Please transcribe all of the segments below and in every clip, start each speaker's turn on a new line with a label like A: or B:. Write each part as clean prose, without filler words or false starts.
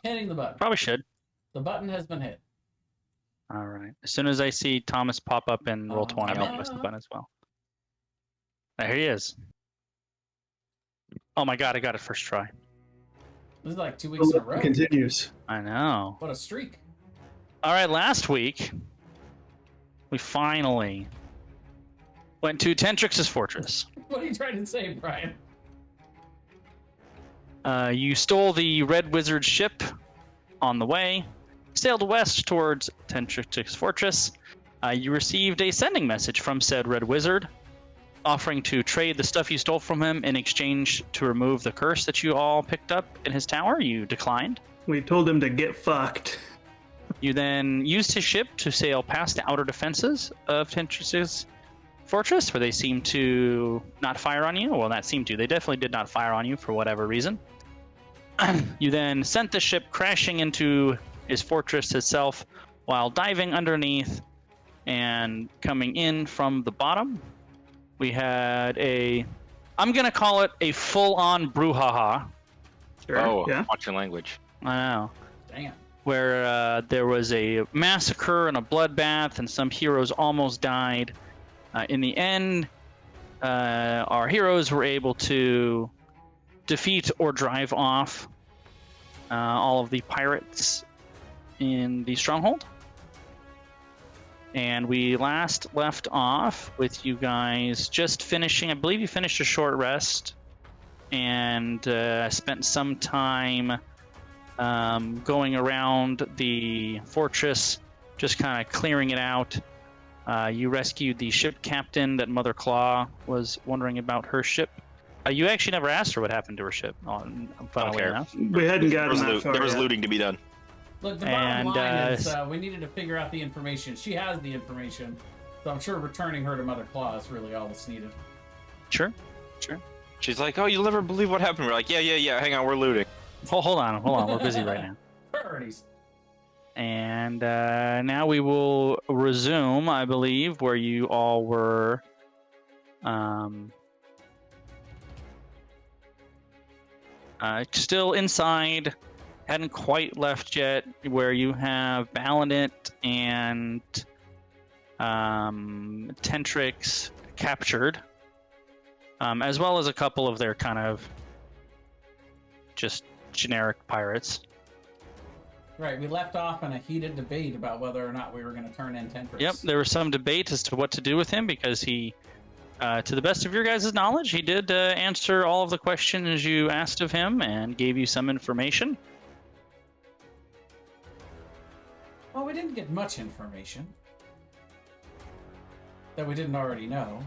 A: Hitting the button.
B: Probably should.
A: The button has been hit.
B: All right. As soon as I see Thomas pop up in Roll20, I'll press the
A: no.
B: button as well. There he is. Oh my god, I got it first try.
A: This is like 2 weeks in a row.
C: Continues.
B: I know.
A: What a streak.
B: All right, last week, we finally went to Tentrix's fortress.
A: What are you trying to say, Brian?
B: You stole the Red Wizard's ship on the way, sailed west towards Tentrix's fortress. You received a sending message from said Red Wizard, offering to trade the stuff you stole from him in exchange to remove the curse that you all picked up in his tower. You declined.
C: We told him to get fucked.
B: You then used his ship to sail past the outer defenses of Tentrix's fortress, where they seemed to not fire on you. Well, not seem to. They definitely did not fire on you for whatever reason. You then sent the ship crashing into his fortress itself while diving underneath and coming in from the bottom. We had I'm going to call it a full-on brouhaha.
C: Sure.
D: Oh,
C: yeah.
D: watch your language.
B: I know.
A: Damn.
B: Where there was a massacre and a bloodbath, and some heroes almost died. In the end, our heroes were able to defeat or drive off all of the pirates in the stronghold. And we last left off with you guys just finishing. I believe you finished a short rest and spent some time going around the fortress, just kind of clearing it out. You rescued the ship captain that Mother Claw was wondering about her ship. You actually never asked her what happened to her ship. Funnily enough.
C: We hadn't gotten that far
D: There was
C: yet.
D: looting to be done.
A: Look, the bottom line is we needed to figure out the information. She has the information, so I'm sure returning her to Mother Claw is really all that's needed.
B: Sure.
D: She's like, "Oh, you'll never believe what happened." We're like, "Yeah. Hang on, we're looting."
B: Hold on. We're busy right now.
A: Priorities.
B: And now we will resume, I believe, where you all were. Still inside, hadn't quite left yet, where you have Balinit and Tentrix captured, as well as a couple of their kind of just generic pirates.
A: Right, we left off in a heated debate about whether or not we were going to turn in Tentrix.
B: Yep, there was some debate as to what to do with him because he, to the best of your guys' knowledge, he did answer all of the questions you asked of him and gave you some information.
A: Well, we didn't get much information that we didn't already know.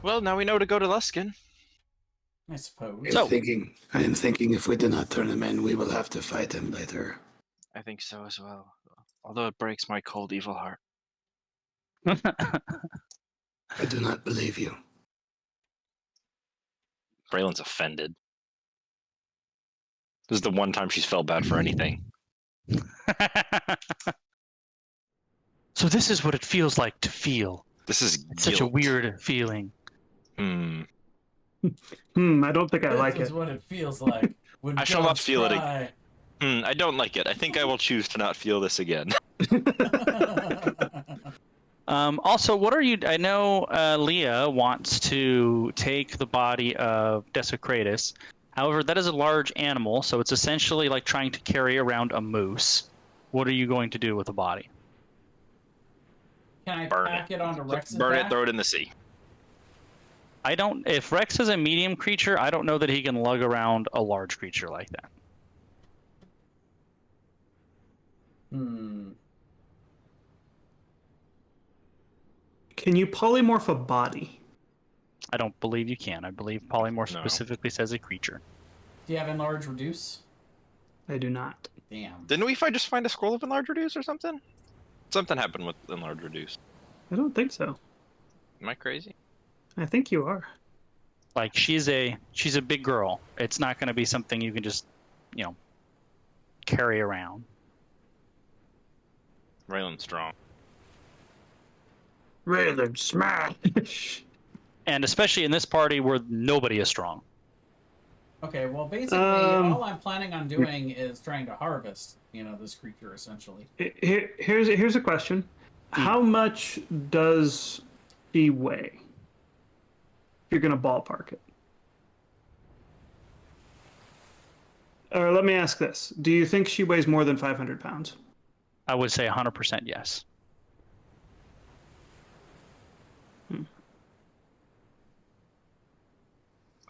D: Well, now we know to go to Luskin.
A: I suppose.
E: I am thinking if we do not turn him in, we will have to fight him later.
D: I think so as well. Although it breaks my cold, evil heart.
E: I do not believe you.
D: Braylon's offended. This is the one time she's felt bad for anything.
B: So this is what it feels like to feel.
D: This is
B: Such a weird feeling.
C: I don't think I like
A: This is
C: it.
A: what it feels like. When
D: I shall not
A: gods
D: feel it
A: cry.
D: I don't like it. I think I will choose to not feel this again.
B: Also, what are you? I know Leah wants to take the body of Desecratus. However, that is a large animal, so it's essentially like trying to carry around a moose. What are you going to do with the body?
A: Can I
D: Burn
A: pack it onto Rex's
D: Burn
A: back?
D: it, throw it in the sea.
B: I don't. If Rex is a medium creature, I don't know that he can lug around a large creature like that.
C: Can you polymorph a body?
B: I don't believe you can. I believe polymorph specifically says a creature.
A: Do you have enlarge reduce?
C: I do not.
A: Damn.
D: Didn't we just find a scroll of enlarge reduce or something? Something happened with enlarge reduce.
C: I don't think so.
D: Am I crazy?
C: I think you are.
B: Like she's a big girl. It's not going to be something you can just, carry around.
D: Raylan's strong.
C: Raylan, smash!
B: and especially in this party where nobody is strong.
A: Okay, well, basically, all I'm planning on doing is trying to harvest, this creature, essentially.
C: Here's a question. How much does she weigh? If you're going to ballpark it. Or let me ask this. Do you think she weighs more than 500 pounds?
B: I would say 100% yes.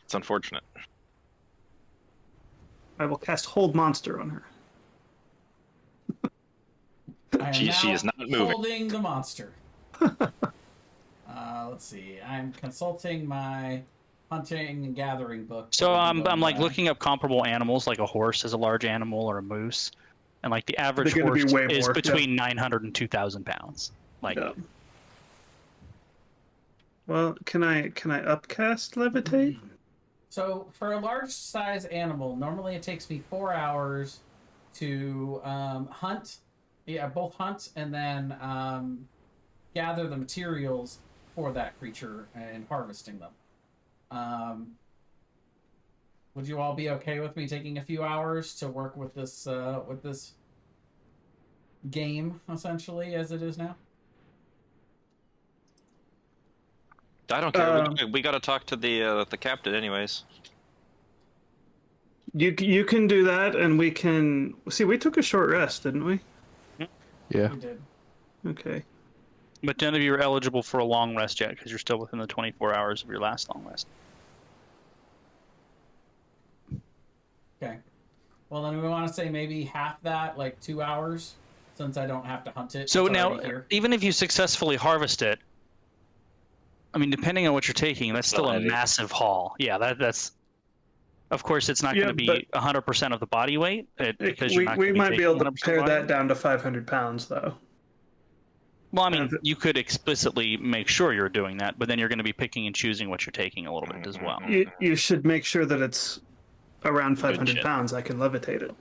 D: It's unfortunate.
C: I will cast Hold Monster on her.
D: She is not moving.
A: Holding the monster. Let's see. I'm consulting my hunting and gathering book.
B: So I'm like looking up comparable animals, like a horse is a large animal or a moose, and like the average
C: They're gonna
B: horse
C: be way
B: is
C: more,
B: between 900 and 2,000 pounds. Like,
C: Yeah. Well, can I upcast levitate?
A: So for a large size animal, normally it takes me 4 hours to hunt. Yeah, both hunt and then gather the materials for that creature and harvesting them. Would you all be okay with me taking a few hours to work with this game, essentially, as it is now?
D: I don't care. We got to talk to the captain, anyways.
C: You can do that, and we can see. We took a short rest, didn't we?
F: Yeah.
A: We did.
C: Okay.
B: but none of you are eligible for a long rest yet because you're still within the 24 hours of your last long rest.
A: Okay. Well, then we want to say maybe half that, like 2 hours, since I don't have to hunt it.
B: So
A: It's
B: now,
A: already here.
B: even if you successfully harvest it, I mean, depending on what you're taking, that's still a
D: heavy.
B: massive haul. Yeah, that's. Of course, it's not
C: Yeah,
B: going to be 100% of the body weight because you're not
C: we
B: going to
C: might be able to
B: 100%
C: pare
B: body
C: that
B: weight.
C: down to 500 pounds, though.
B: Well, I mean, you could explicitly make sure you're doing that, but then you're going to be picking and choosing what you're taking a little bit as well.
C: You should make sure that it's around 500
D: shit.
C: pounds. I can levitate it.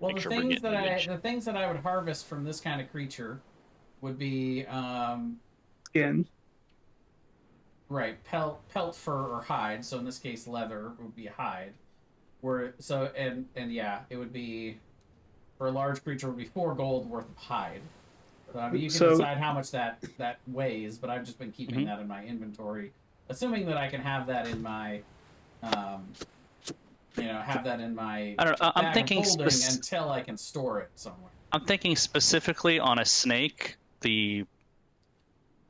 A: Well,
D: Make
A: the
D: sure we're
A: things
D: getting
A: the things that I would harvest from this kind of creature would be
C: Skin.
A: right, pelt, fur, or hide. So in this case, leather would be hide. And yeah, it would be for a large creature would be 4 gold worth of hide. So I mean, you can decide how much that weighs, but I've just been keeping that in my inventory, assuming that I can have that in my, have that in my.
B: I don't know. I'm
A: bag of
B: thinking
A: holding until I can store it somewhere.
B: I'm thinking specifically on a snake, the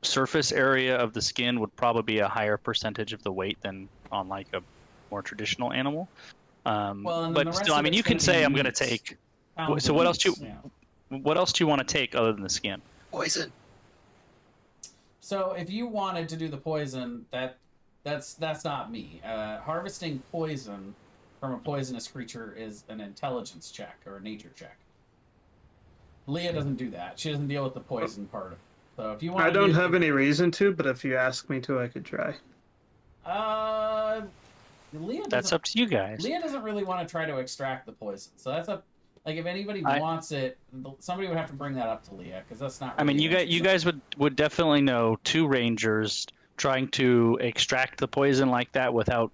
B: surface area of the skin would probably be a higher percentage of the weight than on like a more traditional animal.
A: Well, and then
B: but
A: the rest
B: still, I
A: of
B: mean,
A: it's
B: you can
A: gonna
B: say
A: be
B: I'm going to
A: meat.
B: take.
A: Pounds
B: So
A: of
B: what else
A: meat,
B: do what else do you want to take other than the skin?
E: Poison.
A: So if you wanted to do the poison, that's not me. Harvesting poison from a poisonous creature is an intelligence check or a nature check. Leah doesn't do that. She doesn't deal with the poison part of it. So if you want,
C: I don't have any reason to, but if you ask me to, I could try.
A: Leah.
B: That's up to you guys.
A: Leah doesn't really want to try to extract the poison, so that's up. Like if anybody wants it, somebody would have to bring that up to Leah because that's not. Really
B: I mean, you guys would definitely know 2 rangers trying to extract the poison like that without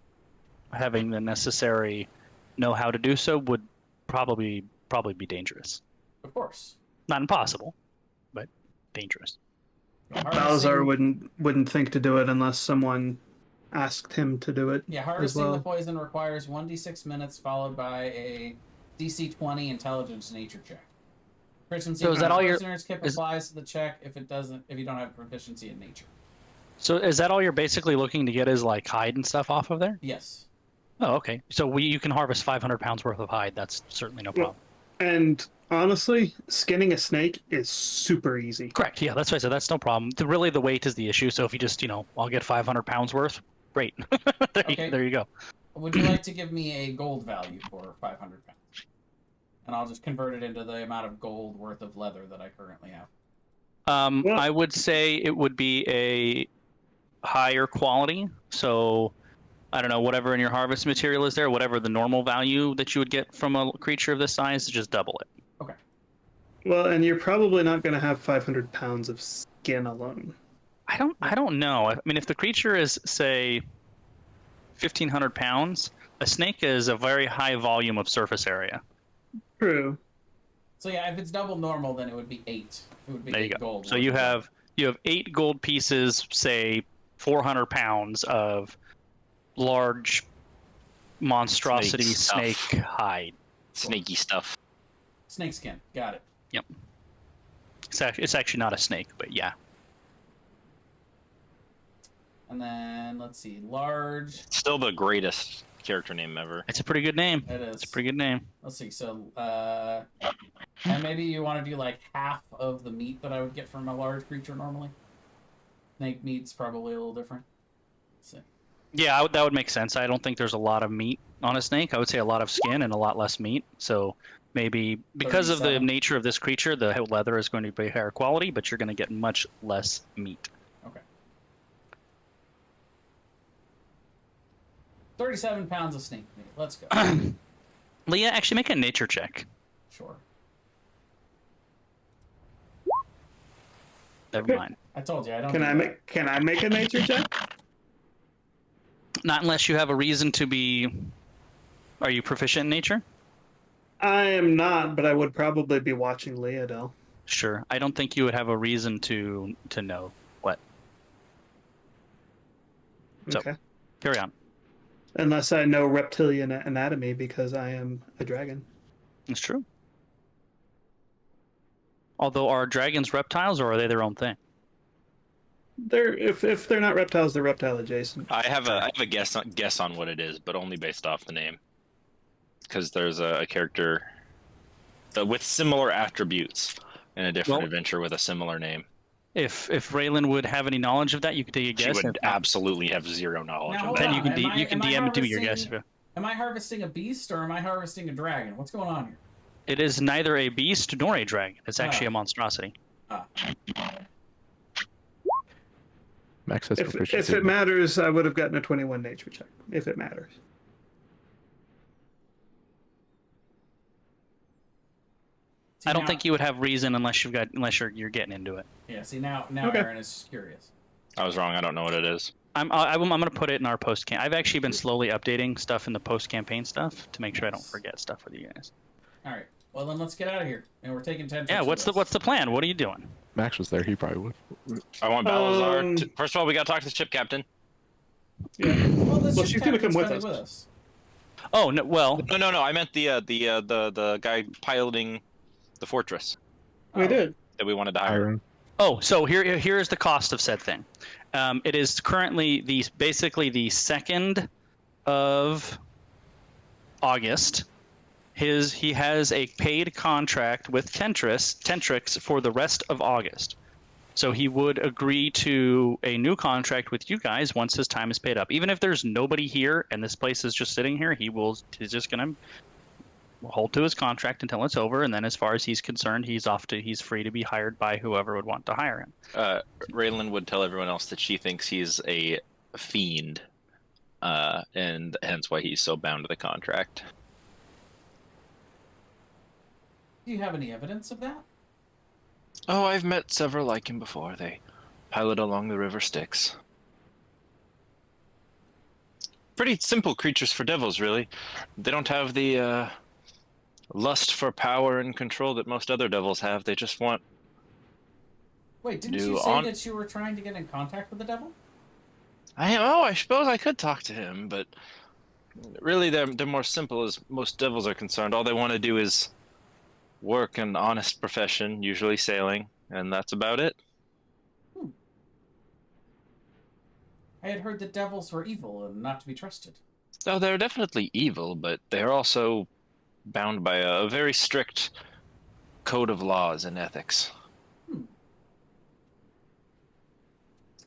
B: having the necessary know-how to do so would probably be dangerous.
A: Of course.
B: Not impossible, but dangerous.
C: Balazar wouldn't think to do it unless someone asked him to do it.
A: Yeah, harvesting
C: well.
A: the poison requires 1d6 minutes followed by a DC 20 intelligence nature check. Proficiency
B: So is that all your-
A: prisoner's kit applies to the check if you don't have proficiency in nature.
B: So is that all you're basically looking to get is like hide and stuff off of there?
A: Yes.
B: Oh, okay. So you can harvest 500 pounds worth of hide. That's certainly no problem.
C: And honestly, skinning a snake is super easy.
B: Correct. Yeah, that's what I said. That's no problem. Really, the weight is the issue. So if you just, I'll get 500 pounds worth. Great. There you go.
A: Would you like to give me a gold value for 500 pounds? And I'll just convert it into the amount of gold worth of leather that I currently have.
C: Well-
B: I would say it would be a higher quality. So I don't know, whatever in your harvest material is there, whatever the normal value that you would get from a creature of this size, just double it.
A: Okay.
C: Well, and you're probably not going to have 500 pounds of skin alone?
B: I don't know. I mean, if the creature is, say, 1,500 pounds, a snake is a very high volume of surface area.
C: True.
A: So yeah, if it's double normal, then it would be 8. It would be
B: There you
A: 8
B: go.
A: gold.
B: So you have 8 gold pieces, say 400 pounds of large monstrosity
D: Snake
B: snake
D: stuff.
B: hide.
D: Snaky stuff.
A: snake skin. Got it.
B: Yep. It's actually not a snake, but yeah.
A: And then let's see, large.
D: Still the greatest character name ever.
B: It's a pretty good name.
A: It is.
B: It's a pretty good name.
A: Let's see. So, and maybe you want to do like half of the meat that I would get from a large creature normally. Snake meat's probably a little different. Let's see.
B: Yeah, that would make sense. I don't think there's a lot of meat on a snake. I would say a lot of skin and a lot less meat. So maybe because of the
A: 37.
B: nature of this creature, the leather is going to be higher quality, but you're going to get much less meat.
A: Okay. 37 pounds of snake meat. Let's go.
B: Leah, actually make a nature check.
A: Sure.
B: Never mind.
A: I told you I don't.
C: Can
A: do
C: I
A: that.
C: make a nature check?
B: Not unless you have a reason to be. Are you proficient in nature?
C: I am not, but I would probably be watching Leodel.
B: Sure. I don't think you would have a reason to know what. So,
C: Okay.
B: carry on.
C: Unless I know reptilian anatomy because I am a dragon.
B: It's true. Although, are dragons reptiles or are they their own thing?
C: They're if they're not reptiles, they're reptile adjacent.
D: I have a guess on what it is, but only based off the name. Because there's a character with similar attributes in a different adventure with a similar name.
B: If Raylan would have any knowledge of that, you could take a guess.
D: She would absolutely have zero knowledge
A: Now,
D: of
A: hold
D: that.
B: Then
A: on.
B: you can
A: Am I-
B: you can
A: am I
B: DM it to me your guess.
A: harvesting- Am I harvesting a beast or am I harvesting a dragon? What's going on here?
B: It is neither a beast nor a dragon. It's actually a monstrosity.
F: Max has
C: If
F: proficiency.
C: it matters, I would have gotten a 21 nature check. If it matters.
A: See,
B: I don't
A: now-
B: think you would have reason unless you're getting into it.
A: Yeah. See now
C: Okay.
A: Aaron is curious.
D: I was wrong. I don't know what it is.
B: I'm going to put it in our post camp. I've actually been slowly updating stuff in the post campaign stuff to make sure I don't forget stuff with you guys.
A: All right. Well then let's get out of here. And we're taking 10.
B: Yeah.
A: trips with
B: What's
A: us.
B: the plan? What are you doing?
F: Max was there. He probably would.
D: I want Balazar.
C: Um,
D: First of all, we got to talk to the ship captain.
C: Yeah.
A: Well,
C: Well, she's gonna come with
A: captain's
C: us.
A: coming
B: Oh no. Well,
D: No. I meant the guy piloting the fortress
C: We did.
D: that we wanted to hire.
F: Iron.
B: oh, so here's the cost of said thing. It is currently basically the 2nd of August. He has a paid contract with Tentrix for the rest of August. So he would agree to a new contract with you guys once his time is paid up. Even if there's nobody here and this place is just sitting here, he's just gonna hold to his contract until it's over, and then as far as he's concerned, he's free to be hired by whoever would want to hire him.
D: Raylan would tell everyone else that she thinks he's a fiend, and hence why he's so bound to the contract.
A: Do you have any evidence of that?
D: Oh, I've met several like him before. They pilot along the river Styx. Pretty simple creatures for devils, really. They don't have the lust for power and control that most other devils have. They just want...
A: Wait, didn't
D: Do
A: you say
D: on-
A: that you were trying to get in contact with the devil?
D: I suppose I could talk to him, but really they're more simple as most devils are concerned. All they want to do is work an honest profession, usually sailing, and that's about it.
A: I had heard that devils were evil and not to be trusted.
D: Oh, they're definitely evil, but they're also bound by a very strict code of laws and ethics.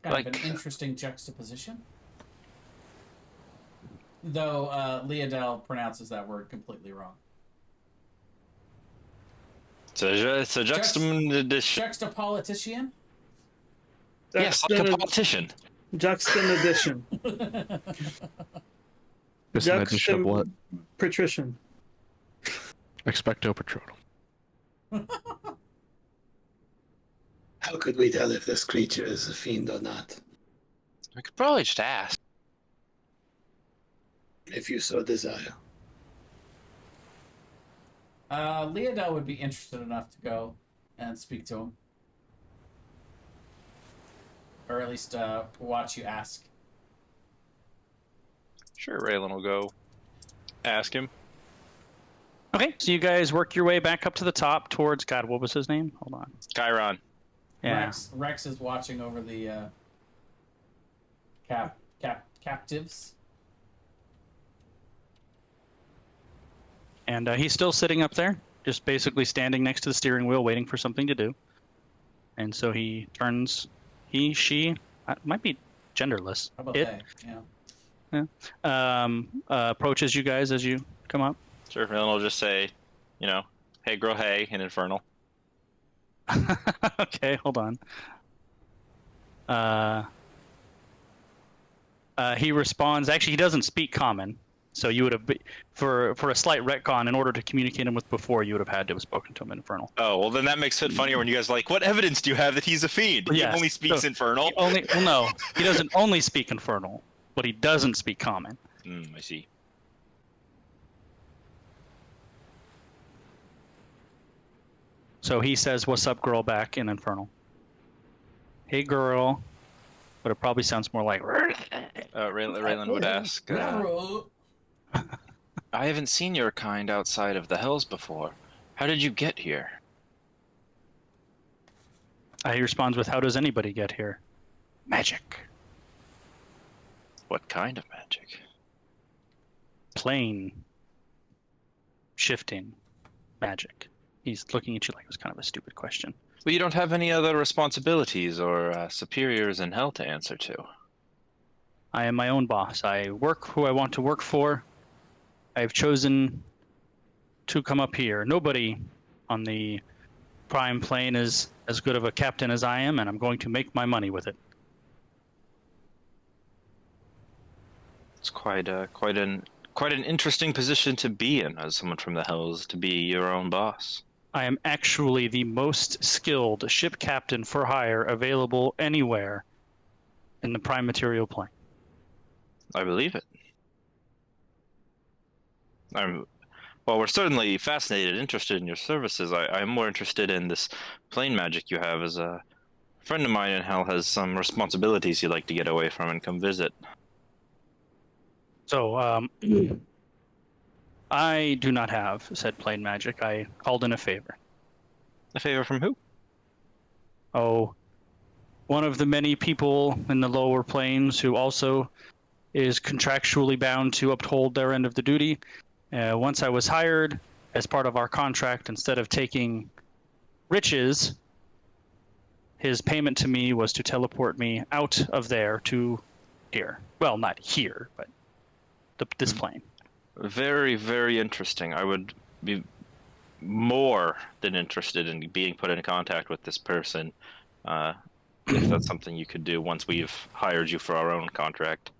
A: Kind of an interesting juxtaposition. Though Leodel pronounces that word completely wrong.
D: It's a juxtaposition.
A: Juxtapolitician?
D: Yes, like a politician.
C: Juxtan edition.
F: Just an addition of what?
C: Patrician.
F: Expecto Patronum.
E: How could we tell if this creature is a fiend or not?
D: We could probably just ask.
E: If you so desire.
A: Leodell would be interested enough to go and speak to him. Or at least watch you ask.
D: Sure, Raylan will go ask him.
B: Okay, so you guys work your way back up to the top towards, God, what was his name? Hold on.
D: Chiron.
B: Yeah.
A: Rex is watching over the captives.
B: And he's still sitting up there, just basically standing next to the steering wheel, waiting for something to do. And so he turns, she, might be genderless.
A: How about
B: it
A: they? Yeah.
B: Approaches you guys as you come up.
D: Sure, Raylan will just say, hey girl, hey, in Infernal.
B: Okay, hold on. He responds. Actually, he doesn't speak common, so you would have, for a slight retcon, in order to communicate him with before, you would have had to have spoken to him in Infernal.
D: Oh, well, then that makes it funnier when you guys are like, what evidence do you have that he's a fiend? He
B: Yes,
D: only speaks
B: so
D: Infernal.
B: No, he doesn't only speak Infernal, but he doesn't speak common.
D: I see.
B: So he says, "What's up, girl?" back in Infernal. Hey, girl. But it probably sounds more like.
D: Raylan would ask, I haven't seen your kind outside of the Hells before. How did you get here?
B: He responds with, "How does anybody get here?" Magic.
D: What kind of magic?
B: Plane. Shifting. Magic. He's looking at you like it was kind of a stupid question.
D: Well, you don't have any other responsibilities or superiors in Hell to answer to.
B: I am my own boss. I work who I want to work for. I've chosen to come up here. Nobody on the Prime Plane is as good of a captain as I am, and I'm going to make my money with it.
D: It's quite an interesting position to be in as someone from the Hells, to be your own boss.
B: I am actually the most skilled ship captain for hire available anywhere in the Prime Material Plane.
D: I believe it. Well, we're certainly fascinated, interested in your services. I'm more interested in this plane magic you have, as a friend of mine in Hell has some responsibilities he'd like to get away from and come visit.
B: So, I do not have said plane magic. I called in a favor.
D: A favor from who?
B: Oh, one of the many people in the lower planes who also is contractually bound to uphold their end of the duty. Once I was hired, as part of our contract, instead of taking riches, his payment to me was to teleport me out of there to here. Well, not here, but this plane.
D: Very, very interesting. I would be more than interested in being put in contact with this person, if that's something you could do once we've hired you for our own contract.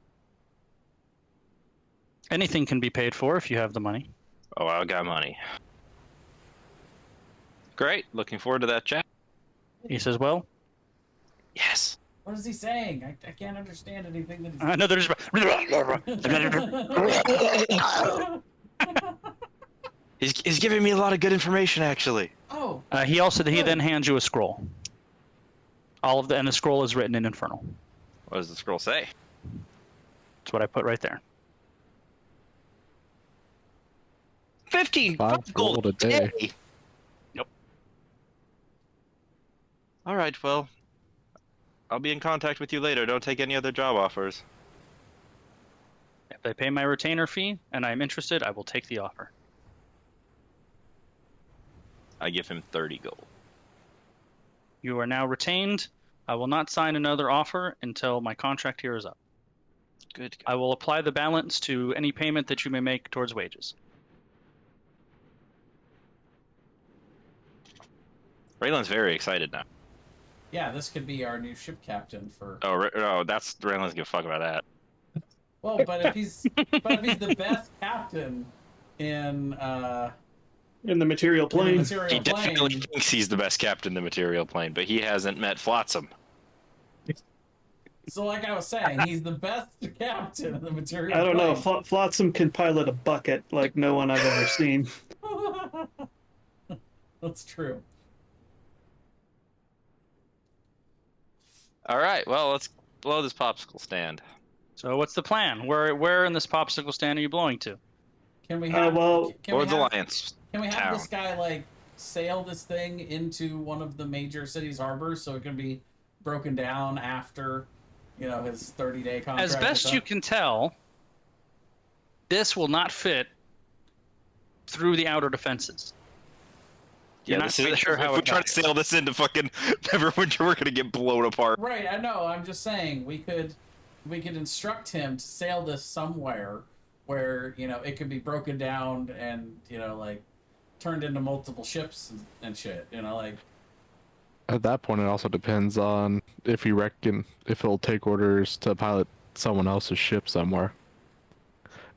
B: Anything can be paid for if you have the money.
D: Oh, I got money. Great. Looking forward to that chat.
B: He says, well,
D: Yes.
A: What is he saying? I can't understand anything that he's
B: no, there's...
D: He's giving me a lot of good information, actually.
A: Oh.
B: He then hands you a scroll. And the scroll is written in Infernal.
D: What does the scroll say?
B: That's what I put right there.
D: 15
F: 5
D: gold
F: a day.
B: Yep.
D: All right, well, I'll be in contact with you later. Don't take any other job offers.
B: If they pay my retainer fee and I'm interested, I will take the offer.
D: I give him 30 gold.
B: You are now retained. I will not sign another offer until my contract here is up.
D: Good.
B: I will apply the balance to any payment that you may make towards wages.
D: Raylan's very excited now.
A: Yeah, this could be our new ship captain for.
D: Oh, that's Raylan's give a fuck about that.
A: Well, but if he's the best captain in
C: In the material
A: in the
C: plane.
A: material
D: He definitely
A: plane.
D: thinks he's the best captain in the material plane, but he hasn't met Flotsam.
A: So, like I was saying, he's the best captain in the material
C: I don't know.
A: plane.
C: Flotsam can pilot a bucket like no one I've ever seen.
A: That's true.
D: All right, well, let's blow this popsicle stand.
B: So what's the plan? Where in this popsicle stand are you blowing to?
A: Can we have?
C: Well,
A: can we
D: Lord's
A: have?
D: Alliance
A: Can we have
D: town.
A: this guy like sail this thing into one of the major cities' harbors so it can be broken down after, his 30-day contract?
B: As best you can tell, this will not fit through the outer defenses. You're not quite sure how
D: if we
B: it
D: try to
B: does.
D: sail this into fucking Neverwinter, we're gonna get blown apart.
A: Right, I know. I'm just saying we could instruct him to sail this somewhere where it could be broken down and like turned into multiple ships and shit.
F: At that point, it also depends on if you reckon if he'll take orders to pilot someone else's ship somewhere.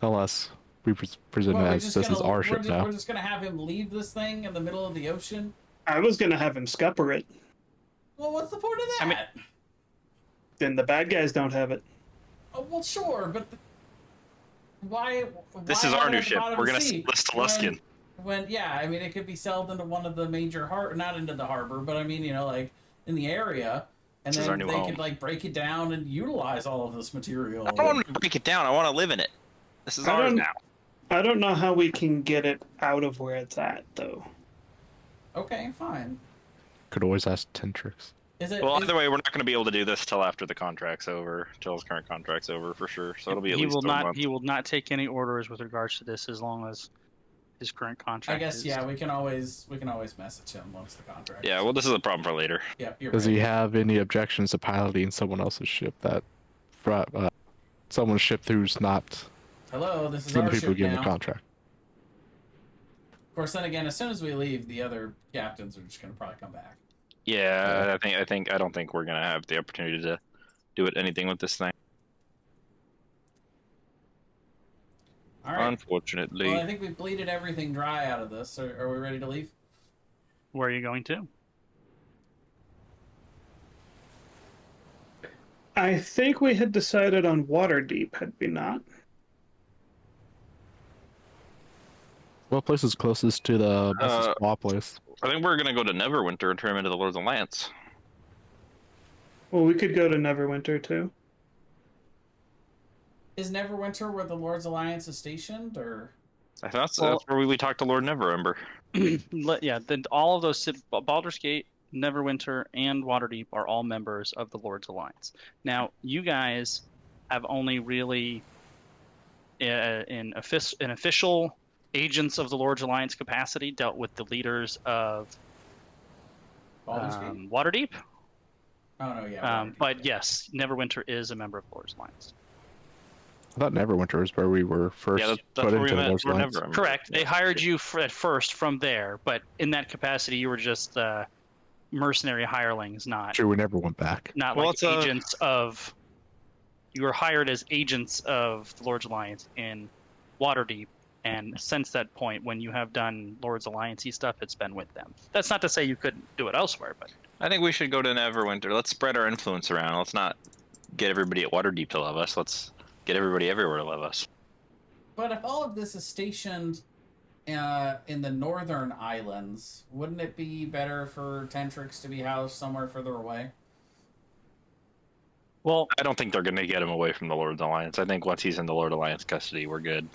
F: Unless we present it as this is our ship now.
A: We're just gonna have him leave this thing in the middle of the ocean.
C: I was gonna have him scupper it.
A: Well, what's the point of that?
B: I mean-
C: Then the bad guys don't have it.
A: Oh, well, sure, but why?
D: This
A: why
D: is
A: have
D: our
A: it
D: new
A: at the
D: ship.
A: bottom
D: We're
A: of the
D: gonna
A: sea?
D: sell this to Luskin.
A: I mean, it could be sailed into one of the major not into the harbor, but I mean, like in the area, and
D: This is our
A: then
D: new
A: they
D: home.
A: could like break it down and utilize all of this material.
D: I don't want to break it down. I want to live in it. This is
C: I
D: ours
C: don't-
D: now.
C: I don't know how we can get it out of where it's at, though.
A: Okay, fine.
F: Could always ask Tentrix.
A: Is it?
D: Well,
A: is-
D: either way, we're not going to be able to do this till after the contract's over, till his current contract's over for sure. So it'll be at
B: he
D: least
B: will
D: a
B: not.
D: month.
B: He will not take any orders with regards to this as long as his current contract.
A: I guess
B: is.
A: yeah. We can always message him once the contract.
D: Yeah, well, this is a problem for later.
A: Yep, you're
F: Does
A: right.
F: he have any objections to piloting someone else's ship someone's ship who's not
A: Hello, this is
F: from
A: our
F: the people
A: ship
F: giving
A: now.
F: the contract?
A: Of course, then again, as soon as we leave, the other captains are just gonna probably come back.
D: Yeah, I don't think we're going to have the opportunity to do anything with this thing.
A: All right.
D: Unfortunately.
A: Well, I think we've bleeded everything dry out of this. Are we ready to leave?
B: Where are you going to?
C: I think we had decided on Waterdeep, had we not?
F: What place is closest to the spa place?
D: I think we're going to go to Neverwinter and turn him into the Lord's Alliance.
C: Well, we could go to Neverwinter, too.
A: Is Neverwinter where the Lord's Alliance is stationed, or?
D: I thought that's where we talked to Lord Neverember.
B: Yeah, then all of those Baldur's Gate, Neverwinter, and Waterdeep are all members of the Lord's Alliance. Now, you guys have only really, in official agents of the Lord's Alliance capacity, dealt with the leaders of
A: Baldur's Gate?
B: Waterdeep.
A: Oh no, yeah. Waterdeep,
B: But
A: yeah.
B: yes, Neverwinter is a member of the Lord's Alliance.
F: I thought Neverwinter was where we were first
D: Yeah, that's
F: put
D: where we
F: into the
D: met
F: Lord's
D: Lord
F: Alliance.
D: Neverember.
B: Correct. They hired you at first from there, but in that capacity, you were just mercenary hirelings, not
F: Sure, we never went back.
D: Well,
B: like
D: it's a-
B: agents of. You were hired as agents of the Lord's Alliance in Waterdeep, and since that point, when you have done Lord's Alliance-y stuff, it's been with them. That's not to say you couldn't do it elsewhere, but
D: I think we should go to Neverwinter. Let's spread our influence around. Let's not get everybody at Waterdeep to love us. Let's get everybody everywhere to love us.
A: But if all of this is stationed in the northern islands, wouldn't it be better for Tentrix to be housed somewhere further away?
B: well,
D: I don't think they're going to get him away from the Lord's Alliance. I think once he's in the Lord Alliance custody, we're good.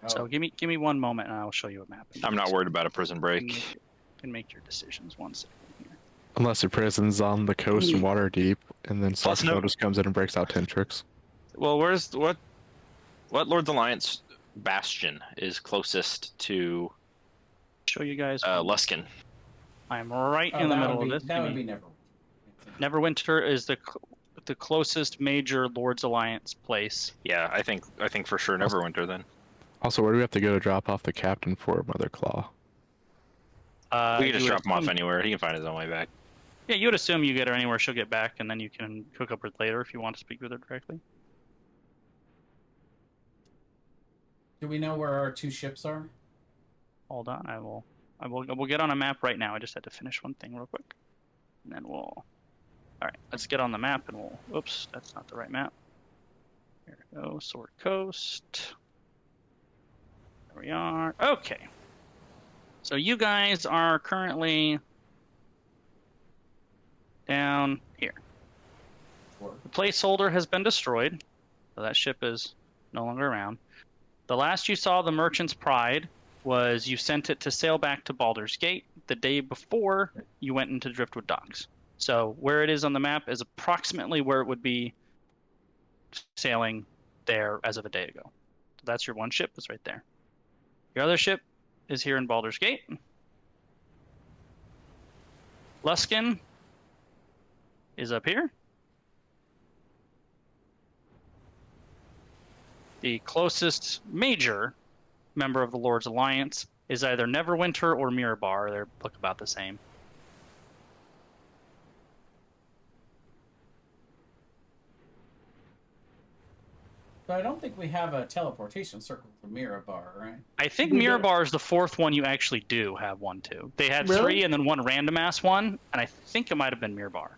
B: so give me 1 moment, and I'll show you a map.
D: I'm not worried about a prison
B: You
D: break.
B: can make your decisions 1 second here.
F: Unless the prison's on the coast in Waterdeep, and then
D: Plus, no-
F: Saxo just comes in and breaks out Tentrix.
D: Well, what Lord's Alliance bastion is closest to
B: Show you guys.
D: Luskin?
B: I'm right
A: Oh,
B: in the
A: that
B: middle
A: would
B: of
A: be,
B: this.
A: That
B: Give
A: would
B: me-
A: be never.
B: Neverwinter is the closest major Lord's Alliance place.
D: Yeah, I think for sure Neverwinter then.
F: Also, where do we have to go to drop off the captain for Mother Claw?
D: We can just
B: you would
D: drop him off
B: assume-
D: anywhere. He can find his own way back.
B: Yeah, you would assume you get her anywhere she'll get back, and then you can hook up with her later if you want to speak with her directly.
A: Do we know where our two ships are?
B: Hold on, I will get on a map right now. I just had to finish one thing real quick, and then we'll. All right, let's get on the map, and we'll. Oops, that's not the right map. Here we go, Sword Coast. There we are. Okay. So you guys are currently down here. The placeholder has been destroyed, so that ship is no longer around. The last you saw the Merchant's Pride was you sent it to sail back to Baldur's Gate the day before you went into Driftwood Docks. So where it is on the map is approximately where it would be sailing there as of a day ago. So that's your one ship. That's right there. Your other ship is here in Baldur's Gate. Luskin is up here. The closest major member of the Lord's Alliance is either Neverwinter or Mirabar. They look about the same.
A: But I don't think we have a teleportation circle for Mirabar, right?
B: I think
C: We don't.
B: Mirabar is the fourth one you actually do have one too. They had
C: Really?
B: 3 and then one random ass one, and I think it might have been Mirabar.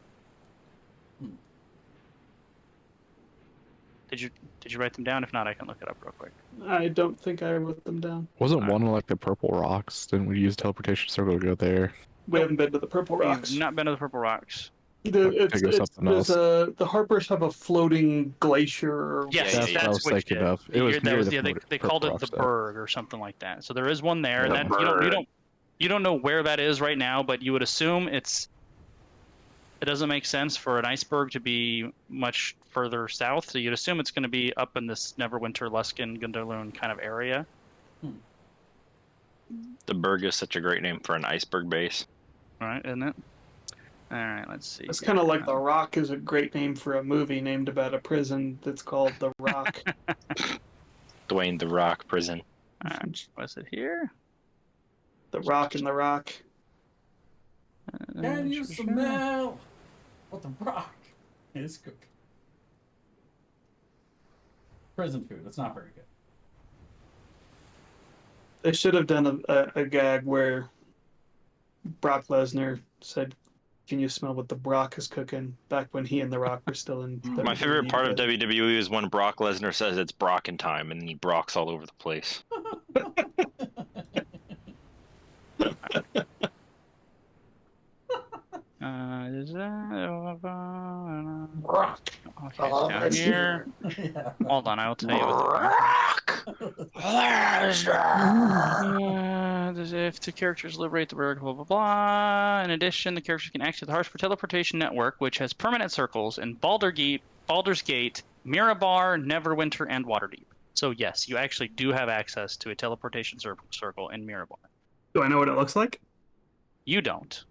B: Did you write them down? If not, I can look it up real quick.
C: I don't think I wrote them down.
F: Wasn't one of, like, the purple rocks? Didn't we use teleportation circle to go there?
C: We haven't been to the Purple Rocks.
B: You've not been to the Purple Rocks.
F: Figure something else.
C: The Harpers have a floating glacier.
B: Yes,
D: Yeah,
F: That's what I was
B: which
F: thinking
B: did.
F: of. It was
B: That
F: near
B: was
F: the
B: they
F: Purple
B: called it
F: Rocks,
B: the
F: though.
B: Berg or something like that. So there is one there, and
D: The
B: that
D: Berg.
B: you don't know where that is right now, but you would assume it doesn't make sense for an iceberg to be much further south. So you'd assume it's going to be up in this Neverwinter, Luskin, Gundaloon kind of area.
D: The Berg is such a great name for an iceberg base.
B: All right, isn't it? All right, let's see.
C: It's
B: here.
C: kind of like The Rock is a great name for a movie named about a prison that's called The Rock.
D: Dwayne the Rock prison.
B: Was it here?
C: The Rock and The Rock.
A: Can you smell what the rock is cooking? Prison food. That's not very good.
C: They should have done a gag where Brock Lesnar said, "Can you smell what the Brock is cooking?" Back when he and The Rock were still in.
D: My favorite
C: WWE
D: part of
C: together.
D: WWE is when Brock Lesnar says it's Brockin' time, and then he brocks all over the place.
B: Is that
C: Brock.
B: okay, it's down here?
A: Yeah.
B: Hold on, I will tell you what.
D: Brock Lesnar.
B: If two characters liberate the bird, blah blah blah. In addition, the characters can access the Harper Teleportation Network, which has permanent circles in Baldur's Gate, Mirabar, Neverwinter, and Waterdeep. So yes, you actually do have access to a teleportation circle in Mirabar.
C: Do I know what it looks like?
B: You don't.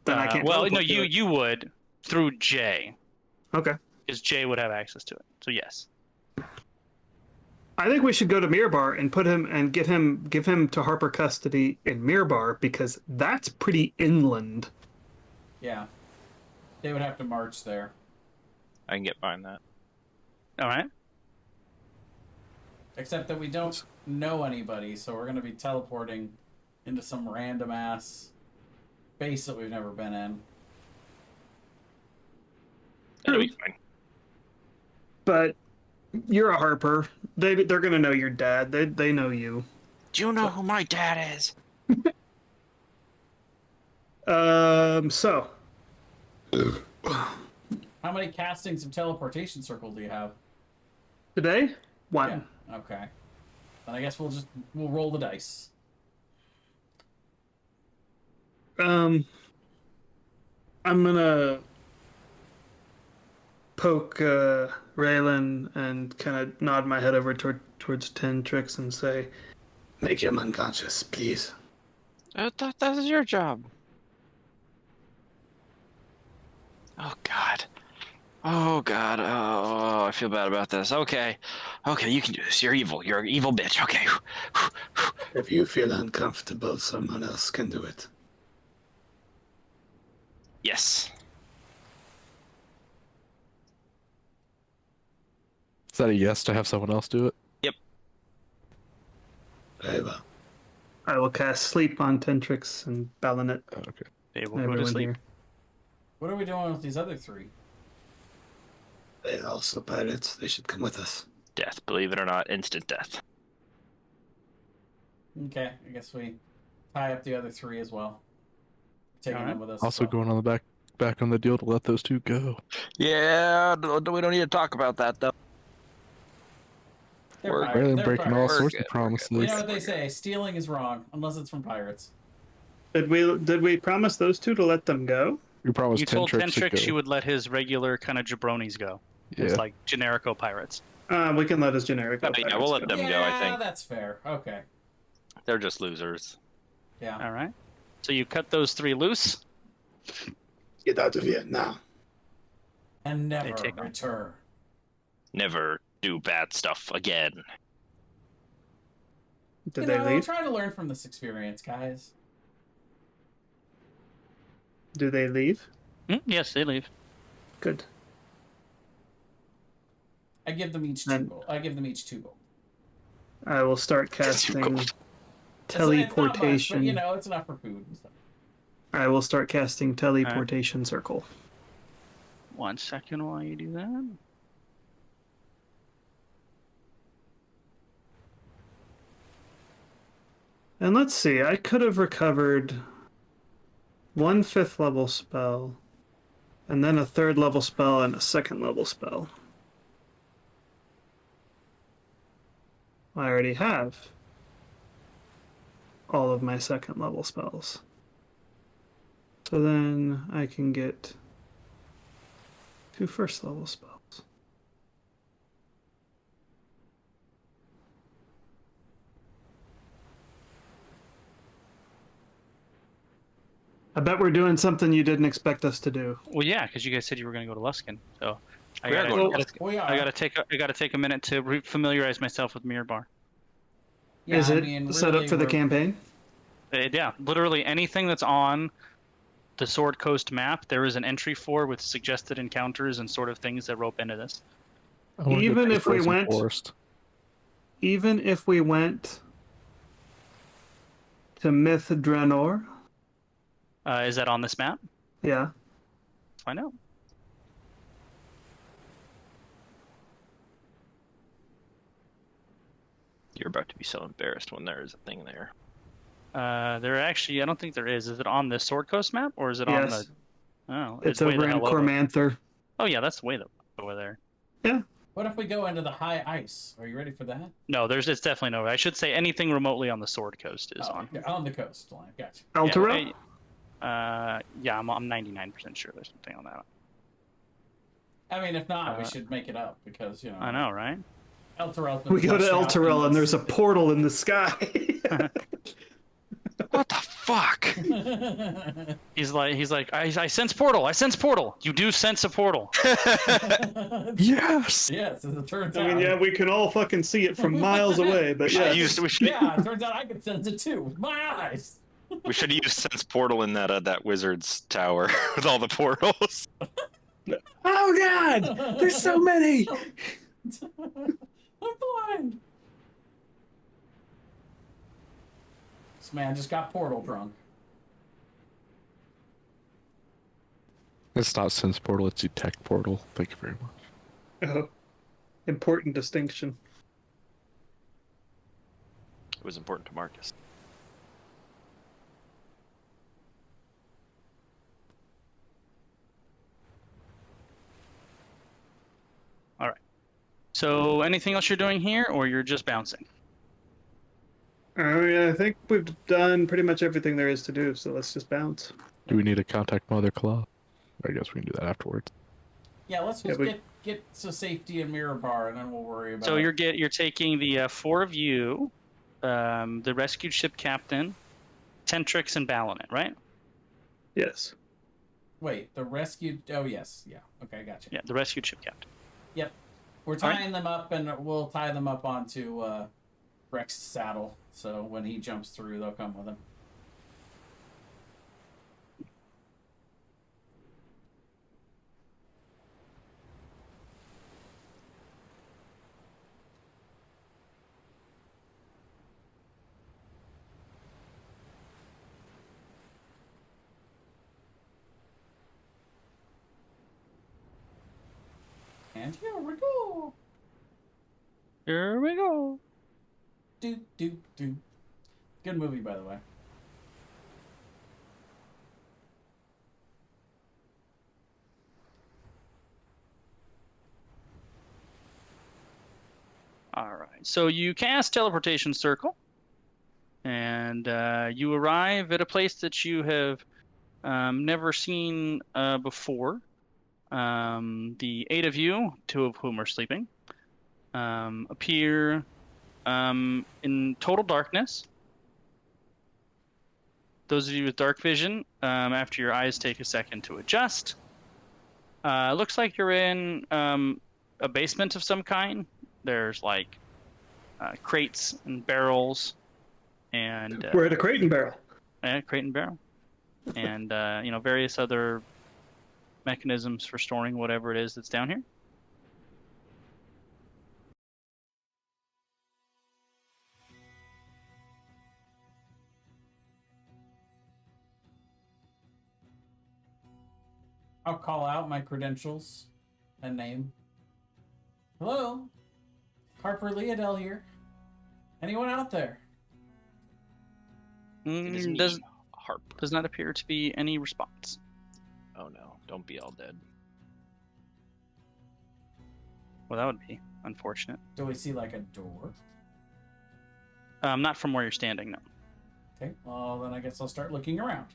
C: Then I can't.
B: Well, no,
C: teleport to it.
B: you would through Jay,
C: Okay.
B: because Jay would have access to it. So yes.
C: I think we should go to Mirabar and put him and give him to Harper custody in Mirabar because that's pretty inland.
A: Yeah. They would have to march there.
D: I can get behind that.
B: All right.
A: Except that we don't know anybody, so we're going to be teleporting into some random ass base that we've never been in.
D: It'll be fine.
C: But you're a Harper. They're gonna know your dad. They know you.
D: Do you know who my dad is?
C: So
A: How many castings of teleportation circle do you have?
C: today, one.
A: Yeah. Okay. Then I guess we'll roll the dice.
C: I'm gonna poke Raylan and kind of nod my head over towards Trix and say,
E: Make him unconscious, please.
D: I thought that was your job. Oh God. Oh God. Oh, I feel bad about this. Okay. Okay, you can do this. You're evil. You're an evil bitch. Okay.
E: If you feel uncomfortable, someone else can do it.
D: Yes.
F: Is that a yes to have someone else do it?
E: Very well.
C: I will cast sleep on Tentrix and Balanet.
F: Okay.
B: They will go to
C: Everyone
B: sleep.
C: here.
A: What are we doing with these other three?
E: They're also pirates. They should come with us.
D: Death, believe it or not, instant death.
A: Okay, I guess we tie up the other three as well. Taking
B: Alright.
A: them with us.
F: Also
A: as well.
F: going on the back on the deal to let those two go.
D: Yeah, we don't need to talk about that though.
A: They're
D: We're-
A: pirates.
F: Rather than
A: They're
F: breaking all
A: pirates.
F: sorts
D: good,
F: of
D: we're good,
F: promises.
A: You know what
D: We're
A: they say? Stealing is wrong unless it's from pirates.
C: Did we promise those two to let them go?
F: We promised
B: You told
F: Tentrix to
B: Tentrix
F: go.
B: you would let his regular kind of jabronis go.
F: Yeah.
B: His like generico pirates.
C: We can let his generic.
D: Oh, yeah, we'll let
C: go.
D: them
A: yeah,
D: go, I think.
A: that's fair. Okay.
D: They're just losers.
A: Yeah.
B: All right. So you cut those three loose.
E: Get out of here now.
A: And never
B: take 'em.
A: return.
D: Never do bad stuff again.
C: Did they
A: I'm
C: leave?
A: trying to learn from this experience, guys.
C: Do they leave?
B: Yes, they leave.
C: Good.
A: I give them each
C: And-
A: 2 gold. I give them each 2 gold.
C: I will start casting
A: It's not much,
C: teleportation.
A: but, you know, it's enough for food and stuff.
C: I will start casting teleportation circle.
B: 1 second while you do that.
C: And let's see, I could have recovered 1 5th level spell, and then a 3rd level spell and a 2nd level spell. I already have all of my 2nd level spells. So then I can get 2 1st level spells. I bet we're doing something you didn't expect us to do.
B: Well, yeah, because you guys said you were going to go to Luskin. So I
D: We are
B: gotta,
D: going to
B: gotta-
A: We are.
B: I gotta take a minute to familiarize myself with Mirror Bar.
A: Yeah,
C: Is
A: I
C: it
A: mean,
C: set up
A: really,
C: for the
A: we're-
C: campaign?
B: Yeah, literally anything that's on the Sword Coast map, there is an entry for with suggested encounters and sort of things that rope into this.
F: I wanna go
C: Even
F: to
C: if we
F: Frozen
C: went-
F: Forest.
C: Even if we went to Myth Draenor,
B: Is that on this map?
C: yeah.
B: Find out.
D: You're about to be so embarrassed when there is a thing there.
B: There actually, I don't think there is. Is it on the Sword Coast map or is it on
C: Yes.
B: the? Oh,
C: It's
B: way
C: over
B: the
C: in
B: hell over.
C: Cormanther.
B: Oh yeah, that's way the over there.
A: What if we go into the high ice? Are you ready for that?
B: No, it's definitely no. I should say anything remotely on the Sword Coast is on.
A: Yeah, on the coastline. Gotcha.
C: Altera?
B: Yeah, I'm 99% sure there's something on that.
A: I mean, if not, we
B: Uh,
A: should make it up because, you know.
B: I know, right?
A: El Terrell's been
C: We go to
A: flushed
C: El
A: out
C: Terrell and there's a
A: this-
C: portal in the sky.
D: What the fuck?
B: He's like, I sense portal. I sense portal. You do sense a portal.
F: Yes!
A: Yes, as it turns
C: I
A: out.
C: mean, yeah, we can all fucking see it from miles away, but
D: We
C: yeah.
D: should
A: Yeah, it turns out I can sense it too with my eyes.
D: we should use sense portal in that wizard's tower with all the portals.
C: Oh god! There's so many!
A: I'm blind. This man just got portal drunk.
F: It's not Sense Portal, it's Detect Portal. Thank you very much.
C: Oh, important distinction.
D: It was important to Marcus.
B: So, anything else you're doing here, or you're just bouncing?
C: I think we've done pretty much everything there is to do, so let's just bounce.
F: Do we need to contact Mother Claw? I guess we can do that afterwards.
A: Yeah, let's just
C: Yeah,
A: get to safety in Mirror Bar, and then we'll worry about.
B: So you're taking the 4 of you, the rescued ship captain, Tentrix, and Balanet, right?
C: Yes.
A: Wait, the rescued. Oh yes, yeah. Okay, gotcha.
B: Yeah, the rescued ship captain.
A: Yep, we're
B: All right.
A: tying them up, and we'll tie them up onto Rex's saddle. So when he jumps through, they'll come with him. And here we go.
B: Here we go.
A: Do, do, do. Good movie, by the way.
B: All right. So you cast teleportation circle, and you arrive at a place that you have never seen before. The 8 of you, 2 of whom are sleeping, appear in total darkness. Those of you with dark vision, after your eyes take a second to adjust, looks like you're in a basement of some kind. There's like crates and barrels, and
C: We're at a crate and barrel.
B: crate and barrel, and various other mechanisms for storing whatever it is that's down here.
A: I'll call out my credentials and name. Hello, Harper Leodell here. Anyone out there?
D: It is me,
B: Does
D: Harp.
B: not appear to be any response.
D: Oh no, don't be all dead.
B: Well, that would be unfortunate.
A: Do we see like a door?
B: Not from where you're standing, no.
A: Okay, well then I guess I'll start looking around.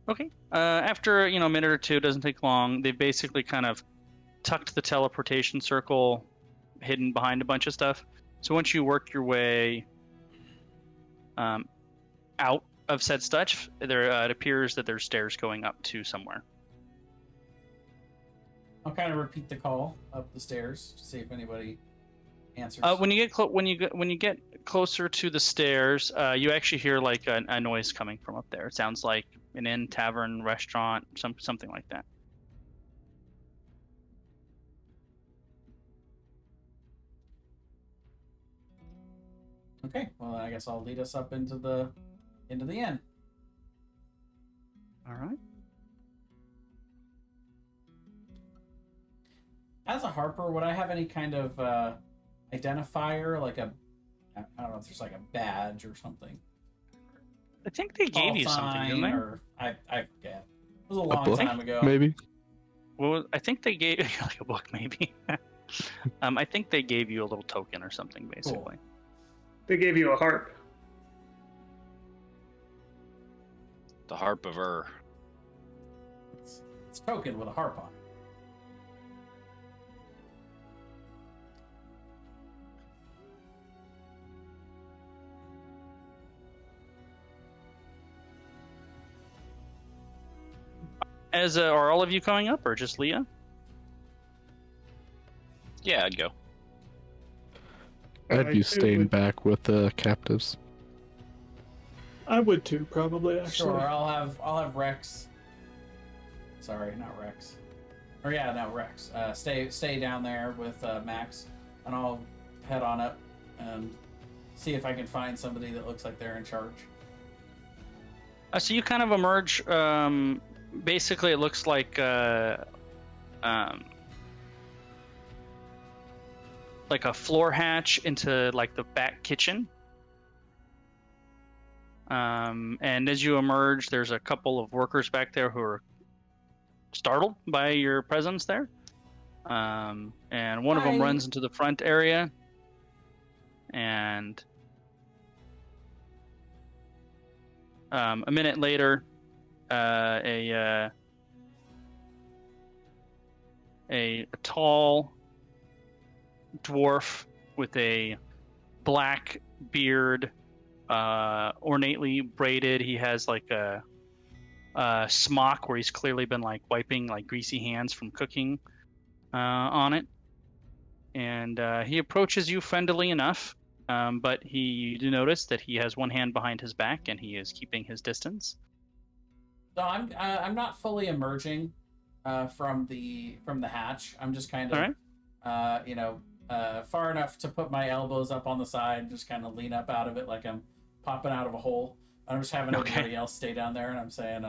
B: Okay. After a minute or two, it doesn't take long. They've basically kind of tucked the teleportation circle, hidden behind a bunch of stuff. So once you work your way out of said stuff, there it appears that there's stairs going up to somewhere.
A: I'll kind of repeat the call up the stairs to see if anybody answers.
B: When you get closer to the stairs, you actually hear like a noise coming from up there. It sounds like an inn, tavern, restaurant, something like that.
A: Okay, well I guess I'll lead us up into the inn.
B: All right.
A: As a Harper, would I have any kind of identifier, like I don't know if there's like a badge or something?
B: I think they gave
A: Call
B: you something,
A: sign,
B: didn't they?
A: or I forget. It was a
F: A
A: long
F: book,
A: time ago.
F: maybe.
B: Well, I think they gave like a book, maybe. I think they gave you a little token or something, basically.
C: They gave you a harp.
D: The Harp of Ur.
A: It's token with a harp on it.
B: Are all of you coming up, or just Leah?
D: Yeah, I'd go.
F: I'd
C: I
F: be staying
C: would-
F: back with the captives.
C: I would too, probably. Actually,
A: Sure, I'll have Rex. Sorry, not Rex. Or yeah, no Rex. Stay down there with Max, and I'll head on up and see if I can find somebody that looks like they're in charge.
B: So you kind of emerge. Basically, it looks like a floor hatch into like the back kitchen. And as you emerge, there's a couple of workers back there who are startled by your presence there. And one of them
A: Hi.
B: runs into the front area, and a minute later, a tall dwarf with a black beard, ornately braided. He has like a smock where he's clearly been like wiping like greasy hands from cooking on it, and he approaches you friendly enough, but you do notice that he has one hand behind his back and he is keeping his distance.
A: So I'm not fully emerging from the hatch. I'm just kind of far enough to put my elbows up on the side, just kind of lean up out of it like I'm popping out of a hole. I'm just having everybody else stay down there, and I'm saying,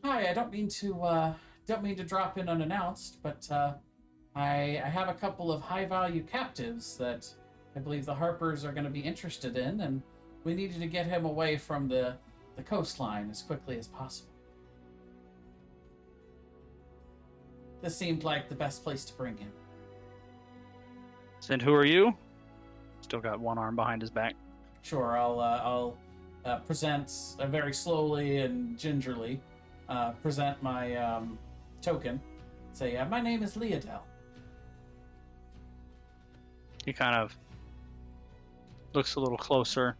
A: "Hi, I don't mean to don't mean to drop in unannounced, but I have a couple of high-value captives that I believe the Harpers are going to be interested in, and we needed to get him away from the coastline as quickly as possible. This seemed like the best place to bring him.
B: And who are you? Still got one arm behind his back.
A: Sure, I'll present very slowly and gingerly, present my token. Say, my name is Leodel.
B: He kind of looks a little closer,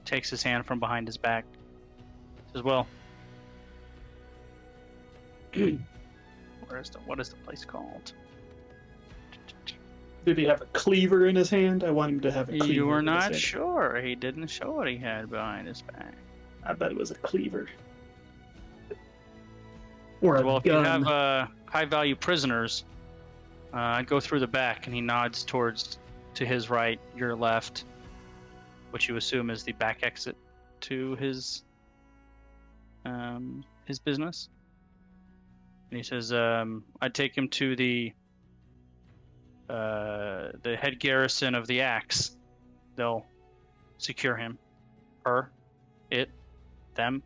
B: takes his hand from behind his back, says, well, what is the place called?
C: Did he have a cleaver in his hand? I want him to have a cleaver.
B: You were
C: in his
B: not
C: hand.
B: sure. He didn't show what he had behind his back.
C: I bet it was a cleaver. Or a
B: Well, if
C: gun.
B: you have high-value prisoners, I'd go through the back, and he nods to his right, your left, which you assume is the back exit to his business. And he says, I'd take him to the head garrison of the Axe. They'll secure him. Her, it, them.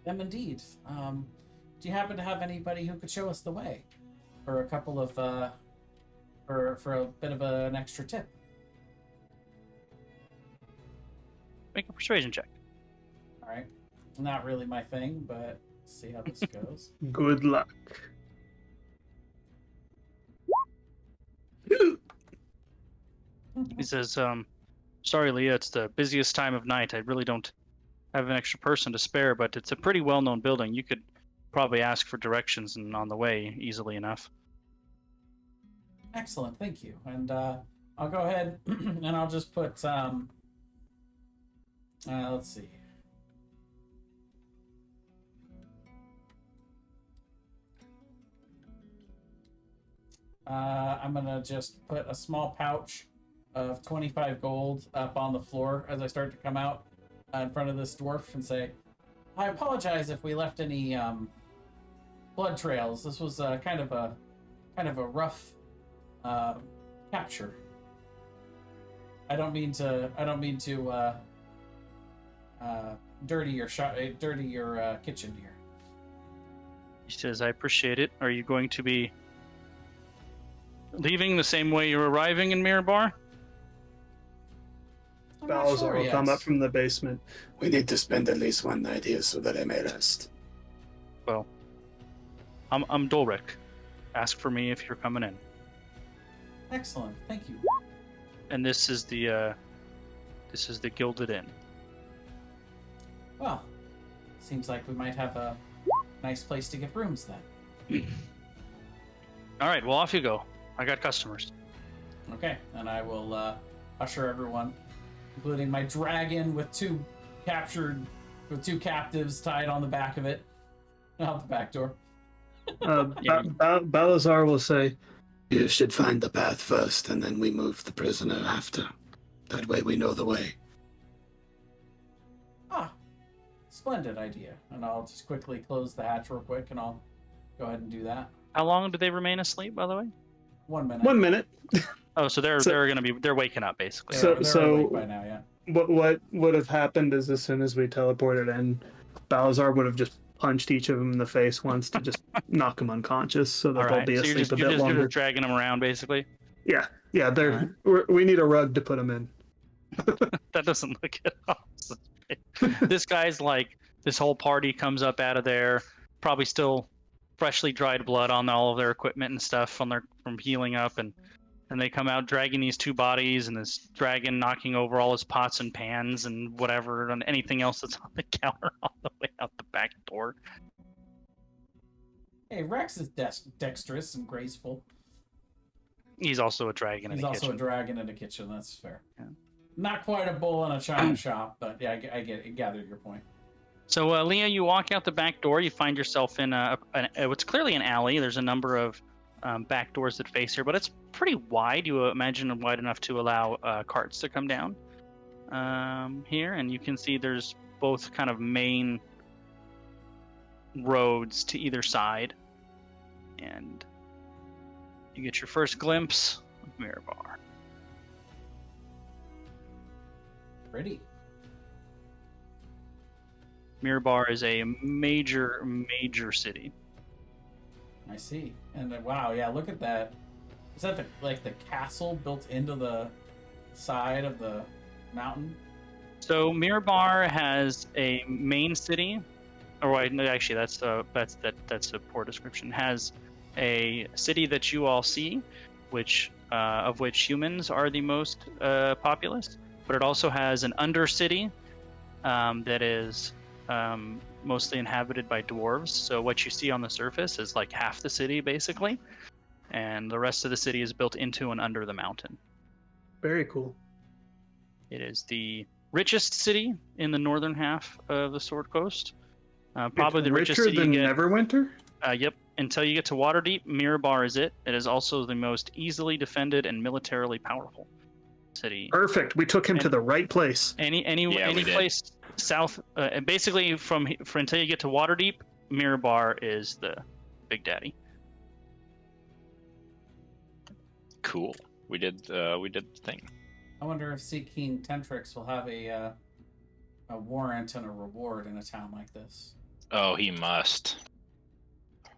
A: Them indeed. Do you happen to have anybody who could show us the way? For a couple of, for a bit of an extra tip?
B: Make a persuasion check.
A: Alright. Not really my thing, but let's see how this goes.
C: Good luck.
B: He says, sorry, Leah, it's the busiest time of night. I really don't have an extra person to spare, but it's a pretty well-known building. You could probably ask for directions and on the way easily enough.
A: Excellent, thank you. And I'll go ahead and I'll just put, let's see. I'm gonna just put a small pouch of 25 gold up on the floor as I start to come out in front of this dwarf and say, I apologize if we left any blood trails. This was kind of a rough capture. I don't mean to dirty your kitchen here.
B: He says, I appreciate it. Are you going to be leaving the same way you're arriving in Mirabar?
A: I'm not
C: Balzar
A: sure
C: will come
A: yet.
C: up from the basement.
E: We need to spend at least one night here so that I may rest.
B: Well, I'm Dolric. Ask for me if you're coming in.
A: Excellent, thank you.
B: And this is the Gilded Inn.
A: Well, seems like we might have a nice place to get rooms then.
B: All right, well, off you go. I got customers.
A: Okay, and I will usher everyone, including my dragon with two captives tied on the back of it, out the back door.
C: Balazar will say,
E: You should find the path first, and then we move the prisoner after. That way we know the way.
A: Ah, splendid idea. And I'll just quickly close the hatch real quick, and I'll go ahead and do that.
B: How long do they remain asleep, by the way?
A: 1 minute.
C: 1 minute.
B: Oh, so they're waking up basically.
A: They're awake by now, yeah.
C: What would have happened is as soon as we teleported in, Balazar would have just punched each of them in the face once to just knock them unconscious so that
B: All
C: they'll
B: right,
C: be
B: so
C: asleep
B: you're
C: a bit
B: just
C: longer.
B: dragging them around basically.
C: Yeah, we need a rug to put them in.
B: That doesn't look at all. This guy's like, this whole party comes up out of there, probably still freshly dried blood on all of their equipment and stuff from healing up, and they come out dragging these two bodies and this dragon knocking over all his pots and pans and whatever and anything else that's on the counter on the way out the back door.
A: Hey, Rex is dexterous and graceful.
B: He's also a dragon in
A: He's
B: the
A: also
B: kitchen.
A: a dragon in a kitchen, that's fair.
B: Yeah.
A: Not quite a bull in a china shop, but yeah, I gathered your point.
B: So, Leah, you walk out the back door. You find yourself in what's clearly an alley. There's a number of back doors that face here, but it's pretty wide. You imagine wide enough to allow carts to come down here. And you can see there's both kind of main roads to either side, and you get your first glimpse of Mirabar.
A: Pretty.
B: Mirabar is a major city.
A: I see. And wow, yeah, look at that. Is that the castle built into the side of the mountain?
B: So Mirabar has a main city, or wait, no, actually that's a poor description. Has a city that you all see, which of which humans are the most populous, but it also has an undercity that is mostly inhabited by dwarves. So what you see on the surface is like half the city basically, and the rest of the city is built into and under the mountain.
C: Very cool.
B: It is the richest city in the northern half of the Sword Coast. Probably
C: It's
B: the richest
C: richer
B: city you
C: than
B: get.
C: Neverwinter?
B: Yep. Until you get to Waterdeep, Mirabar is it. It is also the most easily defended and militarily powerful city.
C: Perfect. We took him to
B: And-
C: the right place.
B: Any
D: Yeah, we did.
B: place south, basically from until you get to Waterdeep, Mirabar is the big daddy.
D: Cool. We did the thing.
A: I wonder if Seeking Tentrix will have a warrant and a reward in a town like this.
D: Oh, he must.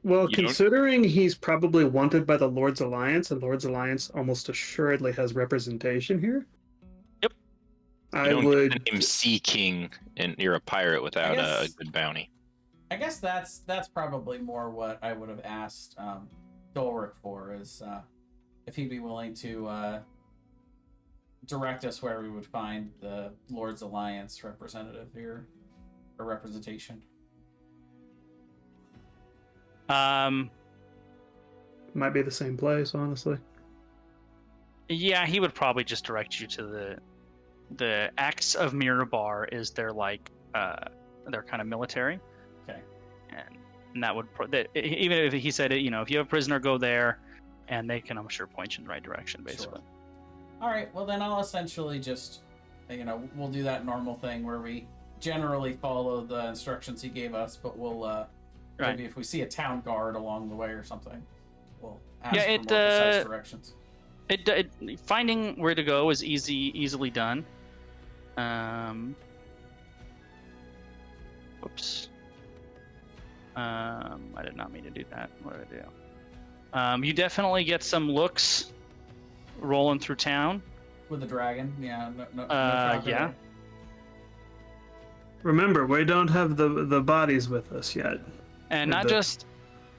C: Well,
D: You don't-
C: considering he's probably wanted by the Lord's Alliance, and Lord's Alliance almost assuredly has representation here.
B: Yep.
C: I
D: You don't
C: would.
D: get the name Sea King, and you're a pirate without a
A: guess-
D: good bounty.
A: I guess that's probably more what I would have asked Dolric for, is if he'd be willing to direct us where we would find the Lord's Alliance representative here, or representation.
C: Might be the same place, honestly.
B: Yeah, he would probably just direct you to the Axe of Mirabar is their their kind of military.
A: Okay.
B: And that would even if he said it, if you have a prisoner, go there, and they can, I'm sure, point you in the right direction, basically.
A: Sure. All right. Well, then I'll essentially just, we'll do that normal thing where we generally follow the instructions he gave us, but we'll maybe if we see a town guard along the way or something, we'll ask for more precise directions.
B: Finding where to go is easily done. Whoops. I did not mean to do that. What did I do? You definitely get some looks rolling through town.
A: With the dragon, yeah. No
B: yeah.
C: Remember, we don't have the bodies with us yet.
B: And not just,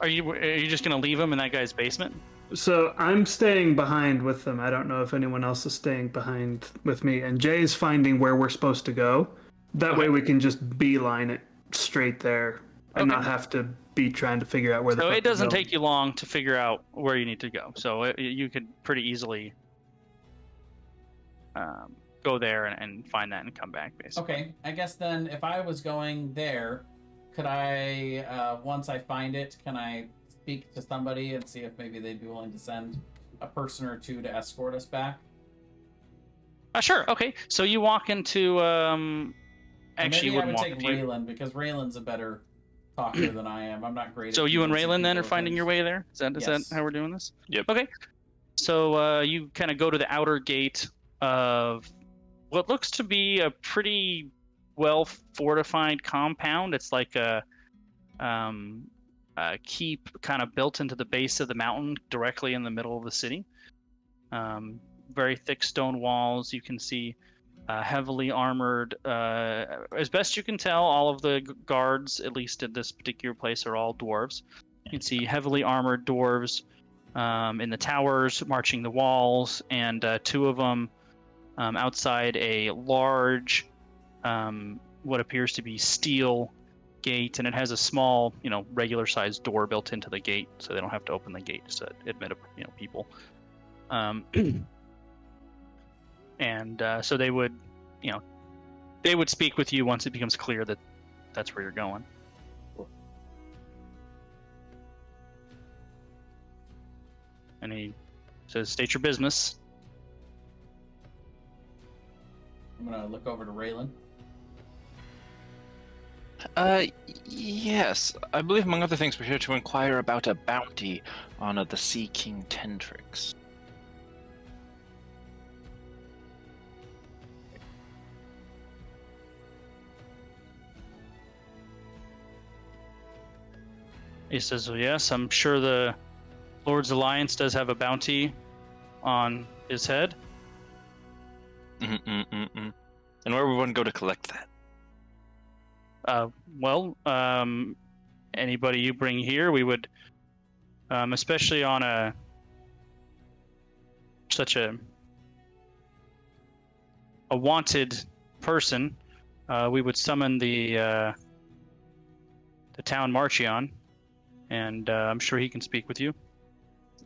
B: are you just gonna leave him in that guy's basement?
C: So I'm staying behind with them. I don't know if anyone else is staying behind with me. And Jay's finding where we're supposed to go. That way we can just beeline it straight there and not have to be trying to figure out where the
B: So
C: fuck
B: it doesn't
C: we're going.
B: take you long to figure out where you need to go. So you could pretty easily go there and find that and come back, basically.
A: Okay, I guess then if I was going there, could I, once I find it, can I speak to somebody and see if maybe they'd be willing to send a person or two to escort us back?
B: Sure. Okay. So you walk into. Actually, you
A: maybe I
B: wouldn't
A: would
B: walk
A: take
B: into.
A: Raylan, because Raylan's a better talker than I am. I'm not great.
B: So
A: at
B: you and
A: convincing
B: Raylan then
A: people
B: are
A: of
B: finding
A: things.
B: your way there. Is that
A: Yes.
B: how we're doing this?
D: Yep.
B: Okay. So you kind of go to the outer gate of what looks to be a pretty well fortified compound. It's like a keep kind of built into the base of the mountain, directly in the middle of the city. Very thick stone walls. You can see heavily armored. As best you can tell, all of the guards, at least at this particular place, are all dwarves. You can see heavily armored dwarves in the towers, marching the walls, and two of them outside a large, what appears to be steel gate, and it has a small, regular-sized door built into the gate, so they don't have to open the gate to admit, people. And so they would speak with you once it becomes clear that that's where you're going. And he says, "State your business."
A: I'm gonna look over to Raylan.
D: Yes. I believe, among other things, we're here to inquire about a bounty on the Sea King Tentrix.
B: He says, well, yes, I'm sure the Lord's Alliance does have a bounty on his head.
D: And where would one go to collect that?
B: Well, anybody you bring here, we would, especially on such a wanted person, we would summon the town Marchion, and I'm sure he can speak with you.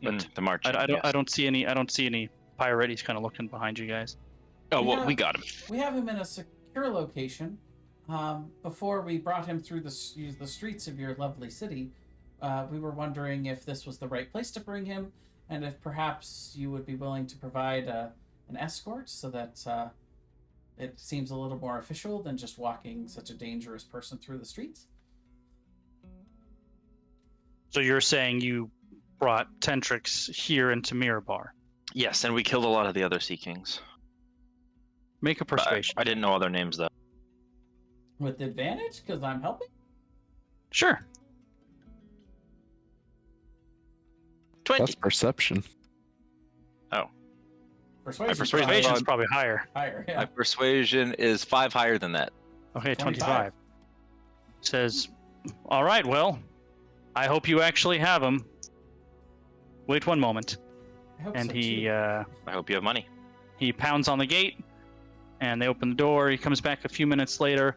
B: But
D: The Marchion.
B: I don't see any pirate. He's kind of looking behind you guys.
D: Oh, well, we got him.
A: We have him in a secure location. Before we brought him through the streets of your lovely city, we were wondering if this was the right place to bring him, and if perhaps you would be willing to provide an escort so that it seems a little more official than just walking such a dangerous person through the streets.
B: So you're saying you brought Tentrix here into Mirabar?
D: Yes, and we killed a lot of the other Sea Kings.
B: Make a persuasion.
D: I didn't know all their names, though.
A: With advantage, because I'm helping?
B: Sure.
D: 20.
F: That's perception.
A: Persuasion
B: Is probably higher.
A: higher,
D: My
A: yeah.
D: persuasion is 5 higher than that.
B: Okay,
A: 25.
B: 25. Says, all right, well, I hope you actually have him. Wait one moment.
A: I hope
B: And
A: so,
B: he
A: too.
D: I hope you have money.
B: he pounds on the gate, and they open the door. He comes back a few minutes later,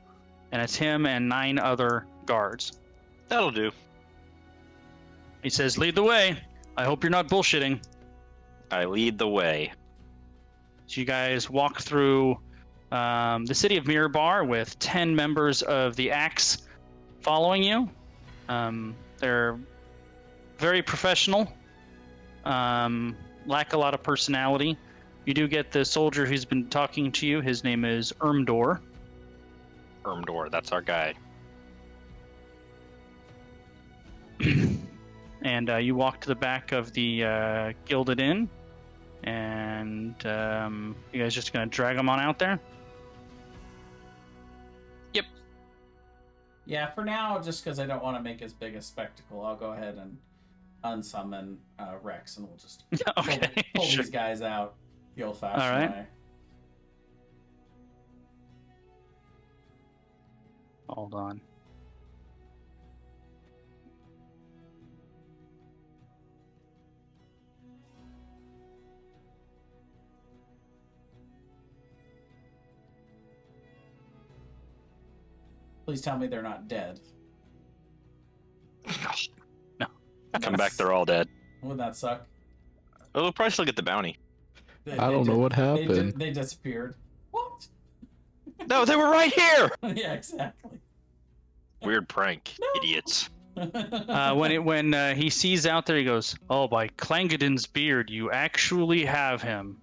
B: and it's him and 9 other guards.
D: That'll do.
B: He says, lead the way. I hope you're not bullshitting.
D: I lead the way.
B: So you guys walk through the city of Mirabar with 10 members of the Axe following you. They're very professional, lack a lot of personality. You do get the soldier who's been talking to you. His name is Ermdor.
D: Ermdor, that's our guy.
B: And you walk to the back of the Gilded Inn, and you guys just gonna drag him on out there?
D: Yep.
A: Yeah, for now, just because I don't want to make as big a spectacle, I'll go ahead and unsummon Rex, and we'll just
B: Okay,
A: pull
B: sure.
A: these guys out the old-fashioned
B: All right.
A: way.
B: Hold on.
A: Please tell me they're not dead.
B: No.
D: Come back, they're all dead.
A: Wouldn't that suck?
D: We'll probably still get the bounty.
F: I don't know what happened.
A: They disappeared. What?
D: No, they were right here!
A: Yeah, exactly.
D: Weird prank, idiots.
B: When he sees out there, he goes, "Oh, by Clangadin's beard, you actually have him."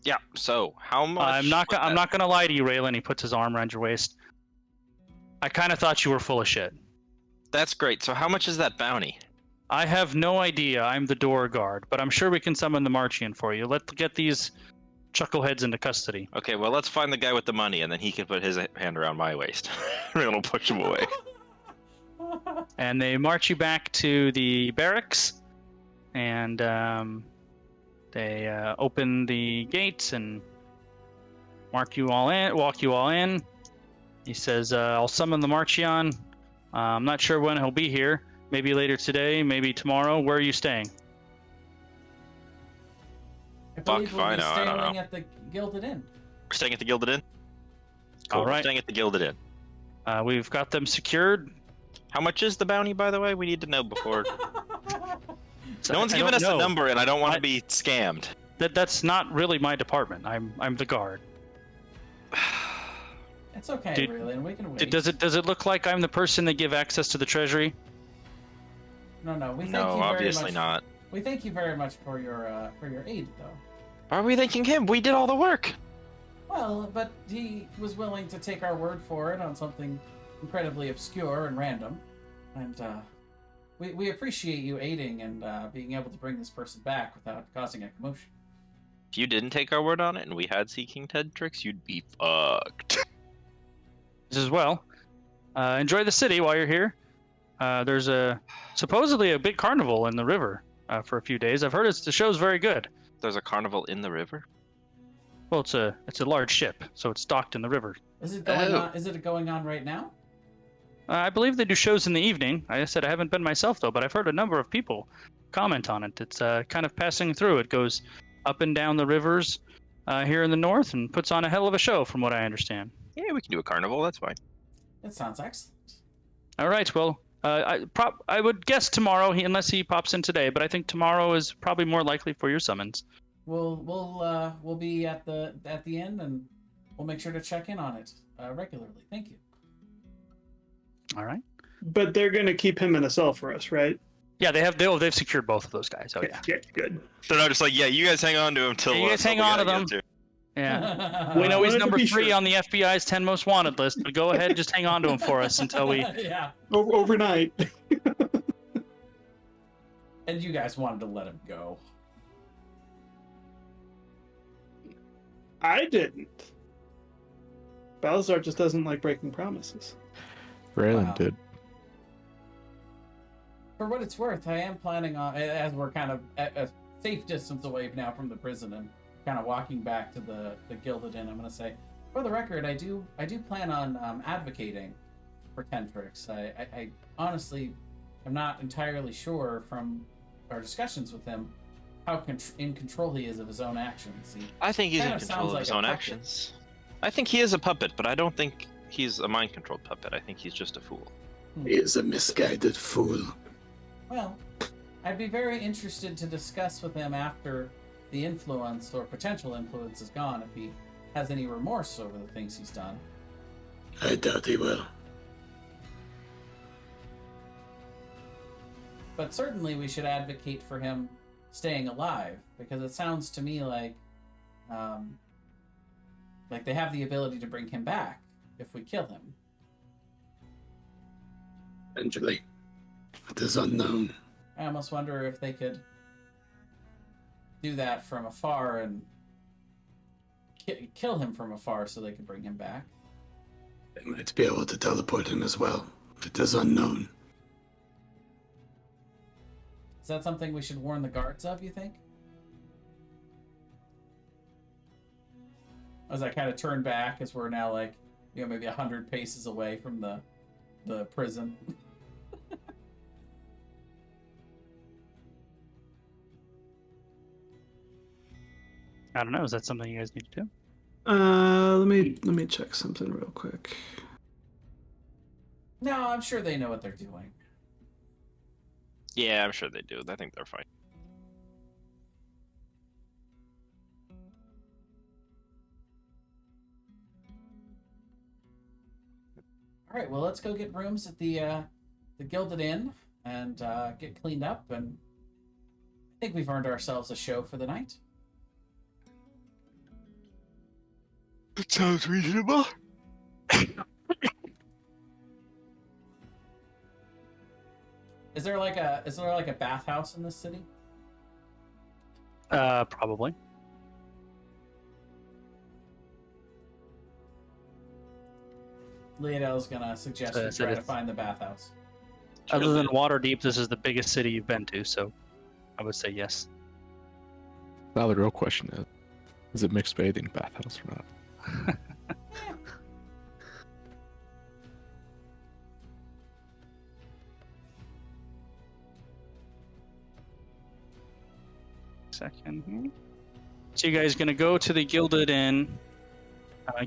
D: Yeah, so, how much?
B: I'm not gonna lie to you, Raylan. He puts his arm around your waist. I kind of thought you were full of shit.
D: That's great. So, how much is that bounty?
B: I have no idea. I'm the door guard, but I'm sure we can summon the Marchian for you. Let's get these chuckleheads into custody.
D: Okay, well, let's find the guy with the money, and then he can put his hand around my waist. And it'll push him away.
B: And they march you back to the barracks, and they open the gates and walk you all in. He says, "I'll summon the Marchion. I'm not sure when he'll be here. Maybe later today, maybe tomorrow. Where are you staying?"
A: I believe
D: Fuck if
A: we'll
D: I
A: be
D: know, I don't
A: staying
D: know.
A: at the Gilded Inn.
D: We're staying at the Gilded Inn? Cool,
B: All right.
D: We're staying at the Gilded Inn.
B: We've got them secured.
D: How much is the bounty, by the way? We need to know before.
B: So
D: No one's
B: I
D: given
B: don't
D: us a
B: know.
D: number, and I don't want
B: I-
D: to be scammed.
B: That's not really my department. I'm the guard.
A: It's okay,
B: Dude,
A: really, and we can wait.
B: Does it look like I'm the person that give access to the treasury?
A: No, we thank
D: No,
A: you very
D: obviously
A: much.
D: not.
A: We thank you very much for your aid, though.
D: Why are we thanking him? We did all the work.
A: Well, but he was willing to take our word for it on something incredibly obscure and random, and we appreciate you aiding and being able to bring this person back without causing a commotion.
D: If you didn't take our word on it and we had Seeking Tendrix, you'd be fucked.
B: As well. Enjoy the city while you're here. There's supposedly a big carnival in the river for a few days. I've heard the show's very good.
D: There's a carnival in the river?
B: Well, it's a large ship, so it's docked in the river.
A: Is it going on? Is it going on right now?
B: I believe they do shows in the evening. I said I haven't been myself though, but I've heard a number of people comment on it. It's kind of passing through. It goes up and down the rivers here in the north and puts on a hell of a show, from what I understand.
D: Yeah, we can do a carnival. That's fine.
A: That sounds excellent.
B: All right. Well, I would guess tomorrow, unless he pops in today. But I think tomorrow is probably more likely for your summons.
A: We'll be at the inn, and we'll make sure to check in on it regularly. Thank you.
B: All right.
C: But they're gonna keep him in a cell for us, right?
B: Yeah, they've secured both of those guys. Oh yeah.
C: Yeah, good.
D: They're not just like, yeah, you guys hang on to him till.
B: Yeah, you guys hang on to them. Yeah. We
C: Well,
B: know he's
C: wanted to
B: number
C: be
B: 3
C: sure.
B: on the FBI's 10 most wanted list, but go ahead, just hang on to him for us until we.
A: Yeah.
C: Overnight.
A: And you guys wanted to let him go.
C: I didn't. Balazar just doesn't like breaking promises.
F: Raylan
A: Wow.
F: did.
A: For what it's worth, I am planning on, as we're kind of at a safe distance away now from the prison and kind of walking back to the Gilded Inn, I'm going to say, for the record, I do plan on advocating for Tendrix. I honestly am not entirely sure from our discussions with him how in control he is of his own actions.
D: I think he's in
A: kind of
D: control
A: sounds
D: of his
A: like a
D: own
A: puppet.
D: actions. I think he is a puppet, but I don't think he's a mind-controlled puppet. I think he's just a fool.
E: He is a misguided fool.
A: Well, I'd be very interested to discuss with him after the influence or potential influence is gone, if he has any remorse over the things he's done.
E: I doubt he will.
A: But certainly we should advocate for him staying alive, because it sounds to me like they have the ability to bring him back if we kill him.
E: Eventually. It is unknown.
A: I almost wonder if they could do that from afar and kill him from afar so they could bring him back.
E: They might be able to teleport him as well. It is unknown.
A: Is that something we should warn the guards of, you think? As I kind of turn back, as we're now maybe 100 paces away from the prison.
B: I don't know. Is that something you guys need to do?
C: Let me check something real quick.
A: No, I'm sure they know what they're doing.
D: Yeah, I'm sure they do. I think they're fine.
A: All right, well, let's go get rooms at the Gilded Inn and get cleaned up, and I think we've earned ourselves a show for the night.
D: That sounds reasonable.
A: Is there like a bathhouse in this city?
B: Probably.
A: Leodell's gonna suggest we
B: So
A: try to
B: it's-
A: find the bathhouse.
B: Other than Waterdeep, this is the biggest city you've been to, so I would say yes.
F: Now the real question is it mixed bathing bathhouse or not?
B: Second here. So you guys gonna go to the Gilded Inn,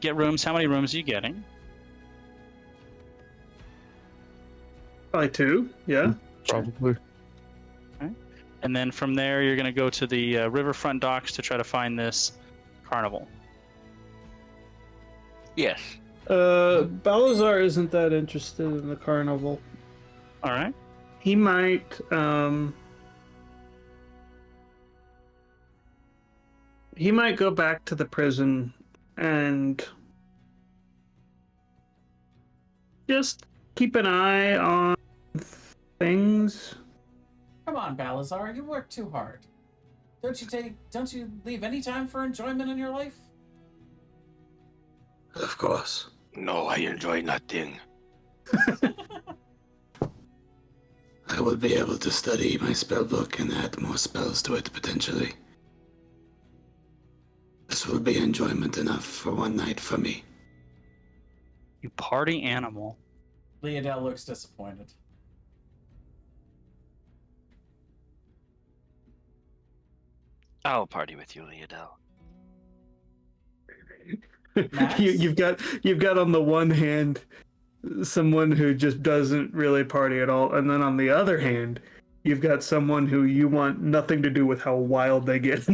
B: get rooms. How many rooms are you getting?
C: Probably 2, yeah.
F: Probably.
B: And then from there, you're gonna go to the riverfront docks to try to find this carnival.
D: Yes.
C: Balazar isn't that interested in the carnival.
B: All right.
C: He might go back to the prison and Just keep an eye on things.
A: Come on, Balazar, you work too hard. Don't you leave any time for enjoyment in your life?
E: Of course.
D: No, I enjoy nothing.
E: I will be able to study my spell book and add more spells to it potentially. This will be enjoyment enough for one night for me.
B: You party animal.
A: Leodell looks disappointed.
D: I'll party with you, Leodell.
A: Max?
C: You've got on the one hand someone who just doesn't really party at all, and then on the other hand, you've got someone who you want nothing to do with how wild they get.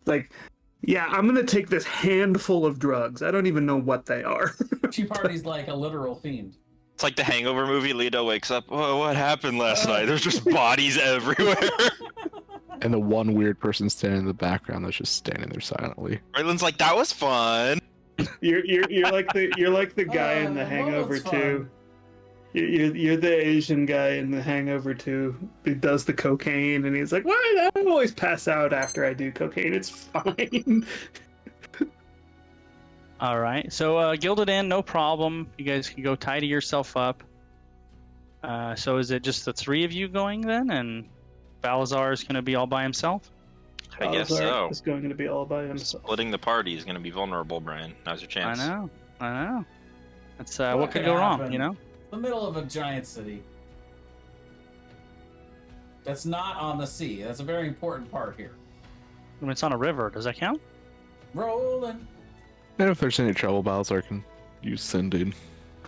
C: Like, yeah, I'm gonna take this handful of drugs. I don't even know what they are.
A: She parties like a literal fiend.
D: It's like the Hangover movie. Leodell wakes up. Oh, what happened last night? There's just bodies everywhere.
F: And the one weird person standing in the background that's just standing there silently.
D: Raylan's like, that was fun.
C: You're like the guy in The
A: Well,
C: Hangover
A: it's fun.
C: 2. You're the Asian guy in The Hangover 2 who does the cocaine, and he's like, "What? I always pass out after I do cocaine. It's fine."
B: All right. So Gilded Inn, no problem. You guys can go tidy yourself up. So is it just the three of you going then, and Balazar is going to be all by himself?
D: I guess
C: Balazar
D: so.
C: is going to be all by himself.
D: Splitting the party is going to be vulnerable, Brian. Now's your chance.
B: I know. That's what
A: What
B: could
A: could
B: go wrong,
A: happen?
B: you know?
A: The middle of a giant city. That's not on the sea. That's a very important part here.
B: When it's on a river, does that count?
A: Rolling.
F: And if there's any trouble, Balazar can use sending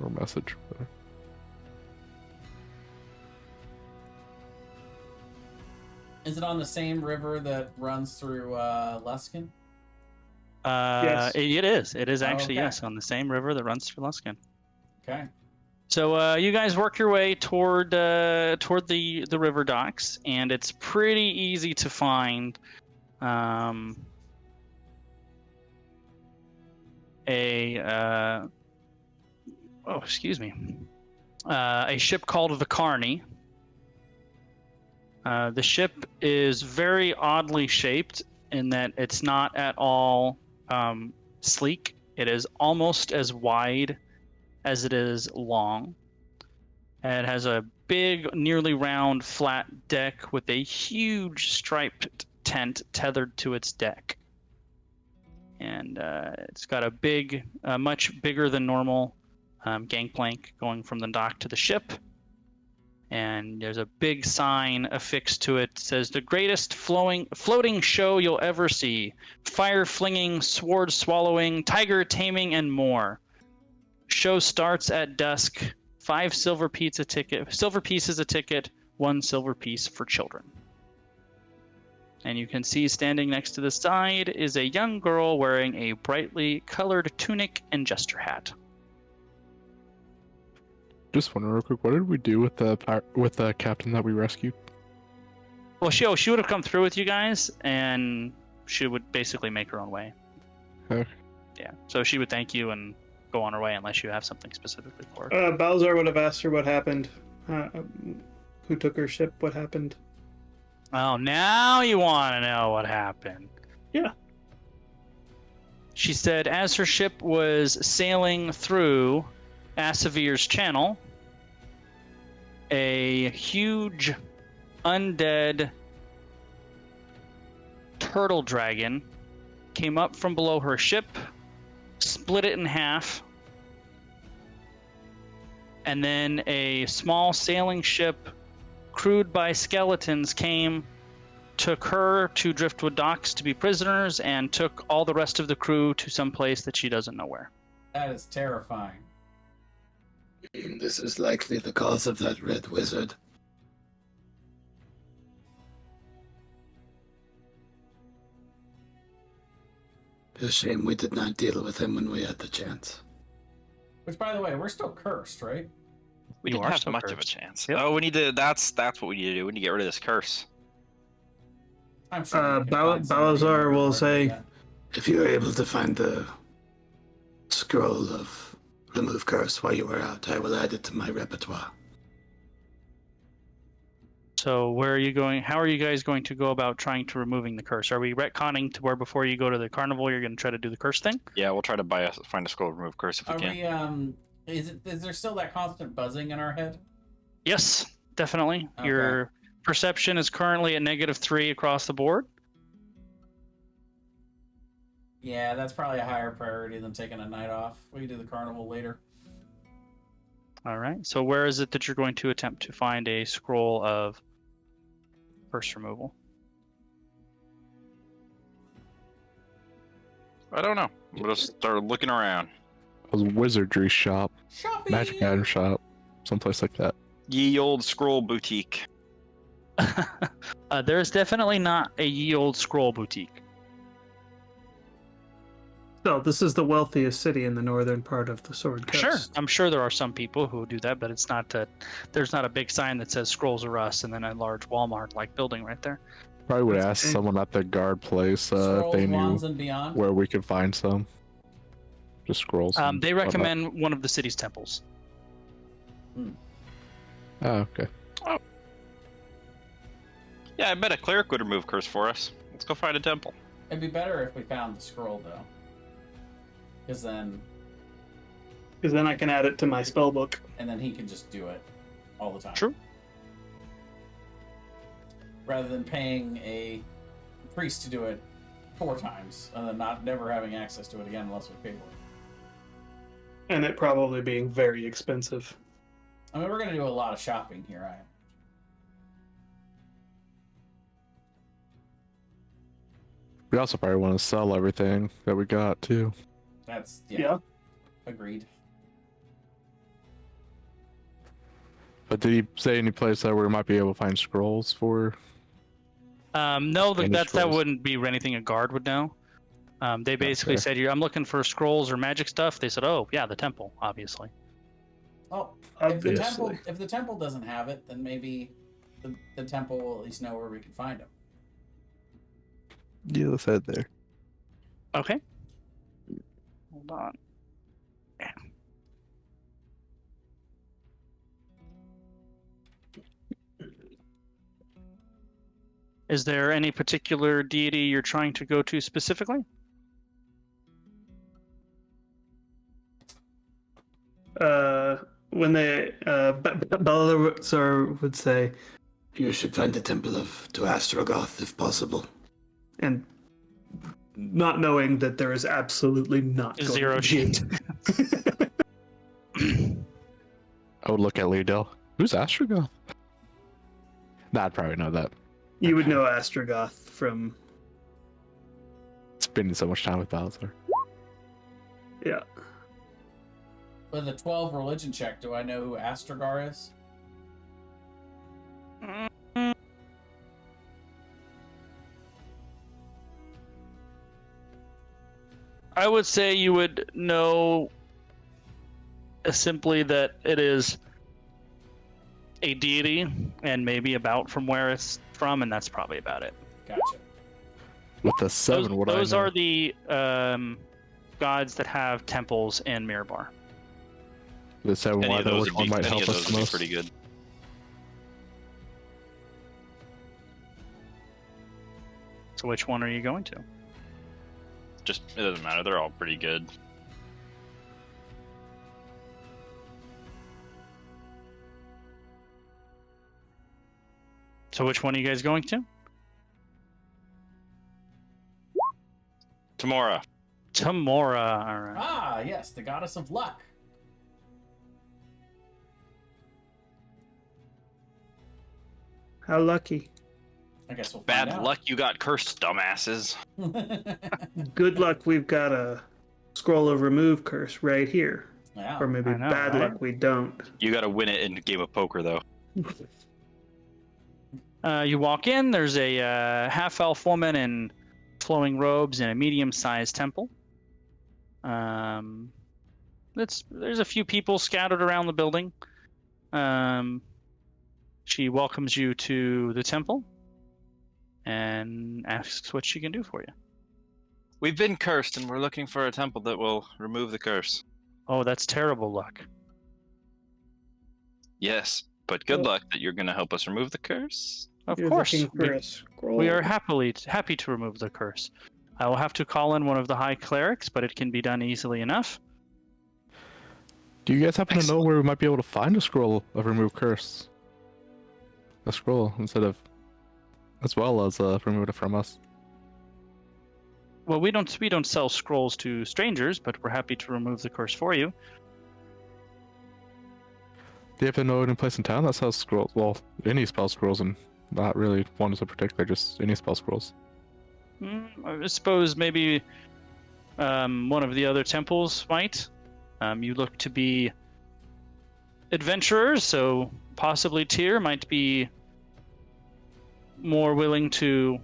F: or message.
A: Is it on the same river that runs through Luskin?
C: Yes.
B: It is. It is actually,
A: Okay.
B: yes, on the same river that runs through Luskin.
A: Okay.
B: So you guys work your way toward the river docks, and it's pretty easy to find a ship called the Carney. The ship is very oddly shaped in that it's not at all sleek. It is almost as wide as it is long. It has a big, nearly round, flat deck with a huge striped tent tethered to its deck. And it's got a big, much bigger than normal gangplank going from the dock to the ship. And there's a big sign affixed to it. It says, "The greatest floating show you'll ever see. Fire flinging, sword swallowing, tiger taming, and more. Show starts at dusk. 5 silver pieces a ticket, 1 silver piece for children." And you can see standing next to the side is a young girl wearing a brightly colored tunic and jester hat.
F: Just wondering real quick, what did we do with the captain that we rescued?
B: Well, she would have come through with you guys, and she would basically make her own way.
F: Okay.
B: Yeah, so she would thank you and go on her way unless you have something specifically for her.
C: Balazar would have asked her what happened. Who took her ship? What happened?
B: Oh, now you want to know what happened.
C: Yeah.
B: She said as her ship was sailing through Asavir's channel, a huge undead turtle dragon came up from below her ship, split it in half, and then a small sailing ship crewed by skeletons came, took her to Driftwood Docks to be prisoners, and took all the rest of the crew to some place that she doesn't know where.
A: That is terrifying.
E: This is likely the cause of that red wizard. A shame we did not deal with him when we had the chance.
A: Which, by the way, we're still cursed, right?
D: We
B: You
D: didn't
B: are
D: have
B: so
D: much of a
B: cursed.
D: chance.
B: Yep.
D: Oh, we need to. That's what we need to do. We need to get rid of this curse.
A: I'm sure. we can find somebody
C: Balazar
A: who
C: will
A: worked
C: say-
A: with that.
E: If you are able to find the scroll of remove curse while you were out. I will add it to my repertoire.
B: So where are you going? How are you guys going to go about trying to removing the curse? Are we retconning to where before you go to the carnival, you're going to try to do the curse thing?
D: Yeah, we'll try to find a scroll of remove curse if we
A: Are
D: can.
A: we is there still that constant buzzing in our head?
B: Yes, definitely.
A: Okay.
B: Your perception is currently at -3 across the board.
A: Yeah, that's probably a higher priority than taking a night off. We can do the carnival later.
B: All right. So where is it that you're going to attempt to find a scroll of curse removal?
D: I don't know. We'll just start looking around.
F: A wizardry shop,
A: Shopping.
F: magic item shop, someplace like that.
D: Ye old scroll boutique.
B: There's definitely not a ye old scroll boutique.
C: So this is the wealthiest city in the northern part of the Sword Coast.
B: Sure, I'm sure there are some people who do that, but it's not. There's not a big sign that says Scrolls of Rust and then a large Walmart-like building right there.
F: Probably would
C: That's
F: ask
C: okay.
F: someone at the guard place if
A: Scrolls,
F: they knew
A: wands, and beyond.
F: where we could find some. Just scrolls. and
B: They
F: whatnot.
B: recommend one of the city's temples.
F: Oh, okay.
D: Yeah, I bet a cleric would remove curse for us. Let's go find a temple.
A: It'd be better if we found the scroll though, because then
C: I can add it to my spell book.
A: and then he can just do it all the time.
B: True.
A: Rather than paying a priest to do it 4 times and then never having access to it again unless we pay for it.
C: And it probably being very expensive.
A: I mean, we're gonna do a lot of shopping here.
F: We also probably want to sell everything that we got too.
A: That's
C: Yeah.
A: Agreed.
F: But did he say any place that we might be able to find scrolls for?
B: No,
F: Any
B: that
F: scrolls?
B: wouldn't be anything a guard would know. They basically
F: Okay.
B: said, "I'm looking for scrolls or magic stuff." They said, "Oh, yeah, the temple, obviously."
A: Oh,
C: Obviously.
A: if the temple doesn't have it, then maybe the temple will at least know where we can find them.
F: Yeah, let's head there.
B: Okay. Hold on. Is there any particular deity you're trying to go to specifically?
C: When they Bellator would say,
E: You should find the temple to Astrogoth if possible.
C: and not knowing that there is absolutely not going
B: Zero
C: to be a-
F: I would look at Liddell. Who's Astrogoth? Nah, I'd probably know that.
C: You would know Astrogoth from
F: Spending so much time with Balthazar.
C: yeah.
A: With a 12 religion check, do I know who Astrogar is?
B: I would say you would know simply that it is a deity and maybe about from where it's from, and that's probably about it.
A: Gotcha.
F: With the 7, what
B: Those
F: I know?
B: are the gods that have temples in Mirabar.
F: The 7,
D: Any
F: why
D: of
F: though?
D: those
F: Which
D: would be,
F: one might
D: any
F: help
D: of
F: us
D: those
F: the
D: would be
F: most?
D: pretty good.
B: So which one are you going to?
D: Just it doesn't matter. They're all pretty good.
B: So which one are you guys going to?
D: Tamora.
B: Tamora. All right.
A: Ah, yes, the goddess of luck.
C: How lucky.
A: I guess we'll
D: Bad
A: find out.
D: luck, you got cursed, dumbasses.
C: Good luck, we've got a scroll of remove curse right here.
A: Wow.
C: Or maybe
B: I know,
C: bad
B: right?
C: luck, we don't.
D: You got to win it in a game of poker, though.
B: You walk in. There's a half-elf woman in flowing robes in a medium-sized temple. There's a few people scattered around the building. She welcomes you to the temple and asks what she can do for you.
D: We've been cursed, and we're looking for a temple that will remove the curse.
B: Oh, that's terrible luck.
D: Yes, but good
C: Well-
D: luck that you're going to help us remove the curse.
B: Of
C: You're
B: course,
C: looking for
B: we,
C: a scroll.
B: we are happy to remove the curse. I will have to call in one of the high clerics, but it can be done easily enough.
F: Do you guys happen to know
D: Excellent.
F: where we might be able to find a scroll of remove curse? A scroll instead of, as well as remove it from us.
B: Well, we don't sell scrolls to strangers, but we're happy to remove the curse for you.
F: Do you happen to know any place in town that sells scrolls? Well, any spell scrolls, and not really one in particular, just any spell scrolls.
B: I suppose maybe one of the other temples might. You look to be adventurers, so possibly Tyr might be more willing to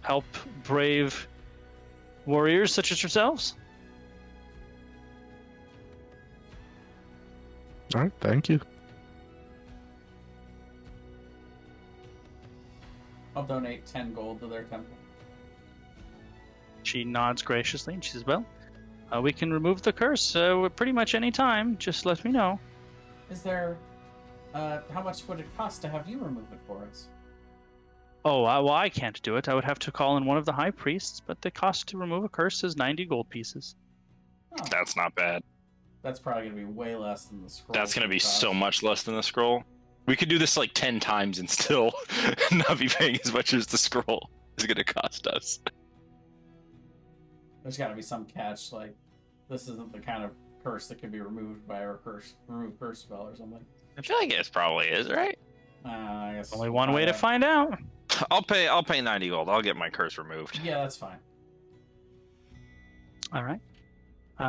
B: help brave warriors such as yourselves.
F: All right, thank you.
A: I'll donate 10 gold to their temple.
B: She nods graciously and she says, well, we can remove the curse pretty much any time. Just let me know.
A: Is there... how much would it cost to have you remove it for us?
B: Oh, well, I can't do it. I would have to call in one of the high priests, but the cost to remove a curse is 90 gold pieces.
A: Oh,
D: That's not bad.
A: that's probably going to be way less than the scroll.
D: That's going to be
A: cost.
D: so much less than the scroll. We could do this like 10 times and still not be paying as much as the scroll is going to cost us.
A: There's got to be some catch, like, this isn't the kind of curse that can be removed by our remove curse spell or something.
D: I feel like it probably is, right?
A: I guess
B: Only one way to
A: out.
B: find out.
D: I'll pay 90 gold. I'll get my curse removed.
A: Yeah, that's fine.
B: All right.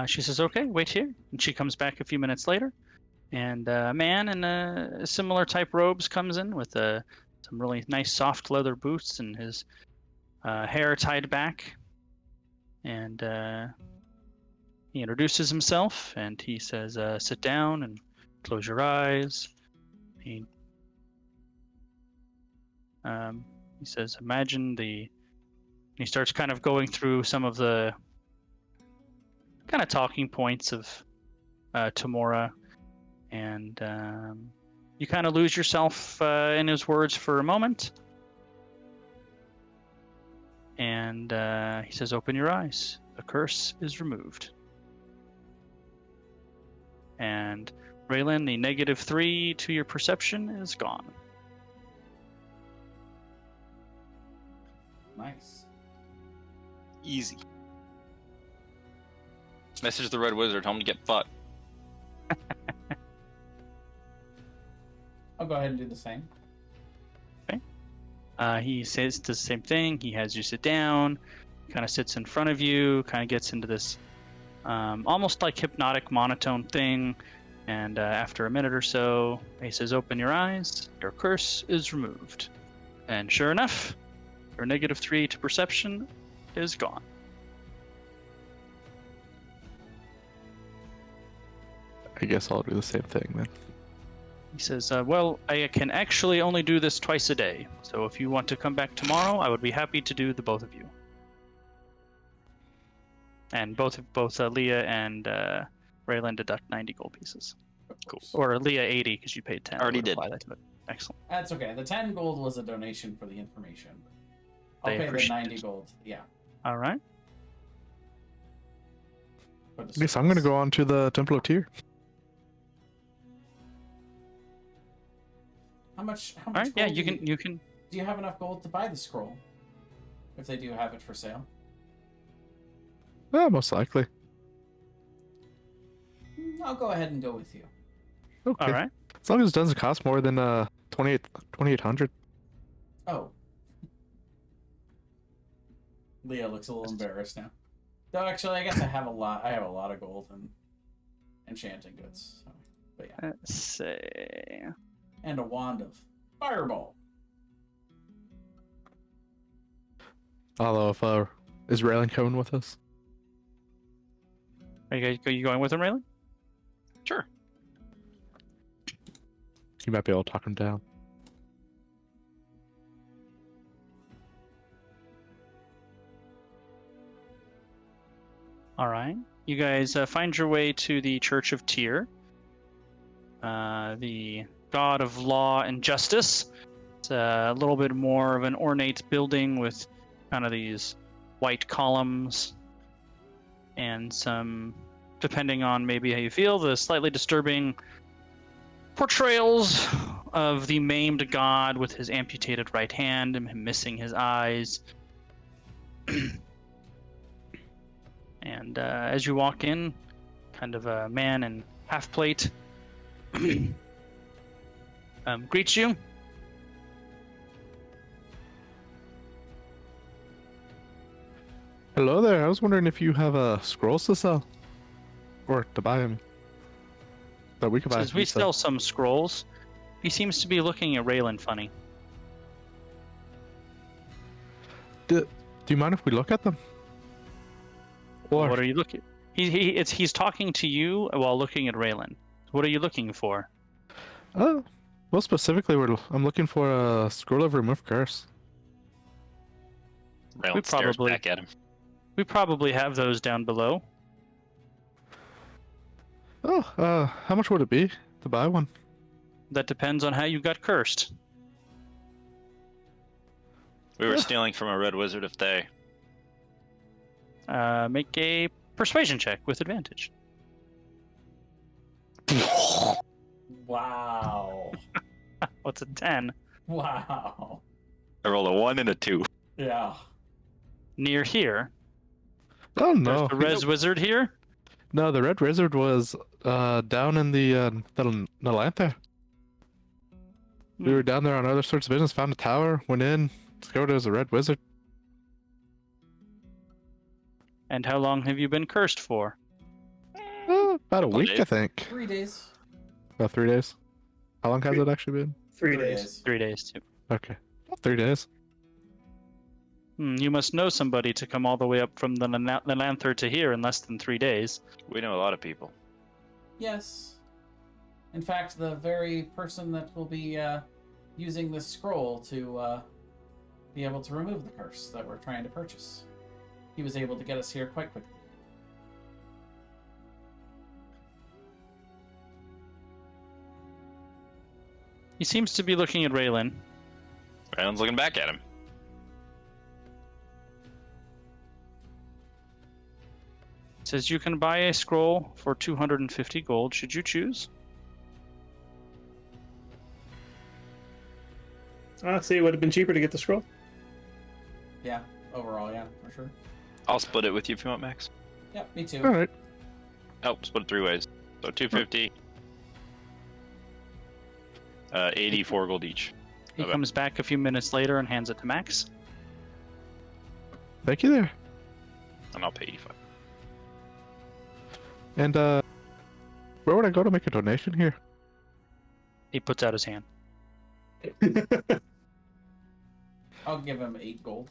B: She says, okay, wait here. And she comes back a few minutes later. And a man in similar type robes comes in with some really nice soft leather boots and his hair tied back. And he introduces himself and he says, sit down and close your eyes. He says, imagine the... He starts kind of going through some of the kind of talking points of Tamora. And you kind of lose yourself in his words for a moment. And he says, open your eyes. The curse is removed. And Raylan, the -3 to your perception is gone.
A: Nice.
D: Easy. Message the Red Wizard. Tell him to get fucked.
A: I'll go ahead and do the same.
B: He does the same thing. He has you sit down, kind of sits in front of you, kind of gets into this almost like hypnotic monotone thing. And after a minute or so, he says, open your eyes. Your curse is removed. And sure enough, your -3 to perception is gone.
F: I guess I'll do the same thing then.
B: He says, well, I can actually only do this twice a day. So if you want to come back tomorrow, I would be happy to do the both of you. And both Leah and Raylan deduct 90 gold pieces.
A: Cool.
B: Or Leah 80 because you paid 10.
D: Already
B: I would
D: did.
B: apply that to it. Excellent.
A: That's okay. The 10 gold was a donation for the information. I'll
B: They
A: pay the
B: appreciate
A: 90
B: it.
A: gold. Yeah.
B: All right.
A: for the
F: I guess I'm going to
A: service.
F: go on to the Temple of Tyr.
A: How much
B: All right. Yeah,
A: gold
B: you can.
A: do you have enough gold to buy the scroll? If they do have it for sale.
F: Most likely.
A: I'll go ahead and go with you.
F: Okay.
B: All right.
F: As long as it doesn't cost more than 2,800.
A: Oh. Leah looks a little embarrassed now. Though actually I guess I have a lot of gold and enchanting goods. So. But yeah.
B: Let's see.
A: And a wand of fireball.
F: Although, if is Raylan coming with us?
B: Are you going with him, Raylan?
D: Sure.
F: You might be able to talk him down.
B: All right. You guys find your way to the Church of Tyr, the god of law and justice. It's a little bit more of an ornate building with kind of these white columns and some, depending on maybe how you feel, the slightly disturbing portrayals of the maimed god with his amputated right hand and him missing his eyes. And as you walk in, kind of a man in half plate greets you.
F: Hello there. I was wondering if you have scrolls to sell, or to buy them. That we could buy.
B: Says we sell some scrolls. He seems to be looking at Raylan funny.
F: Do you mind if we look at them? Or
B: What are you looking? He's talking to you while looking at Raylan. What are you looking for?
F: well, specifically, I'm looking for a scroll of remove curse.
D: Raylan stares back at him.
B: We probably have those down below.
F: Oh, how much would it be to buy one?
B: That depends on how you got cursed.
D: We were stealing from a red wizard if they.
B: Make a persuasion check with advantage.
A: Wow.
B: What's a 10?
A: Wow.
D: I rolled a 1 and a 2.
A: Yeah.
B: Near here.
F: Oh no!
B: There's the res wizard here.
F: No, the red wizard was down in the Nalantha. We were down there on other sorts of business. Found a tower. Went in. Discovered it was a red wizard.
B: And how long have you been cursed for?
F: About a week,
D: days.
F: I think.
A: 3 days.
F: About 3 days. How long has it actually been?
C: 3 days.
B: 3 days too.
F: Okay, about 3 days.
B: You must know somebody to come all the way up from the Lanther to here in less than 3 days.
D: We know a lot of people.
A: Yes. In fact, the very person that will be using this scroll to be able to remove the curse that we're trying to purchase. He was able to get us here quite quickly.
B: He seems to be looking at Raylan.
D: Raylan's looking back at him.
B: Says you can buy a scroll for 250 gold should you choose.
C: See, it would have been cheaper to get the scroll.
A: Yeah, overall, yeah, for sure.
D: I'll split it with you if you want, Max.
A: Yep, me too.
F: All right.
D: Oh, split it 3 ways. So 250. 84 gold each.
B: He
D: Okay.
B: comes back a few minutes later and hands it to Max.
F: Thank you there.
D: And I'll pay 85.
F: And where would I go to make a donation here?
B: He puts out his hand.
A: I'll give him 8 gold.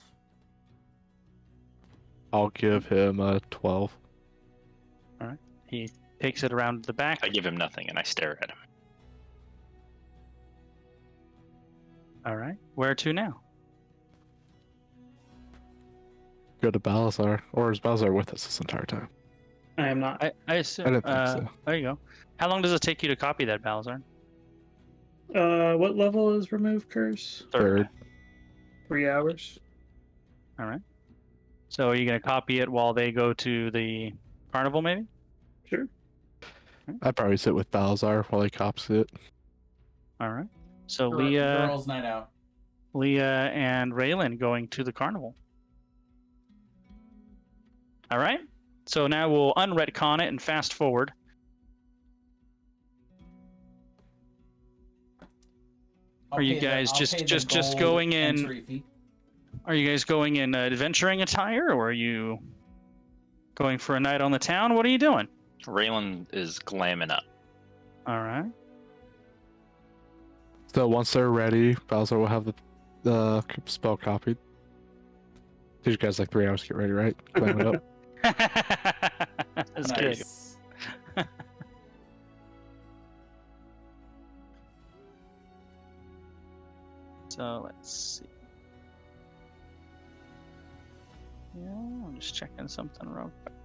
F: I'll give him 12.
B: He takes it around to the back.
D: I give him nothing and I stare at him.
B: All right. Where to now?
F: Go to Balazar, or is Balazar with us this entire time?
C: I am not.
B: I assume.
F: I didn't think so.
B: There you go. How long does it take you to copy that, Balazar?
C: What level is remove curse?
F: Third.
C: 3 hours.
B: All right. So are you going to copy it while they go to the carnival, maybe?
C: Sure.
F: I'd probably sit with Balazar while he cops it.
B: All right. So
A: Girls' night out.
B: Leah and Raylan going to the carnival. All right. So now we'll unretcon it and fast forward. Are you guys just going in? Are you guys going in adventuring attire, or are you going for a night on the town? What are you doing?
D: Raylan is glamming up.
B: All right.
F: So once they're ready, Balazar will have the spell copied. Gives you guys like 3 hours to get ready, right? Clam it up.
B: That's good.
A: Nice.
B: So let's see. Yeah, I'm just checking something real quick.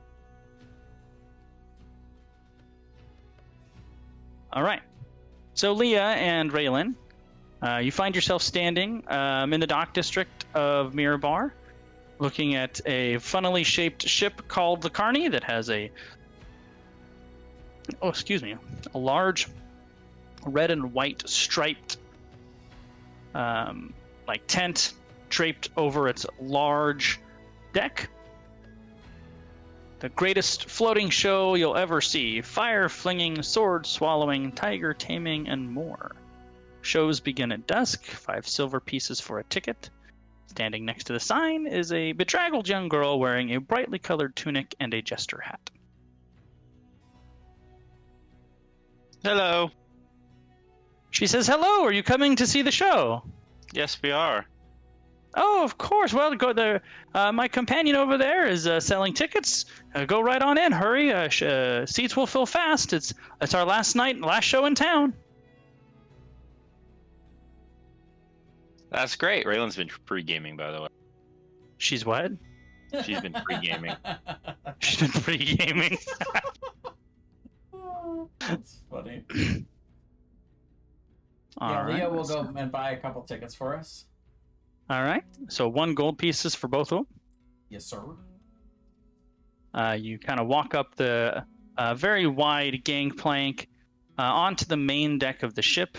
B: All right. So Leah and Raylan, you find yourself standing in the dock district of Mirabar, looking at a funnily shaped ship called the Carney that has a large red and white striped like tent draped over its large deck. The greatest floating show you'll ever see. Fire flinging, sword swallowing, tiger taming, and more. Shows begin at dusk. 5 silver pieces for a ticket. Standing next to the sign is a bedraggled young girl wearing a brightly colored tunic and a jester hat.
D: Hello.
B: She says, "Hello, are you coming to see the show?"
D: Yes, we are.
B: "Oh, of course. Well, go there. My companion over there is selling tickets. Go right on in. Hurry. Seats will fill fast. It's our last show in town."
D: That's great. Raylan's been pre-gaming, by the way.
B: She's what?
D: She's been pre-gaming.
B: She's been pre-gaming.
A: That's funny.
B: All
A: Yeah,
B: right.
A: Leah will go and buy a couple tickets for us.
B: All right. So 1 gold pieces for both of them.
A: Yes, sir.
B: You kind of walk up the very wide gangplank onto the main deck of the ship.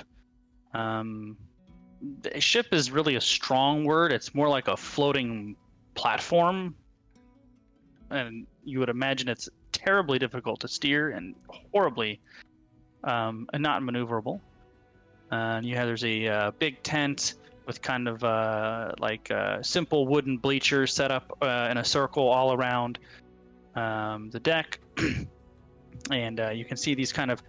B: The ship is really a strong word. It's more like a floating platform. And you would imagine it's terribly difficult to steer and horribly not maneuverable. And there's a big tent with kind of simple wooden bleachers set up in a circle all around the deck. And you can see these kind of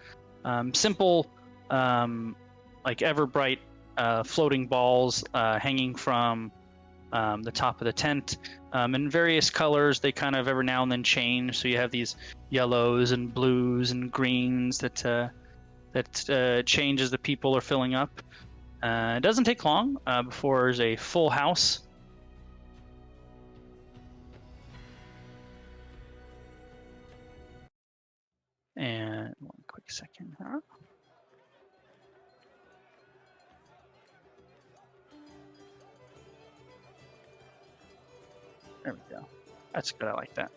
B: simple, ever bright floating balls hanging from the top of the tent in various colors. They kind of every now and then change. So you have these yellows and blues and greens that change as the people are filling up. It doesn't take long before there's a full house. And 1 quick second. There we go. That's good. I like that.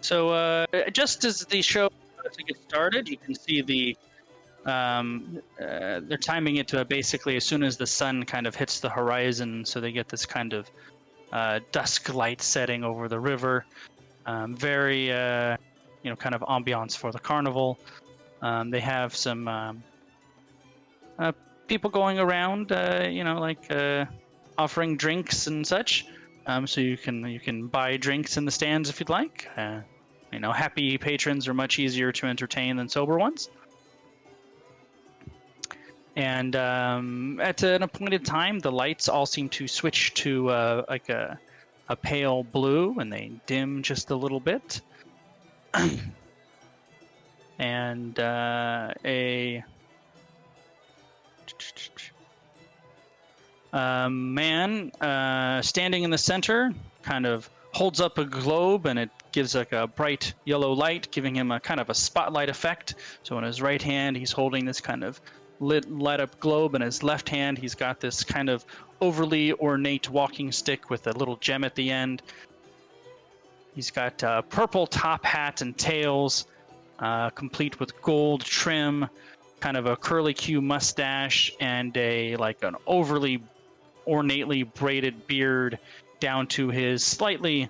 B: So just as the show to get started, you can see they're timing it to basically as soon as the sun kind of hits the horizon, so they get this kind of dusk light setting over the river. Very kind of ambiance for the carnival. They have some people going around, offering drinks and such. So you can buy drinks in the stands if you'd like. Happy patrons are much easier to entertain than sober ones. And at an appointed time, the lights all seem to switch to a pale blue, and they dim just a little bit. And a man standing in the center kind of holds up a globe, and it gives like a bright yellow light, giving him a kind of a spotlight effect. So in his right hand, he's holding this kind of light up globe. In his left hand, he's got this kind of overly ornate walking stick with a little gem at the end. He's got a purple top hat and tails, complete with gold trim, kind of a curly Q mustache, and an overly ornately braided beard down to his slightly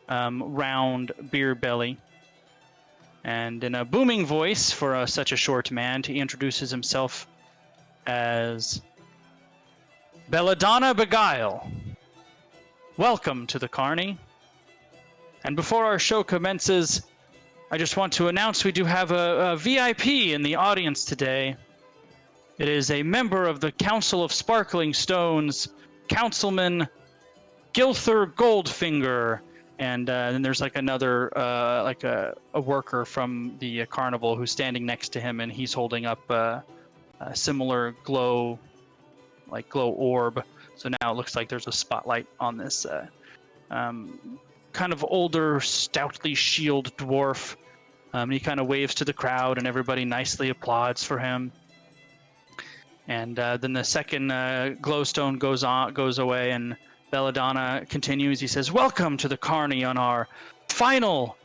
B: round beer belly. And in a booming voice for such a short man, he introduces himself as Belladonna Beguile. Welcome to the Carney. And before our show commences, I just want to announce we do have a VIP in the audience today. It is a member of the Council of Sparkling Stones, Councilman Gilther Goldfinger. And then there's like another, like a worker from the carnival who's standing next to him, and he's holding up a similar glow orb. So now it looks like there's a spotlight on this kind of older, stoutly shielded dwarf. He kind of waves to the crowd, and everybody nicely applauds for him. And then the second glowstone goes away, and Belladonna continues. He says, "Welcome to the Carney on our final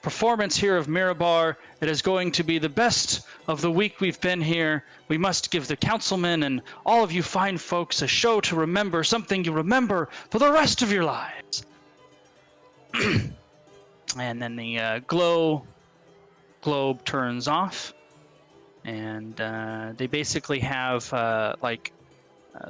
B: performance here of Mirabar. It is going to be the best of the week we've been here. We must give the councilmen and all of you fine folks a show to remember, something you remember for the rest of your lives." And then the globe turns off, and they basically have the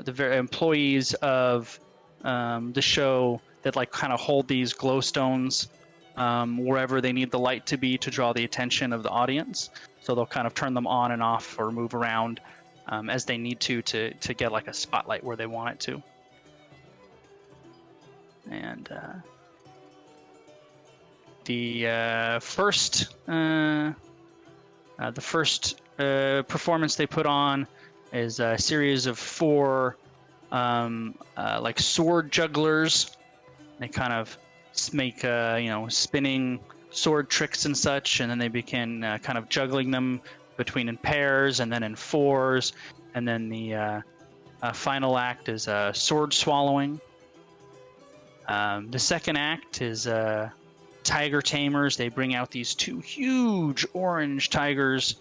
B: very employees of the show that like kind of hold these glow stones wherever they need the light to be to draw the attention of the audience. So they'll kind of turn them on and off or move around as they need to get like a spotlight where they want it to. And the first performance they put on is a series of 4 like sword jugglers. They kind of make spinning sword tricks and such, and then they begin kind of juggling them between in pairs and then in 4s, and then the final act is sword swallowing. The second act is tiger tamers. They bring out these 2 huge orange tigers.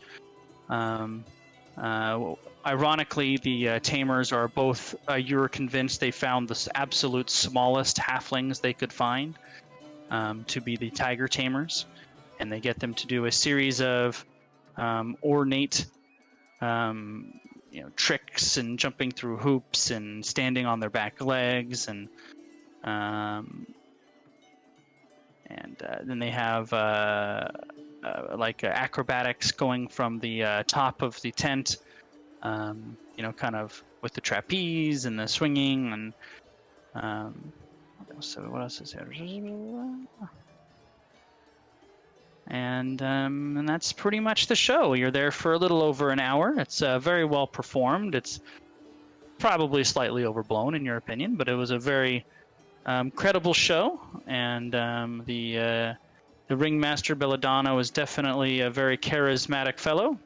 B: Ironically, the tamers are both, you're convinced they found the absolute smallest halflings they could find to be the tiger tamers. And they get them to do a series of ornate tricks and jumping through hoops and standing on their back legs. And then they have acrobatics going from the top of the tent, kind of with the trapeze and the swinging, and what else is there? And that's pretty much the show. You're there for a little over an hour. It's very well performed. It's probably slightly overblown in your opinion, but it was a very credible show, and the ringmaster Belladonna was definitely a very charismatic fellow.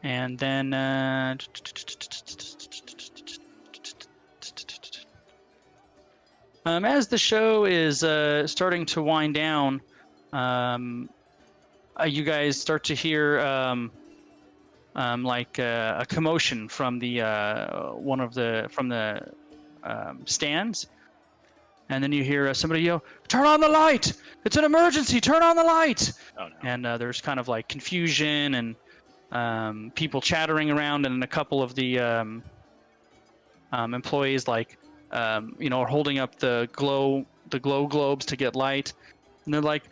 B: And then as the show is starting to wind down, you guys start to hear a commotion from the stands, and then you hear somebody yell, "Turn on the light! It's an emergency! Turn on the light!"
D: Oh no.
B: And there's kind of like confusion and people chattering around, and a couple of the employees are holding up the glow globes to get light, and they're like,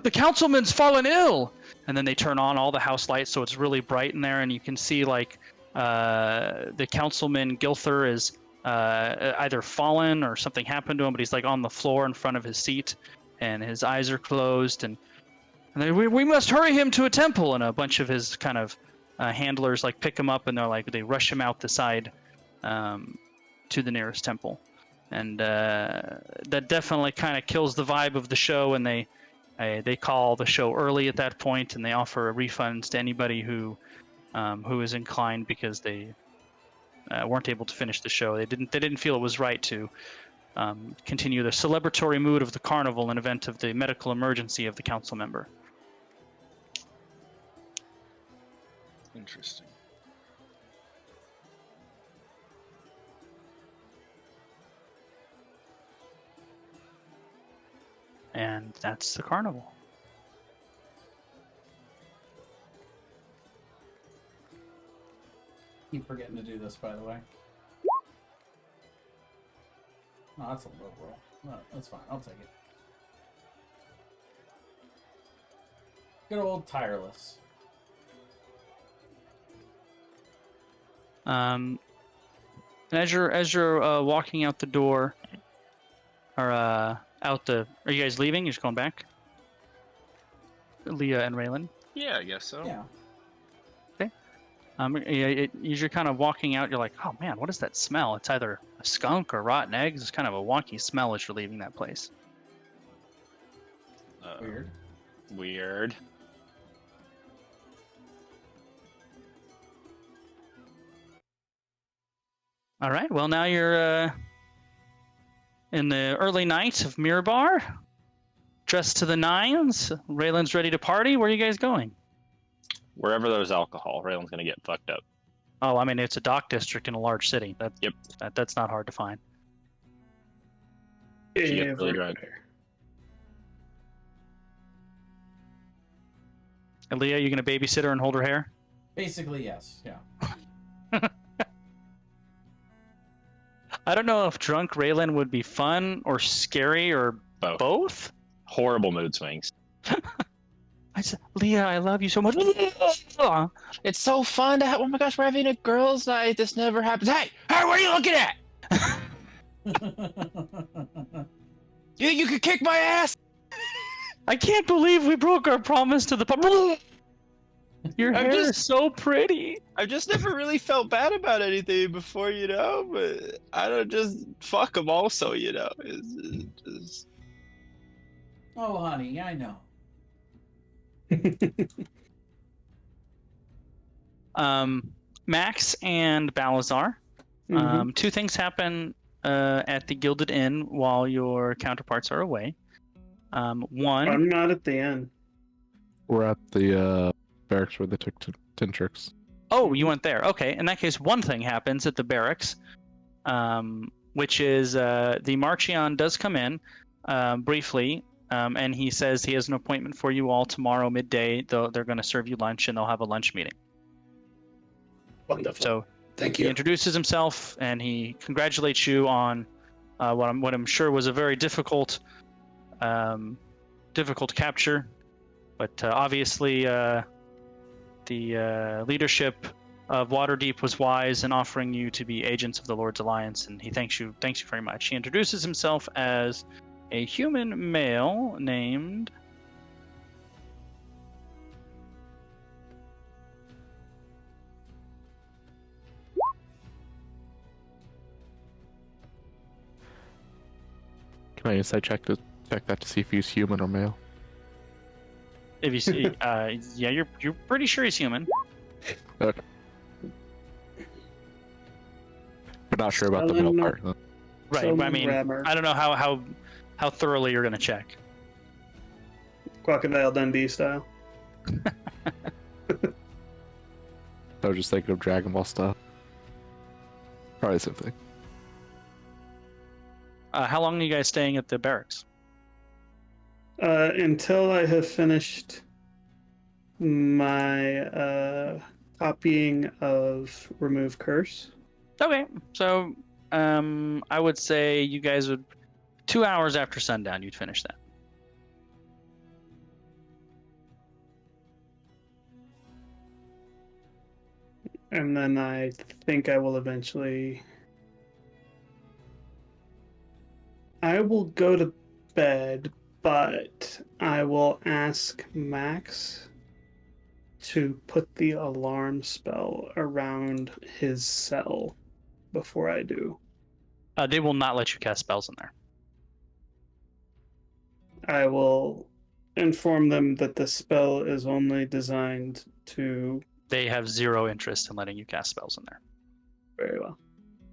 B: "The councilman's fallen ill!" And then they turn on all the house lights so it's really bright in there, and you can see the councilman Gilther is either fallen or something happened to him, but he's like on the floor in front of his seat, and his eyes are closed, and we must hurry him to a temple. And a bunch of his kind of handlers pick him up, and they rush him out the side to the nearest temple. And that definitely kind of kills the vibe of the show, and they call the show early at that point, and they offer refunds to anybody who is inclined, because they weren't able to finish the show. They didn't feel it was right to continue the celebratory mood of the carnival in event of the medical emergency of the council member.
D: Interesting.
B: And that's the carnival.
A: Keep forgetting to do this, by the way. No, that's a low roll. No, that's fine. I'll take it. Good old tireless.
B: And as you're walking out the door, or out the, are you guys leaving? You're just going back? Leah and Raylan.
D: Yeah, I guess so.
A: Yeah.
B: As you're kind of walking out, you're like, oh man, what is that smell? It's either a skunk or rotten eggs. It's kind of a wonky smell as you're leaving that place.
A: Weird.
D: Weird.
B: All right, well now you're in the early night of Mirror Bar, dressed to the nines. Raylan's ready to party. Where are you guys going?
D: Wherever there's alcohol, Raylan's gonna get fucked up.
B: Oh, I mean, it's a dock district in a large city.
D: Yep.
B: That's not hard to find.
D: She gets really drunk.
B: And Leah, you gonna babysit her and hold her hair?
A: Basically, yes. Yeah.
B: I don't know if drunk Raylan would be fun or scary or both.
D: Horrible mood swings.
B: I said, Leah, I love you so much.
D: It's so fun to have. Oh my gosh, we're having a girls' night. This never happens. Hey, what are you looking at? You could kick my ass.
B: I can't believe we broke our promise to the public. Your hair is so pretty.
D: I've just never really felt bad about anything before, but I don't just fuck them also, It's just...
A: Oh, honey, I know.
B: Max and Balazar. Two things happen at the Gilded Inn while your counterparts are away. One,
C: I'm not at the end.
F: We're at the barracks where they took Tintrix.
B: Oh, you went there. Okay. In that case, one thing happens at the barracks, which is the Marchion does come in briefly, and he says he has an appointment for you all tomorrow midday. They're going to serve you lunch, and they'll have a lunch meeting.
E: Wonderful.
B: So
E: Thank
B: he
E: you.
B: introduces himself, and he congratulates you on what I'm sure was a very difficult capture, but obviously the leadership of Waterdeep was wise in offering you to be agents of the Lord's Alliance, and he thanks you very much. He introduces himself as a human male named
F: Can I insight check that to see if he's human or male?
B: if you see yeah, you're pretty sure he's human.
F: Okay. But not sure about the male part. Huh?
B: Right. I mean, I don't know how thoroughly you're gonna check.
C: Crocodile Dundee style.
F: I was just thinking of Dragon Ball stuff. Probably the same thing.
B: How long are you guys staying at the barracks?
C: Until I have finished my copying of Remove Curse.
B: Okay, so I would say you guys would 2 hours after sundown you'd finish that.
C: And then I think I will eventually... I will go to bed, but I will ask Max to put the alarm spell around his cell before I do.
B: They will not let you cast spells in there.
C: I will inform them that the spell is only designed to...
B: They have zero interest in letting you cast spells in there.
C: Very well.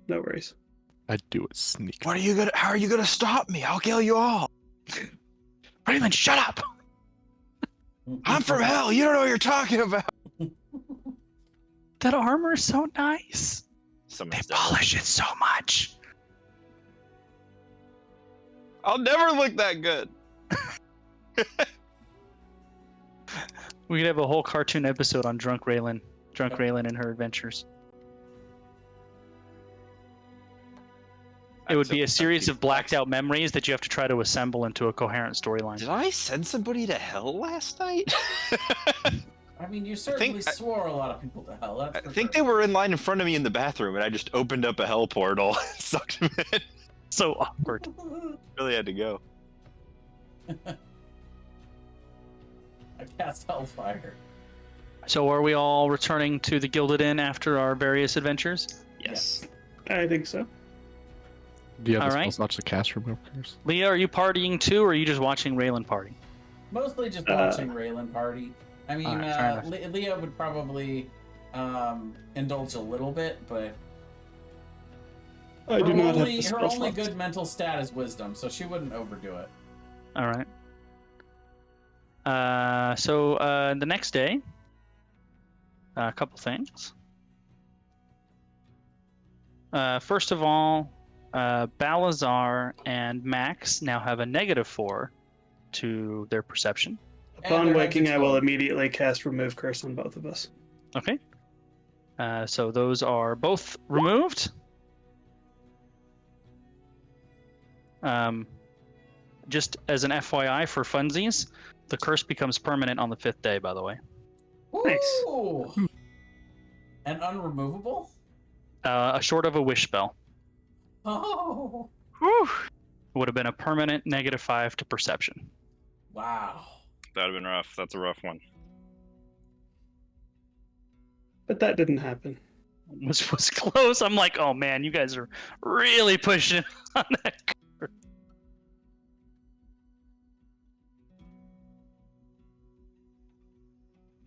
C: No worries.
F: I'd do it sneaky.
D: How are you gonna stop me? I'll kill you all.
B: Raymond, shut up!
D: I'm from hell. You don't know what you're talking about.
B: That armor is so nice. They polish it so much.
D: I'll never look that good.
B: We could have a whole cartoon episode on Drunk Raylan and her adventures. It would be a series of blacked out memories that you have to try to assemble into a coherent storyline.
D: Did I send somebody to hell last night?
A: I mean, you certainly swore a lot of people to hell. That's
D: I think they were in line in front of me in the bathroom, and I just opened up a hell portal and sucked them in.
B: So awkward.
D: Really had to go.
A: I cast hellfire.
B: So are we all returning to the Gilded Inn after our various adventures?
D: Yes.
C: I think so.
F: Do you have
B: All
F: the
B: right.
F: spell slots to cast remove curse?
B: Leah, are you partying too, or are you just watching Raylan party?
A: Mostly just watching Raylan party. I mean,
B: Alright, fair enough.
A: Leah would probably indulge a little bit, but
C: I do not have the
A: her
C: spell
A: only
C: slots.
A: good mental stat is wisdom, so she wouldn't overdo it.
B: All right. So the next day, a couple things. First of all, Balazar and Max now have a -4 to their perception.
C: Upon
A: their
C: waking,
A: heads
C: I will
A: explode.
C: immediately cast remove curse on both of us.
B: Okay. So those are both removed. Just as an FYI for funsies, the curse becomes permanent on the 5th day, by the way.
C: Nice.
A: Ooh. And unremovable?
B: Short of a wish spell.
A: Oh.
D: Whew.
B: Would have been a permanent -5 to perception.
A: Wow.
D: That'd have been rough. That's a rough one.
C: But that didn't happen.
B: Was close. I'm like, oh man, you guys are really pushing on that.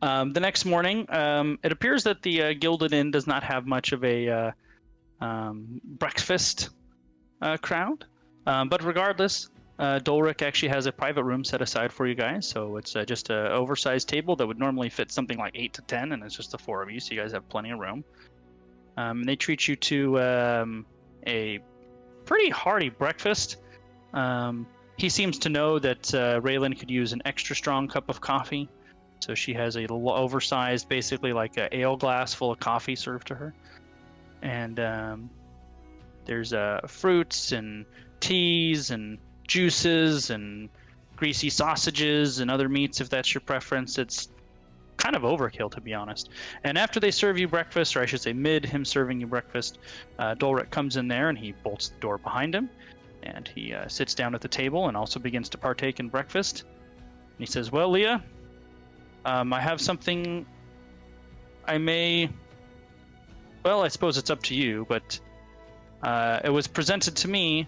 B: The next morning, it appears that the Gilded Inn does not have much of a breakfast crowd. But regardless, Dolric actually has a private room set aside for you guys. So it's just an oversized table that would normally fit something like 8 to 10, and it's just the 4 of you, so you guys have plenty of room. They treat you to a pretty hearty breakfast. He seems to know that Raylan could use an extra strong cup of coffee. So she has a little oversized, basically like an ale glass full of coffee served to her. And there's fruits and teas and juices and greasy sausages and other meats if that's your preference. It's kind of overkill, to be honest. And after they serve you breakfast, or I should say mid him serving you breakfast, Dolric comes in there and he bolts the door behind him. And he sits down at the table and also begins to partake in breakfast. And he says, well, Leah, I have something I may... Well, I suppose it's up to you, but it was presented to me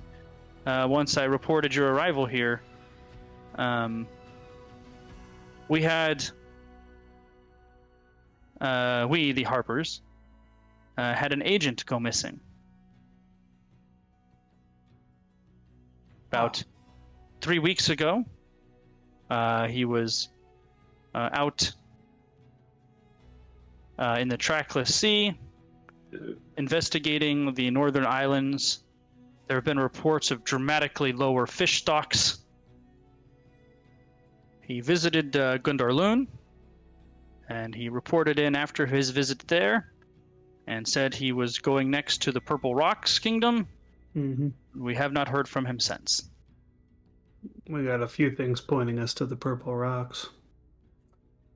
B: once I reported your arrival here. We had... we, the Harpers, had an agent go missing. About 3 weeks ago, he was out in the trackless sea, investigating the northern islands. There have been reports of dramatically lower fish stocks. He visited Gundarloon, and he reported in after his visit there, and said he was going next to the Purple Rocks Kingdom.
C: Mm-hmm.
B: We have not heard from him since.
C: We got a few things pointing us to the Purple Rocks.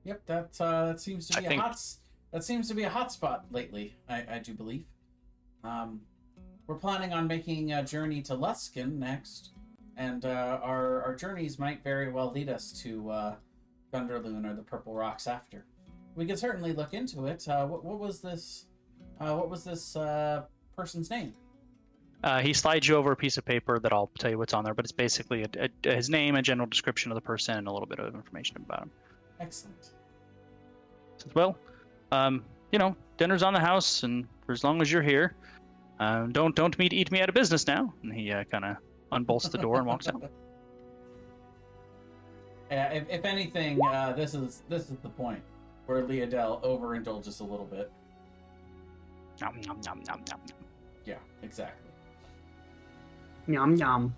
A: Yep, that seems to be
D: I think-
A: that seems to be a hot spot lately. I do believe. We're planning on making a journey to Luskin next, and our journeys might very well lead us to Gundarloon or the Purple Rocks after. We could certainly look into it. What was this? What was this person's name?
B: He slides you over a piece of paper that I'll tell you what's on there, but it's basically his name, a general description of the person, and a little bit of information about him.
A: Excellent.
B: Says, well, dinner's on the house, and for as long as you're here, don't eat me out of business now. And he kind of unbolts the door and walks out.
A: Yeah, if anything, this is the point where Leodell overindulges a little bit.
B: Nom, nom, nom, nom, nom.
A: Yeah, exactly.
C: Yum yum.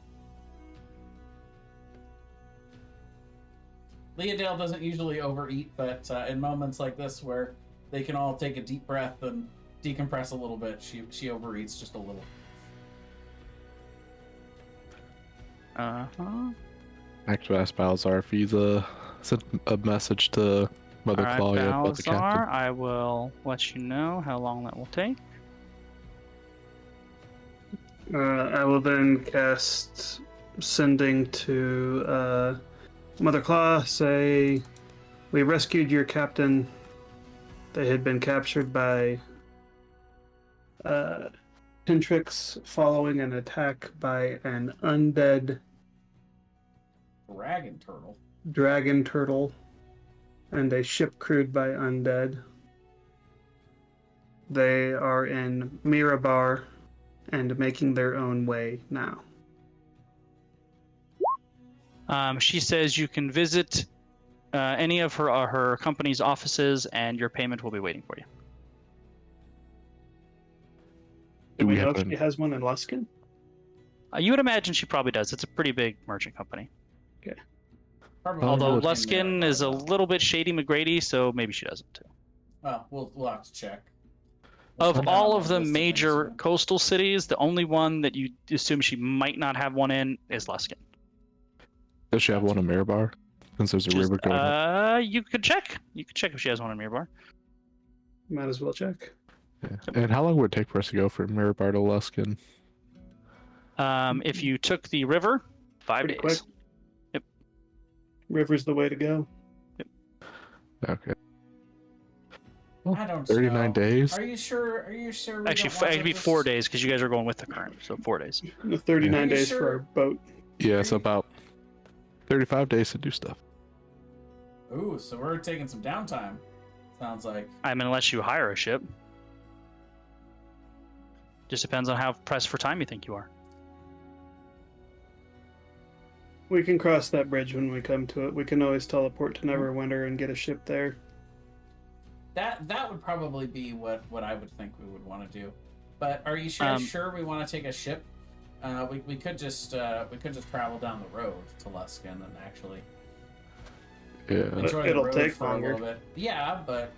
A: Leodale doesn't usually overeat, but in moments like this where they can all take a deep breath and decompress a little bit, she overeats just a little.
B: Uh-huh.
F: Actually, ask Balazar if he's sent a message to Mother
B: All right,
F: Claw, yeah, about the captain.
B: Balazar, I will let you know how long that will take.
C: I will then cast sending to Mother Claw. Say, we rescued your captain. They had been captured by Pintrix following an attack by an undead dragon turtle and a ship crewed by undead. They are in Mirabar and making their own way now.
B: She says you can visit any of her company's offices, and your payment will be waiting for you.
C: Do we
F: we
C: know
F: have
C: if she has one in Luskin?
B: You would imagine she probably does. It's a pretty big merchant company.
A: Probably
B: Although
A: not in
B: Luskin
A: Mirabar,
B: is a
A: though.
B: little bit shady McGrady, so maybe she doesn't too.
A: Well, we'll have to check. We'll
B: Of
A: put that
B: all
A: on
B: of
A: the
B: the
A: list things
B: major
A: to do.
B: coastal cities, the only one that you assume she might not have one in is Luskin.
F: Does she have one in Mirabar? Since there's a
B: Just,
F: river going up.
B: you could check. You could check if she has one in Mirabar.
C: Might as well check.
F: Yeah. And how long would it take for us to go from Mirabar to Luskin?
B: If you took the river, 5
C: Pretty
B: days.
C: quick.
B: Yep.
C: River's the way to go.
F: Okay.
A: I don't
F: 39
A: know.
F: days?
A: Are you sure? Are you sure? We
B: Actually,
A: don't want
B: it'd be
A: to
B: 4 days because you guys are going with the current, so 4 days.
C: The 39
A: Are you
C: days
A: sure?
C: for our boat.
F: Yeah,
A: Are
F: it's
A: you-
F: about 35 days to do stuff.
A: Ooh, so we're taking some downtime. Sounds like.
B: I mean, unless you hire a ship. Just depends on how pressed for time you think you are.
C: We can cross that bridge when we come to it. We can always teleport to Neverwinter and get a ship there.
A: That would probably be what I would think we would want to do. But are you sure we want to take a ship? We could just travel down the road to Luskin and actually
F: Yeah.
A: enjoy
C: It'll
A: the road
C: take
A: for
C: longer.
A: a little bit. Yeah, but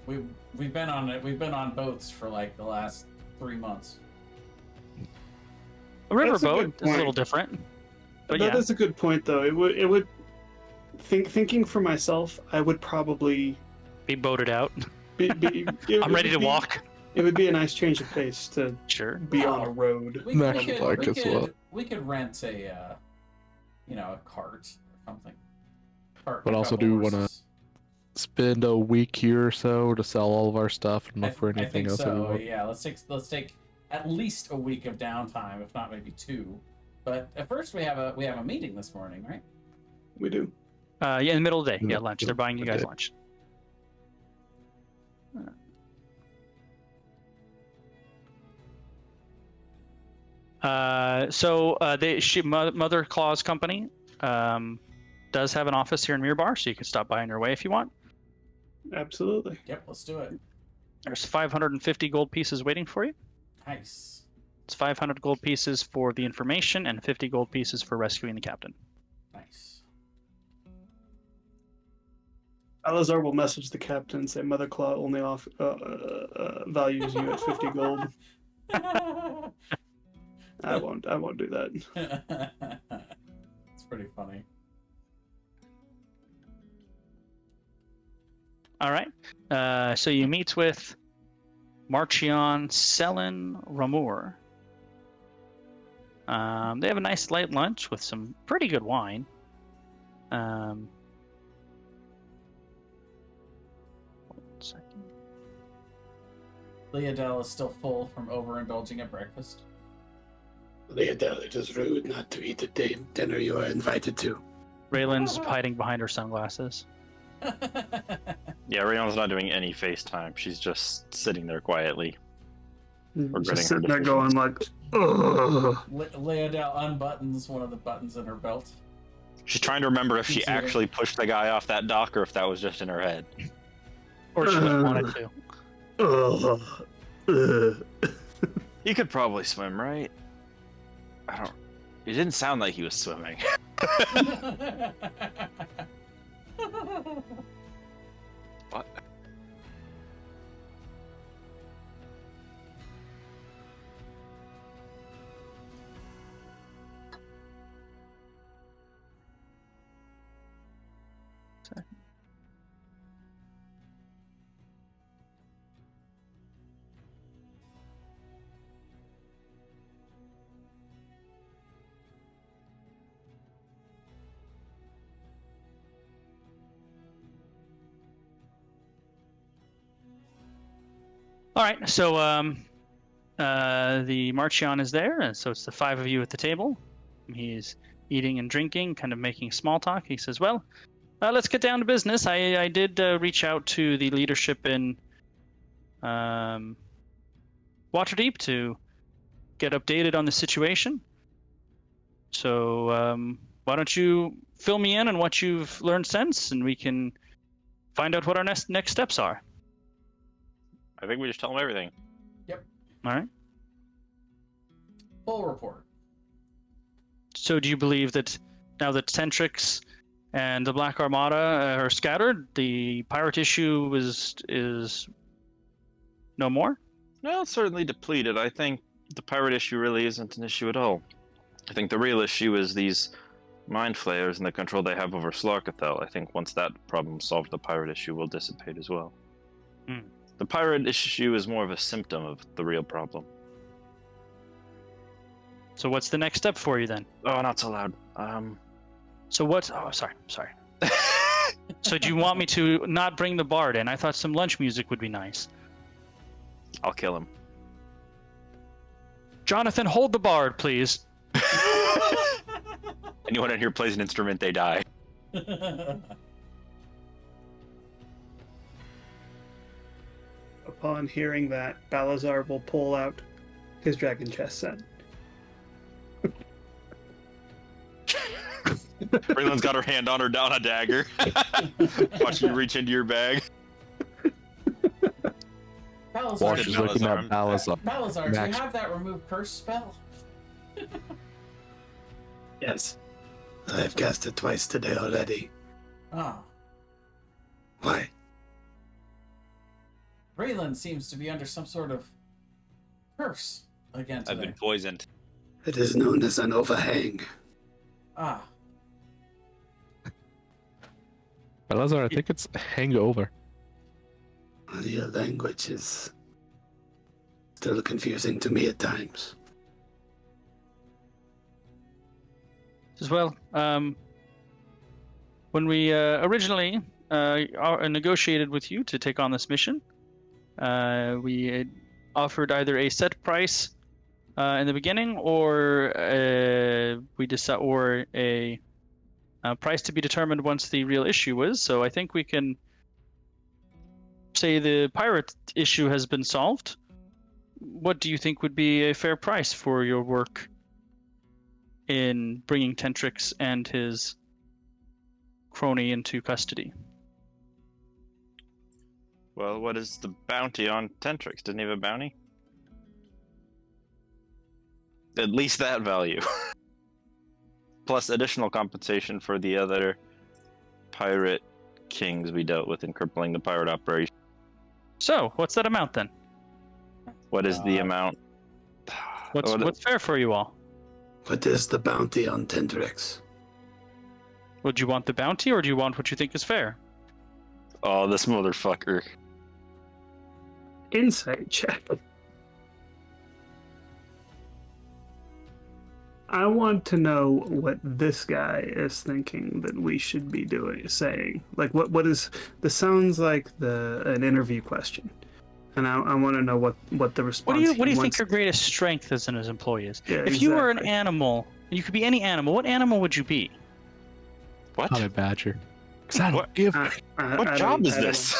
A: we've been on it. We've been on boats for like the last 3 months.
B: A
C: That's a
B: riverboat
C: good
B: is a little
C: point.
B: different. But
C: That
B: yeah,
C: is a good point, though. It would thinking for myself, I would probably
B: be boated out.
C: I'm
B: I'm ready to walk.
C: It would be a nice change of pace to
B: Sure.
C: be on a road.
A: We,
F: Max
A: we could,
F: would like
A: we
F: as
A: could,
F: well.
A: we could rent a cart or something. Cart
F: But
A: and a
F: also
A: couple
F: do wanna-
A: horses.
F: Spend a week here or so to sell all of our stuff and look for
A: I
F: anything
A: think
F: else that we
A: so.
F: want.
A: Yeah, let's take at least a week of downtime, if not maybe 2. But at first we have a meeting this morning, right?
C: We do.
B: Yeah, in the middle of the day.
F: In the
B: Yeah, lunch. They're
F: middle
B: buying you
F: of the
B: guys
F: day.
B: lunch. Mother Claw's company does have an office here in Mirabar, so you can stop by on your way if you want.
C: Absolutely.
A: Yep, let's do it.
B: There's 550 gold pieces waiting for you.
A: Nice.
B: It's 500 gold pieces for the information and 50 gold pieces for rescuing the captain.
A: Nice.
C: Alazar will message the captain and say Mother Claw only values you at 50 gold. I won't do that.
A: It's pretty funny.
B: All right. So you meet with Marchion, Selin, Ramur. They have a nice light lunch with some pretty good wine. One second.
A: Leodell is still full from overindulging at breakfast.
E: Leodell, it is rude not to eat the dinner you are invited to.
B: Raylan's hiding behind her sunglasses.
D: Yeah, Rayon's not doing any FaceTime. She's just sitting there quietly. Regretting
C: Just
D: her
C: sitting there
D: decisions.
C: going like, ugh.
A: Leodell unbuttons one of the buttons in her belt.
D: She's trying to remember if she
A: Me too.
D: actually pushed the guy off that dock or if that was just in her head.
B: Or she just wanted to.
C: Ugh.
D: He could probably swim, right? I don't. It didn't sound like he was swimming. What?
B: All right, so the Marchion is there, and so it's the 5 of you at the table. He's eating and drinking, kind of making small talk. He says, well, let's get down to business. I did reach out to the leadership in Waterdeep to get updated on the situation. So why don't you fill me in on what you've learned since, and we can find out what our next steps are.
D: I think we just tell them everything.
A: Yep.
B: All right.
A: Full report.
B: So do you believe that now that Centrix and the Black Armada are scattered, the pirate issue is no more?
D: Well, it's certainly depleted. I think the pirate issue really isn't an issue at all. I think the real issue is these mind flayers and the control they have over Slarkathel. I think once that problem's solved, the pirate issue will dissipate as well.
B: Hmm.
D: The pirate issue is more of a symptom of the real problem.
B: So what's the next step for you then?
D: Oh, not so loud.
B: So what? Oh, sorry. So do you want me to not bring the bard in? I thought some lunch music would be nice.
D: I'll kill him.
B: Jonathan, hold the bard, please.
D: Anyone in here plays an instrument, they die.
C: Upon hearing that, Balazar will pull out his dragon chest set.
D: Raylan's got her hand on a dagger. Watch you reach into your bag.
F: While she's looking at Balazar.
A: Balazar, do you
F: Max.
A: have that remove curse spell?
E: Yes. I've cast it twice today already.
A: Ah.
E: Why?
A: Raylan seems to be under some sort of curse again today.
D: I've been poisoned.
E: It is known as an overhang.
A: Ah.
F: Balazar, I think it's hangover.
E: Your language is still confusing to me at times.
B: As well, when we originally negotiated with you to take on this mission, we had offered either a set price in the beginning, or a price to be determined once the real issue was. So I think we can say the pirate issue has been solved. What do you think would be a fair price for your work in bringing Tentrix and his crony into custody?
D: Well, what is the bounty on Tentrix? Didn't he have a bounty? At least that value. Plus additional compensation for the other pirate kings we dealt with in crippling the pirate operation.
B: So, what's that amount then?
D: What is the amount?
B: What's fair for you all?
E: What is the bounty on Tendrix?
B: Would you want the bounty, or do you want what you think is fair?
D: Oh, this motherfucker.
C: Insight check. I want to know what this guy is thinking that we should be saying. Like, what is... This sounds like an interview question. And I want to know what the response
B: What do you think your greatest strength is in his employee is?
C: Yeah,
B: if you were an
C: exactly.
B: animal, you could be any animal, what animal would you be?
D: What?
F: Honey badger. 'Cause I don't
D: What?
F: give.
D: What job is this?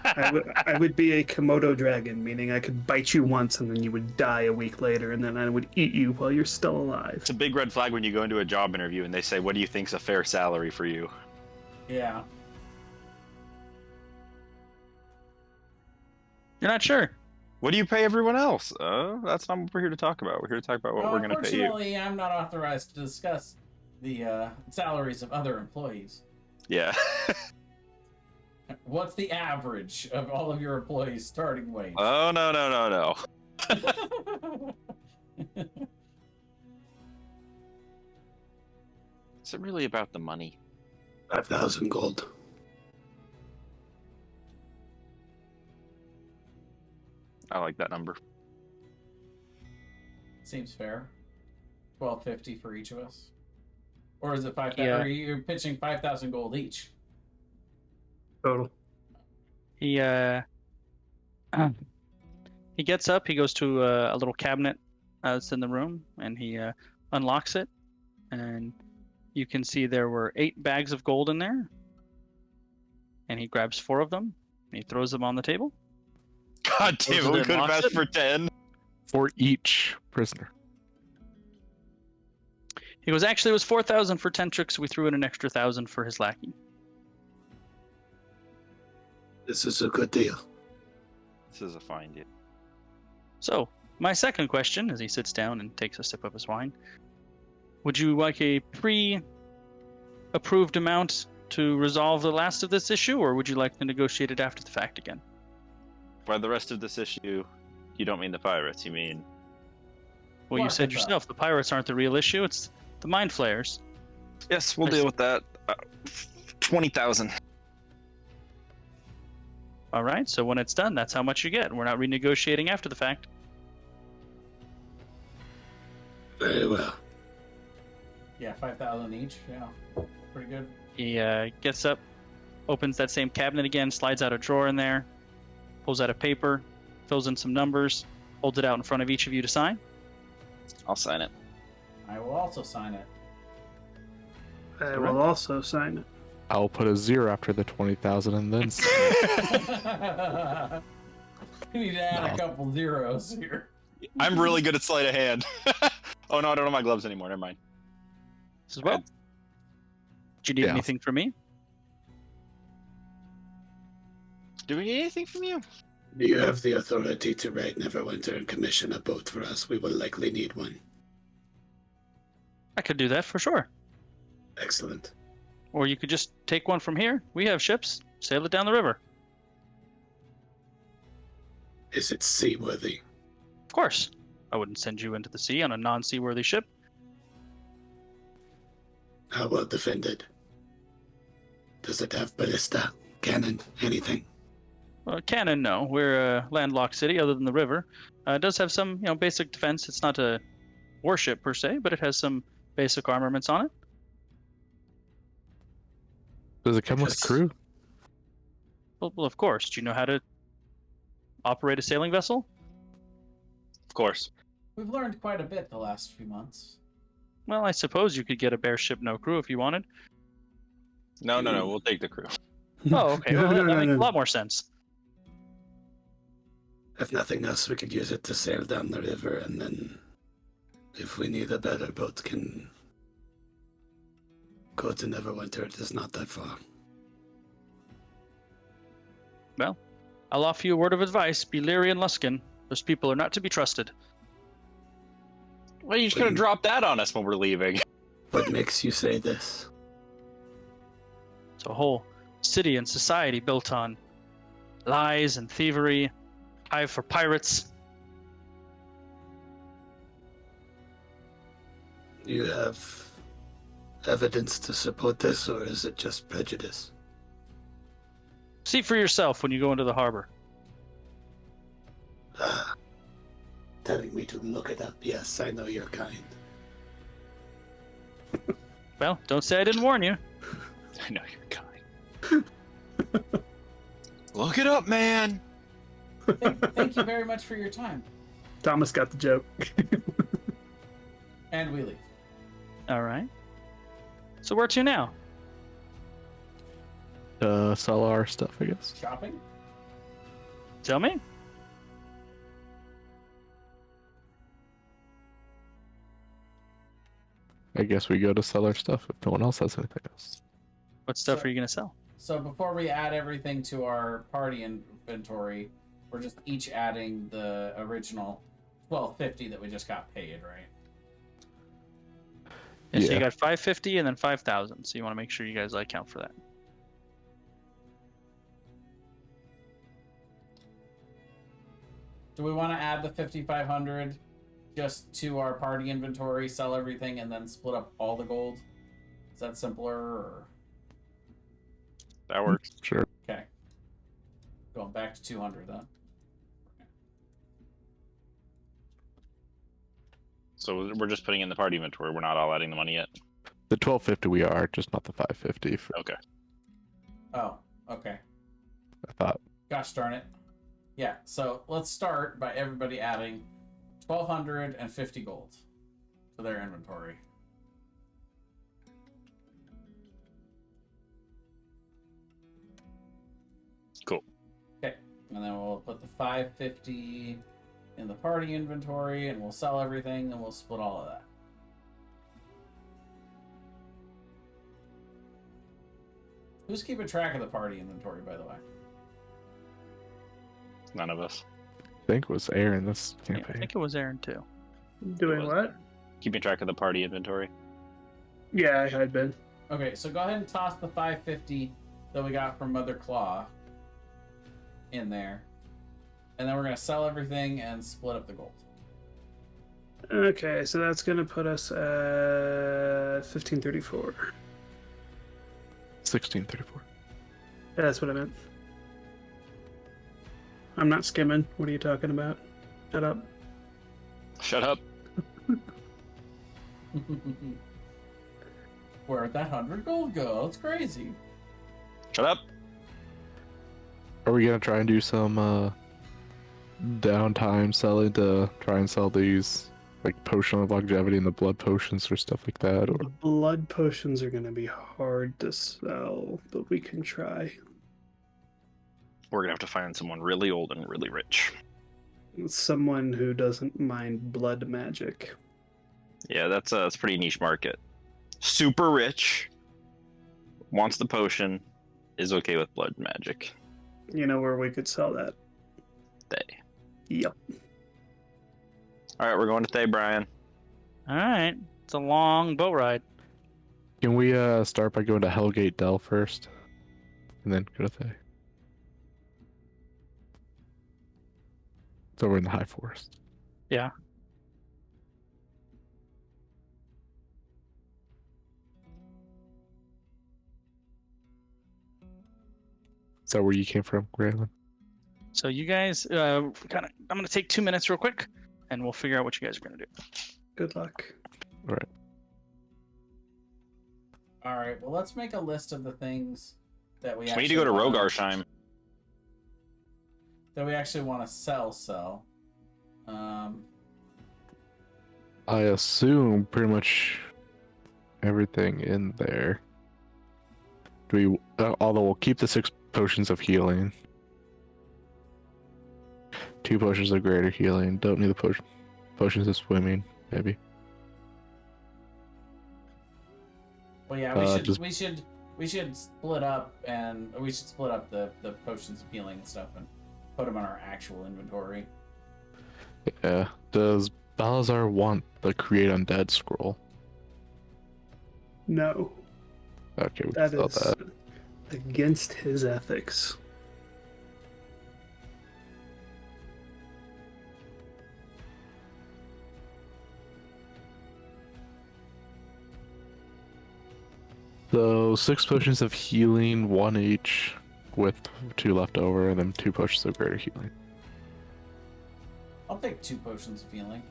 C: I would be a Komodo dragon, meaning I could bite you once and then you would die a week later, and then I would eat you while you're still alive.
D: It's a big red flag when you go into a job interview and they say, "What do you think's a fair salary for you?"
A: Yeah.
B: You're not sure.
D: What do you pay everyone else? That's not what we're here to talk about. We're here to talk about what
A: Well,
D: we're going to pay you.
A: unfortunately, I'm not authorized to discuss the salaries of other employees.
D: Yeah.
A: What's the average of all of your employees' starting wage?
D: Oh, no. Is it really about the money?
E: 5,000 gold.
D: I like that number.
A: Seems fair. 1250 for each of us. Or is it 5,000?
B: Yeah.
A: Or are you pitching 5,000 gold each?
C: Total.
B: He, I He gets up. He goes to a little cabinet that's in the room, and he unlocks it. And you can see there were 8 bags of gold in there. And he grabs 4 of them. And he throws them on the table.
D: God damn
B: Closes
D: it, we
B: it,
D: could have
B: locks
D: asked
B: it.
D: for 10.
F: For each prisoner.
B: He goes, actually, it was 4,000 for 10 tricks. We threw in an extra 1,000 for his lackey.
E: This is a good deal.
D: This is a fine deal.
B: So, my second question, as he sits down and takes a sip of his wine, would you like a pre-approved amount to resolve the last of this issue, or would you like to negotiate it after the fact again?
D: By the rest of this issue, you don't mean the pirates, you mean...
B: Well, you
A: Mark
B: said
A: it up.
B: yourself, the pirates aren't the real issue, it's the mind flayers.
D: Yes, we'll
B: I
D: deal
B: see.
D: with that. 20,000.
B: All right, so when it's done, that's how much you get. We're not renegotiating after the fact.
E: Very well.
A: Yeah, 5,000 each. Yeah, pretty good.
B: He gets up, opens that same cabinet again, slides out a drawer in there, pulls out a paper, fills in some numbers, holds it out in front of each of you to sign.
D: I'll sign it.
A: I will also sign it.
C: I will also sign it.
F: I'll put a 0 after the 20,000 and then
A: We need to add a
F: No.
A: couple zeros here.
D: I'm really good at sleight of hand. Oh no, I don't have my gloves anymore. Never mind.
B: As well. Do you need
F: Yeah.
B: anything from me?
D: Do we need anything from you?
E: Do you have the authority to write Neverwinter and commission a boat for us? We will likely need one.
B: I could do that for sure.
E: Excellent.
B: Or you could just take one from here. We have ships. Sail it down the river.
E: Is it seaworthy?
B: Of course. I wouldn't send you into the sea on a non-seaworthy ship.
E: How well defended? Does it have ballista, cannon, anything?
B: Cannon, no. We're a landlocked city other than the river. It does have some, basic defense. It's not a warship per se, but it has some basic armaments on it.
F: does it come with
E: Yes.
F: crew?
B: Well, of course. Do you know how to operate a sailing vessel?
D: Of course.
A: We've learned quite a bit the last few months.
B: Well, I suppose you could get a bare ship, no crew if you wanted.
D: No. We'll take the crew.
B: Oh, okay. Well, that makes a lot more sense.
E: If nothing else, we could use it to sail down the river, and then, if we need a better boat, can go to Neverwinter. It is not that far.
B: Well, I'll offer you a word of advice. Be leery and Luskin. Those people are not to be trusted.
D: Well, you're just gonna drop that on us when we're leaving.
E: What makes you say this?
B: It's a whole city and society built on lies and thievery, hive for pirates.
E: You have evidence to support this, or is it just prejudice?
B: See for yourself when you go into the harbor.
E: Telling me to look it up. Yes, I know you're kind.
B: Well, don't say I didn't warn you.
D: I know you're kind. Look it up, man.
A: Thank you very much for your time.
C: Thomas got the joke.
A: And we leave.
B: All right. So where to now?
F: Sell our stuff, I guess.
A: Shopping?
B: Tell me.
F: I guess we go to sell our stuff if no one else has anything else.
B: What stuff
A: So-
B: are you going to sell?
A: So before we add everything to our party inventory, we're just each adding the original 1250 that we just got paid, right?
B: Yeah, so
F: Yeah.
B: you got 550 and then 5,000. So you want to make sure you guys account for that.
A: Do we want to add the 5500 just to our party inventory, sell everything, and then split up all the gold? Is that simpler? Or...
D: That works.
F: Sure.
A: Okay. Going back to 200 then.
D: So we're just putting in the party inventory. We're not all adding the money yet.
F: The 1250 we are, just not the 550.
D: Okay.
A: Oh, okay.
F: I thought.
A: Gosh darn it. Yeah, so let's start by everybody adding 1,250 gold to their inventory.
D: Cool.
A: Okay, and then we'll put the 550 in the party inventory, and we'll sell everything, and we'll split all of that. Who's keeping track of the party inventory, by the way?
D: None of us.
F: I think it was Aaron this
B: Yeah, I
F: campaign.
B: think it was Aaron too.
C: Doing
D: was.
C: what?
D: Keeping track of the party inventory.
C: Yeah, I had been.
A: Okay, so go ahead and toss the 550 that we got from Mother Claw in there. And then we're going to sell everything and split up the gold.
C: Okay, so that's gonna put us at 1534.
F: 1634.
C: Yeah, that's what I meant. I'm not skimming. What are you talking about? Shut up.
D: Shut up.
A: Where'd that 100 gold go? That's crazy.
D: Shut up.
F: Are we gonna try and do some downtime selling to try and sell these like potion of longevity and the blood potions or stuff like that? Or
C: The blood potions are gonna be hard to sell, but we can try.
D: We're gonna have to find someone really old and really rich.
C: Someone who doesn't mind blood magic.
D: Yeah, that's a pretty niche market. Super rich, wants the potion, is okay with blood magic.
C: You know where we could sell that?
D: They.
C: Yep.
D: All right, we're going to Thay, Brian.
B: All right, it's a long boat ride.
F: can we start by going to Hellgate Dell first, and then go to Thay? It's over in the High Forest.
B: Yeah.
F: Is that where you came from, Graylin?
B: So you guys, I'm gonna take 2 minutes real quick, and we'll figure out what you guys are gonna do.
C: Good luck.
F: All right.
A: All right, well, let's make a list of the things that we
D: We need to go to
A: wanna-
D: Rogarsheim.
A: that we actually want to sell.
F: I assume pretty much everything in there. Do we? Although we'll keep the 6 potions of healing, 2 potions of greater healing. Don't need the potions of swimming. Maybe.
A: Well, yeah, we should split up, and we should split up the potions of healing and stuff and put them on our actual inventory.
F: Yeah. Does Balazar want the create undead scroll?
C: No,
F: Okay, we
C: that
F: can sell
C: is
F: that.
C: against his ethics.
F: So 6 potions of healing, 1 each, with 2 left over, and then 2 potions of greater healing.
A: I'll take 2 potions of healing.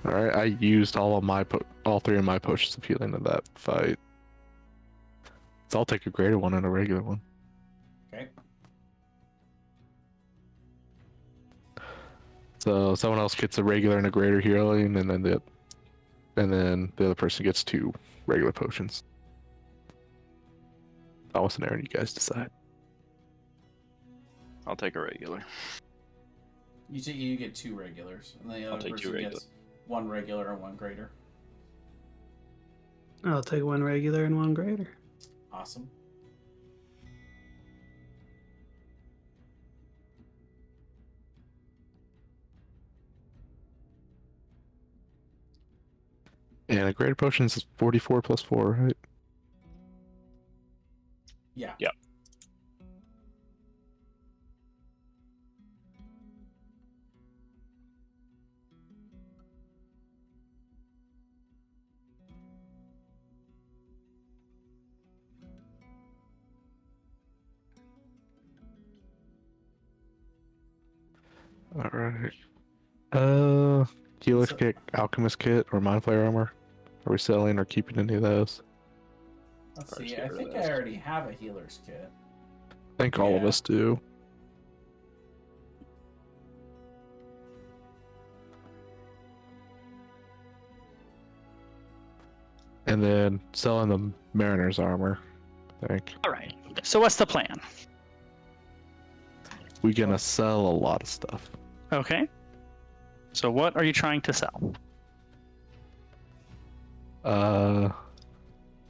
F: All right, I used all 3 of my potions of healing in that fight. So I'll take a greater one and a regular one.
A: Okay.
F: So someone else gets a regular and a greater healing, and then the other person gets 2 regular potions. Alice and Aaron, you guys decide.
D: I'll take a regular.
A: You get 2 regulars, and the
D: I'll
A: other
D: take 2
A: person
D: regular.
A: gets 1 regular and 1 greater.
C: I'll take 1 regular and 1 greater.
A: Awesome.
F: And a greater potion is 44 plus 4, right?
A: Yeah.
D: Yep.
F: All right. Healer's kit, alchemist kit, or mind flayer armor. Are we selling or keeping any of those?
A: Let's
D: Probably
A: see.
D: get
A: I
D: rid of
A: think
D: those.
A: I already have a healer's kit.
F: I think all of
A: Yeah.
F: us do. And then selling the mariner's armor, I think.
B: All right. So what's the plan?
F: We're gonna sell a lot of stuff.
B: Okay. So what are you trying to sell?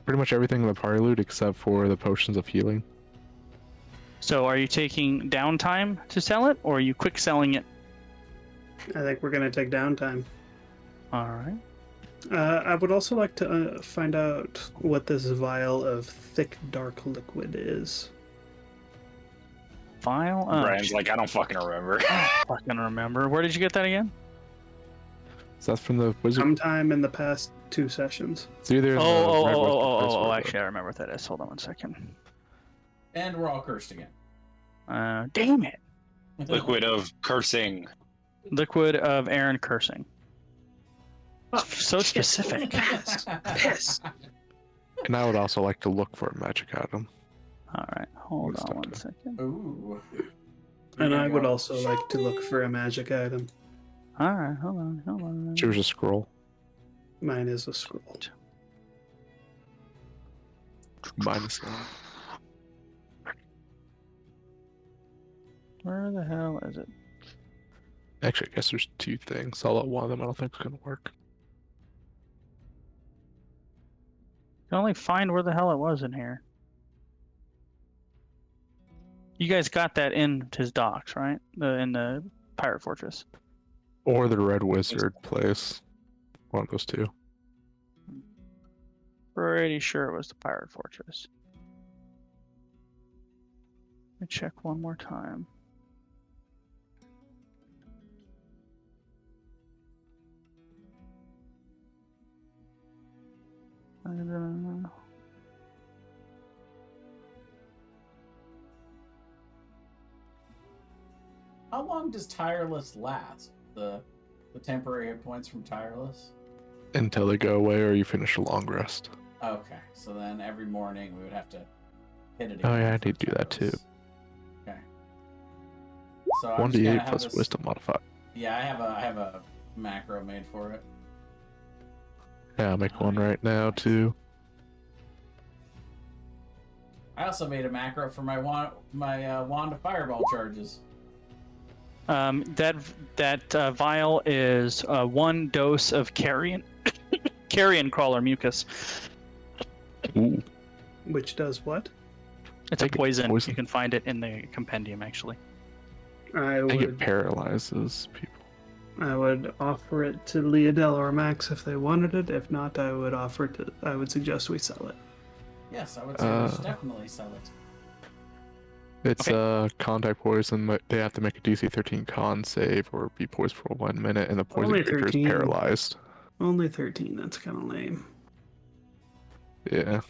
F: Pretty much everything in the party loot except for the potions of healing.
B: So are you taking downtime to sell it, or are you quick selling it?
C: I think we're gonna take downtime.
B: All right.
C: I would also like to find out what this vial of thick, dark liquid is.
B: File.
D: Brian's like, I don't fucking remember.
B: Fucking remember. Where did you get that again?
F: So that's from the wizard.
C: Sometime in the past 2 sessions.
F: It's either in the Red Wizard Place or the-
B: Actually, I remember what that is. Hold on one second.
A: And we're all cursed again.
B: Damn it.
D: Liquid of cursing.
B: Liquid of Aaron cursing. So specific.
C: Piss.
F: And I would also like to look for a magic item.
B: All right. Hold
F: Good
B: on
F: stuff,
B: one
F: too.
B: second.
A: Ooh.
C: And
A: You're
C: I
A: gonna
C: would
A: go,
C: also like to look for a magic item.
B: All right. Hold on.
F: Choose a scroll.
C: Mine is a scroll.
F: Minus that.
B: Where the hell is it?
F: Actually, I guess there's 2 things. I'll let one of them I don't think is gonna work.
B: I can only find where the hell it was in here. You guys got that in his docks, right? In the pirate fortress.
F: Or the Red Wizard Place. One of those 2.
B: Pretty sure it was the pirate fortress. Let me check one more time.
A: How long does Tireless last? The temporary hit points from Tireless?
F: Until they go away or you finish a long rest.
A: Okay, so then every morning we would have to hit it
F: Oh,
A: again.
F: yeah, I
A: for
F: need to do that too.
A: Okay. So I'm just
F: 1d8
A: gonna have
F: plus
A: this-
F: wisdom modifier.
A: Yeah, I have a macro made for it.
F: Yeah, I'll make one right now too.
A: I also made a macro for my wand of fireball charges.
B: That vial is 1 dose of carrion crawler mucus.
F: Ooh.
C: Which does what?
B: It's a
F: I get
B: poison.
F: poison.
B: You can find it in the compendium, actually.
C: I
F: I think it
C: would
F: paralyzes people.
C: I would offer it to Leodell or Max if they wanted it. If not, I would suggest we sell it.
A: Yes, I would say we should definitely sell it.
F: It's
B: Okay.
F: contact poison. They have to make a DC 13 con save or be poisoned for 1 minute, and the poison
C: Only
F: creature is
C: 13.
F: paralyzed.
C: Only 13, that's kind of lame.
F: Yeah.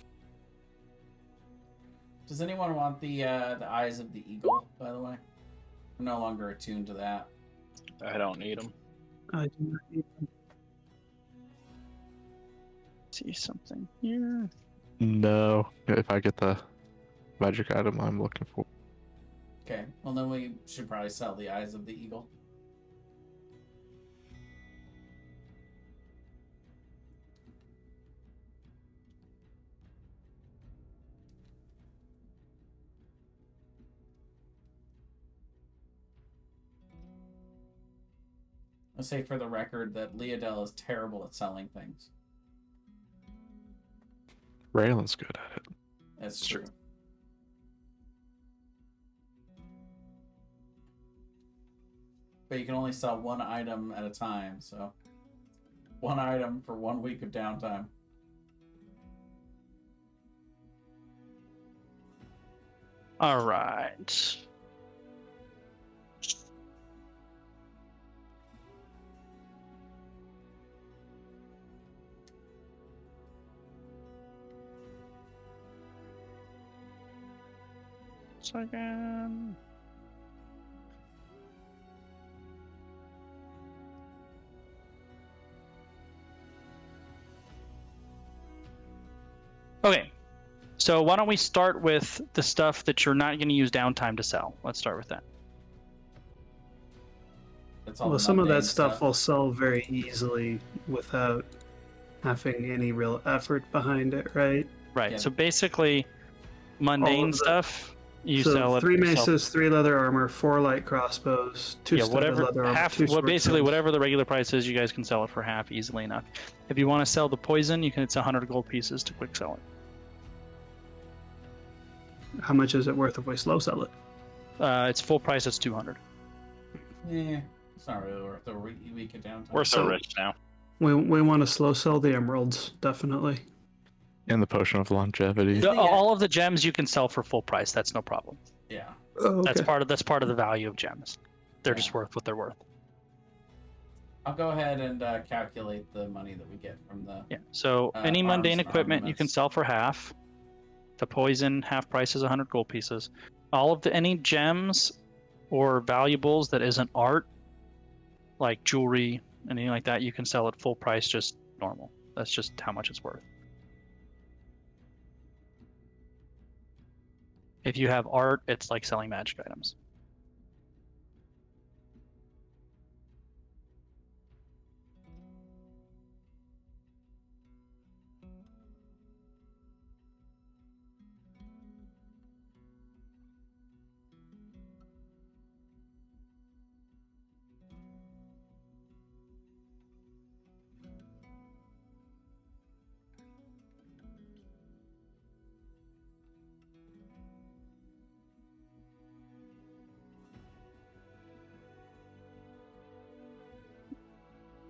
A: Does anyone want the eyes of the eagle, by the way? I'm no longer attuned to that.
D: I don't need them.
C: I do not need them.
B: See something here.
F: No. If I get the magic item I'm looking for.
A: Okay, well then we should probably sell the eyes of the eagle. I'll say for the record that Leodell is terrible at selling things.
F: Raylan's good at it.
A: That's
D: Sure.
A: true. But you can only sell 1 item at a time, so 1 item for 1 week of downtime.
B: All right. Second. Okay. So why don't we start with the stuff that you're not going to use downtime to sell? Let's start with that.
A: That's all
C: Well,
A: the
C: some of that
A: mundane
C: stuff will sell very easily without having any real effort behind it, right?
B: Right.
A: Yeah.
B: So basically,
C: All
B: mundane
C: of the-
B: stuff you
C: so
B: sell it.
C: 3
B: you sell-
C: maces, 3 leather armor, 4 light crossbows, 2
B: yeah,
C: studded
B: whatever.
C: leather armor,
B: Half.
C: 2
B: Well,
C: sword
B: basically,
C: stones.
B: whatever the regular price is, you guys can sell it for half easily enough. If you want to sell the poison, you can. It's 100 gold pieces to quick sell it.
C: How much is it worth if we slow sell it?
B: It's full price. It's 200.
A: Yeah, it's not really worth the week of downtime.
D: We're so
C: So-
D: rich now.
C: We want to slow sell the emeralds, definitely.
F: And the potion of longevity.
A: Yeah.
B: All of the gems you can sell for full price. That's no problem.
A: Yeah.
C: Oh, okay.
B: That's part of the value of gems. They're
A: Yeah.
B: just worth what they're worth.
A: I'll go ahead and calculate the money that we get from the.
B: Yeah. So any
A: arms
B: mundane
A: and
B: equipment you can
A: armaments.
B: sell for half. The poison half price is 100 gold pieces. All of the any gems or valuables that isn't art, like jewelry, anything like that, you can sell at full price, just normal. That's just how much it's worth. If you have art, it's like selling magic items.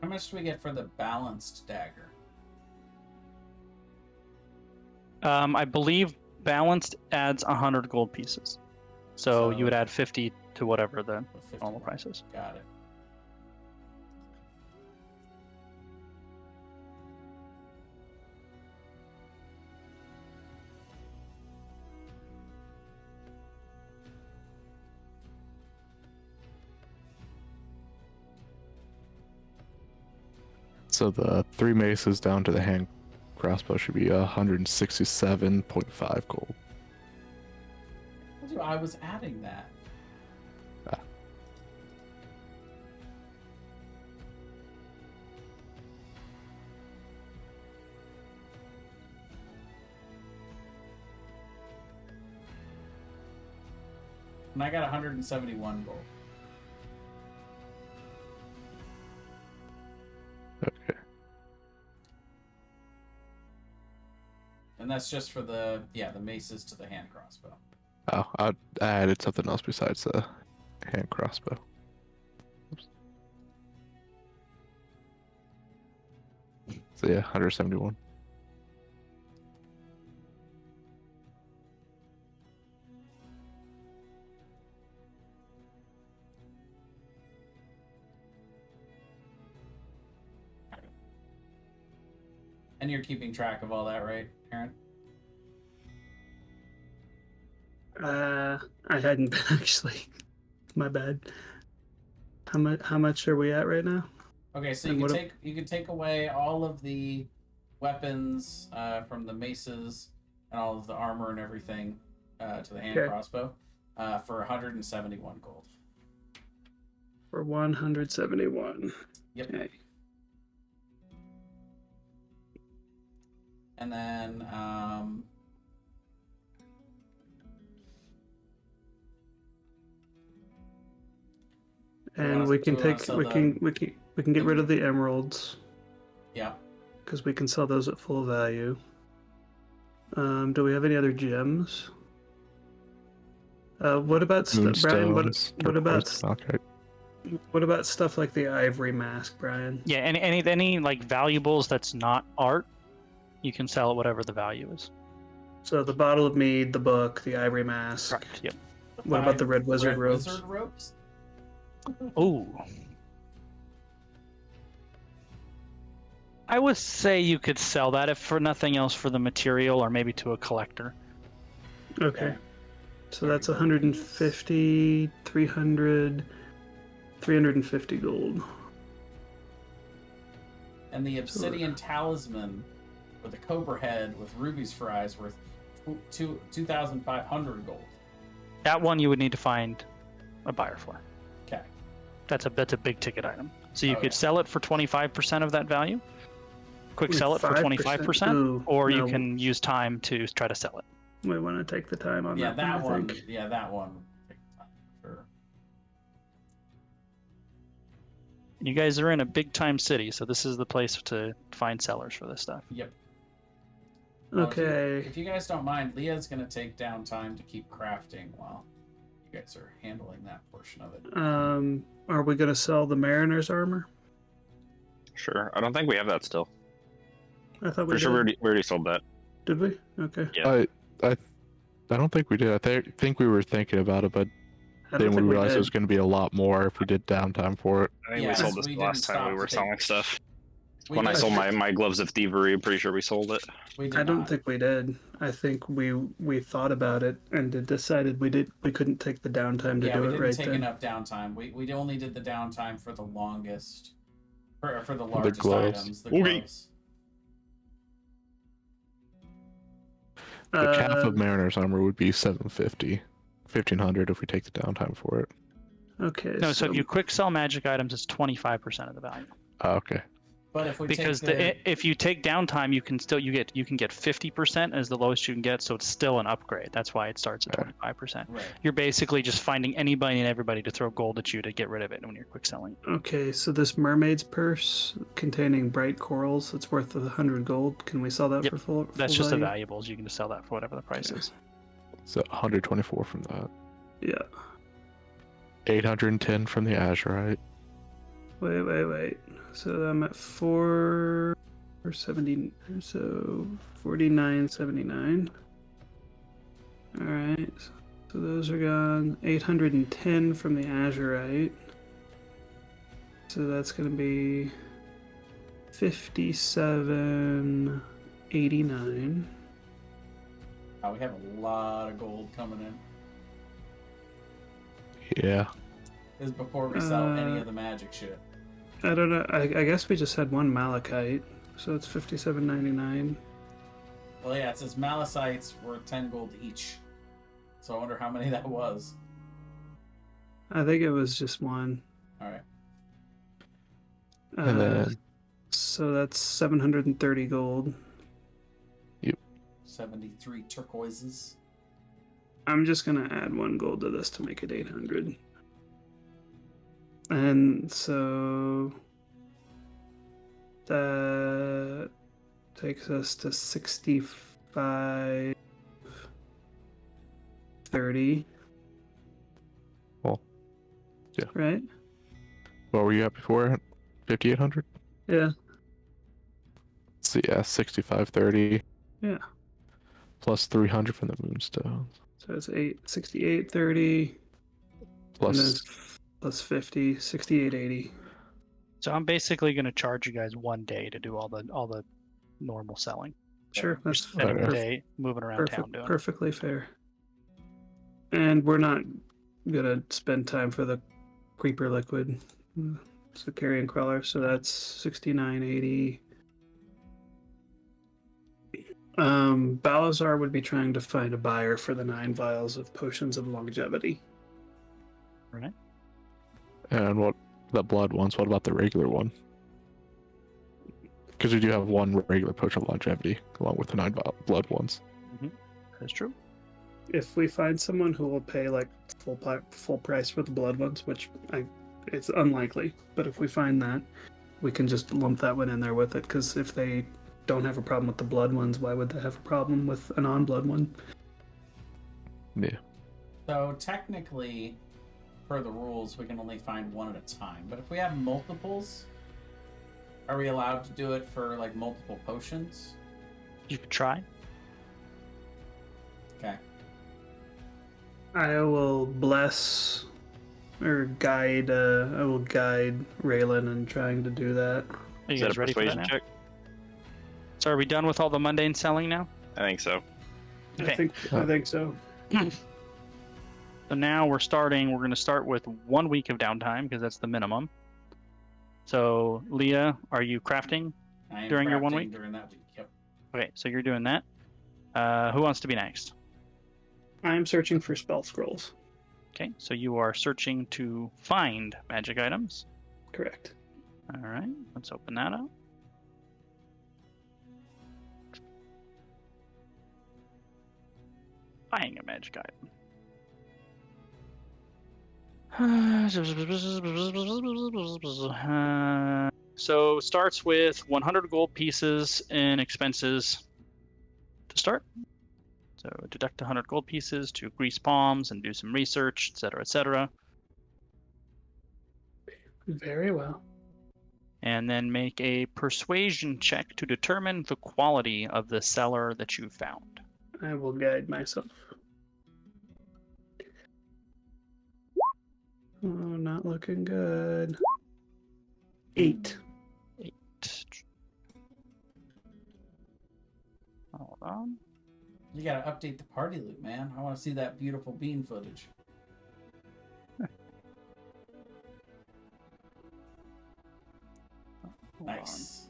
A: How much do we get for the balanced dagger?
B: I believe balanced adds 100 gold pieces. So you would add 50 to whatever the
A: With 50
B: normal price is.
A: Got it.
F: So the 3 maces down to the hand crossbow should be 167.5 gold.
A: Told you I was adding that.
F: Ah.
A: And I got 171 gold.
F: Okay.
A: And that's just for the maces to the hand crossbow.
F: Oh, I added something else besides the hand crossbow. Oops. So yeah, 171.
A: And you're keeping track of all that, right, Aaron?
C: I hadn't been actually. My bad. How much are we at right now?
A: Okay, so
C: And
A: you can take away all of the weapons from the maces and all of the armor and everything to the hand
C: Okay.
A: crossbow for 171 gold.
C: For 171.
A: Yep.
C: Okay.
A: And then
C: And we can take
A: sell
C: we
A: the-
C: can get rid of the emeralds
A: yeah.
C: because we can sell those at full value. Do we have any other gems? What about Brian?
F: Moonstones,
C: What about
F: turquoise, malachite.
C: what about stuff like the ivory mask, Brian?
B: Yeah, any like valuables that's not art, you can sell at whatever the value is.
C: So the bottle of mead, the book, the ivory mask.
B: Correct. Yep.
C: What about the red wizard robes?
A: Wizard ropes?
B: Ooh. I would say you could sell that if for nothing else for the material or maybe to a collector.
C: Okay. So that's 150, 300, 350 gold.
A: And the obsidian talisman with a cobra head with rubies for eyes worth 2,500 gold.
B: That one you would need to find a buyer for.
A: Okay.
B: That's a big ticket item. So you
A: Oh,
B: could
A: yeah.
B: sell it for 25% of that value. Quick
C: Wait,
B: sell it for
C: 5%?
B: 25%,
C: Ooh,
B: or you
C: no.
B: can use time to try to sell it.
C: We want to take the time on
A: Yeah,
C: that
A: that
C: one. I
A: one.
C: think.
A: Yeah, that one. Sure.
B: You guys are in a big time city, so this is the place to find sellers for this stuff.
A: Yep. Well,
C: Okay.
A: If you guys don't mind, Leah's gonna take down time to keep crafting while you guys are handling that portion of it.
C: Are we gonna sell the Mariner's armor?
D: Sure. I don't think we have that still.
C: I thought we
D: For
C: did.
D: sure, we already sold that.
C: Did we? Okay.
D: Yeah.
F: I don't think we did. I think we were thinking about it, but
C: I don't
F: then we
C: think
F: realized
C: did.
F: it was going to be a lot more if we did downtime for it.
D: I think
A: Yeah,
D: we sold
A: we
D: this the
A: didn't
D: last time
A: stop
D: we
A: to
D: were
A: take-
D: selling stuff.
A: We
D: When I
A: did-
D: sold my gloves of thievery, I'm pretty sure we sold it.
A: We did
C: I don't
A: not.
C: think we did. I think we thought about it and decided we couldn't take the downtime to
A: Yeah,
C: do
A: we
C: it
A: didn't
C: right
A: take
C: then.
A: enough downtime. We only did the downtime for the longest, for the largest
F: gloves.
A: items. The
D: Okay.
A: gloves.
F: The cap
C: Uh,
F: of Mariner's armor would be 750, 1500 if we take the downtime for it.
C: Okay.
B: No, so if you quick sell magic items, it's 25% of the value.
F: Oh, okay.
A: But if we
B: Because
A: take
B: if you take downtime, you can get 50% as the lowest you can get, so it's still an upgrade. That's why it starts at 25%.
A: right.
B: You're basically just finding anybody and everybody to throw gold at you to get rid of it when you're quick selling.
C: Okay, so this mermaid's purse containing bright corals, it's worth 100 gold. Can we sell that
B: Yep,
C: for full?
B: That's
C: full
B: just the
C: value?
B: valuables. You can just sell that for whatever the price is.
F: So 124 from that.
C: Yeah.
F: 810 from the Azurite.
C: Wait. So I'm at 470. So 49.79. All right. So those are gone. 810 from the Azurite. So that's gonna be 57.89.
A: Oh, we have a lot of gold coming in.
F: Yeah.
A: This is before we sell any of the magic shit.
C: I don't know. I guess we just had one malachite, so it's 57.99.
A: Well, yeah, it says malachite's worth 10 gold each. So I wonder how many that was.
C: I think it was just one.
A: All right.
F: And then
C: So that's 730 gold.
A: 73 turquoises.
C: I'm just gonna add one gold to this to make it 800. And so that takes us to 65.30.
F: Well, yeah.
C: Right?
F: what were you at before? 5800?
C: Yeah.
F: So yeah, 6530.
C: Yeah.
F: Plus 300 from the moonstones.
C: So it's 68.30.
F: Plus
C: And then plus 50, 68.80.
B: So I'm basically going to charge you guys 1 day to do all the normal selling.
C: Sure, that's
B: Spending a
F: Okay.
B: day moving around town doing it.
C: perfectly fair. And we're not gonna spend time for the creeper liquid. So carrion crawler, so that's 69.80. Balazar would be trying to find a buyer for the 9 vials of potions of longevity.
B: Right.
F: And what the blood ones? What about the regular one? Because we do have one regular potion of longevity along with the 9 blood ones.
B: That's true.
C: If we find someone who will pay like full price for the blood ones, which it's unlikely, but if we find that, we can just lump that one in there with it. Because if they don't have a problem with the blood ones, why would they have a problem with a non-blood one?
F: Yeah.
A: So technically, per the rules, we can only find one at a time. But if we have multiples, are we allowed to do it for like multiple potions?
B: You could try.
A: Okay.
C: I will bless or guide. I will guide Raylan in trying to do that.
B: Are you
D: Is that
B: guys
D: a
B: ready for that
D: persuasion
B: now?
D: check?
B: So are we done with all the mundane selling now?
D: I think so.
B: Okay.
C: I think so.
B: So now we're going to start with 1 week of downtime because that's the minimum. So Leah, are you crafting?
A: I am
B: During your 1
A: crafting
B: week?
A: During that week, yep.
B: Okay, so you're doing that. Who wants to be next?
C: I'm searching for spell scrolls.
B: Okay, so you are searching to find magic items.
C: Correct.
B: All right, let's open that up. Buying a magic item. So starts with 100 gold pieces in expenses to start. So deduct 100 gold pieces to grease palms and do some research, etc., etc.
C: Very well.
B: And then make a persuasion check to determine the quality of the seller that you found.
C: I will guide myself. Oh, not looking good. 8.
B: 8. Hold on.
A: You gotta update the party loop, man. I want to see that beautiful bean footage.
B: Hold
A: Nice.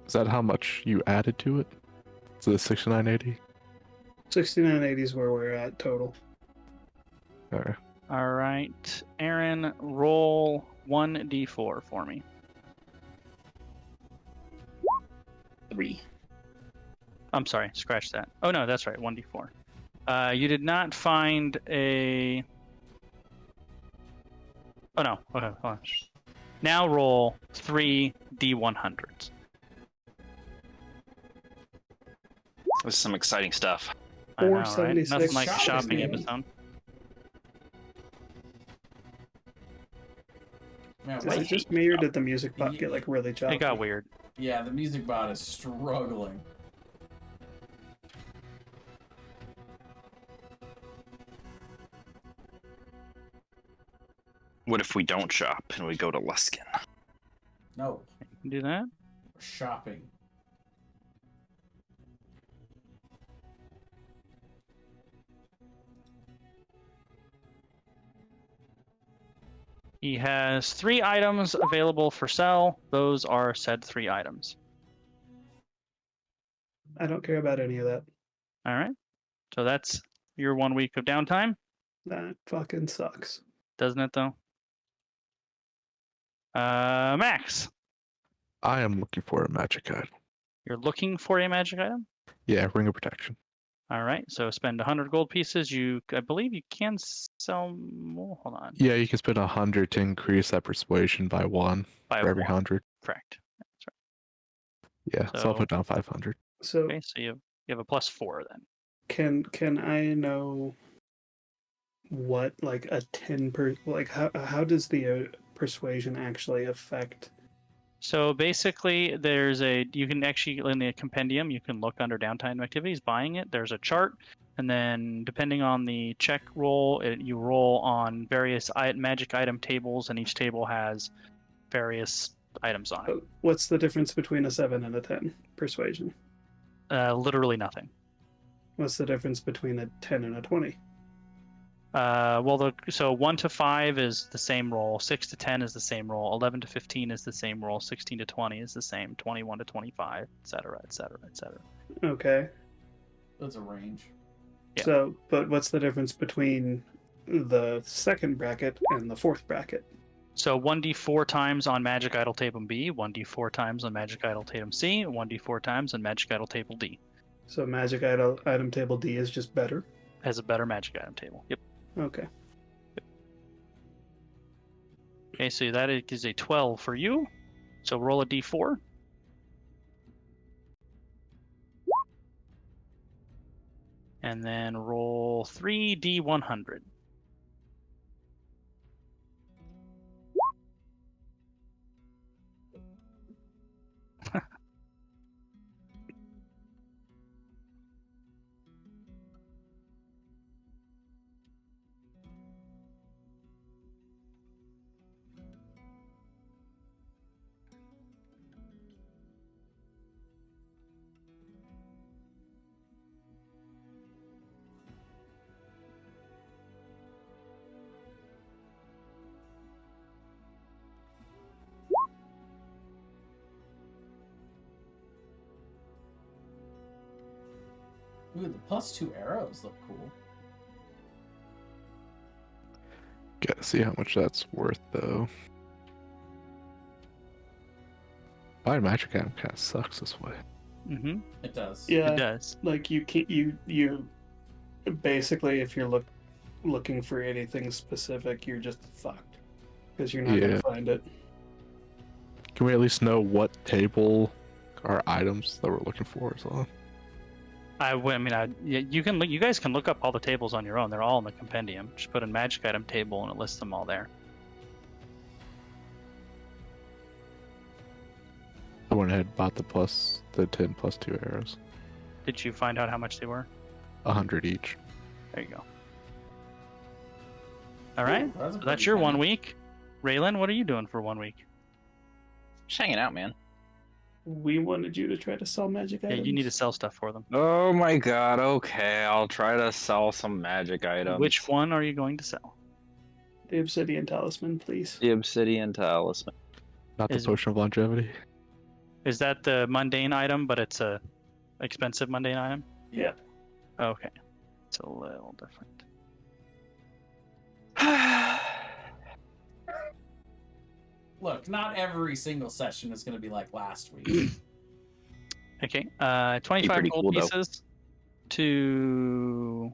F: Is that how much you added to it? So the 6980?
C: 6980 is where we're at total.
F: Or
B: All right, Aaron, roll 1d4 for me.
C: 3.
B: I'm sorry, scratch that. Oh no, that's right, 1d4. You did not find a. Oh no, okay, hold on. Now roll 3 d100s.
D: This is some exciting stuff.
B: I know, right?
C: 476
B: Nothing like
A: shopping,
B: shopping
A: baby.
B: episode.
A: Man,
C: Is
A: what-
C: it just me or did the music bot get like really choppy?
B: It got weird.
A: Yeah, the music bot is struggling.
D: What if we don't shop and we go to Luskin?
A: No,
B: You can do that.
A: we're shopping.
B: He has 3 items available for sale. Those are said 3 items.
C: I don't care about any of that.
B: All right. So that's your 1 week of downtime,
C: That fucking sucks.
B: doesn't it though? Max,
F: I am looking for a magic item.
B: you're looking for a magic item?
F: Yeah, Ring of Protection.
B: All right. So spend 100 gold pieces. I believe you can sell more. Hold on.
F: Yeah, you can spend 100 to increase that persuasion by 1
B: By
F: for every
B: 1.
F: 100.
B: Correct.
F: Yeah, so I'll
B: So-
F: put down 500.
C: So
B: Okay. So you have a +4 then.
C: can I know what like a 10 per like how does the persuasion actually affect?
B: So basically, you can actually, in the compendium, you can look under downtime activities, buying it. There's a chart, and then depending on the check roll, you roll on various magic item tables, and each table has various items on it.
C: What's the difference between a 7 and a 10 persuasion?
B: Literally nothing.
C: What's the difference between a 10 and a 20?
B: So 1 to 5 is the same roll, 6 to 10 is the same roll, 11 to 15 is the same roll, 16 to 20 is the same, 21 to 25, etc., etc., etc.
C: Okay.
A: That's a range.
B: Yeah.
C: So, but what's the difference between the second bracket and the fourth bracket?
B: So 1d4 times on Magic Idol Table B, 1d4 times on Magic Idol Table C, 1d4 times on Magic Idol Table D.
C: So magic item table D is just better.
B: Has a better Magic Item Table. Yep.
C: Okay.
B: Okay, so that is a 12 for you. So roll a d4. And then roll 3d100.
A: Ooh, the +2 arrows look cool.
F: Gotta see how much that's worth, though. Buying magic item kind of sucks this way.
B: Mm-hmm.
A: It does.
C: Yeah,
B: It does.
C: like you can't you basically if you're looking for anything specific, you're just fucked because you're not
F: Yeah.
C: gonna find it.
F: Can we at least know what table or items that we're looking for as well?
B: You guys can look up all the tables on your own. They're all in the compendium. Just put in magic item table and it lists them all there.
F: I went ahead and bought the 10 plus 2 arrows.
B: Did you find out how much they were?
F: 100 each.
B: There you go. All right.
A: Ooh, that's a
B: So that's
A: pretty
B: your
A: penny.
B: 1 week. Raylan, what are you doing for 1 week?
D: Just hanging out, man.
C: We wanted you to try to sell magic
B: Yeah,
C: items.
B: you need to sell stuff for them.
D: Oh my god, okay. I'll try to sell some magic items.
B: Which one are you going to sell?
C: the obsidian talisman, please.
D: The obsidian talisman.
F: Not the
B: Is-
F: potion of longevity.
B: Is that the mundane item, but it's a expensive mundane item?
C: Yeah.
B: Okay. It's a little different.
A: Look, not every single session is going to be like last week.
B: Okay. 25
D: pretty
B: gold
D: cool, though.
B: pieces to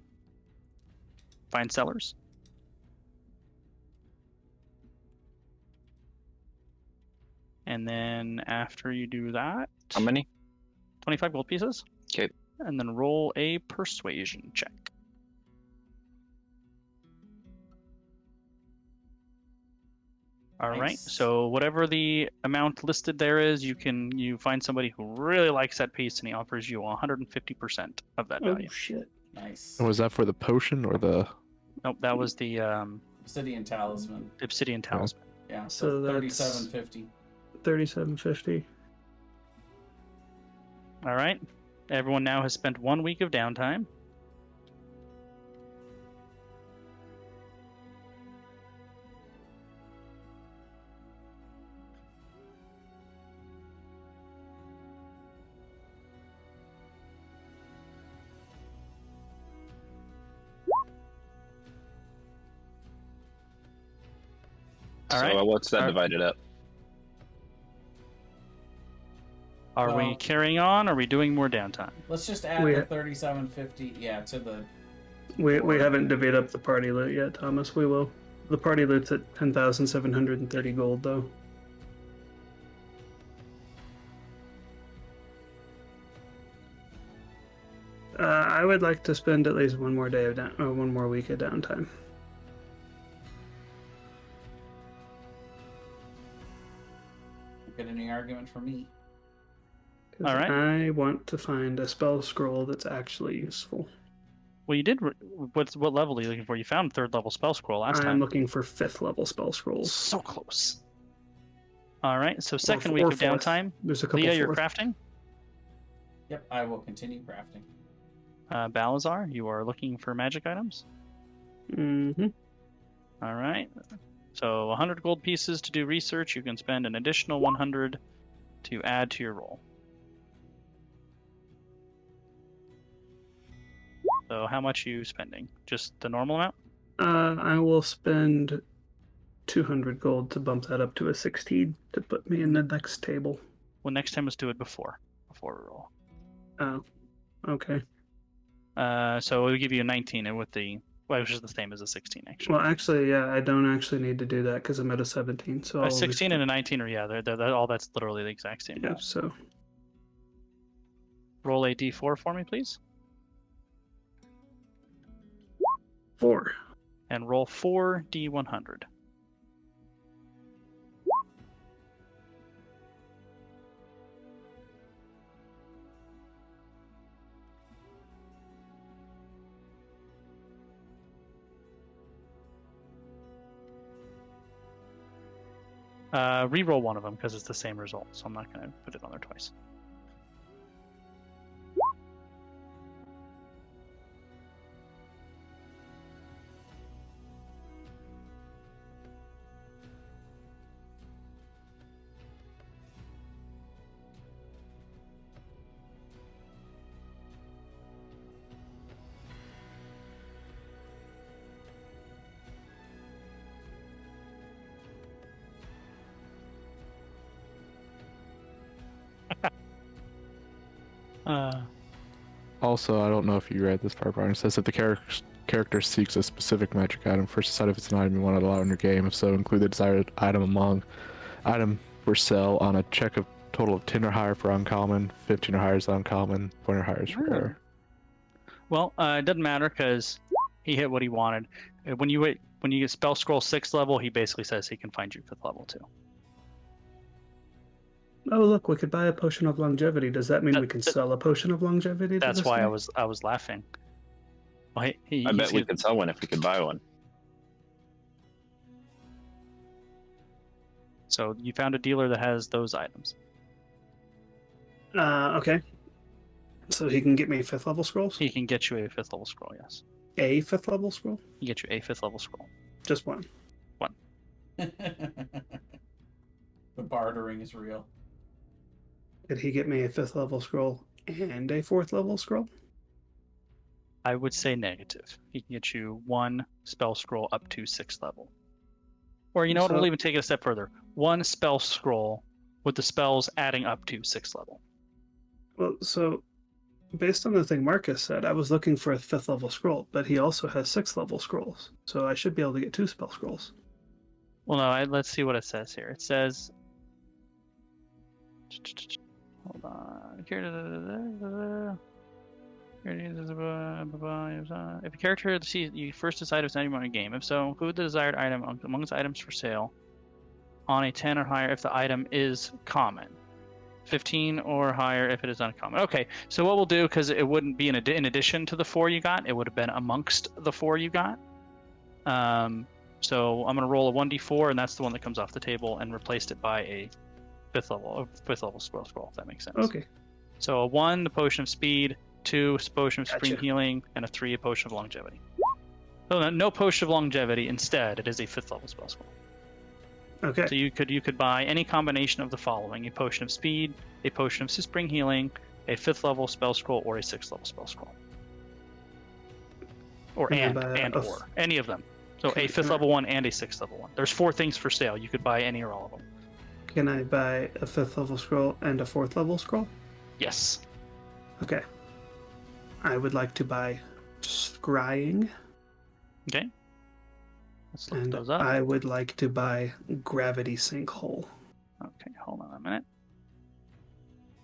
B: find sellers. And then after you do that,
D: How many?
B: 25 gold pieces.
D: 'Kay.
B: And then roll a persuasion check. All right.
A: Nice.
B: So whatever the amount listed there is, you find somebody who really likes that piece and he offers you 150% of that
C: Oh
B: value.
C: shit!
A: Nice.
F: And was that for the potion or the?
B: Nope, that was the
A: Obsidian talisman.
B: obsidian talisman.
A: Yeah,
C: So
A: so
C: that's-
A: 3750.
C: 3750.
B: All right. Everyone now has spent 1 week of downtime. All
D: So
B: right.
D: what's that
B: Are-
D: divided up?
B: Are we
A: Well-
B: carrying on? Or are we doing more downtime?
A: Let's just add
C: We-
A: the 3750, yeah, to the.
C: We haven't divvied up the party loot yet, Thomas. We will. The party loot's at 10,730 gold, though. I would like to spend at least one more day of one more week of downtime.
A: Get any argument from me?
C: 'Cause
B: All right.
C: I want to find a spell scroll that's actually useful.
B: Well, you did. What level are you looking for? You found 3rd level spell scroll last
C: I'm
B: time.
C: looking for 5th level spell scrolls.
B: So close. All right. So second
C: Or
B: week of
C: fourth.
B: downtime.
C: There's a couple.
B: Leah, you're
C: fourth.
B: crafting.
A: Yep, I will continue crafting.
B: Balazar, you are looking for magic items.
C: Mm-hmm.
B: All right. So 100 gold pieces to do research. You can spend an additional 100 to add to your roll. So how much are you spending? Just the normal amount?
C: I will spend 200 gold to bump that up to a 16 to put me in the next table.
B: Well, next time let's do it before we roll.
C: Oh, okay.
B: So we'll give you a 19 and with the which is the same as a 16 actually.
C: Well, actually, yeah, I don't actually need to do that because I'm at a 17. So
B: A
C: I'll
B: 16 and a 19 are they're all that's literally the exact same.
C: yeah.
B: roll.
C: So
B: Roll a d4 for me, please,
C: 4.
B: and roll 4 d100. Reroll one of them because it's the same result, so I'm not going to put it on there twice.
F: Also, I don't know if you read this part, Brian. It says that the character seeks a specific magic item. First, decide if it's an item you want to allow in your game. If so, include the desired item among item for sale on a check of total of 10 or higher for uncommon, 15 or higher is uncommon, 20 or higher is rare.
B: Well, it doesn't matter because he hit what he wanted. When you get spell scroll 6th level, he basically says he can find you 5th level too.
C: Oh, look, we could buy a potion of longevity. Does that mean we can sell a potion of longevity?
B: That's
C: to this
B: why
C: guy?
B: I was laughing. Well,
D: I bet we could sell one if we could buy one.
B: So you found a dealer that has those items.
C: Okay. So he can get me 5th level scrolls?
B: He can get you a 5th level scroll, yes.
C: A 5th level scroll?
B: He can get you a 5th level scroll.
C: Just one.
A: The bartering is real.
C: Did he get me a 5th level scroll and a 4th level scroll?
B: I would say negative. He can get you 1 spell scroll up to 6th level. Or you know what, we'll even take it a step further. 1 spell scroll with the spells adding up to 6th level.
C: Well, so based on the thing Marcus said, I was looking for a 5th level scroll, but he also has 6th level scrolls. So I should be able to get 2 spell scrolls.
B: Well, no, let's see what it says here. It says... Hold on. If a character sees you first decide it's not even on a game, if so, include the desired item amongst items for sale on a 10 or higher if the item is common. 15 or higher if it is uncommon. Okay, so what we'll do, because it wouldn't be in addition to the 4 you got, it would have been amongst the 4 you got. So I'm going to roll a 1d4, and that's the one that comes off the table, and replaced it by a 5th level spell scroll, if that makes sense.
C: Okay.
B: So a 1, the potion of speed, 2, a potion of supreme
C: Gotcha.
B: healing, and a 3, a potion of longevity. So no potion of longevity. Instead, it is a 5th level spell scroll.
C: Okay.
B: So you could buy any combination of the following: a potion of speed, a potion of supreme healing, a 5th level spell scroll, or a 6th level spell scroll. Or
C: Can I
B: and
C: buy
B: or any of them. So
C: Can-
B: a 5th
C: can I-
B: level one and a 6th level one. There's 4 things for sale. You could buy any or all of them.
C: Can I buy a 5th level scroll and a 4th level scroll?
B: Yes.
C: Okay. I would like to buy scrying,
B: Okay. Let's look
C: and
B: those up.
C: I would like to buy gravity sinkhole.
B: Okay, hold on a minute.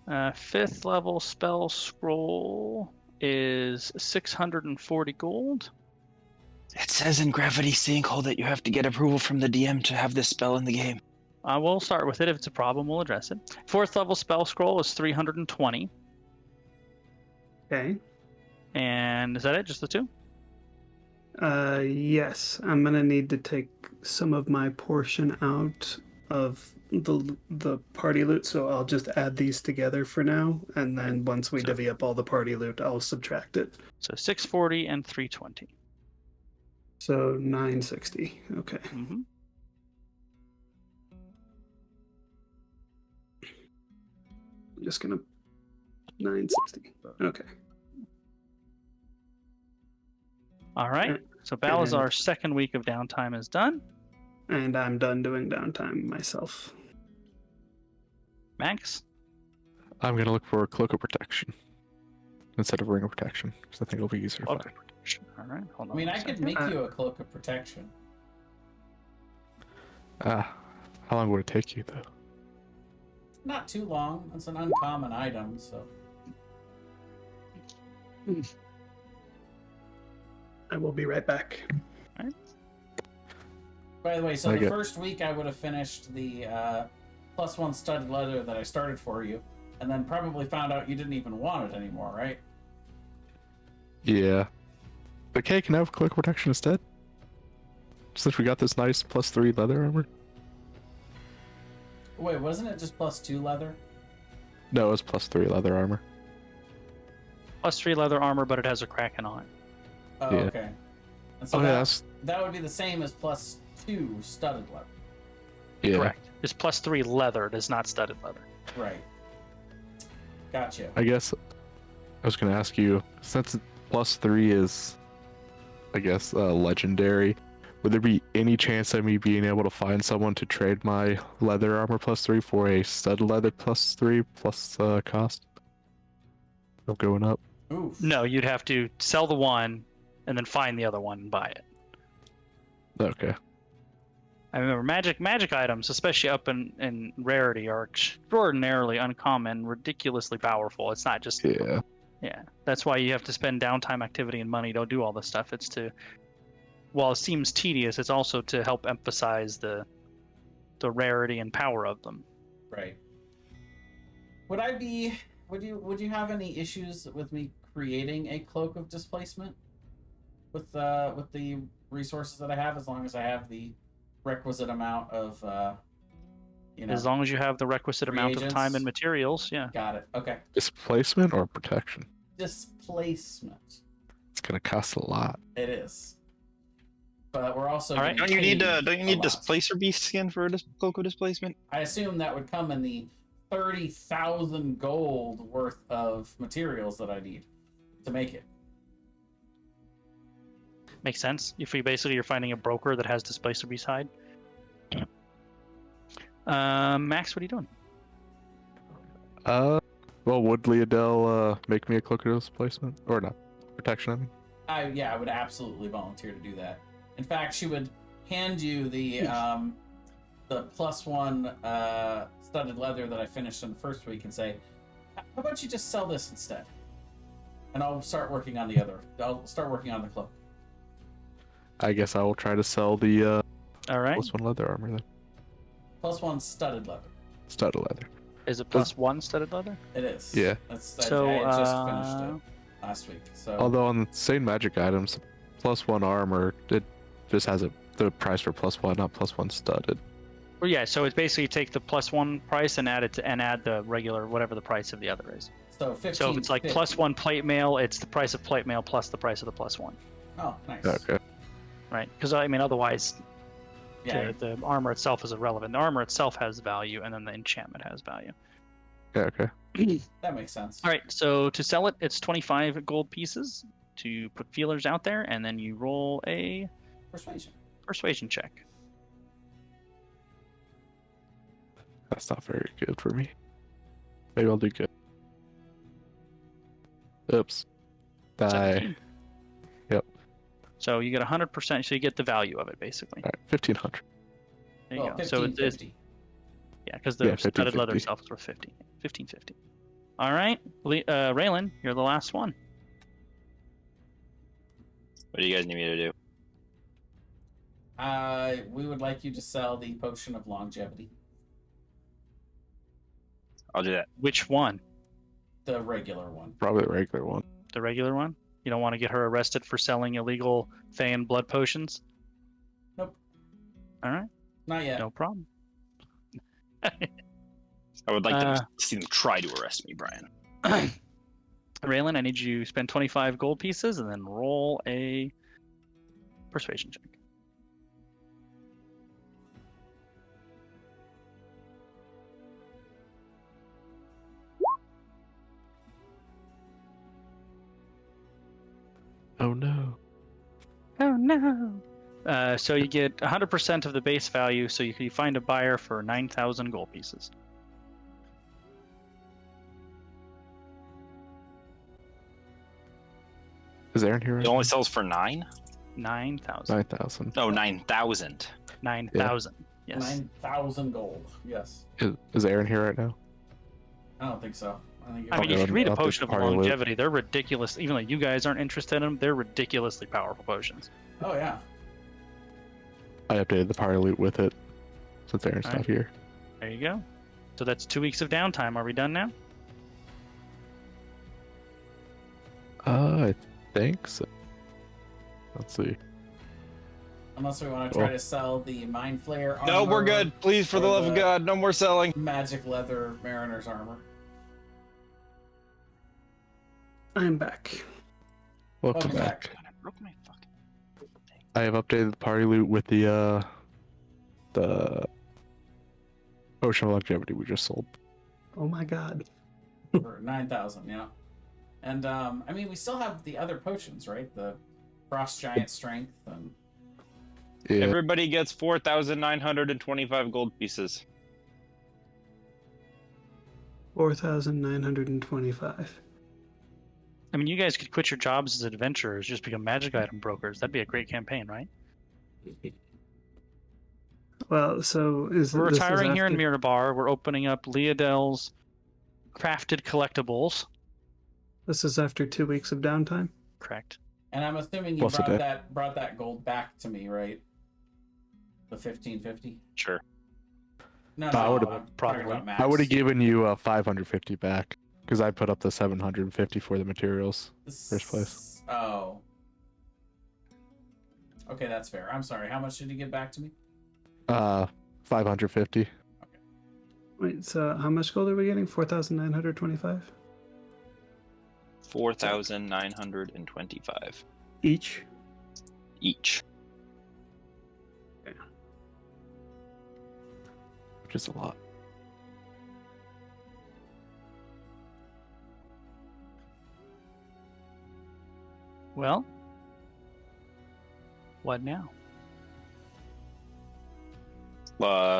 B: 5th level spell scroll is 640 gold.
D: It says in Gravity Sinkhole that you have to get approval from the DM to have this spell in the game.
B: We'll start with it. If it's a problem, we'll address it. 4th level spell scroll is 320.
C: Okay.
B: And is that it? Just the 2?
C: Yes. I'm gonna need to take some of my portion out of the party loot, so I'll just add these together for now, and then once we
B: So-
C: divvy up all the party loot, I'll subtract it.
B: So 640 and 320.
C: So 960. Okay.
B: Mm-hmm.
C: I'm just gonna 960. Okay.
B: All right.
C: Uh,
B: So Balazar's second week of downtime is done.
C: And I'm done doing downtime myself.
B: Max?
F: I'm gonna look for a cloak of protection instead of ring of protection, because I think it'll be easier. to
B: Cloak
F: find.
B: of protection. All right. Hold on.
A: I mean,
B: one
A: I could
B: second.
A: make you a cloak of protection.
F: How long would it take you though?
A: Not too long. It's an uncommon item, so.
C: I will be right back.
A: By the way, so
F: I
A: the
F: get-
A: first week I would have finished the +1 studded leather that I started for you, and then probably found out you didn't even want it anymore, right?
F: Yeah. But Kay, can I have cloak of protection instead? Since we got this nice +3 leather armor?
A: Wait, wasn't it just +2 leather?
F: No, it was +3 leather armor.
B: +3 leather armor, but it has a kraken on it.
A: Oh,
F: Yeah.
A: okay. And so
F: Oh, yeah,
A: that,
F: that's...
A: that would be the same as +2 studded leather.
F: Yeah.
B: Correct. It's +3 leather. It is not studded leather.
A: Right. Gotcha.
F: I guess I was going to ask you, since +3 is, I guess, legendary, would there be any chance of me being able to find someone to trade my leather armor +3 for a studded leather +3 plus cost? of going up.
A: Oof.
B: No, you'd have to sell the one, and then find the other one and buy it.
F: Okay.
B: I remember magic items, especially up in rarity, are extraordinarily uncommon, ridiculously powerful. It's not just
F: Yeah.
B: yeah. That's why you have to spend downtime, activity, and money to do all this stuff. It's to, while it seems tedious, it's also to help emphasize the rarity and power of them.
A: Right. Would you have any issues with me creating a cloak of displacement with the resources that I have, as long as I have the requisite amount of
B: As long as you have the requisite amount of time
A: reagents.
B: and materials, yeah.
A: Got it. Okay.
F: Displacement or protection?
A: Displacement.
F: It's gonna cost a lot.
A: It is. But we're also
B: All right.
A: getting paid
D: Don't you need
A: a lot.
D: displacer beast skin for a cloak of displacement?
A: I assume that would come in the 30,000 gold worth of materials that I need to make it.
B: Makes sense. If you're finding a broker that has displacer beside. Max, what are you doing?
F: Well, would Leodell make me a cloak of displacement or not? Protection, I mean.
A: I would absolutely volunteer to do that. In fact, she would hand you the +1 studded leather that I finished in the first week and say, "How about you just sell this instead?" And I'll start working on the other. I'll start working on the cloak.
F: I guess I will try to sell the
B: All right.
F: +1 leather armor then.
A: +1 studded leather.
F: Studded leather.
B: Is it +1 studded leather?
A: It is.
F: Yeah.
B: So,
A: I had just finished it last week. So
F: Although on the same magic items, +1 armor, it just has the price for +1, not +1 studded.
B: Well, yeah. So it's basically take the +1 price and add the regular whatever the price of the other is.
A: so 15.
B: So if it's like +1 plate mail, it's the price of plate mail plus the price of the +1,
A: Oh, nice.
F: Okay.
B: right? Because I mean, otherwise,
A: Yeah.
B: the armor itself is irrelevant. The armor itself has value, and then the enchantment has value.
F: Yeah, okay.
A: That makes sense.
B: All right. So to sell it, it's 25 gold pieces to put feelers out there, and then you roll a persuasion check.
F: That's not very good for me. Maybe I'll do good. Oops. Die.
B: 17.
F: Yep.
B: So you get 100%. So you get the value of it, basically.
F: Alright, 1,500.
B: There you
A: Well,
B: go. So it's
A: 1550.
B: yeah, because the
F: Yeah,
B: studded leather
F: 1550.
B: itself is worth 1550. All right, Raylan, you're the last one.
D: What do you guys need me to do?
A: We would like you to sell the potion of longevity.
D: I'll do that.
B: Which one?
A: The regular one.
F: Probably the regular one.
B: The regular one? You don't want to get her arrested for selling illegal Feyan blood potions?
A: Nope.
B: All right,
A: Not yet.
B: no problem.
D: I would like to see them try to arrest me, Brian.
B: Raylan, I need you to spend 25 gold pieces and then roll a persuasion check.
F: Oh no.
B: Oh no! So you get 100% of the base value, so you can find a buyer for 9,000 gold pieces.
F: Is Aaron here?
D: It only sells for 9?
B: 9,000.
F: 9,000.
D: No, 9,000.
B: 9,000. Yes.
A: 9,000 gold. Yes.
F: Is Aaron here right now?
A: I don't think so. I think
B: I mean, you
F: Okay,
B: should read a
F: I'll take
B: potion of
F: part of it.
B: longevity. They're ridiculous. Even though you guys aren't interested in them, they're ridiculously powerful potions.
A: Oh yeah.
F: I updated the party loot with it since Aaron's
B: Alright.
F: not here.
B: There you go. So that's 2 weeks of downtime. Are we done now?
F: I think so. Let's see.
A: Unless we want to try to sell the Mind Flayer armor.
D: No, we're good. Please, for the
A: or
D: love of
A: the-
D: God, no more selling.
A: Magic leather mariner's armor.
C: I'm back.
F: Welcome
A: Welcome
F: back.
A: back.
D: I broke my fucking thing.
F: I have updated the party loot with the potion of longevity we just sold.
C: Oh my god.
A: For 9,000, yeah. And I mean, we still have the other potions, right? The Frost Giant Strength and
F: Yeah.
D: Everybody gets 4,925 gold pieces.
C: 4,925.
B: I mean, you guys could quit your jobs as adventurers, just become magic item brokers. That'd be a great campaign, right?
C: Well, so is
B: We're
C: this is
B: retiring here in
C: after-
B: Mirabar. We're opening up Leodell's crafted collectibles.
C: This is after 2 weeks of downtime.
B: Correct.
A: And I'm assuming you
F: Plus a day.
A: brought that gold back to me, right? The 1550.
D: Sure.
A: No,
F: I
A: no,
F: would've-
A: I'm talking
B: probably.
A: about max.
F: I would have given you 550 back because I put up the 750 for the materials. First place.
A: Oh. Okay, that's fair. I'm sorry. How much did you give back to me?
F: 550.
C: Wait, so how much gold are we getting? 4,925
D: 4,925
C: each.
D: each.
F: Which is a lot.
B: Well, what now?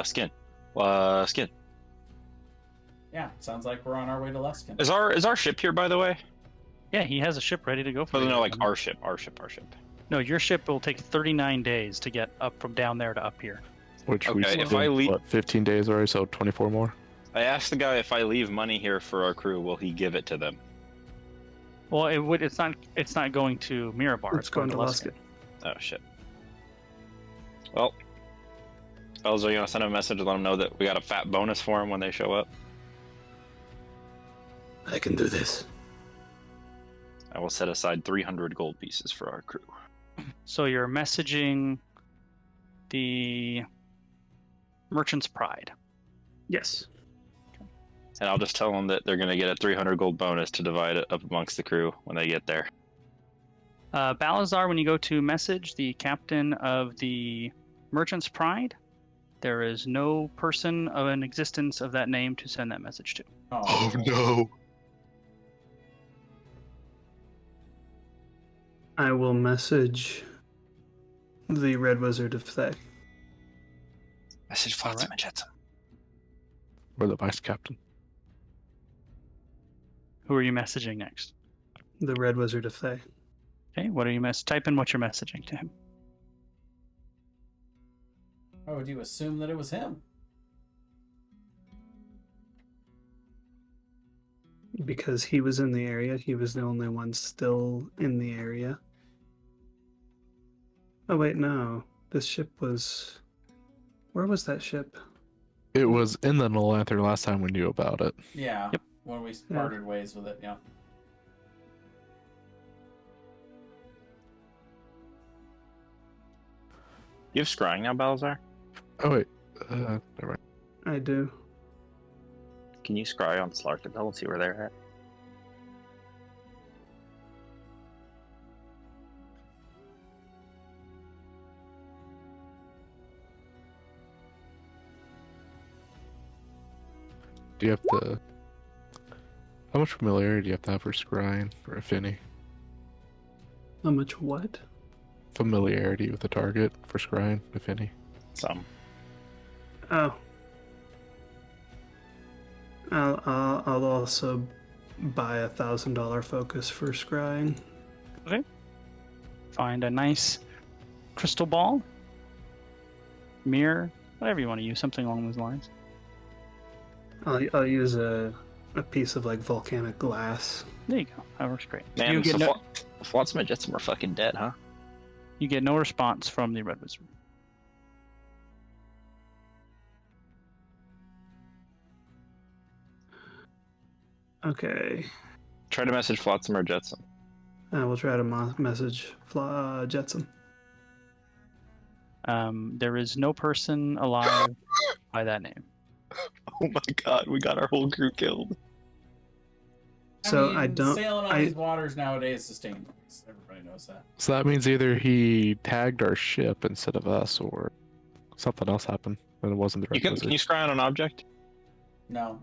D: Skin. Skin.
A: Yeah, sounds like we're on our way to Luskin.
D: Is our ship here, by the way?
B: Yeah, he has a ship ready to go for
D: Oh,
B: you.
D: no, like our ship.
B: No, your ship will take 39 days to get up from down there to up here.
F: Which we
D: Okay, if
F: spent,
D: I leave-
F: what, 15 days already, so 24 more.
D: I asked the guy if I leave money here for our crew, will he give it to them?
B: Well, it would. It's not going to Mirabar.
C: It's going to Luskin.
D: Oh shit. Well, fellas, are you gonna send him a message and let them know that we got a fat bonus for him when they show up?
E: I can do this.
D: I will set aside 300 gold pieces for our crew.
B: So you're messaging the Merchant's Pride.
C: Yes.
D: And I'll just tell them that they're gonna get a 300 gold bonus to divide it up amongst the crew when they get there.
B: Balazar, when you go to message the captain of the Merchant's Pride, there is no person of an existence of that name to send that message to.
A: Oh,
F: no.
C: I will message the Red Wizard of Thay.
D: Message Flotsam and Jetsam.
F: We're the vice captain.
B: Who are you messaging next?
C: The Red Wizard of Thay.
B: Okay, what are you type in what you're messaging to him.
A: How would you assume that it was him?
C: Because he was in the area, he was the only one still in the area. Oh wait, no. This ship was... Where was that ship?
F: It was in the Nolanther last time we knew about it.
A: Yeah.
B: Yep.
A: When we parted ways with it, yeah.
D: You have scrying now, Balazar?
F: Oh wait, never mind.
C: I do.
D: Can you scry on Slarkadel and see where they're at?
F: Do you have to? How much familiarity do you have to have for scrying or affinity?
C: How much what?
F: Familiarity with the target for scrying, if any.
D: Some.
C: Oh. I'll also buy $1,000 focus for scrying.
B: Find a nice crystal ball, mirror, whatever you want to use, something along those lines.
C: I'll use a piece of like volcanic glass.
B: There you go. That works great.
D: Man,
B: you get no,
D: Flotsam and Jetsam are fucking dead, huh?
B: you get no response from the Red Wizard.
C: Okay.
D: Try to message Flotsam or Jetsam.
C: We'll try to message Jetsam.
B: There is no person alive by that name.
D: Oh my god, we got our whole crew killed.
C: So
A: mean,
C: I don't.
A: Sailing on these waters nowadays is dangerous. Everybody knows that.
F: So that means either he tagged our ship instead of us, or something else happened, and it wasn't the right
D: Can you scry on an object?
A: No.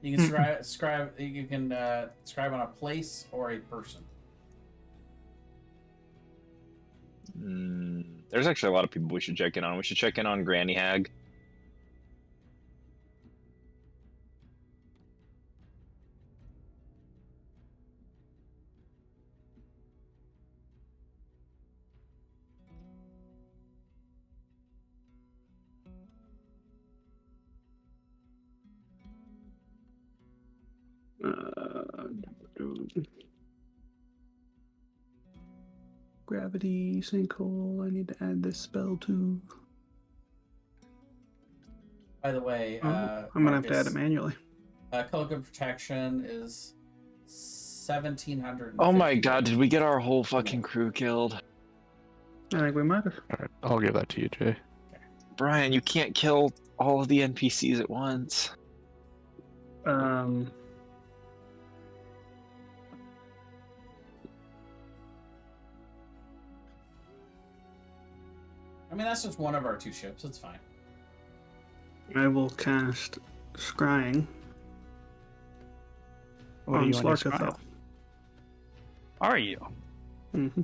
A: You can scribe. You can scribe on a place or a person.
D: There's actually a lot of people we should check in on. We should check in on Granny Hag.
C: Gravity sinkhole. I need to add this spell too.
A: By the way,
C: I'm gonna have to add it
A: Marcus,
C: manually.
A: Cloak of Protection is 1,700.
D: Oh my god, did we get our whole fucking crew killed?
C: I think we might have.
F: All right, I'll give that to you, Jay.
D: Brian, you can't kill all of the NPCs at once.
A: I mean, that's just one of our 2 ships. It's fine.
C: I will cast Scrying
B: What
C: on
B: do you want to
C: Slarkathel.
B: Are you?
C: Mm-hmm.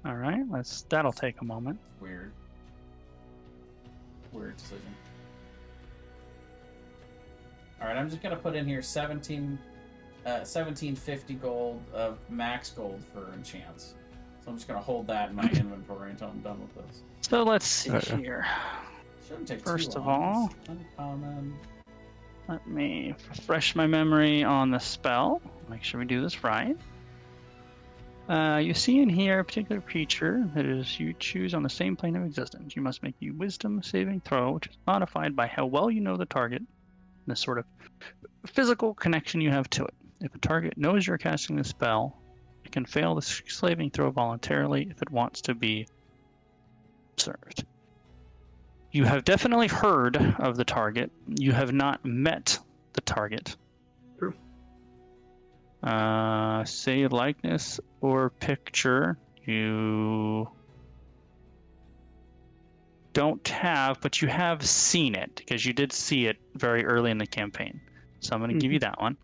B: All right, that'll take a moment.
A: Weird decision. All right, I'm just gonna put in here 1750 gold of max gold for enchants. So I'm just gonna hold that in my inventory until I'm done with this.
B: So let's see
F: Okay.
B: here.
A: Shouldn't take
B: First
A: too
B: of
A: long.
B: all-
A: Uncommon.
B: Let me refresh my memory on the spell. Make sure we do this right. You see in here a particular creature that is you choose on the same plane of existence. You must make a wisdom saving throw, which is modified by how well you know the target and the sort of physical connection you have to it. If a target knows you're casting the spell, it can fail the saving throw voluntarily if it wants to be observed. You have definitely heard of the target. You have not met the target.
C: True.
B: Say likeness or picture. You don't have, but you have seen it because you did see it very early in the campaign. So I'm going to give you that one.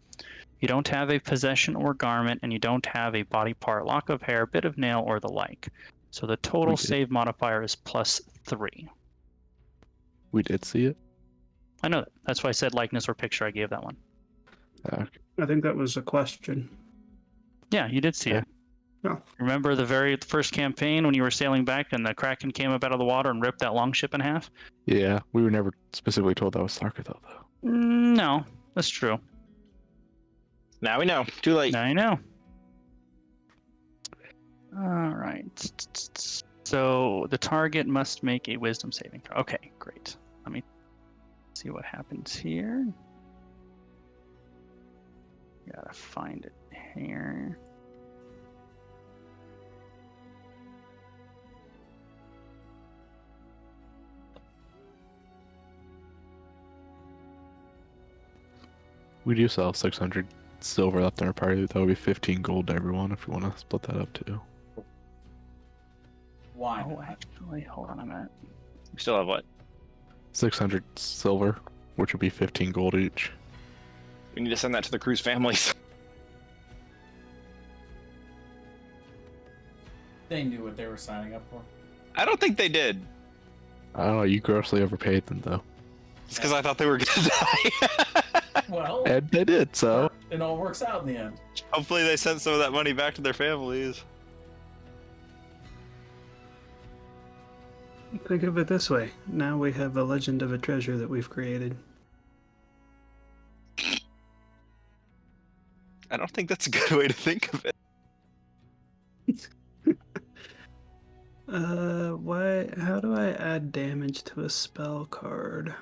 B: You don't have a possession or garment, and you don't have a body part, lock of hair, bit of nail, or the like. So the total
F: We did.
B: save modifier is +3.
F: We did see it.
B: I know that. That's why I said likeness or picture. I gave that one.
F: Okay.
C: I think that was a question.
B: Yeah, you did see
F: Okay.
B: it.
C: No.
B: Remember the very first campaign when you were sailing back and the Kraken came up out of the water and ripped that longship in half?
F: Yeah, we were never specifically told that was Slarkathel, though.
B: No, that's true.
D: Now we know. Too late.
B: Now you know. All right. So the target must make a wisdom saving throw. Okay, great. Let me see what happens here. Gotta find it here.
F: We do still have 600 silver left in our party. That would be 15 gold to everyone if we want to split that up too.
A: Why
B: Oh,
A: not?
B: actually, hold on a minute.
D: We still have what?
F: 600 silver, which would be 15 gold each.
D: We need to send that to the crew's families.
A: They knew what they were signing up for.
D: I don't think they did.
F: I don't know, you grossly overpaid them though.
D: It's because I thought they were gonna die.
A: Well,
F: And they did, so.
A: it all works out in the end.
D: Hopefully they sent some of that money back to their families.
C: Think of it this way. Now we have a legend of a treasure that we've created.
D: I don't think that's a good way to think of it.
C: Why? How do I add damage to a spell card?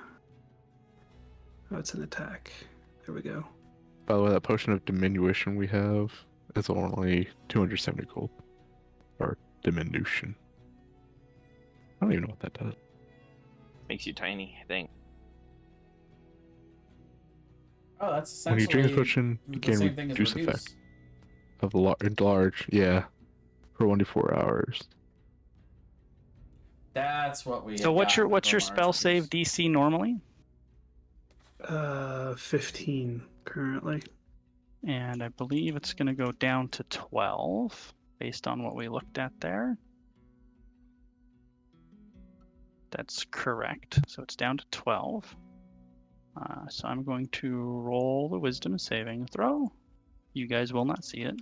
C: Oh, it's an attack. There we go.
F: By the way, that potion of diminution we have is only 270 gold. Or diminution. I don't even know what that does.
D: Makes you tiny, I think.
A: Oh, that's
F: When you
A: essentially
F: drink this potion, you
A: the
F: gain
A: same thing as
F: reduce
A: reduce.
F: effect of the enlarge, yeah, for 1 to 4 hours.
A: That's what we.
B: So
A: had
B: what's your
A: gotten from
B: spell
A: ours.
B: save DC normally?
C: 15 currently.
B: And I believe it's going to go down to 12 based on what we looked at there. That's correct. So it's down to 12. So I'm going to roll the wisdom saving throw. You guys will not see it.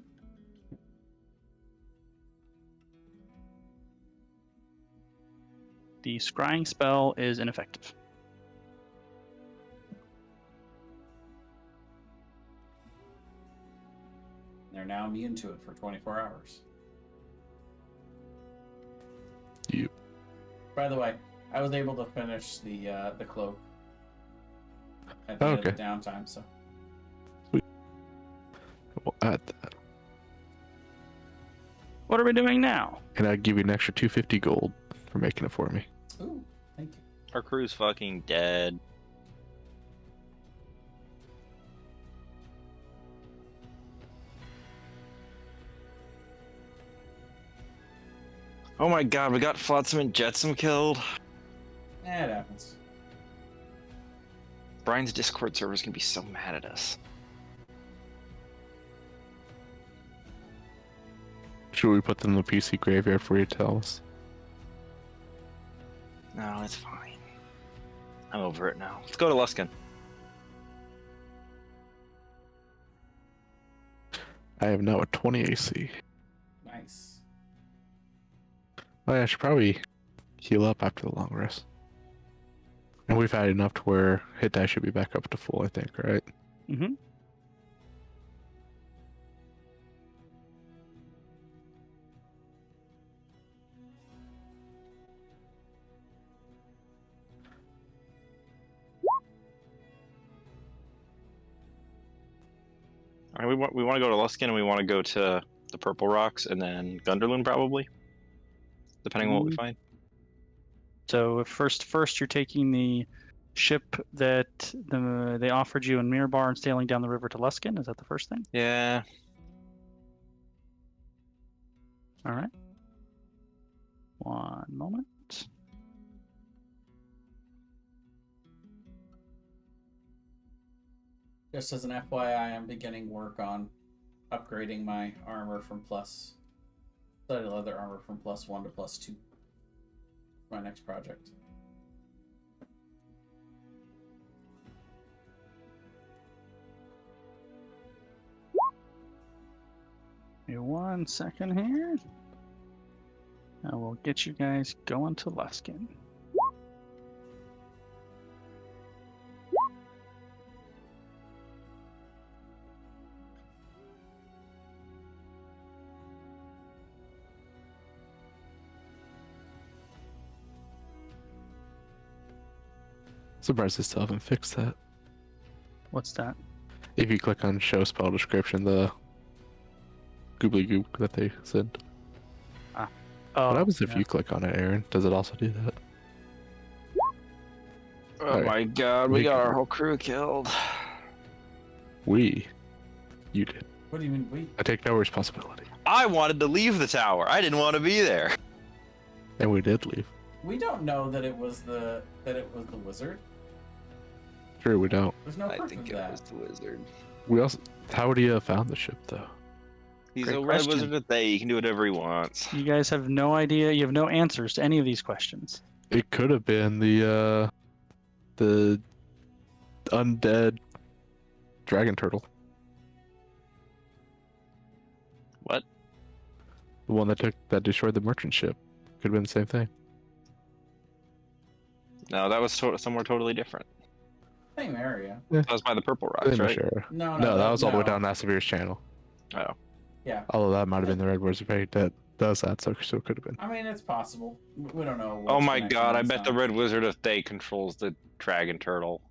B: The scrying spell is ineffective.
A: They're now immune to it for 24 hours.
F: You.
A: By the way, I was able to finish the cloak at the end of the downtime, so.
F: We'll add that.
B: What are we doing now?
F: And I'd give you an extra 250 gold for making it for me.
A: Ooh, thank you.
D: Our crew's fucking dead. Oh my god, we got Flotsam and Jetsam killed.
A: It happens.
D: Brian's Discord server's gonna be so mad at us.
F: Should we put them in the PC graveyard for you to tell us?
D: No, it's fine. I'm over it now. Let's go to Luskin.
F: I have now a 20 AC.
A: Nice.
F: Oh, yeah, I should probably heal up after the long rest. And we've had enough to where hit die should be back up to full, I think, right?
B: Mm-hmm.
D: All right, we want to go to Luskin and we want to go to the Purple Rocks and then Gunderloon probably, depending on what we find.
B: So first you're taking the ship that they offered you in Mirabar and sailing down the river to Luskin. Is that the first thing?
D: Yeah.
B: All right. One moment.
A: Just as an FYI, I'm beginning work on upgrading my armor from plus studded leather armor from +1 to +2. My next project.
B: Give me 1 second here. I will get you guys going to Luskin.
F: Surprised they still haven't fixed that.
B: What's that?
F: If you click on show spell description, the goobly goop that they sent.
B: Oh,
F: What happens if
B: yeah.
F: you click on it, Aaron? Does it also do that?
D: Oh
F: Alright.
D: my god, we got our whole crew killed.
F: You did.
A: What do you mean we?
F: I take no responsibility.
D: I wanted to leave the tower. I didn't want to be there.
F: And we did leave.
A: We don't know that it was the wizard.
F: Sure, we don't.
A: There's no
D: I
A: proof
D: think
A: of
D: it
A: that.
D: was the wizard.
F: We also. How would he have found the ship, though?
D: He's
B: Great
D: a red
B: question.
D: wizard at they. He can do whatever he wants.
B: You guys have no idea. You have no answers to any of these questions.
F: It could have been the undead dragon turtle.
D: What?
F: The one that destroyed the merchant ship. Could have been the same thing.
D: No, that was somewhere totally different.
A: Same area.
D: That was by the Purple Rocks,
F: Same
D: right?
F: area.
A: No,
F: No, that was all the way
A: no.
F: down Nasavir's channel.
D: Oh.
A: Yeah.
F: Although that might have been the Red Wizard that does that, so it could have been.
A: I mean, it's possible. We don't know.
D: Oh
A: what's
D: my
A: connection
D: god, I
A: is
D: bet the
A: on.
D: red wizard of they controls the dragon turtle.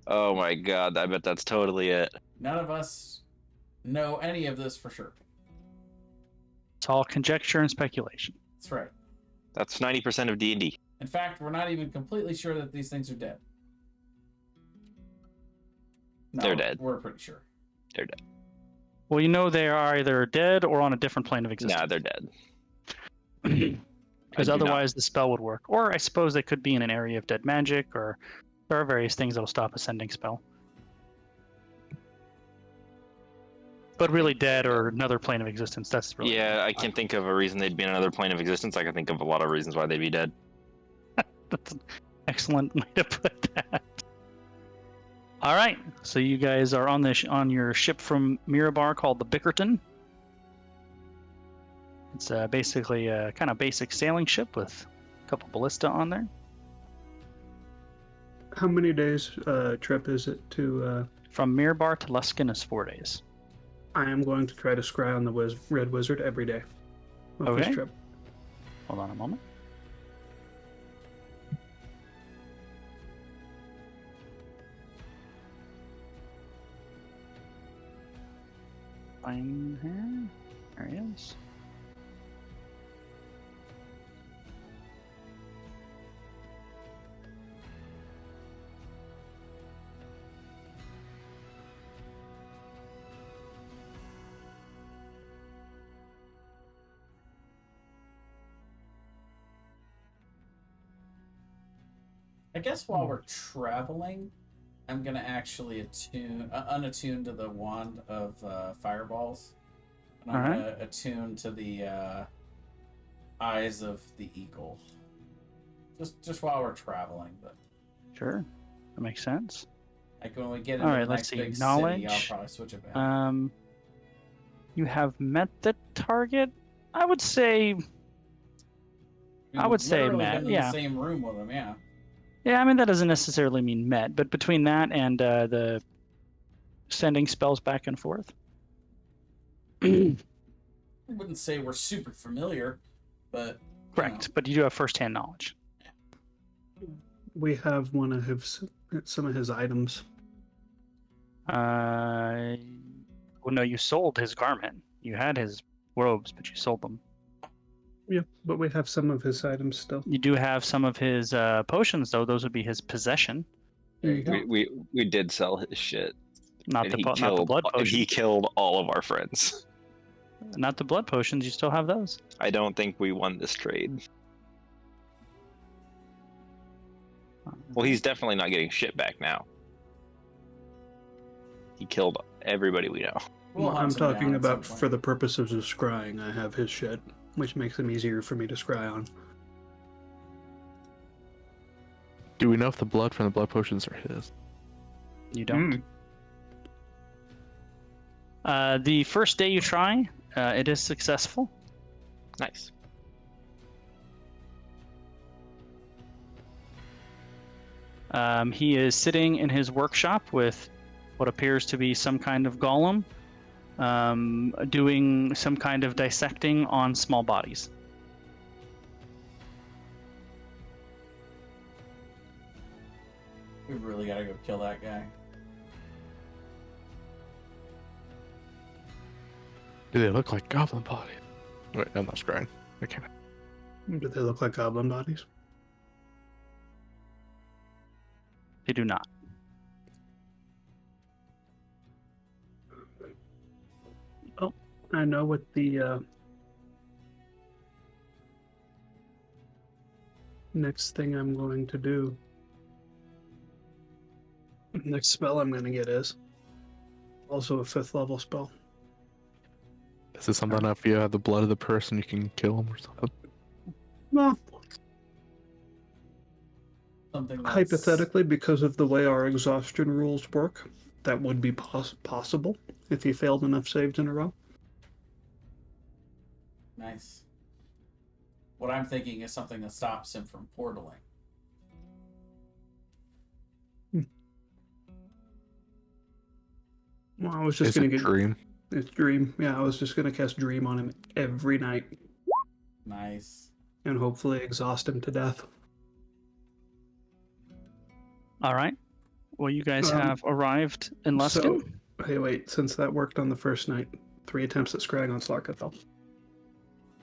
D: Oh my god, I bet that's totally it.
A: None of us know any of this for sure.
B: It's all conjecture and speculation.
A: That's right.
D: That's 90% of D&D.
A: In fact, we're not even completely sure that these things are dead. No,
D: They're dead.
A: We're pretty sure.
D: They're dead.
B: Well, you know they are either dead or on a different plane of existence.
D: Nah, they're dead.
B: Because
D: I do not-
B: otherwise the spell would work. Or I suppose they could be in an area of dead magic, or there are various things that'll stop a sending spell. But really dead or another plane of existence, that's really...
D: Yeah, I can't think of a reason they'd be in another plane of existence. I can think of a lot of reasons why they'd be dead.
B: That's an excellent way to put that. All right, so you guys are on on your ship from Mirabar called the Bickerton. It's basically a kind of basic sailing ship with a couple ballista on there.
C: How many days trip is it to
B: From Mirbar to Luskin is 4 days.
C: I am going to try to scry on the Red Wizard every day of this
B: Okay.
C: trip.
B: Hold on a moment. Find here. There he is.
A: I guess while we're traveling, I'm gonna actually unattune to the wand of fireballs, and I'm gonna attune to the eyes of the eagle. Just while we're traveling, but
B: Sure, that makes sense.
A: like when we get
B: All
A: into
B: right,
A: the
B: let's
A: next
B: see.
A: big
B: Knowledge.
A: city, I'll probably switch it back.
B: You have met the target. I would say. I would say
A: literally
B: Matt,
A: been in
B: yeah.
A: the same room with him, yeah.
B: Yeah, I mean that doesn't necessarily mean met, but between that and the sending spells back and forth.
A: I wouldn't say we're super familiar, but
B: Correct, but you do have first-hand knowledge.
C: We have some of his items.
B: Well, no, you sold his garment. You had his robes, but you sold them.
C: Yeah, but we have some of his items still.
B: You do have some of his potions, though. Those would be his possession.
A: there you go.
D: We did sell his shit.
B: Not
D: And
B: the
D: he
B: not the
D: killed
B: blood
D: and
B: potions.
D: he killed all of our friends.
B: Not the blood potions. You still have those.
D: I don't think we won this trade. Well, he's definitely not getting shit back now. He killed everybody we know.
A: We'll
C: Well,
A: hunt
C: I'm
A: him down
C: talking
A: at some
C: about
A: point.
C: for the purposes of scrying, I have his shit, which makes him easier for me to scry on.
F: Do we know if the blood from the blood potions are his?
B: You don't. The first day you try, it is successful.
D: Nice.
B: He is sitting in his workshop with what appears to be some kind of golem, doing some kind of dissecting on small bodies.
A: We really gotta go kill that guy.
F: Do they look like goblin bodies? Wait, I'm not scrying. I can't.
C: Do they look like goblin bodies?
B: They do not.
C: Oh, I know what the next thing I'm going to do. Next spell I'm going to get is also a 5th level spell.
F: Is it something if you have the blood of the person you can kill him or something?
C: Well,
A: Something that's...
C: hypothetically, because of the way our exhaustion rules work, that would be possible if he failed enough saves in a row.
A: Nice. What I'm thinking is something that stops him from portaling.
C: Well, I was just
F: Is
C: going
F: it
C: to get
F: dream?
C: it's Dream. Yeah, I was just going to cast Dream on him every night
A: Nice.
C: and hopefully exhaust him to death.
B: All right. Well, you guys
C: Um,
B: have arrived in Luskin.
C: So, hey, wait, since that worked on the first night, 3 attempts at scrying on Slarkathel.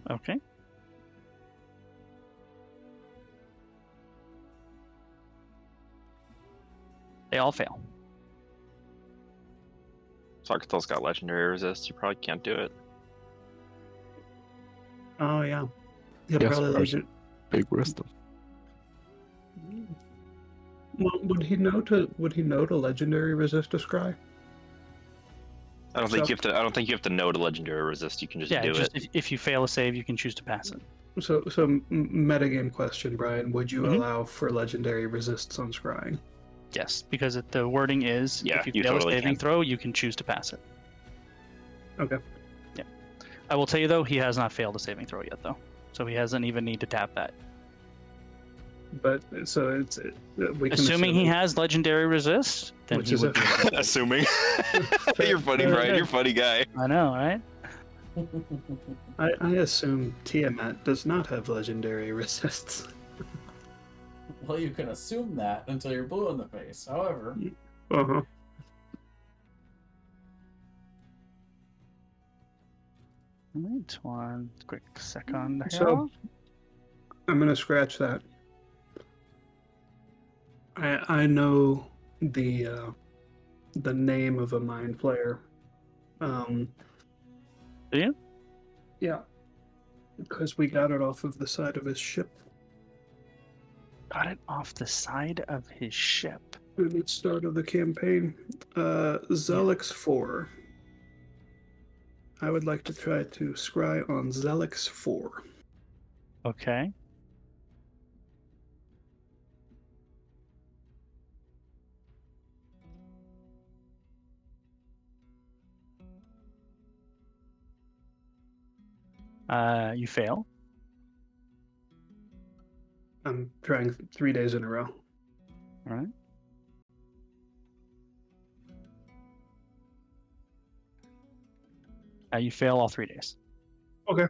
B: Okay. They all fail.
D: Sarkatel's got legendary resist. You probably can't do it.
C: Oh, yeah. Yeah,
F: Yes,
C: probably
F: of course.
C: legend.
F: Big wisdom.
C: Well, would he know to legendary resist a scry?
D: I don't think
C: So-
D: you have to. I don't think you have to know to legendary resist. You can just
B: Yeah,
D: do
B: just
D: it.
B: if you fail a save, you can choose to pass it.
C: So metagame question, Brian. Would you
B: Mhm.
C: allow for legendary resists on scrying?
B: Yes, because the wording is
D: Yeah,
B: if you
D: you
B: fail
D: totally
B: a saving
D: can.
B: throw, you can choose to pass it.
C: Okay.
B: Yeah. I will tell you though, he has not failed a saving throw yet though, so he hasn't even need to tap that.
C: But so we can
B: Assuming he
C: assume
B: has legendary resist, then
C: Which
B: he
C: is
B: would
C: a-
B: be.
D: Assuming. You're funny,
C: Fair
D: Brian.
C: enough.
D: You're a funny guy.
B: I know, right?
C: I assume Tiamat does not have legendary resists.
A: Well, you can assume that until you're blue in the face. However,
C: Uh-huh.
B: Right, one quick second here.
C: So I'm gonna scratch that. I know the name of a mind flayer.
B: Do you?
C: Yeah, because we got it off of the side of his ship
B: Got it off the side of his ship.
C: at the start of the campaign. Zelix 4. I would like to try to scry on Zelix 4.
B: Okay. You fail.
C: I'm trying 3 days in a row.
B: All right. You fail all 3 days.
C: Okay.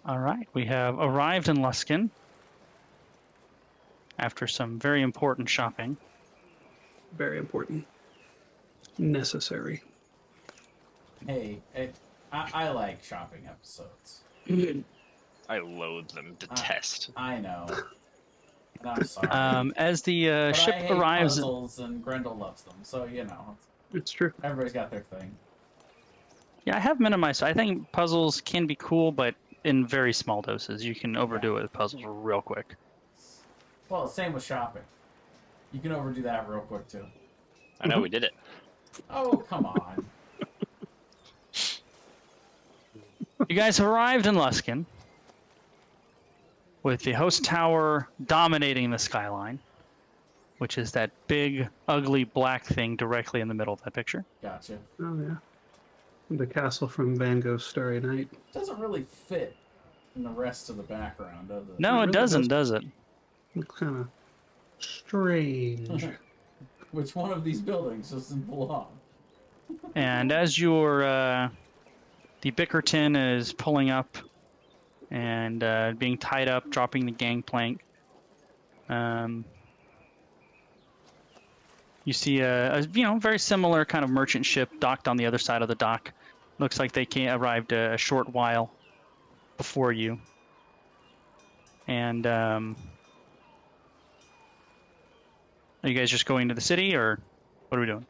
B: All right. We have arrived in Luskin after some very important shopping.
C: Very important. Necessary.
A: hey, I like shopping episodes.
D: I loathe them. Detest.
A: I know. And I'm sorry.
B: As the
A: But
B: ship
A: I hate
B: arrives,
A: puzzles, and Grendel loves them. So
C: It's true.
A: everybody's got their thing.
B: yeah, I have minimized. I think puzzles can be cool, but in very small doses. You can overdo it with puzzles real quick.
A: Well, same with shopping. You can overdo that real quick too.
D: I know we did it.
A: Oh, come on.
B: You guys have arrived in Luskin, with the host tower dominating the skyline, which is that big, ugly black thing directly in the middle of that picture.
A: Gotcha.
C: Oh yeah. The castle from Van Gogh's Starry Night.
A: Doesn't really fit in the rest of the background, does it?
B: No,
C: It
B: it
C: really
B: doesn't, does it?
C: Looks kind of strange.
A: Which one of these buildings doesn't belong?
B: And as your the Bickerton is pulling up and being tied up, dropping the gangplank, you see a very similar kind of merchant ship docked on the other side of the dock. Looks like they arrived a short while before you. And are you guys just going to the city, or what are we doing?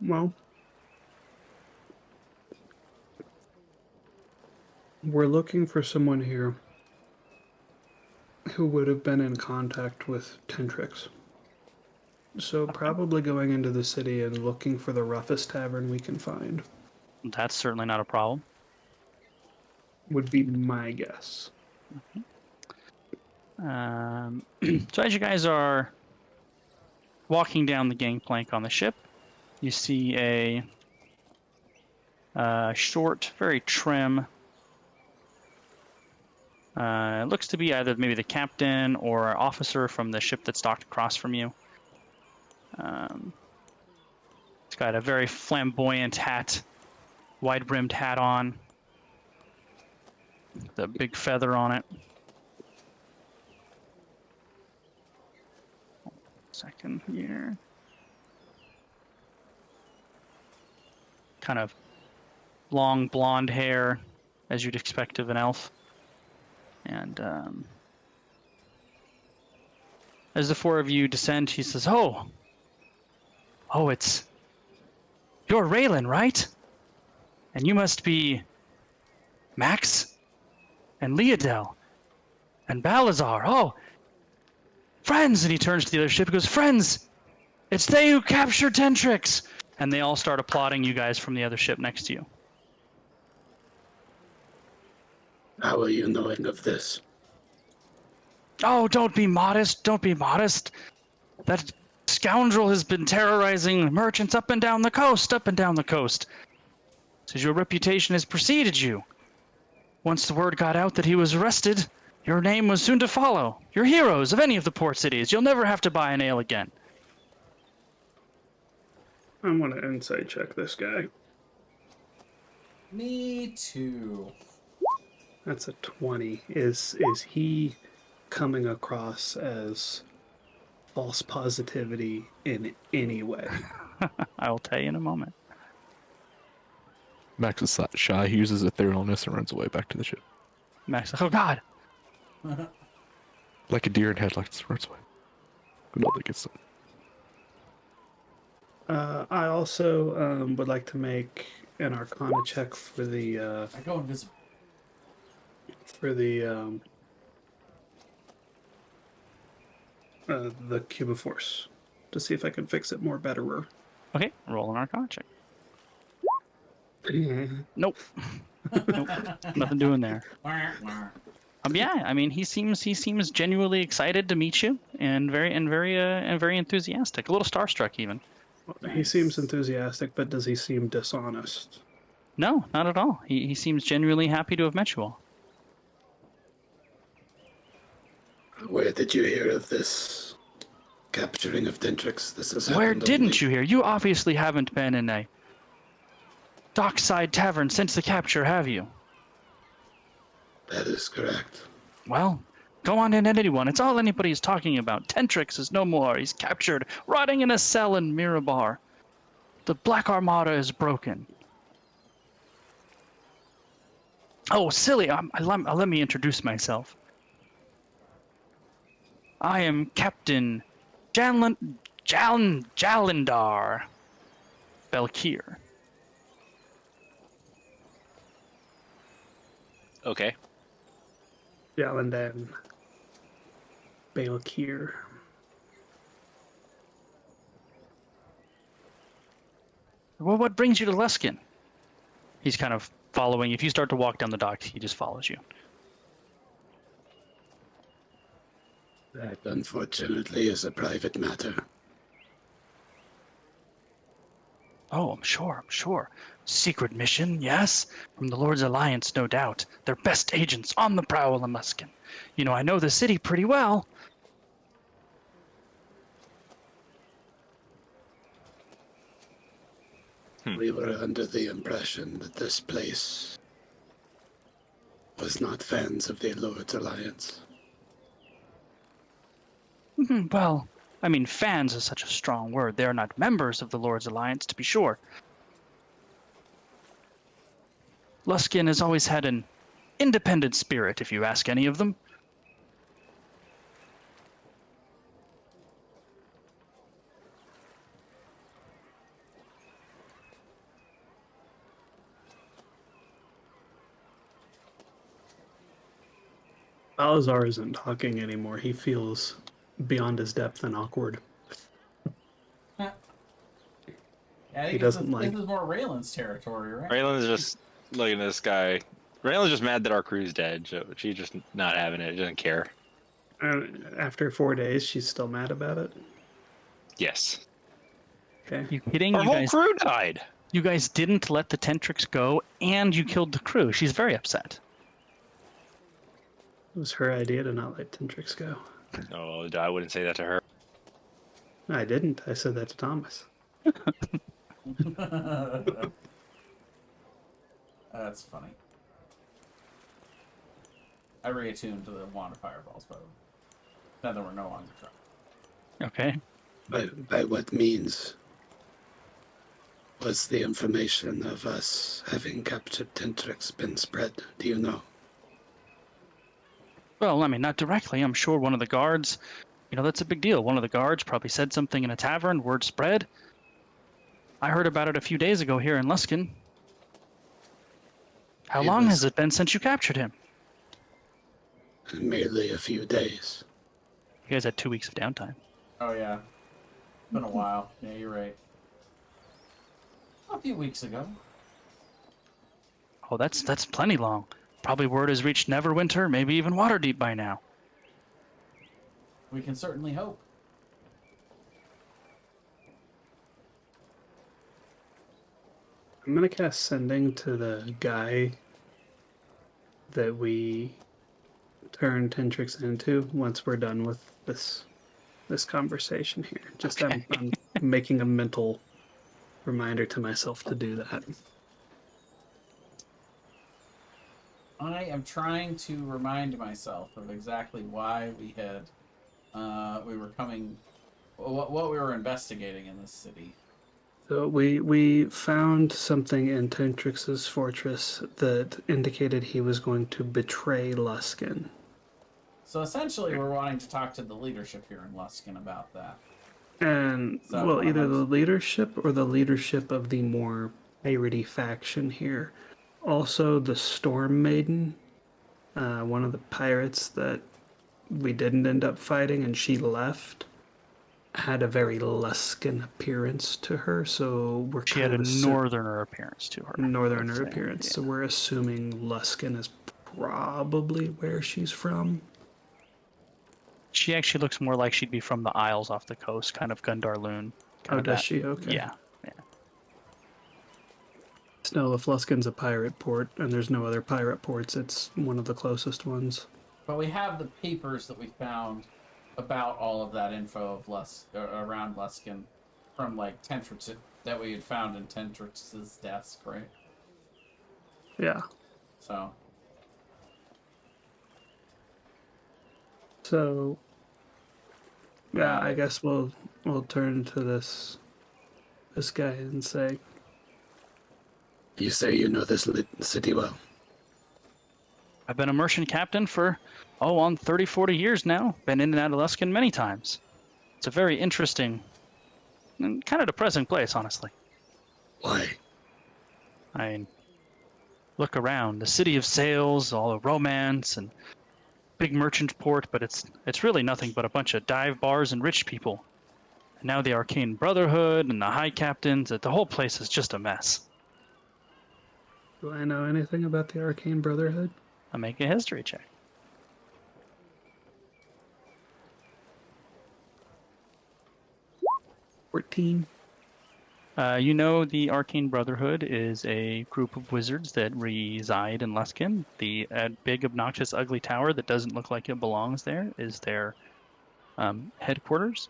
C: Well, we're looking for someone here who would have been in contact with Tentrix. So probably going into the city and looking for the roughest tavern we can find
B: That's certainly not a problem.
C: would be my guess.
B: So as you guys are walking down the gangplank on the ship, you see a short, very trim. It looks to be either maybe the captain or officer from the ship that's docked across from you. It's got a very flamboyant hat, wide-brimmed hat on, the big feather on it. Second here. Kind of long blonde hair, as you'd expect of an elf. And as the four of you descend, he says, Oh, you're Raylan, right? And you must be Max and Leodel and Balazar. Oh, friends! And he turns to the other ship and goes, Friends! It's they who captured Tentrix! And they all start applauding you guys from the other ship next to you.
E: How are you knowing of this?
B: Oh, don't be modest. Don't be modest. That scoundrel has been terrorizing merchants up and down the coast, up and down the coast. Says your reputation has preceded you. Once the word got out that he was arrested, your name was soon to follow. You're heroes of any of the port cities. You'll never have to buy an ale again.
C: I want to insight check this guy.
A: Me too.
C: That's a 20. Is he coming across as false positivity in any way?
B: I will tell you in a moment.
F: Max is shy. He uses etherealness and runs away back to the ship.
B: Max, oh God.
F: Like a deer in headlights, runs away. Nobody gets it.
C: I also would like to make an Arcana check for the
A: I go invisible.
C: The Cube of Force to see if I can fix it more betterer.
B: Okay, roll an Arcana check. Nope. Nope. Nothing doing there. Yeah, I mean, he seems genuinely excited to meet you, and very enthusiastic. A little starstruck even.
C: He seems enthusiastic, but does he seem dishonest?
B: No, not at all. He seems genuinely happy to have met you all.
E: Where did you hear of this capturing of Dentrix? This has
B: Where
E: happened
B: didn't
E: only-
B: you hear? You obviously haven't been in a dockside tavern since the capture, have you?
E: That is correct.
B: Well, go on in, anyone. It's all anybody's talking about. Tentrix is no more. He's captured, rotting in a cell in Mirabar. The Black Armada is broken. Oh, silly. Let me introduce myself. I am Captain Jalindar Belkir.
D: Okay.
C: Jalandan Balkir.
B: Well, what brings you to Luskin? He's kind of following. If you start to walk down the docks, he just follows you.
E: That, unfortunately, is a private matter.
B: Oh, I'm sure. Secret mission, yes? From the Lord's Alliance, no doubt. They're best agents on the prowl in Luskin. You know, I know the city pretty well.
E: We were under the impression that this place was not fans of the Lord's Alliance.
B: Well, I mean, fans is such a strong word. They are not members of the Lord's Alliance, to be sure. Luskin has always had an independent spirit, if you ask any of them.
C: Balazar isn't talking anymore. He feels beyond his depth and awkward.
A: Yeah,
C: He doesn't
A: this
C: like-
A: is more Raylan's territory, right?
D: Raylan's just looking at this guy. Raylan's just mad that our crew's dead, so she's just not having it. She doesn't care.
C: After 4 days, she's still mad about it.
D: Yes.
C: Okay.
B: You kidding?
D: Our whole crew died.
B: You guys didn't let the Tentrix go, and you killed the crew. She's very upset.
C: It was her idea to not let Tentrix go.
D: No, I wouldn't say that to her.
C: I didn't. I said that to Thomas.
A: That's funny. I reattuned to the wand of fireballs, but now there were no longer trapped.
B: Okay.
E: By what means was the information of us having captured Tentrix been spread? Do you know?
B: Well, I mean, not directly. I'm sure one of the guards, that's a big deal. One of the guards probably said something in a tavern, word spread. I heard about it a few days ago here in Luskin. How long has it been since you captured him?
E: Merely a few days.
B: You guys had 2 weeks of downtime.
A: Oh yeah, it's been a while. Yeah, you're right. A few weeks ago.
B: Oh, that's plenty long. Probably word has reached Neverwinter, maybe even Waterdeep by now.
A: We can certainly hope.
C: I'm gonna cast Sending to the guy that we turn Tentrix into once we're done with this conversation here. Just
B: Okay.
C: I'm making a mental reminder to myself to do that.
A: I am trying to remind myself of exactly why we had we were coming, what we were investigating in this city.
C: So we found something in Tentrix's fortress that indicated he was going to betray Luskin.
A: So essentially, we're wanting to talk to the leadership here in Luskin about that.
C: And
A: So
C: well,
A: what
C: either
A: I'm-
C: the leadership or the leadership of the more piratey faction here. Also, the Storm Maiden, one of the pirates that we didn't end up fighting, and she left, had a very Luskin appearance to her. So we're
B: She had
C: kind
B: a
C: of
B: northerner appearance to her.
C: northerner
B: let's say.
C: appearance.
B: Yeah.
C: So we're assuming Luskin is probably where she's from.
B: She actually looks more like she'd be from the Isles off the coast, kind of Gundarloon.
C: Oh, does she? Okay.
B: Yeah.
C: Still, if Luskin's a pirate port and there's no other pirate ports, it's one of the closest ones.
A: But we have the papers that we found about all of that info of around Luskin from like Tentrix that we had found in Tentrix's desk, right?
C: Yeah.
A: So
C: Yeah, I guess we'll turn to this guy and say,
E: You say you know this city well.
B: I've been a merchant captain for, on 30, 40 years now. Been in and out of Luskin many times. It's a very interesting and kind of depressing place, honestly.
E: Why?
B: I mean, look around. The city of sails, all the romance and big merchant port, but it's really nothing but a bunch of dive bars and rich people. And now the Arcane Brotherhood and the High Captains, the whole place is just a mess.
C: do I know anything about the Arcane Brotherhood?
B: I'll make a history check.
C: 14.
B: You know the Arcane Brotherhood is a group of wizards that reside in Luskin. The big, obnoxious, ugly tower that doesn't look like it belongs there is their headquarters.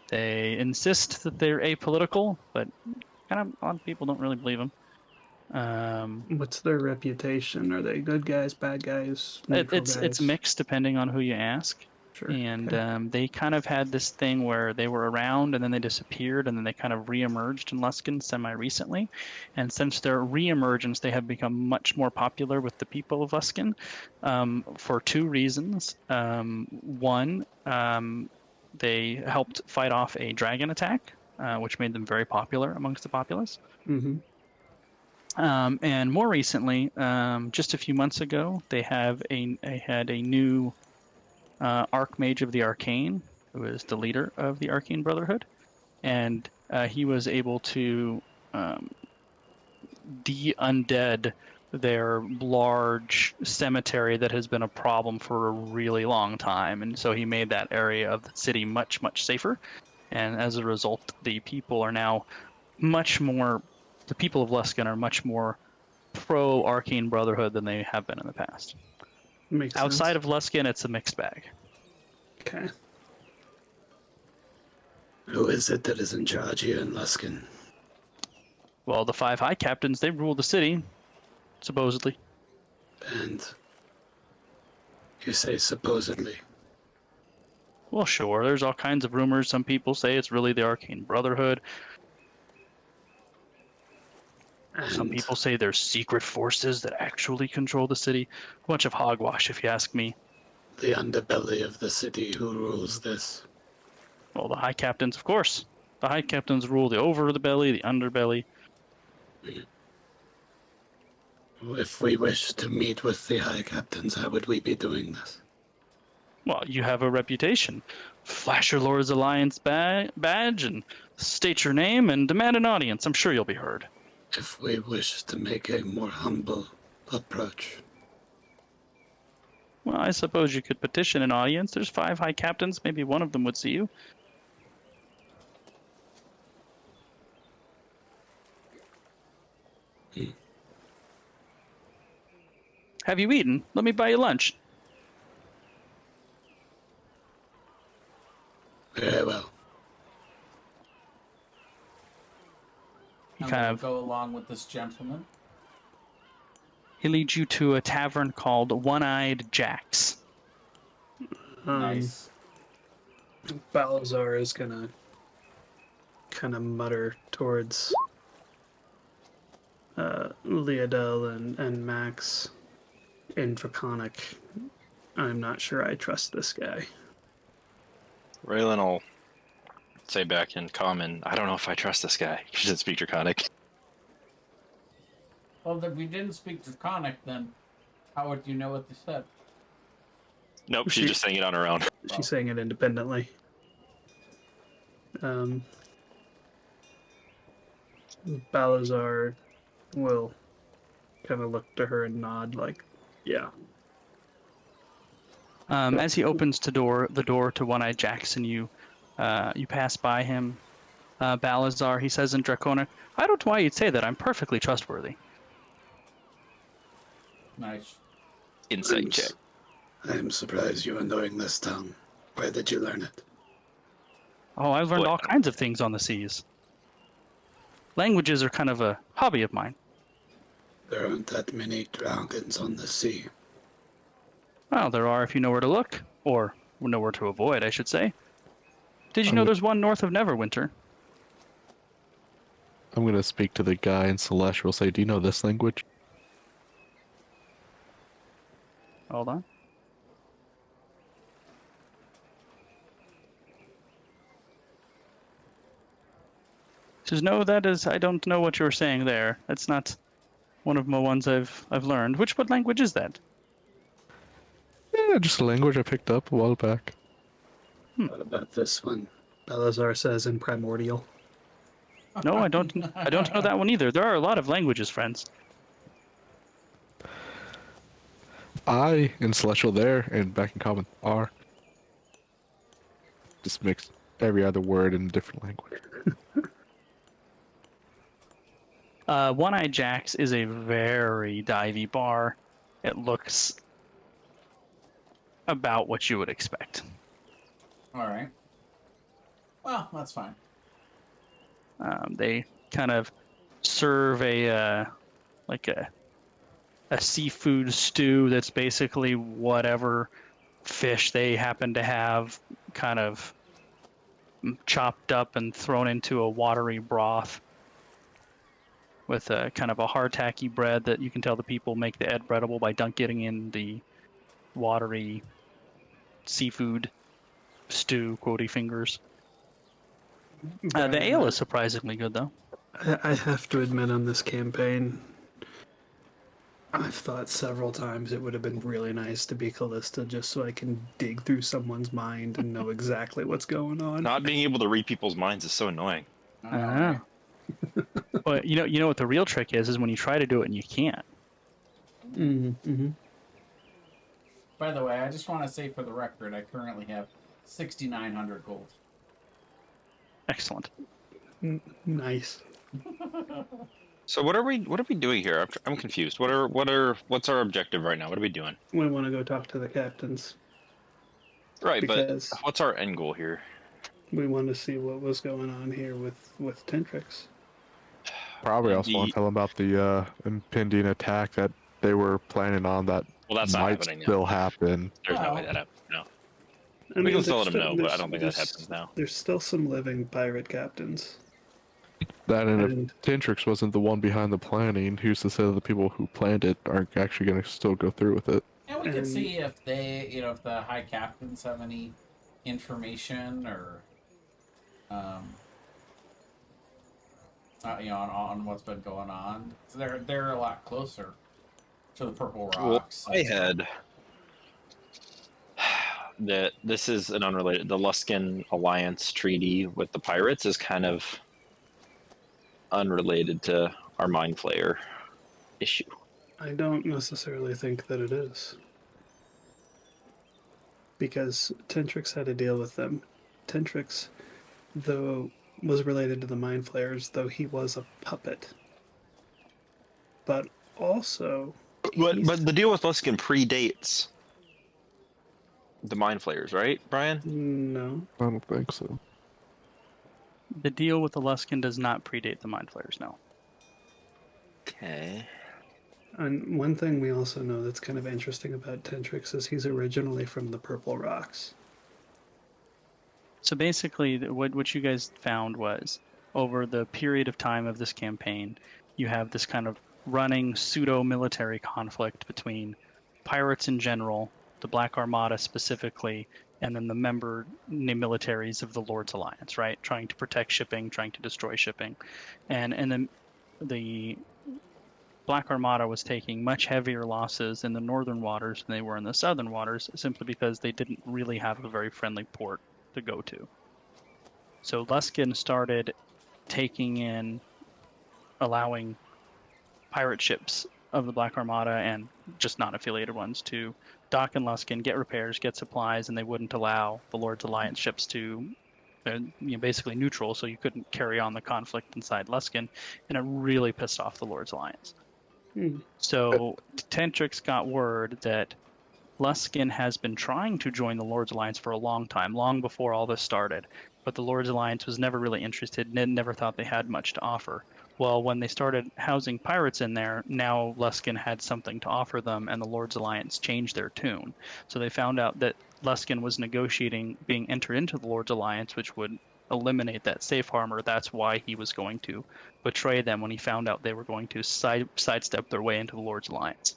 B: They insist that they're apolitical, but kind of a lot of people don't really believe them.
C: What's their reputation? Are they good guys, bad guys, neutral
B: It's
C: guys?
B: mixed depending on who you ask.
C: Sure.
B: And
C: okay.
B: they kind of had this thing where they were around and then they disappeared and then they kind of reemerged in Luskin semi-recently. And since their reemergence, they have become much more popular with the people of Luskin for two reasons. One, they helped fight off a dragon attack, which made them very popular amongst the populace.
C: Mm-hmm.
B: And more recently, just a few months ago, they had a new Archmage of the Arcane, who is the leader of the Arcane Brotherhood, and he was able to de-undead their large cemetery that has been a problem for a really long time, and so he made that area of the city much, much safer, and as a result, the people are now the people of Luskin are much more pro-Arcane Brotherhood than they have been in the past.
C: Makes
B: Outside
C: sense.
B: of Luskin, it's a mixed bag.
C: Okay.
E: Who is it that is in charge here in Luskin?
B: Well, the 5 High Captains, they rule the city, supposedly.
E: And you say supposedly.
B: Well, sure, there's all kinds of rumors. Some people say it's really the Arcane Brotherhood. Some
E: And
B: people say there's secret forces that actually control the city. A bunch of hogwash, if you ask me.
E: the underbelly of the city, who rules this?
B: Well, the High Captains, of course. The High Captains rule the over the belly, the underbelly.
E: If we wish to meet with the High Captains, how would we be doing this?
B: Well, you have a reputation. Flash your Lord's Alliance badge and state your name and demand an audience. I'm sure you'll be heard.
E: If we wish to make a more humble approach.
B: Well, I suppose you could petition an audience. There's 5 high captains. Maybe one of them would see you. Have you eaten? Let me buy you lunch.
E: Very well.
B: He
A: I'm
B: kind
A: gonna
B: of
A: go along with this gentleman.
B: he leads you to a tavern called One-Eyed Jack's.
A: Nice.
C: Balazar is gonna kind of mutter towards Leodel and Max in Draconic. I'm not sure I trust this guy.
D: Raylan will say back in common, I don't know if I trust this guy. You should speak Draconic.
A: Well, if we didn't speak Draconic, then how would you know what they said?
D: Nope, she's just saying it on her own.
C: She's saying it independently. Balazar will kind of look to her and nod like, yeah.
B: As he opens the door to One-Eyed Jackson, you pass by him. Balazar, he says in Draconic, I don't know why you'd say that. I'm perfectly trustworthy.
A: Nice.
D: Insight check.
E: I am surprised you are knowing this tongue. Where did you learn it?
B: Oh, I've learned
D: What?
B: all kinds of things on the seas. Languages are kind of a hobby of mine.
E: There aren't that many dragons on the sea.
B: Well, there are if you know where to look, or know where to avoid, I should say. Did you know there's one north of Neverwinter?
F: I'm gonna speak to the guy in Celestial. Say, do you know this language?
B: Hold on. Says, no, I don't know what you're saying there. That's not one of my ones I've learned. What language is that?
F: Yeah, just a language I picked up a while back.
E: What about this one?
C: Balazar says in Primordial.
B: No, I don't know that one either. There are a lot of languages, friends.
F: I in Celestial there and back in Common are. Just mix every other word in a different language.
B: One-Eyed Jack's is a very divey bar. It looks about what you would expect.
A: All right. Well, that's fine.
B: They kind of serve a seafood stew that's basically whatever fish they happen to have kind of chopped up and thrown into a watery broth with a kind of a hardtacky bread that you can tell the people make the bread edible by getting in the watery seafood stew, quotey fingers. The ale is surprisingly good, though.
C: I have to admit, on this campaign, I've thought several times it would have been really nice to be Callista just so I can dig through someone's mind and know exactly what's going on.
D: Not being able to read people's minds is so annoying.
A: I know, right?
B: But you know what the real trick is when you try to do it and you can't.
C: Mm-hmm.
A: By the way, I just want to say for the record, I currently have 6,900 gold.
B: Excellent.
C: Nice.
D: So what are we doing here? I'm confused. What's our objective right now? What are we doing?
C: We want to go talk to the captains.
D: Right,
C: Because-
D: but what's our end goal here?
C: We want to see what was going on here with Tentrix.
F: Probably also want to tell them about the impending attack that they were planning on that
D: Well, that's not
F: might
D: happening now.
F: still happen.
D: There's no
A: Well.
D: way that happens. No.
C: I
D: We can still
C: there's
D: let 'em know, but I
C: there's-
D: don't think that
C: there's-
D: happens now.
C: There's still some living pirate captains.
F: That and
C: And-
F: if Tentrix wasn't the one behind the planning, who's to say that the people who planned it are actually going to still go through with it?
A: And we can
C: And-
A: see if they, if the high captains have any information or, on what's been going on. So they're a lot closer to the Purple Rocks.
D: Well, I had that this is an unrelated. The Luskan Alliance treaty with the pirates is kind of unrelated to our Mind Flayer issue.
C: I don't necessarily think that it is. because Tentrix had a deal with them. Tentrix, though, was related to the Mind Flayers, though he was a puppet. But also,
D: But the deal with Luskin predates the Mind Flayers, right, Brian?
C: no.
F: I don't think so.
B: The deal with the Luskin does not predate the Mind Flayers, no.
D: Okay.
C: And one thing we also know that's kind of interesting about Tentrix is he's originally from the Purple Rocks.
B: So basically, what you guys found was, over the period of time of this campaign, you have this kind of running pseudo-military conflict between pirates in general, the Black Armada specifically, and then the member militaries of the Lord's Alliance, right? Trying to protect shipping, trying to destroy shipping. And then the Black Armada was taking much heavier losses in the northern waters than they were in the southern waters, simply because they didn't really have a very friendly port to go to. So Luskin started taking in, allowing pirate ships of the Black Armada and just non-affiliated ones to dock in Luskin, get repairs, get supplies, and they wouldn't allow the Lord's Alliance ships to. They're basically neutral, so you couldn't carry on the conflict inside Luskin, and it really pissed off the Lord's Alliance. So Tentrix got word that Luskin has been trying to join the Lord's Alliance for a long time, long before all this started, but the Lord's Alliance was never really interested and never thought they had much to offer. Well, when they started housing pirates in there, now Luskin had something to offer them, and the Lord's Alliance changed their tune. So they found out that Luskin was negotiating being entered into the Lord's Alliance, which would eliminate that safe harbor. That's why he was going to betray them when he found out they were going to sidestep their way into the Lord's Alliance.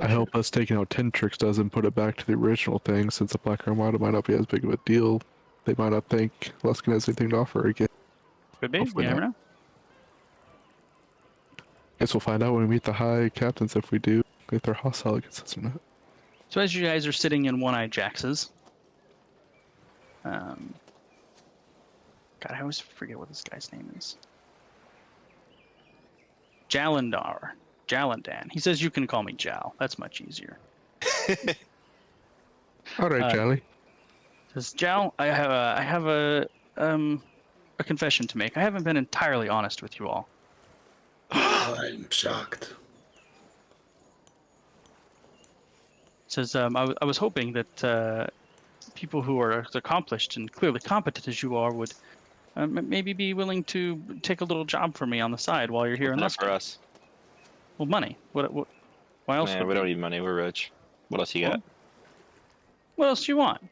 F: I hope us taking out Tentrix doesn't put it back to the original thing, since the Black Armada might not be as big of a deal. They might not think Luskin has anything to offer again.
B: Could be.
F: Hopefully
B: You never
F: not.
B: know.
F: Guess we'll find out when we meet the high captains if we do, if they're hostile against us or not.
B: So as you guys are sitting in One-Eyed Jax's, God, I always forget what this guy's name is. Jalandan. He says you can call me Jal. That's much easier.
F: All right, Charlie.
B: Says Jal, I have a confession to make. I haven't been entirely honest with you all.
E: I'm shocked.
B: Says I was hoping that people who are as accomplished and clearly competent as you are would maybe be willing to take a little job for me on the side while you're here in
D: Not
B: Luskin.
D: for us.
B: Well, money. What? Why else?
D: Man, we don't need money. We're rich. What else you got?
B: What else do you want?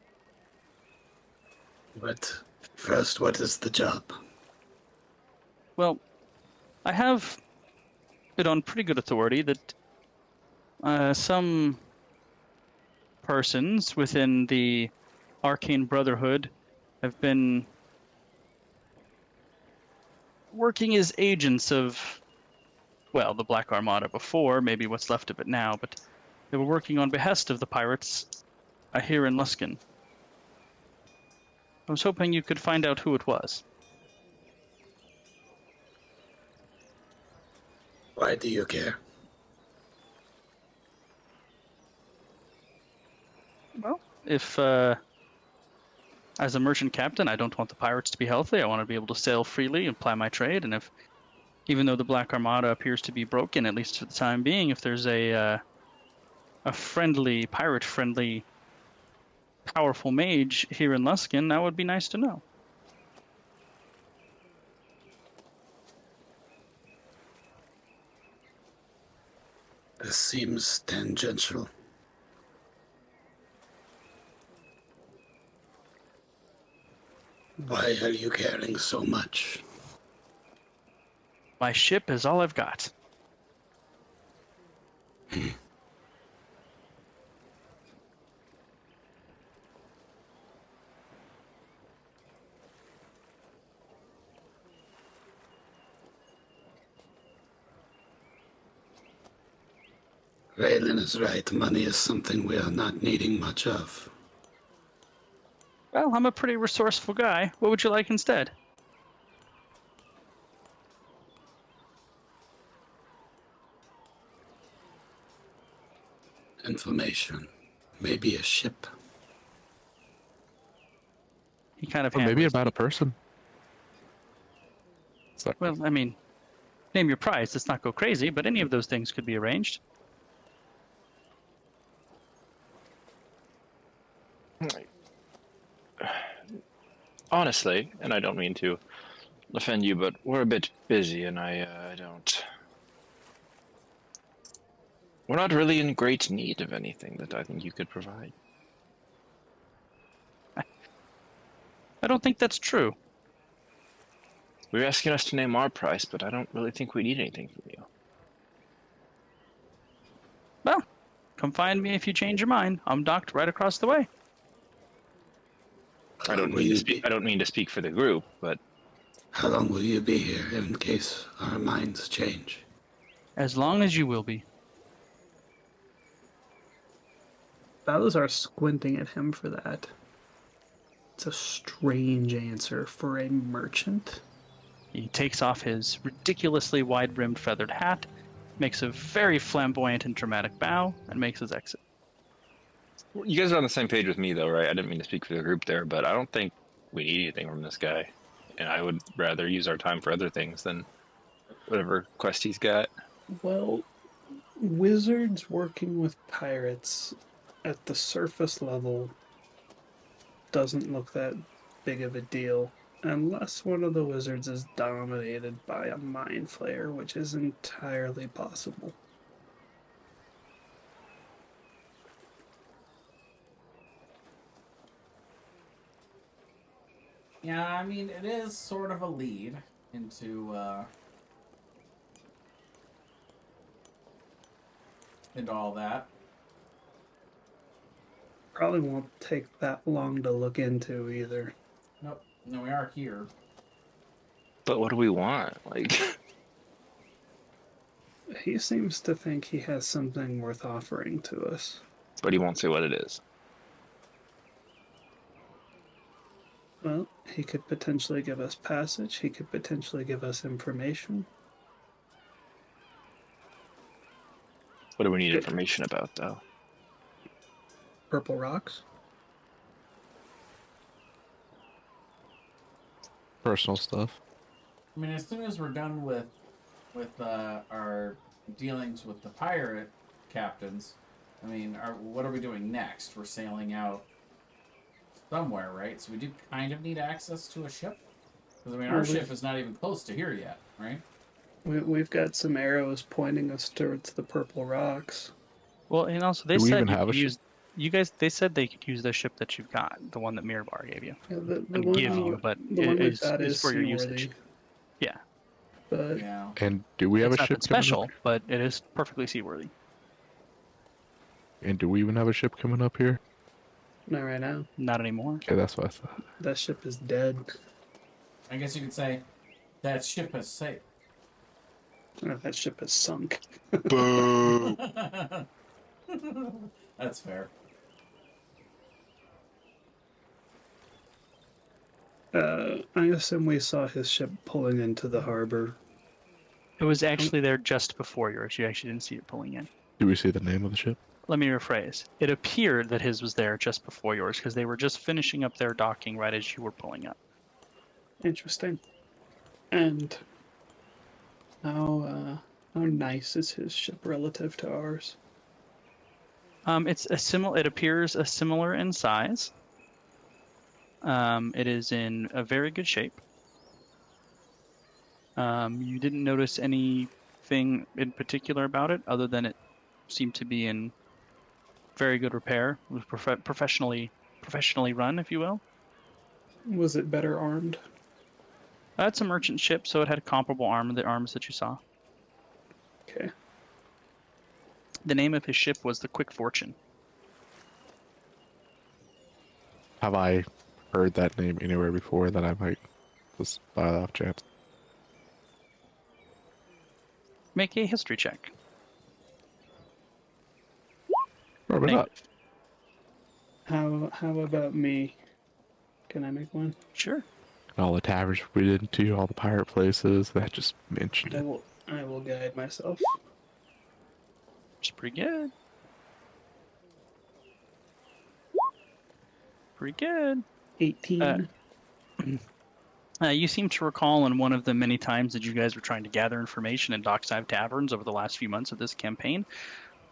E: But first, what is the job?
B: Well, I have it on pretty good authority that some persons within the Arcane Brotherhood have been working as agents of, well, the Black Armada before, maybe what's left of it now, but they were working on behest of the pirates here in Luskin. I was hoping you could find out who it was.
E: Why do you care?
B: Well, if as a merchant captain, I don't want the pirates to be healthy. I want to be able to sail freely and ply my trade. And if, even though the Black Armada appears to be broken, at least for the time being, if there's a friendly, pirate-friendly, powerful mage here in Luskin, that would be nice to know.
E: This seems tangential. Why are you caring so much?
B: My ship is all I've got.
E: Raylan is right. Money is something we are not needing much of.
B: Well, I'm a pretty resourceful guy. What would you like instead?
E: Information. Maybe a ship.
B: kind of
F: Or maybe
B: handlers
F: about a
B: need-
F: person. So,
B: Well, I mean, name your price. Let's not go crazy, but any of those things could be arranged.
D: Honestly, and I don't mean to offend you, but we're a bit busy, and I don't. We're not really in great need of anything that I think you could provide.
B: I don't think that's true.
D: You're asking us to name our price, but I don't really think we need anything from you.
B: Well, come find me if you change your mind. I'm docked right across the way.
D: I don't mean to speak. I don't mean to speak for the group, but
E: How long will you be here in case our minds change?
B: As long as you will be.
C: Balthazar squinting at him for that. It's a strange answer for a merchant.
B: He takes off his ridiculously wide-brimmed feathered hat, makes a very flamboyant and dramatic bow, and makes his exit.
D: you guys are on the same page with me, though, right? I didn't mean to speak for the group there, but I don't think we need anything from this guy, and I would rather use our time for other things than whatever quest he's got.
C: Well, wizards working with pirates at the surface level doesn't look that big of a deal. Unless one of the wizards is dominated by a mind flayer, which is entirely possible.
A: Yeah, I mean, it is sort of a lead into all that.
C: Probably won't take that long to look into either.
A: Nope. No, we are here.
D: But what do we want? Like,
C: He seems to think he has something worth offering to us.
D: but he won't say what it is.
C: Well, he could potentially give us passage, he could potentially give us information.
D: What do we need information about, though?
C: Purple rocks?
F: personal stuff.
A: I mean, as soon as we're done with our dealings with the pirate captains, I mean, what are we doing next? We're sailing out somewhere, right? So we do kind of need access to a ship. Because, I mean, our ship is not even close to here yet, right?
C: We've got some arrows pointing us towards the purple rocks.
B: Well, and also they
F: Do we
B: said
F: even
B: you
F: have a
B: could
F: ship?
B: use. You guys, they said they could use the ship that you've got, the one that Mirabar gave you.
C: Yeah, the
B: And
C: one,
B: give you, but
C: the one
B: it
C: we've got
B: is
C: is
B: for your
C: seaworthy.
B: usage. Yeah,
C: But
A: Yeah.
F: And do we have
B: it's
F: a
B: not
F: ship
B: that
F: coming
B: special,
F: up?
B: but it is perfectly seaworthy.
F: And do we even have a ship coming up here?
C: not right now.
B: Not anymore.
F: Okay, that's what I thought.
C: That ship is dead.
A: I guess you could say that ship has sailed.
C: That ship is sunk.
D: Boo!
A: That's fair.
C: I assume we saw his ship pulling into the harbor.
B: It was actually there just before yours. You actually didn't see it pulling in.
F: Do we see the name of the ship?
B: Let me rephrase. It appeared that his was there just before yours because they were just finishing up their docking right as you were pulling up.
C: Interesting. And how nice is his ship relative to ours?
B: It's a similar. It appears a similar in size. It is in a very good shape. You didn't notice anything in particular about it, other than it seemed to be in very good repair. It was professionally run, if you will.
C: Was it better armed?
B: It's a merchant ship, so it had comparable the arms that you saw.
C: Okay.
B: The name of his ship was the Quick Fortune.
F: Have I heard that name anywhere before that I might just buy that off chance?
B: Make a history check.
F: Probably not.
B: Negative.
C: How about me? Can I make one?
B: Sure.
F: All the taverns we did to, all the pirate places, that just mentioned it.
C: I will guide myself.
B: It's pretty good. Pretty good.
C: 18.
B: You seem to recall in one of the many times that you guys were trying to gather information in Dockside Taverns over the last few months of this campaign,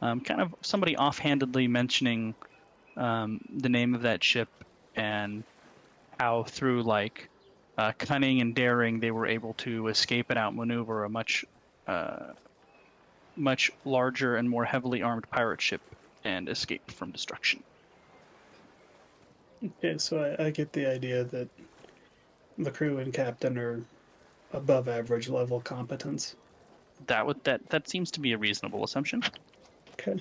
B: kind of somebody offhandedly mentioning the name of that ship and how through like cunning and daring they were able to escape and outmaneuver a much larger and more heavily armed pirate ship and escape from destruction.
C: Okay, so I get the idea that the crew and captain are above average level competence.
B: That seems to be a reasonable assumption.
C: Okay.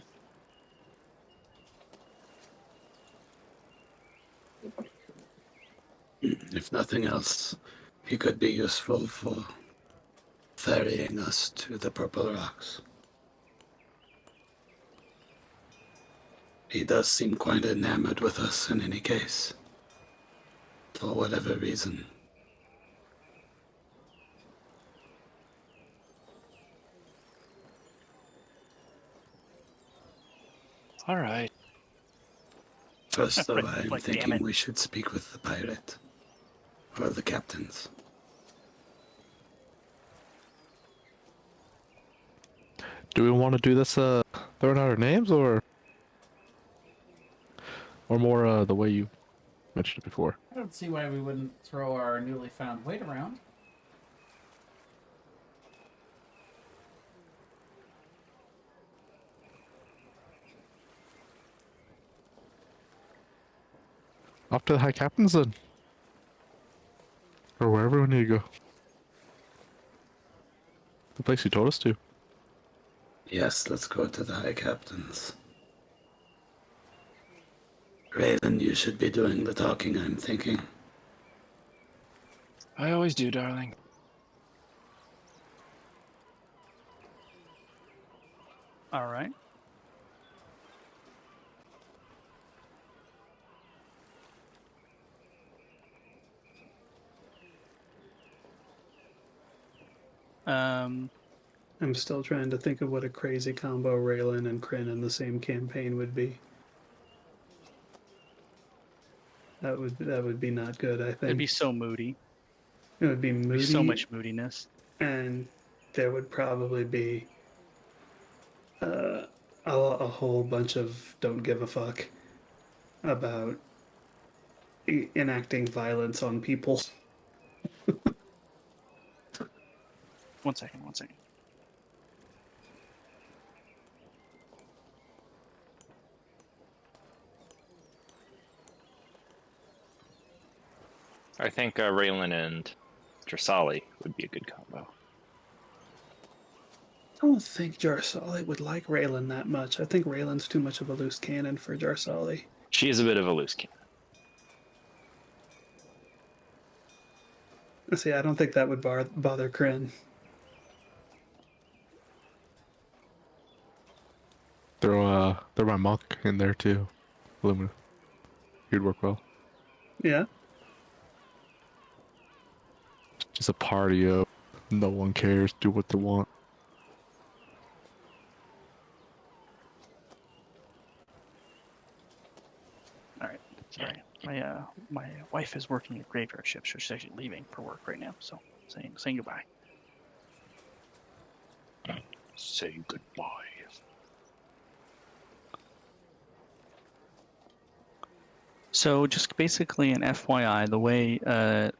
E: If nothing else, he could be useful for ferrying us to the Purple Rocks. He does seem quite enamored with us in any case, for whatever reason.
D: All right.
E: First, though,
B: Like,
E: I'm
B: damn
E: thinking
B: it.
E: we should speak with the pirate, or the captains.
F: Do we want to do this throwing out our names or more the way you mentioned it before?
A: I don't see why we wouldn't throw our newly found weight around.
F: Off to the High Captain's then. Or wherever we need to go. The place you told us to.
E: Yes, let's go to the High Captains. Raven, you should be doing the talking, I'm thinking.
D: I always do, darling.
B: All right.
C: I'm still trying to think of what a crazy combo Raylan and Kryn in the same campaign would be. That would be not good, I think.
B: It'd be so moody.
C: It would be
B: There'd
C: moody,
B: be so much moodiness.
C: and there would probably be a whole bunch of don't give a fuck about enacting violence on people.
B: One second.
D: I think Raylan and Drasali would be a good combo.
C: I don't think Jarsali would like Raylan that much. I think Raylan's too much of a loose cannon for Jarsali.
D: She is a bit of a loose cannon.
C: See, I don't think that would bother Kryn.
F: Throw my monk in there too. Lumina. He'd work well.
C: Yeah.
F: Just a party of no one cares, do what they want.
B: All right. Sorry. My wife is working at graveyard shift, so she's actually leaving for work right now. So saying goodbye.
D: Say goodbye.
B: So just basically an FYI, the way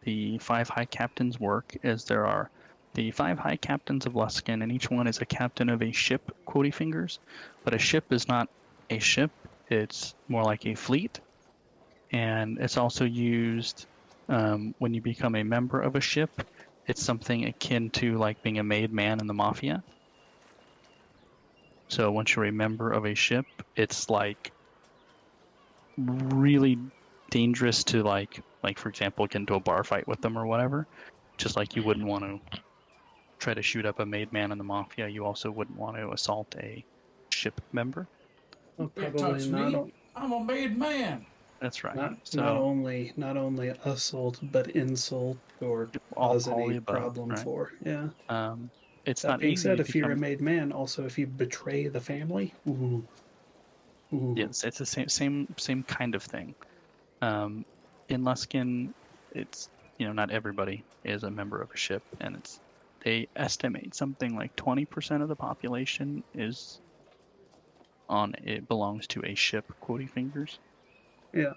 B: the 5 high captains work is there are the 5 high captains of Luskan, and each one is a captain of a ship, quotey fingers. But a ship is not a ship, it's more like a fleet. And it's also used when you become a member of a ship. It's something akin to like being a made man in the Mafia. So once you're a member of a ship, it's like really dangerous to like for example get into a bar fight with them or whatever. Just like you wouldn't want to try to shoot up a made man in the Mafia, you also wouldn't want to assault a ship member.
C: Well,
A: Can't
C: probably
A: touch
C: not.
A: me. I'm a made man.
B: That's right.
C: Not
B: So
C: not only assault, but insult or cause
B: all
C: any
B: the above,
C: problem
B: right?
C: for. Yeah.
B: It's
C: That
B: not
C: being
B: easy
C: said,
B: to
C: if you're a
B: become.
C: made man, also if you betray the family, ooh.
B: Yes, it's the same kind of thing. In Luskin, it's not everybody is a member of a ship, and they estimate something like 20% of the population it belongs to a ship. Quotey fingers.
C: Yeah.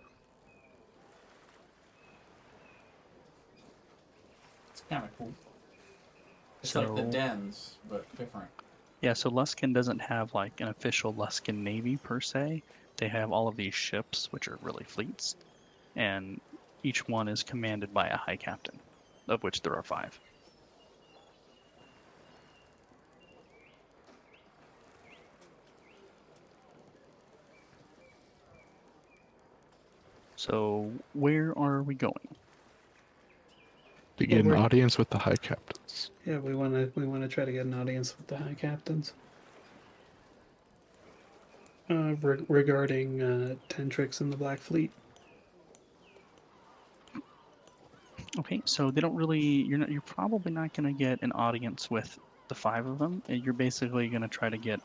A: It's kind of cool. It's
B: So
A: like the dens, but different.
B: yeah, so Luskin doesn't have like an official Luskin navy per se. They have all of these ships, which are really fleets, and each one is commanded by a high captain, of which there are 5. So where are we going?
F: To get an
C: we're-
F: audience with the high captains.
C: Yeah, we wanna try to get an audience with the high captains. Regarding Tentrix and the Black Fleet.
B: Okay, so they don't really. You're probably not going to get an audience with the 5 of them. You're basically going to try to get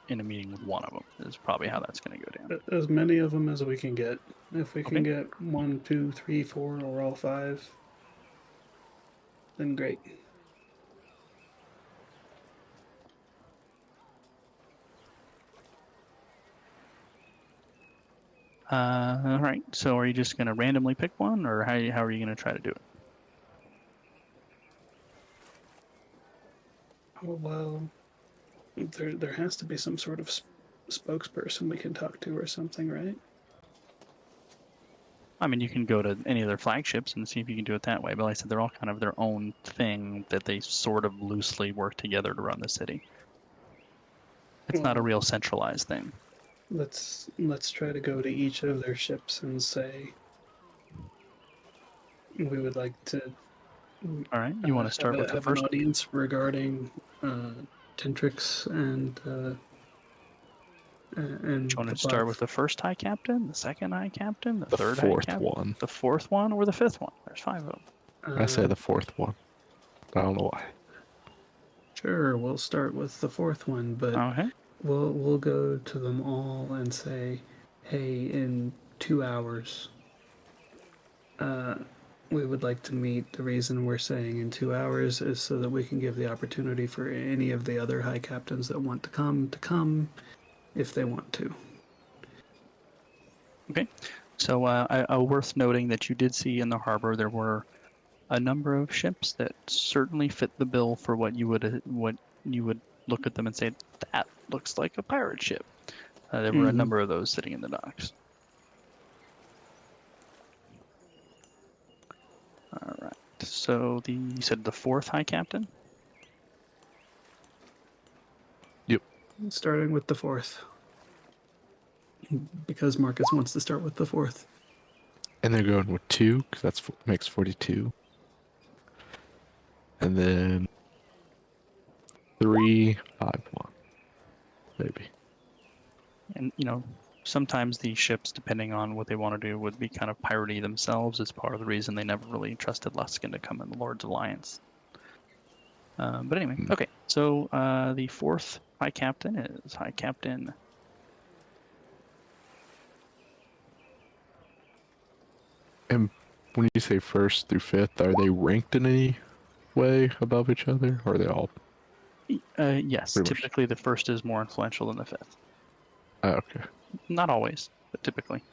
B: in a meeting with one of them. Is probably how that's going to go down.
C: As many of them as we can get. If we can
B: Okay.
C: get 1, 2, 3, 4, or all 5, then great.
B: All right. So are you just going to randomly pick one, or how are you going to try to do it?
C: Oh, well, there has to be some sort of spokesperson we can talk to or something, right?
B: I mean, you can go to any of their flagships and see if you can do it that way. But like I said, they're all kind of their own thing that they sort of loosely work together to run the city. It's not a real centralized thing.
C: Let's try to go to each of their ships and say we would like to.
B: All right. You want to start with the
C: have
B: first?
C: an audience regarding Tentrix and
B: Do you want to start with the first high captain, the second high captain, the third high
F: fourth
B: captain,
F: one.
B: the 4th one, or the 5th one? There's 5 of them.
F: I say the 4th one. I don't know why.
C: Sure, we'll start with the 4th one, but
B: Okay.
C: we'll go to them all and say, hey, in 2 hours, we would like to meet. The reason we're saying in 2 hours is so that we can give the opportunity for any of the other high captains that want to come if they want to.
B: Okay. So worth noting that you did see in the harbor there were a number of ships that certainly fit the bill for what you would look at them and say that looks like a pirate ship. There were a number of those sitting in the docks. All right. So you said the 4th high captain.
F: Yep.
C: Starting with the 4th. Because Marcus wants to start with the 4th.
F: And they're going with 2, because that makes 42. And then 3, 5, 1. Maybe.
B: And sometimes these ships, depending on what they want to do, would be kind of piratey themselves. It's part of the reason they never really trusted Luskin to come in the Lord's Alliance. But anyway, okay. So the 4th high captain is High Captain.
F: And when you say 1st through 5th, are they ranked in any way above each other, or are they all?
B: Yes,
F: Pretty much.
B: typically the 1st is more influential than the 5th.
F: Okay.
B: Not always, but typically.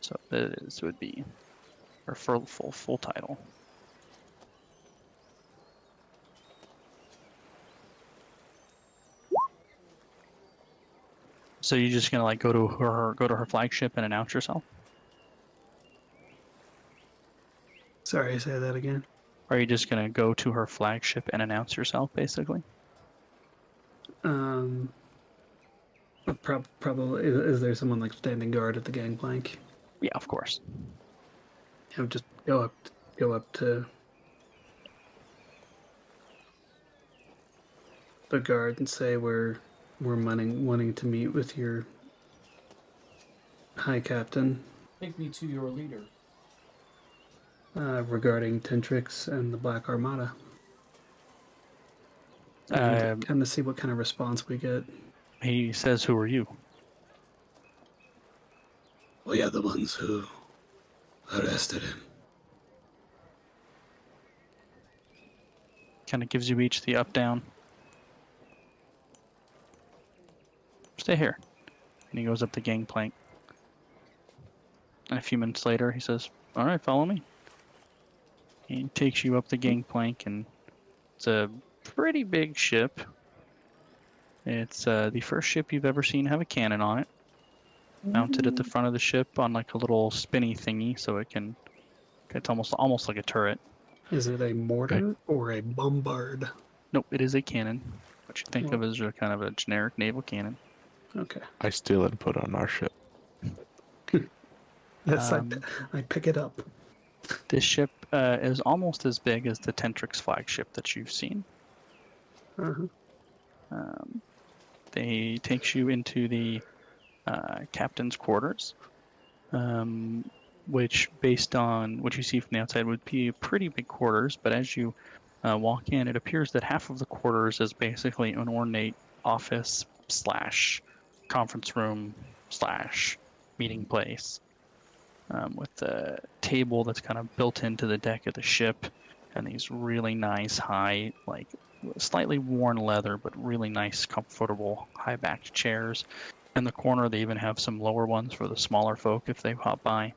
B: So this would be our full title. So you're just gonna go to her flagship and announce yourself?
C: Sorry, say that again.
B: Or are you just gonna go to her flagship and announce yourself, basically?
C: Probably. Is there someone like standing guard at the gangplank?
B: Yeah, of course.
C: Just go up to the guard and say we're wanting to meet with your high captain
A: Take me to your leader.
C: regarding Tentrix and the Black Armada. And kind of see what kind of response we get.
B: He says, "Who are you?"
E: We are the ones who arrested him.
B: Kind of gives you each the up down. Stay here. And he goes up the gangplank. And a few minutes later, he says, "All right, follow me." He takes you up the gangplank, and it's a pretty big ship. It's the first ship you've ever seen have a cannon on it, mounted at the front of the ship on like a little spinny thingy, so it's almost like a turret.
C: Is it a mortar or a bombard?
B: Nope, it is a cannon. What you think of as a kind of a generic naval cannon.
C: Okay.
F: I steal it and put it on our ship.
C: That's I pick it up.
B: This ship is almost as big as the Tentrix flagship that you've seen. They takes you into the captain's quarters, which, based on what you see from the outside, would be pretty big quarters. But as you walk in, it appears that half of the quarters is basically an ornate office / conference room / meeting place, with the table that's kind of built into the deck of the ship, and these really nice high, like slightly worn leather, but really nice, comfortable, high-backed chairs. In the corner, they even have some lower ones for the smaller folk if they hop by.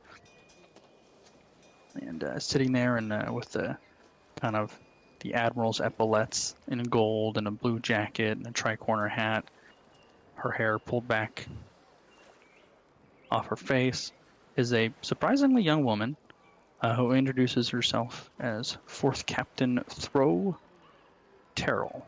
B: And sitting there, and with the kind of the admiral's epaulettes in gold and a blue jacket and a tri-corner hat, her hair pulled back off her face, is a surprisingly young woman who introduces herself as Fourth Captain Thro Terrell.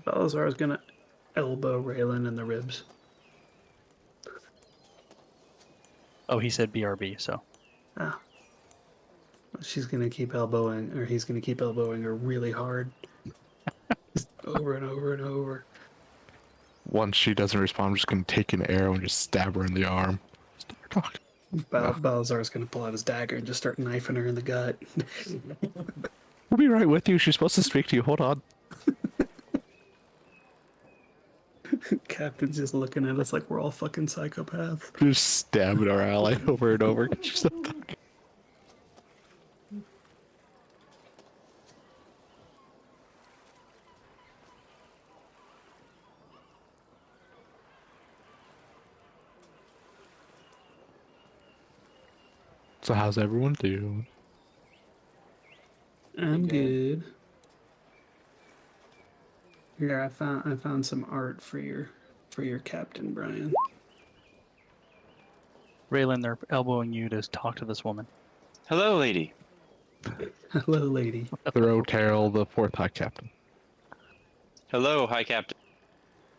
C: Balazar is gonna elbow Raylan in the ribs.
B: Oh, he said BRB, so.
C: Ah. She's gonna keep elbowing, or he's gonna keep elbowing her really hard. Just over and over and over.
F: Once she doesn't respond, I'm just gonna take an arrow and just stab her in the arm. Start talking.
C: Balazar's gonna pull out his dagger and just start knifing her in the gut.
F: We'll be right with you. She's supposed to speak to you. Hold on.
C: Captain's just looking at us like we're all fucking psychopaths.
F: Just stabbing our ally over and over. She's not talking. So how's everyone doing?
C: I'm good. Here, I found some art for your captain, Brian.
B: Raylan, they're elbowing you to talk to this woman.
D: Hello, lady.
C: Hello, lady.
F: Throw Terrell, the fourth high captain.
D: Hello, High Captain.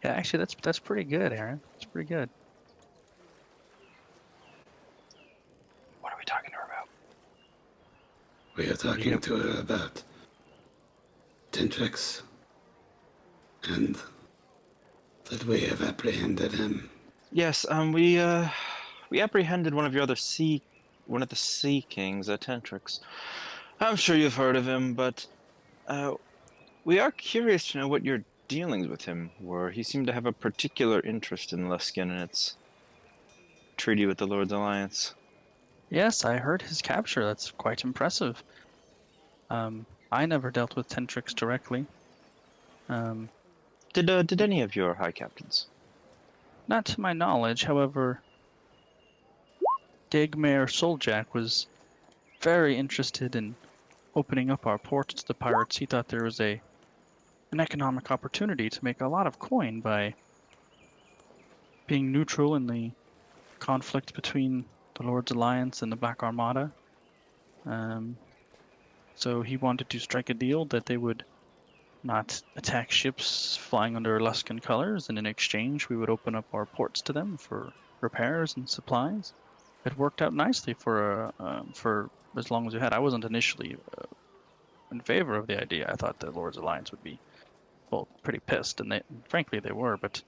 B: Yeah, actually, that's pretty good, Aaron. That's pretty good.
D: What are we talking to her about?
E: We are talking to her about Tentrix, and that we have apprehended him.
D: Yes, we apprehended one of the sea kings, Tentrix. I'm sure you've heard of him, but we are curious to know what your dealings with him were. He seemed to have a particular interest in Luskin and its treaty with the Lord's Alliance.
B: Yes, I heard his capture. That's quite impressive. I never dealt with Tentrix directly.
D: Did any of your high captains?
B: Not to my knowledge, however, Dagmar Soljak was very interested in opening up our ports to the pirates. He thought there was an economic opportunity to make a lot of coin by being neutral in the conflict between the Lord's Alliance and the Black Armada. So he wanted to strike a deal that they would not attack ships flying under Luskan colors, and in exchange we would open up our ports to them for repairs and supplies. It worked out nicely for as long as we had. I wasn't initially in favor of the idea. I thought the Lord's Alliance would be, well, pretty pissed, and frankly they were, but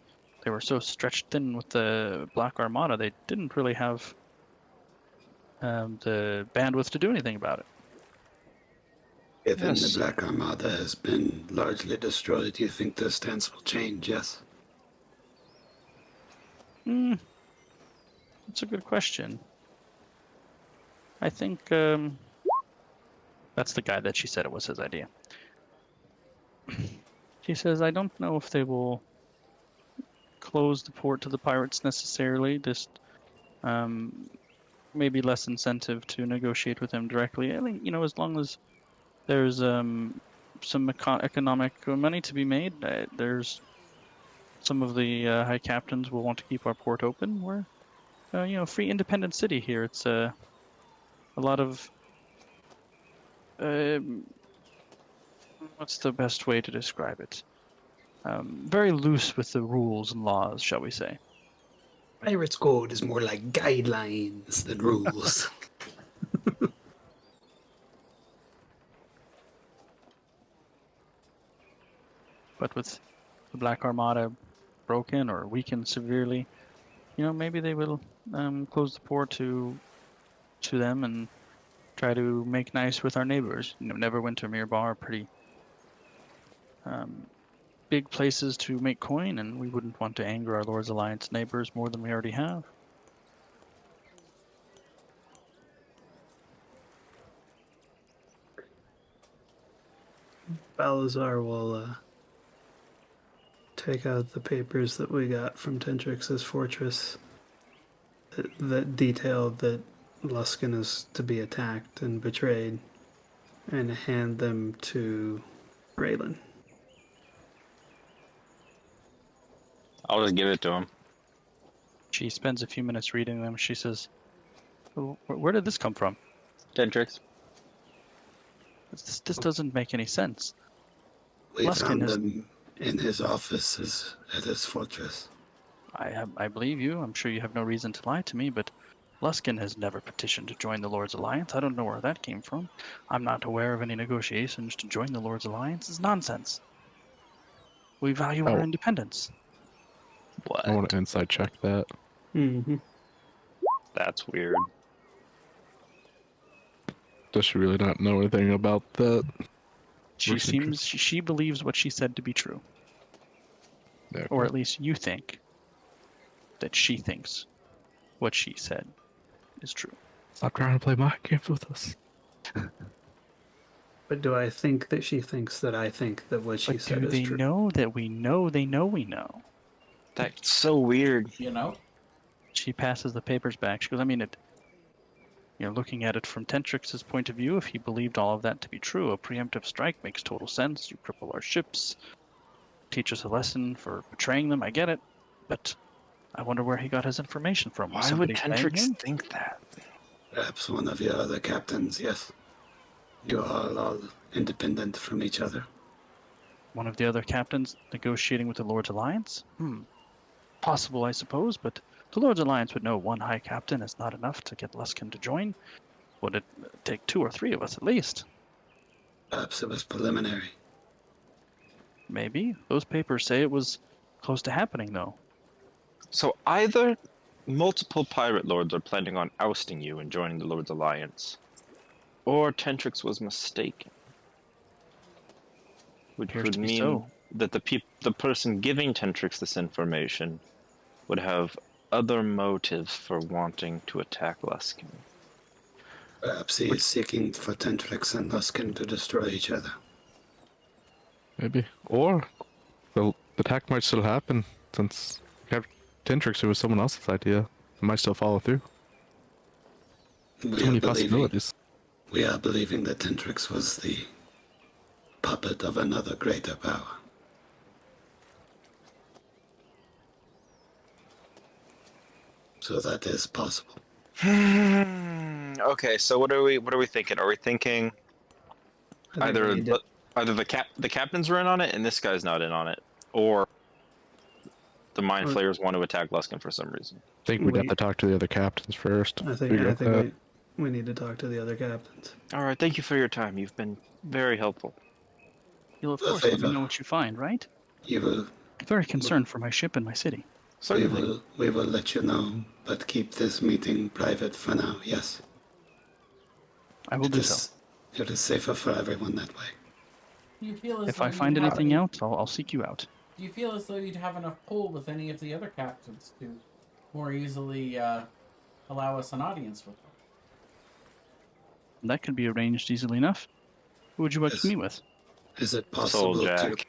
B: they were so stretched thin with the Black Armada, they didn't really have the bandwidth to do anything about it.
E: Given
B: Yes.
E: the Black Armada has been largely destroyed, do you think their stance will change? Yes.
B: That's a good question. I think that's the guy that she said it was his idea. She says, I don't know if they will close the port to the pirates necessarily. Just maybe less incentive to negotiate with them directly. I think, as long as there's some economic money to be made, there's some of the high captains will want to keep our port open. We're, free independent city here. It's a lot of what's the best way to describe it? Very loose with the rules and laws, shall we say.
E: Pirates Code is more like guidelines than rules.
B: But with the Black Armada broken or weakened severely, maybe they will close the port to them and try to make nice with our neighbors. Neverwinter, Mirbar are pretty big places to make coin, and we wouldn't want to anger our Lord's Alliance neighbors more than we already have.
C: Balazar will take out the papers that we got from Tentrix's fortress that detail that Luskin is to be attacked and betrayed, and hand them to Raylan.
D: I'll just give it to him.
B: She spends a few minutes reading them. She says, where did this come from?
D: Tentrix.
B: This doesn't make any sense.
E: We
B: Luskin
E: found
B: has-
E: them in his offices at his fortress.
B: I believe you. I'm sure you have no reason to lie to me, but Luskin has never petitioned to join the Lord's Alliance. I don't know where that came from. I'm not aware of any negotiations to join the Lord's Alliance. It's nonsense. We value our independence.
D: What?
F: I want to inside check that.
C: Mm-hmm.
D: That's weird.
F: Does she really not know anything about that?
B: She believes what she said to be true.
F: Yeah,
B: Or at least you think that she thinks what she said is true.
F: stop trying to play mind games with us.
C: But do I think that she thinks that I think that what she
B: But
C: said
B: do
C: is
B: they
C: true?
B: know that we know they know we know?
D: That's so weird.
B: She passes the papers back. She goes, looking at it from Tentrix's point of view, if he believed all of that to be true, a preemptive strike makes total sense. You cripple our ships, teach us a lesson for betraying them. I get it, but I wonder where he got his information from. Was
D: Why would
B: somebody paying
D: Tentrix
B: him?
D: think that?
E: Perhaps one of your other captains, yes. You are all independent from each other.
B: One of the other captains negotiating with the Lord's Alliance? Possible, I suppose, but the Lord's Alliance would know one high captain is not enough to get Luskin to join. Would it take 2 or 3 of us at least?
E: Perhaps it was preliminary.
B: Maybe. Those papers say it was close to happening, though.
D: So either multiple pirate lords are planning on ousting you and joining the Lord's Alliance, or Tentrix was mistaken. Which
B: Appears
D: would
B: to be
D: mean
B: so.
D: that the person giving Tentrix this information would have other motives for wanting to attack Luskin.
E: Perhaps he is seeking for Tentrix and Luskin to destroy each other.
F: Maybe. Or the attack might still happen since we have Tentrix, it was someone else's idea. It might still follow through. Too many possibilities.
E: We are believing that Tentrix was the puppet of another greater power. So that is possible.
D: Okay, so what are we thinking? Are we thinking
C: I think we need to-
D: either the captains are in on it and this guy's not in on it, or the Mind Flayers want to attack Luskin for some reason?
F: I think we'd have to talk to the other captains first.
C: I
F: figure out that.
C: think we need to talk to the other captains.
D: All right, thank you for your time. You've been very helpful.
B: You'll, of
E: A
B: course, let me
E: favor.
B: know what you find, right?
E: You will,
B: I'm very concerned for my ship and my city.
D: Certainly.
E: we will let you know, but keep this meeting private for now, yes?
B: I will do so.
E: It is safer for everyone that way.
A: Do you feel as
B: If
A: though
B: I find
A: you'd have
B: anything
A: any-
B: out, I'll seek you out.
A: Do you feel as though you'd have enough pull with any of the other captains to more easily allow us an audience with them?
B: That could be arranged easily enough. Who would you like to meet with?
E: Is it
D: Soul
E: possible
D: Jack.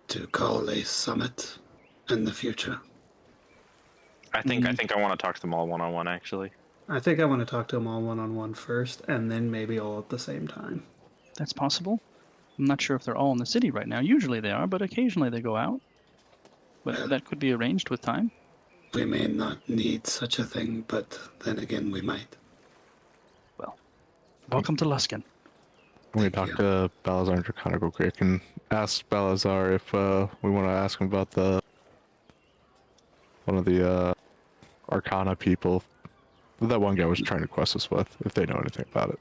E: to call a summit in the future?
D: I think I want to talk to them all one-on-one, actually.
C: I think I want to talk to them all one-on-one first, and then maybe all at the same time.
B: That's possible. I'm not sure if they're all in the city right now. Usually they are, but occasionally they go out. But that could be arranged with time.
E: We may not need such a thing, but then again, we might.
B: Well, welcome to Luskin.
F: I'm going to
E: Thank
F: talk to Balazar and Draconical Crick and ask Balazar if we want to ask him about one of the Arcana people that one guy was trying to quest us with, if they know anything about it.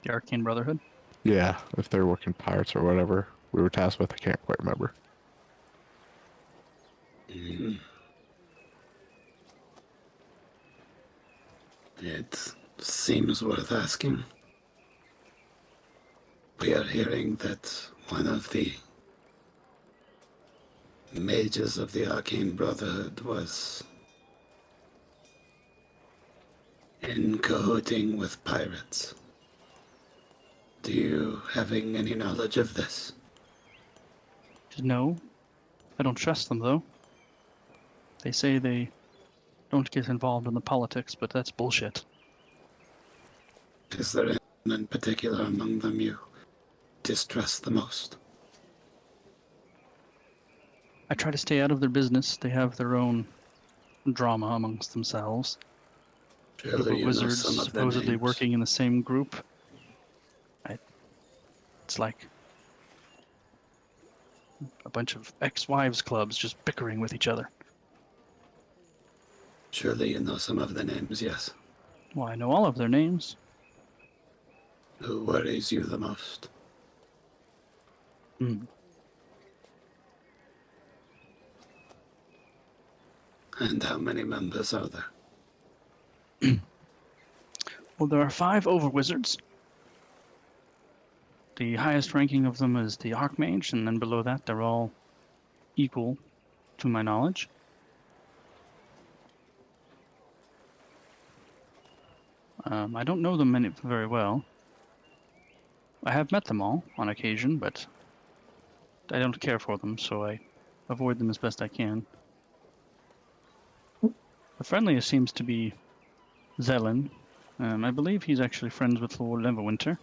B: The Arcane Brotherhood.
F: Yeah, if they're working pirates or whatever we were tasked with, I can't quite remember.
E: Mhm. It seems worth asking. We are hearing that one of the mages of the Arcane Brotherhood was in cahooting with pirates. Do you having any knowledge of this?
B: No, I don't trust them though. They say they don't get involved in the politics, but that's bullshit.
E: Is there anyone in particular among them you distrust the most?
B: I try to stay out of their business. They have their own drama amongst themselves. Group
E: Surely
B: of
E: you know
B: wizards
E: some of their
B: supposedly
E: names.
B: working in the same group. It's like a bunch of ex-wives clubs just bickering with each other.
E: Surely you know some of the names, yes.
B: Well, I know all of their names.
E: Who worries you the most?
B: Hmm.
E: And how many members are there?
B: Well, there are 5 over-wizards. The highest ranking of them is the Archmage, and then below that they're all equal, to my knowledge. I don't know them very well. I have met them all on occasion, but I don't care for them, so I avoid them as best I can. The friendliest seems to be Zelen. I believe he's actually friends with Lord Neverwinter.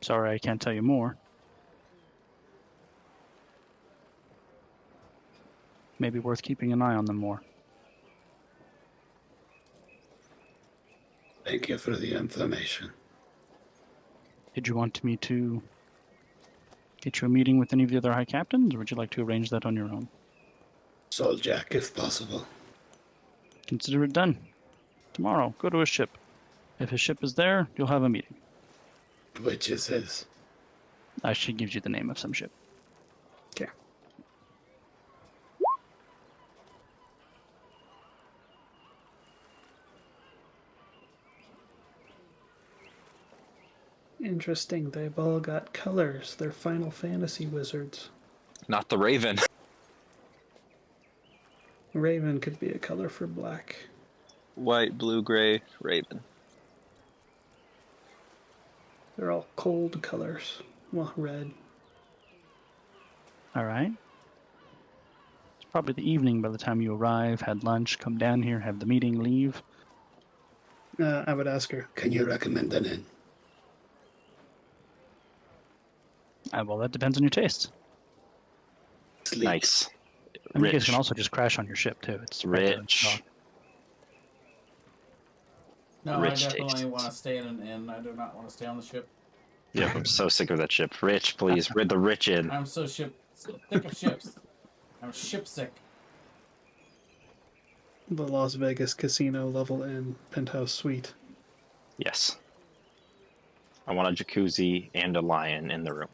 B: Sorry, I can't tell you more. Maybe worth keeping an eye on them more.
E: Thank you for the information.
B: Did you want me to get you a meeting with any of the other high captains, or would you like to arrange that on your own?
E: Soul Jack, if possible.
B: Consider it done. Tomorrow, go to his ship. If his ship is there, you'll have a meeting.
E: Which is his?
B: I should give you the name of some ship.
C: Okay. Interesting. They've all got colors. They're Final Fantasy wizards.
D: Not the Raven.
C: Raven could be a color for black.
D: White, blue, gray, Raven.
C: They're all cold colors. Well, red.
B: All right. It's probably the evening by the time you arrive, had lunch, come down here, have the meeting, leave.
C: I would ask her.
E: Can you recommend an inn?
B: Well, that depends on your tastes.
E: Sleep.
D: Nice.
B: And you guys
D: Rich.
B: can also just crash on your ship, too. It's right there in the
D: Rich.
B: dock.
A: No,
D: Rich
A: I definitely
D: tastes.
A: want to stay in an inn. I do not want to stay on the ship.
D: Yep, I'm so sick of that ship. Rich, please. Rid the rich in.
A: I'm so sick of ships. I'm ship sick.
C: The Las Vegas Casino level in penthouse suite.
D: Yes. I want a jacuzzi and a lion in the room.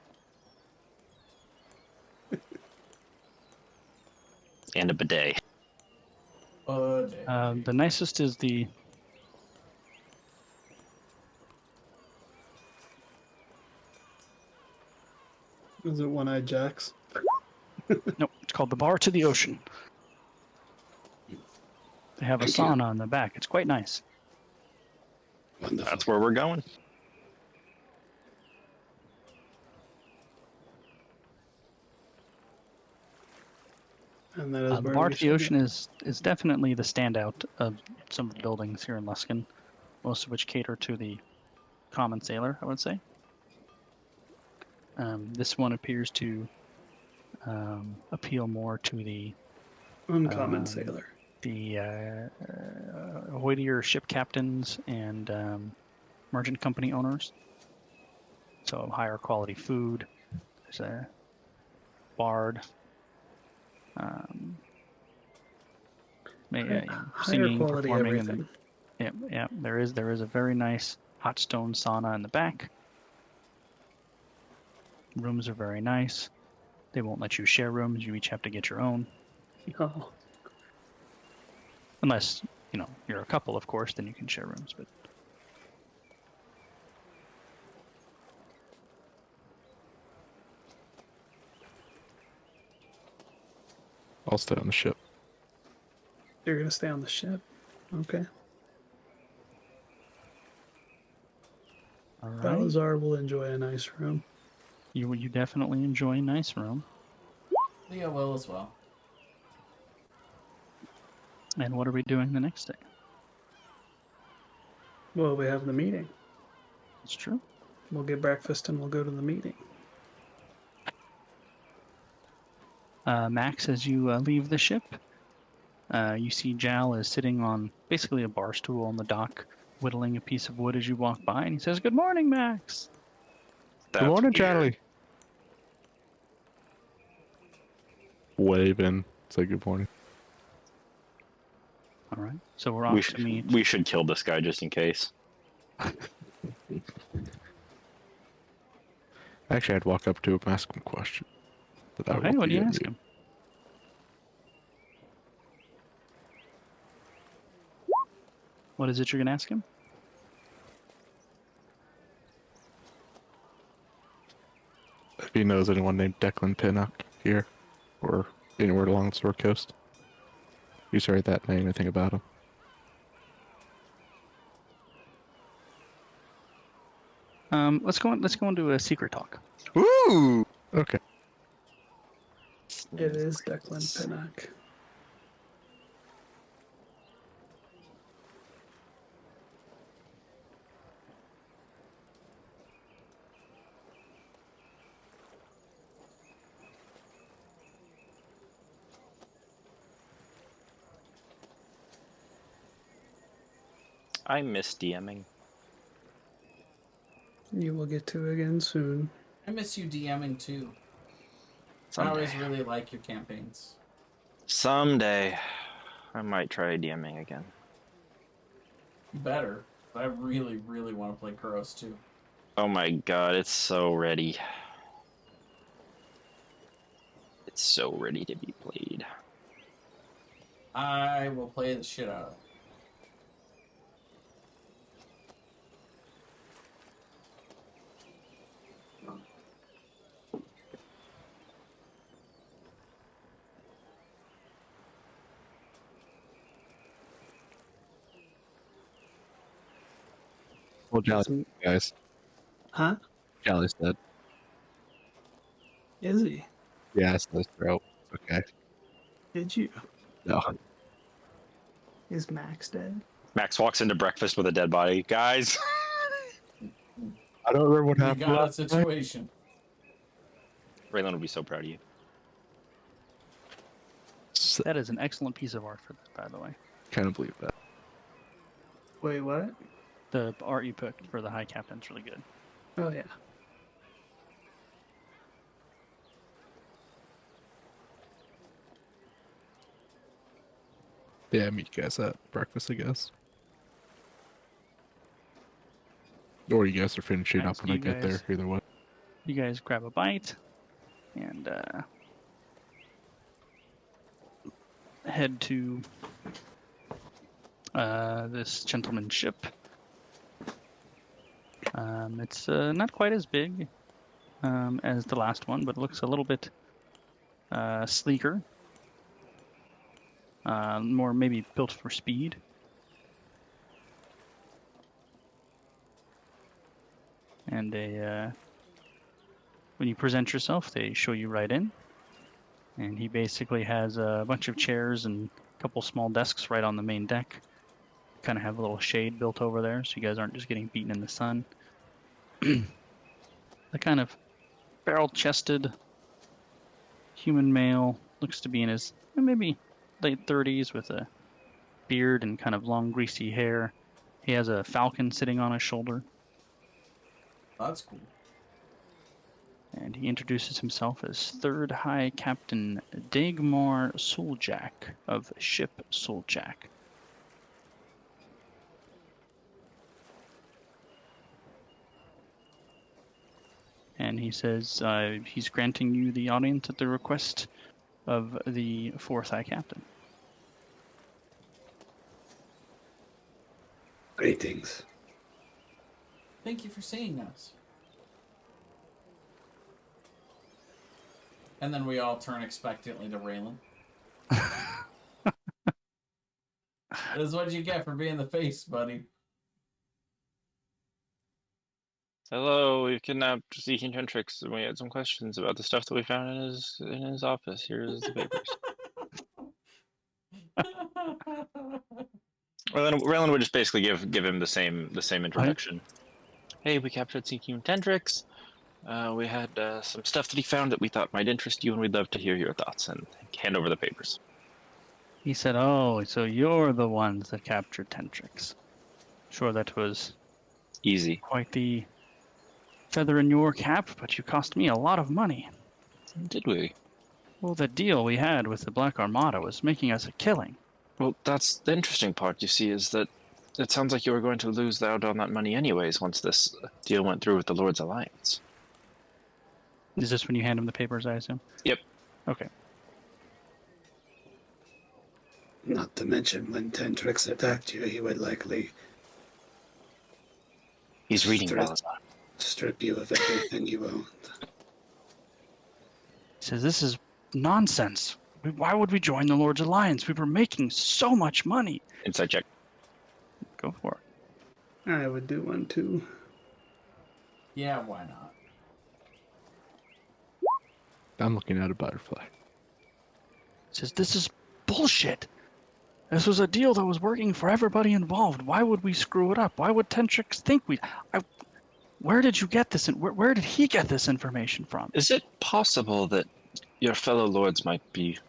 D: And a bidet.
B: The nicest is the
C: Is it One-Eyed Jacks?
B: nope. It's called the Bar to the Ocean. They have a
E: Thank you.
B: sauna on the back. It's quite nice.
E: Wonderful.
D: That's where we're going.
C: And that is
B: The
C: where
B: Bar
C: we
B: to the
C: should
B: Ocean
C: go.
B: is definitely the standout of some of the buildings here in Luskin, most of which cater to the common sailor, I would say. This one appears to appeal more to the
C: Uncommon sailor.
B: hoidier ship captains and merchant company owners. So higher quality food. There's a bard.
C: Higher
B: Singing,
C: quality
B: performing,
C: everything.
B: yeah. There is a very nice hot stone sauna in the back. Rooms are very nice. They won't let you share rooms. You each have to get your own.
C: Oh,
B: Unless, you're a couple, of course, then you can share rooms. But
F: I'll stay on the ship.
C: you're gonna stay on the ship. Okay.
B: all right,
C: Balazar will enjoy a nice room.
B: you definitely enjoy a nice room.
A: Leo will as well.
B: And what are we doing the next day?
C: Well, we have the meeting.
B: It's true.
C: We'll get breakfast and we'll go to the meeting.
B: Max, as you leave the ship, you see Jal is sitting on basically a bar stool on the dock, whittling a piece of wood as you walk by, and he says, "Good morning, Max."
D: That's
F: Good morning,
D: weird.
F: Charlie. Wave in. Say good morning.
B: All right, so we're
D: We
B: off to meet.
D: we should kill this guy just in case.
F: Actually, I'd walk up to him and ask him a question. But that
B: Okay,
F: would
B: what do
F: be
B: you
F: it.
B: ask him? What is it you're gonna ask him?
F: If he knows anyone named Declan Pinnock here, or anywhere along the Sword Coast. You sorry that know anything about him?
B: Let's go into a secret talk.
D: Woo!
F: Okay.
C: It is Declan Pinnock.
D: I miss DMing.
C: You will get to again soon.
A: I miss you DMing too. I
D: Someday.
A: always really like your campaigns.
D: Someday, I might try DMing again.
A: You better. I really, really want to play Kuros too.
D: Oh my god, it's so ready. It's so ready to be played.
A: I will play the shit out of it.
F: Well, Jolly, guys.
C: Huh?
F: Jolly's dead.
C: Is he?
F: Yeah, it's his throat. Okay.
C: Did you?
F: No.
C: Is Max dead?
D: Max walks into breakfast with a dead body. Guys!
F: I don't remember what
A: You
F: happened.
A: got a
F: last night.
A: situation.
D: Raylan will be so proud of you.
B: That is an excellent piece of art for that, by the way.
F: Kind of believe that.
C: Wait, what?
B: The art you picked for the High Captain's really good.
C: Oh, yeah.
F: Yeah, meet you guys at breakfast, I guess. Or you guys are finishing
B: Alright,
F: up
B: so
F: when I
B: you
F: get there.
B: guys-
F: Either way.
B: You guys grab a bite and head to this gentleman's ship. It's not quite as big as the last one, but it looks a little bit sleeker. More maybe built for speed. And when you present yourself, they show you right in. And he basically has a bunch of chairs and a couple small desks right on the main deck. Kind of have a little shade built over there, so you guys aren't just getting beaten in the sun. The kind of barrel-chested human male, looks to be in his maybe late 30s with a beard and kind of long greasy hair. He has a falcon sitting on his shoulder,
A: That's cool.
B: and he introduces himself as Third High Captain Dagmar Souljack of Ship Souljack. And he says he's granting you the audience at the request of the Fourth High Captain.
E: Greetings.
A: Thank you for seeing us. And then we all turn expectantly to Raylan. This is what you get for being the face, buddy.
D: Hello, we kidnapped Seeking Tentrix, and we had some questions about the stuff that we found in his office. Here's the papers. Raylan would just basically give him the same introduction. Hey, we captured Seeking Tentrix. We had some stuff that he found that we thought might interest you, and we'd love to hear your thoughts. And hand over the papers.
B: He said, "Oh, so you're the ones that captured Tentrix." Sure, that was
D: Easy.
B: quite the feather in your cap, but you cost me a lot of money.
D: Did we?
B: Well, the deal we had with the Black Armada was making us a killing.
D: Well, that's the interesting part, you see, is that it sounds like you were going to lose out on that money anyways once this deal went through with the Lord's Alliance.
B: Is this when you hand him the papers, I assume?
D: Yep.
B: Okay.
E: Not to mention when Tentrix attacked you, he would likely
D: He's reading
E: Straight.
D: Balazar.
E: strip you of everything you owned.
B: He says, this is nonsense. Why would we join the Lord's Alliance? We were making so much money.
D: Inside check.
B: Go for it.
C: I would do one too.
A: Yeah, why not?
F: I'm looking at a butterfly.
B: He says, this is bullshit. This was a deal that was working for everybody involved. Why would we screw it up? Why would Tentrix think we... Where did you get this? Where did he get this information from?
D: Is it possible that your fellow lords might be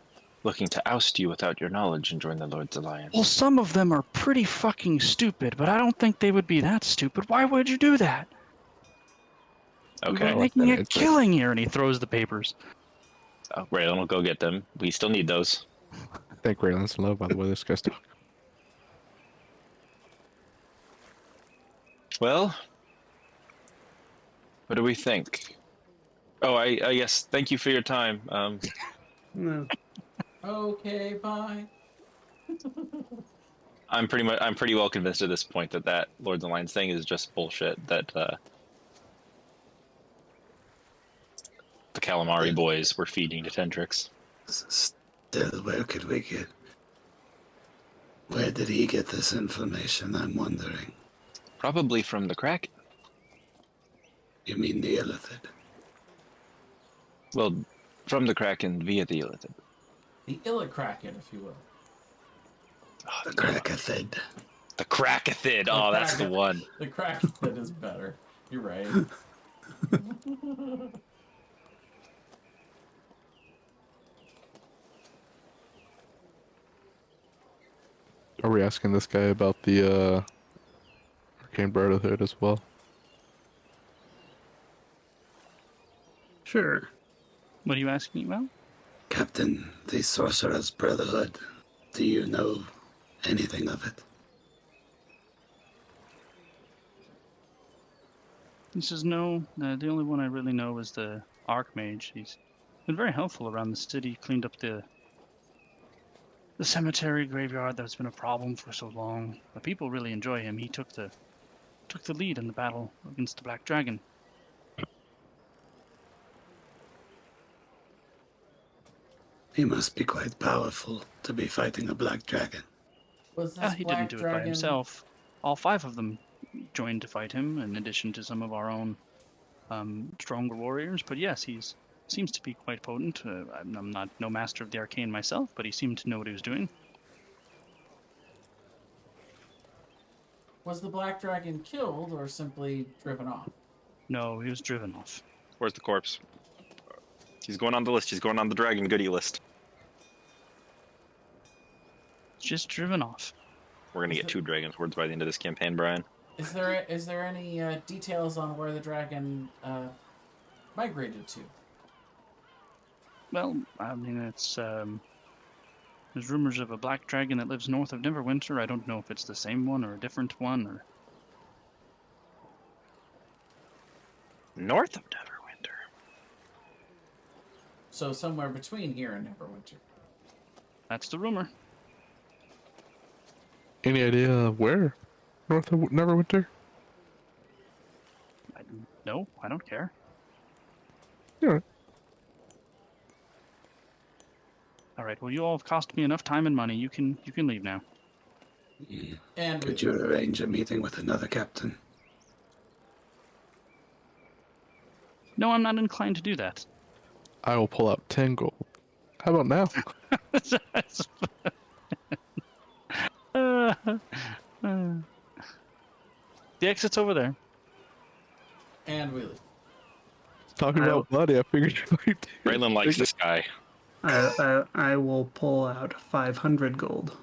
D: looking to oust you without your knowledge and join the Lord's Alliance?
B: Well, some of them are pretty fucking stupid, but I don't think they would be that stupid. Why would you do that?
D: Okay.
B: We're making a
F: It's a-
B: killing here, and he throws the papers.
D: Raylan will go get them. We still need those.
F: I think Raylan's in love by the way this guy's talking.
D: Well, what do we think? Oh, I yes. Thank you for your time.
C: No.
A: Okay, bye.
D: I'm pretty well convinced at this point that Lord's Alliance thing is just bullshit. That the calamari boys were feeding to Tentrix.
E: Still, where could we get... Where did he get this information, I'm wondering?
D: Probably from the Kraken.
E: You mean the Illithid?
D: Well, from the Kraken via the Illithid.
A: The Illikraken, if you will.
E: The Krakethid.
D: The Krakethid. Oh, that's the one.
A: The Kraken is better. You're right.
F: Are we asking this guy about the Arcane Brotherhood as well?
C: Sure.
B: What are you asking about?
E: Captain, the Sorcerer's Brotherhood. Do you know anything of it?
B: He says, no, the only one I really know is the Archmage. He's been very helpful around the city, cleaned up the cemetery graveyard that's been a problem for so long. The people really enjoy him. He took the lead in the battle against the Black Dragon.
E: He must be quite powerful to be fighting a black dragon.
A: Was this
B: He
A: black
B: didn't do it by
A: dragon?
B: himself. All 5 of them joined to fight him, in addition to some of our own stronger warriors. But yes, seems to be quite potent. I'm not no master of the arcane myself, but he seemed to know what he was doing.
A: Was the black dragon killed or simply driven off?
B: No, he was driven off.
D: Where's the corpse? He's going on the list. He's going on the dragon goodie list.
B: Just driven off.
D: We're gonna get 2 dragon swords by the end of this campaign, Brian.
A: Is there any details on where the dragon migrated to?
B: Well, I mean, it's there's rumors of a black dragon that lives north of Neverwinter. I don't know if it's the same one or a different one, or
D: North of Neverwinter.
A: So somewhere between here and Neverwinter.
B: that's the rumor.
F: Any idea where? North of Neverwinter?
B: No, I don't care.
F: Yeah.
B: All right. Well, you all have cost me enough time and money. You can leave now.
A: And
E: Could you arrange a meeting with another captain?
B: No, I'm not inclined to do that.
F: I will pull out 10 gold. How about now?
B: The exit's over there.
A: And we leave.
F: Talking about money, I figured you might do.
D: Braylon likes this guy.
C: I will pull out 500 gold.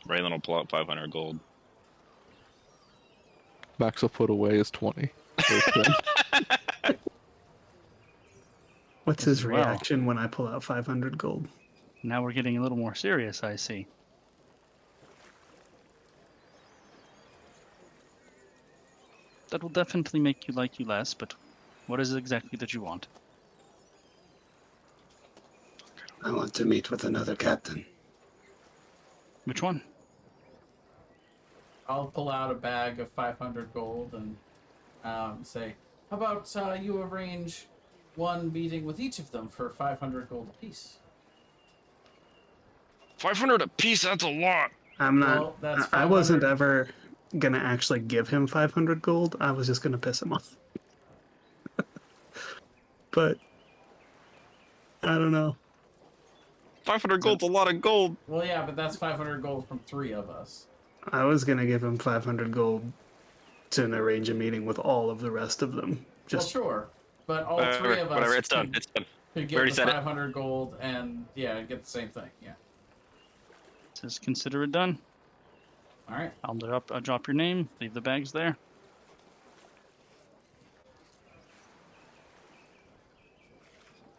D: Braylon will pull out 500 gold.
F: Max will put away is 20.
C: What's his
B: Well.
C: reaction when I pull out 500 gold?
B: Now we're getting a little more serious, I see. That will definitely make you like you less, but what is it exactly that you want?
E: I want to meet with another captain.
B: Which one?
A: I'll pull out a bag of 500 gold and say, how about you arrange one meeting with each of them for 500 gold apiece?
D: 500 apiece, that's a lot.
C: I'm not.
A: Well, that's
C: I wasn't
A: 500.
C: ever gonna actually give him 500 gold. I was just gonna piss him off. But I don't know.
D: 500 gold's a lot of gold.
A: Well, yeah, but that's 500 gold from 3 of us.
C: I was gonna give him 500 gold to arrange a meeting with all of the rest of them. Just
A: Well, sure. But all
D: Whatever,
A: 3 of us
D: whatever, it's done.
A: could,
D: It's done.
A: could
D: We
A: get
D: already
A: the
D: said it.
A: 500 gold and, yeah, get the same thing. Yeah.
B: Just consider it done.
A: All right.
B: I'll drop your name. Leave the bags there.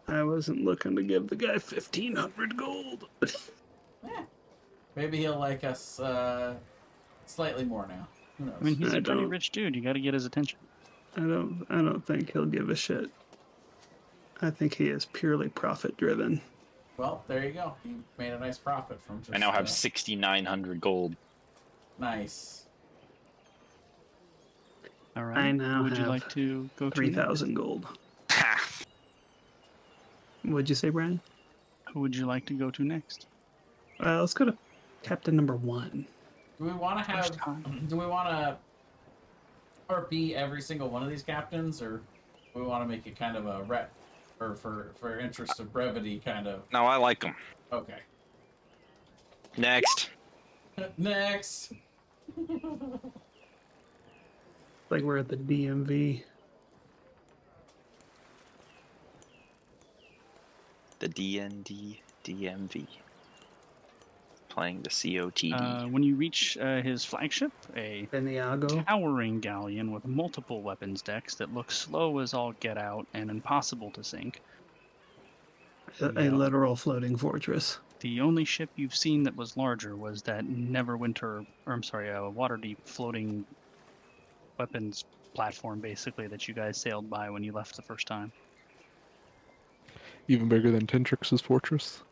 C: I wasn't looking to give the guy 1,500 gold.
A: Maybe he'll like us slightly more now. Who knows?
B: I mean, he's
C: I
B: a pretty
C: don't-
B: rich dude. You got to get his attention.
C: I don't think he'll give a shit. I think he is purely profit driven.
A: Well, there you go. He made a nice profit from just
D: I now have 6,900 gold.
A: Nice.
B: All right.
C: I now
B: Who would you
C: have
B: like to go to?
C: 3,000 gold.
D: Ha!
C: What'd you say, Brian?
B: Who would you like to go to next?
C: Let's go to Captain number 1.
A: Do we want to have?
B: First time.
A: Do we want to RP every single one of these captains, or do we want to make it kind of a rep, or for interest of brevity, kind of?
D: No, I like him.
A: Okay.
D: Next.
A: Next.
C: Like we're at the DMV.
D: The D&D DMV. Playing the COTD.
B: When you reach his flagship, a
C: Beniago.
B: towering galleon with multiple weapons decks that look slow as all get out and impossible to sink.
C: A literal floating fortress.
B: The only ship you've seen that was larger was that Waterdeep floating weapons platform, basically, that you guys sailed by when you left the first time.
F: Even bigger than Tentrix's fortress.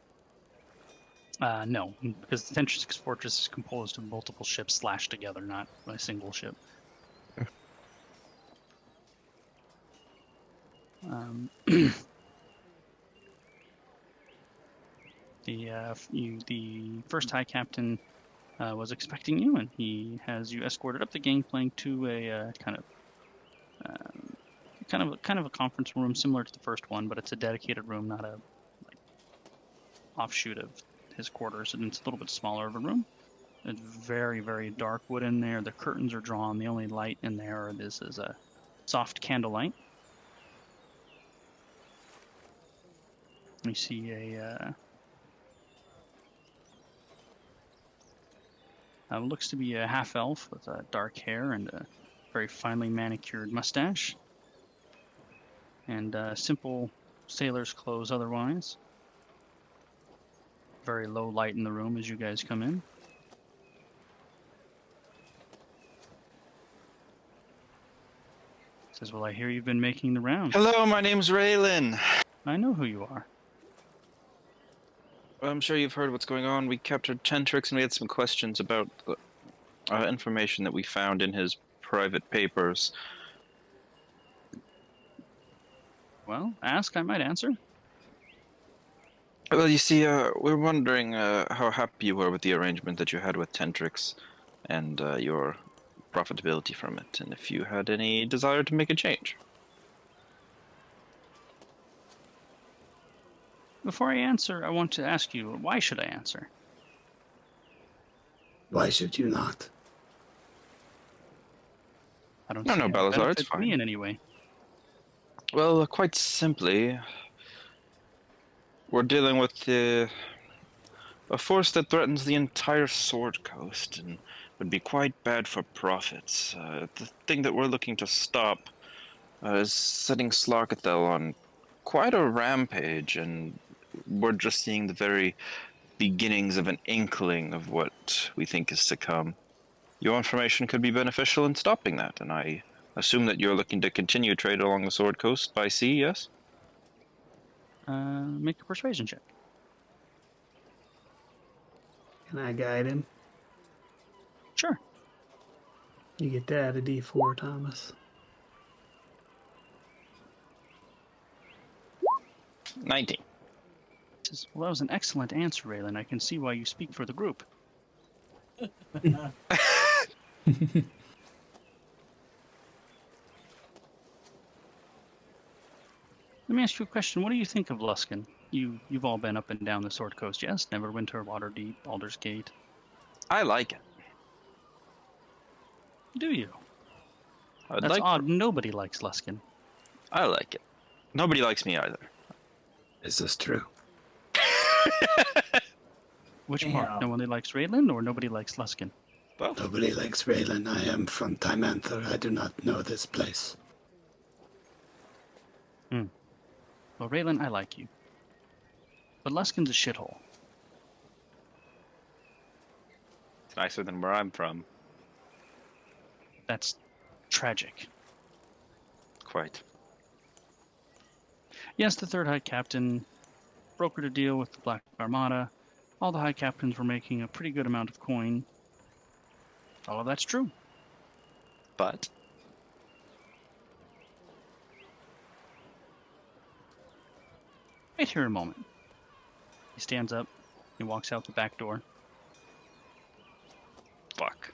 B: No, because the Tentrix Fortress is composed of multiple ships slashed together, not a single ship. The first High Captain was expecting you, and he has you escorted up the gangplank to a kind of a conference room similar to the first one, but it's a dedicated room, not a offshoot of his quarters, and it's a little bit smaller of a room. It's very, very dark wood in there. The curtains are drawn. The only light in there is a soft candlelight. You see looks to be a half elf with dark hair and a very finely manicured mustache, and simple sailor's clothes otherwise. Very low light in the room as you guys come in. Says, well, I hear you've been making the rounds.
D: Hello, my name's Raylan.
B: I know who you are.
D: Well, I'm sure you've heard what's going on. We captured Tentrix and we had some questions about the information that we found in his private papers.
B: Well, ask, I might answer.
D: Well, you see, we're wondering how happy you were with the arrangement that you had with Tentrix and your profitability from it, and if you had any desire to make a change.
B: Before I answer, I want to ask you, why should I answer?
E: Why should you not?
B: I don't
D: No,
B: see
D: no,
B: how it
D: Balazar, it's
B: benefits me
D: fine.
B: in any way.
D: Well, quite simply, we're dealing with a force that threatens the entire Sword Coast and would be quite bad for profits. The thing that we're looking to stop is setting Slarkathel on quite a rampage, and we're just seeing the very beginnings of an inkling of what we think is to come. Your information could be beneficial in stopping that, and I assume that you're looking to continue trade along the Sword Coast by sea, yes?
B: Make a persuasion check.
C: Can I guide him?
B: Sure.
C: You get that a D4, Thomas.
D: 19.
B: Says, well, that was an excellent answer, Raylan. I can see why you speak for the group. Let me ask you a question. What do you think of Luskan? You've all been up and down the Sword Coast, yes? Neverwinter, Waterdeep, Baldur's Gate.
D: I like it.
B: Do you?
D: I'd
B: That's
D: like
B: odd. Nobody likes Luskan.
D: I like it. Nobody likes me either.
E: Is this true?
B: Which
A: Yeah.
B: part? Nobody likes Raylan or nobody likes Luskan?
D: Both.
E: Nobody likes Raylan. I am from Timanther. I do not know this place.
B: Well, Raylan, I like you. But Luskan's a shithole.
D: It's nicer than where I'm from.
B: That's tragic.
D: Quite.
B: Yes, the third High Captain brokered a deal with the Black Armada. All the High Captains were making a pretty good amount of coin. All of that's true.
D: But
B: Wait here a moment. He stands up. He walks out the back door.
D: fuck.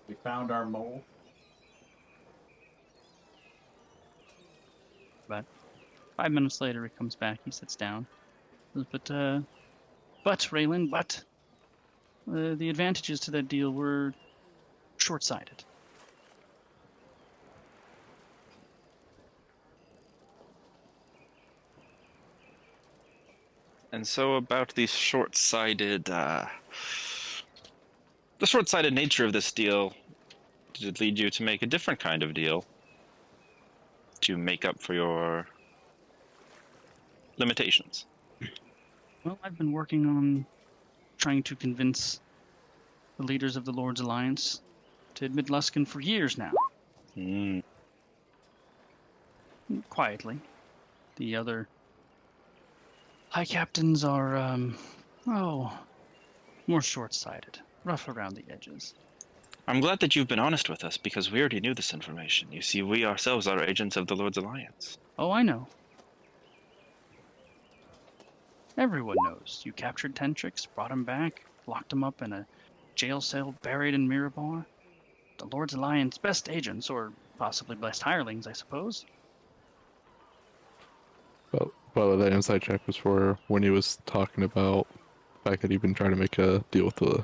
A: We found our mole.
B: But 5 minutes later, he comes back. He sits down. But Raylan, the advantages to that deal were short-sighted.
D: And so about the short-sighted nature of this deal, did it lead you to make a different kind of deal to make up for your limitations?
B: Well, I've been working on trying to convince the leaders of the Lord's Alliance to Midluskin for years now. Quietly. The other high captains are, more short-sighted, rough around the edges.
D: I'm glad that you've been honest with us, because we already knew this information. You see, we ourselves are agents of the Lord's Alliance.
B: Oh, I know. Everyone knows. You captured Tentrix, brought him back, locked him up in a jail cell buried in Mirabar. The Lord's Alliance best agents, or possibly best hirelings, I suppose.
F: Well, that inside check was for when he was talking about the fact that he'd been trying to make a deal with the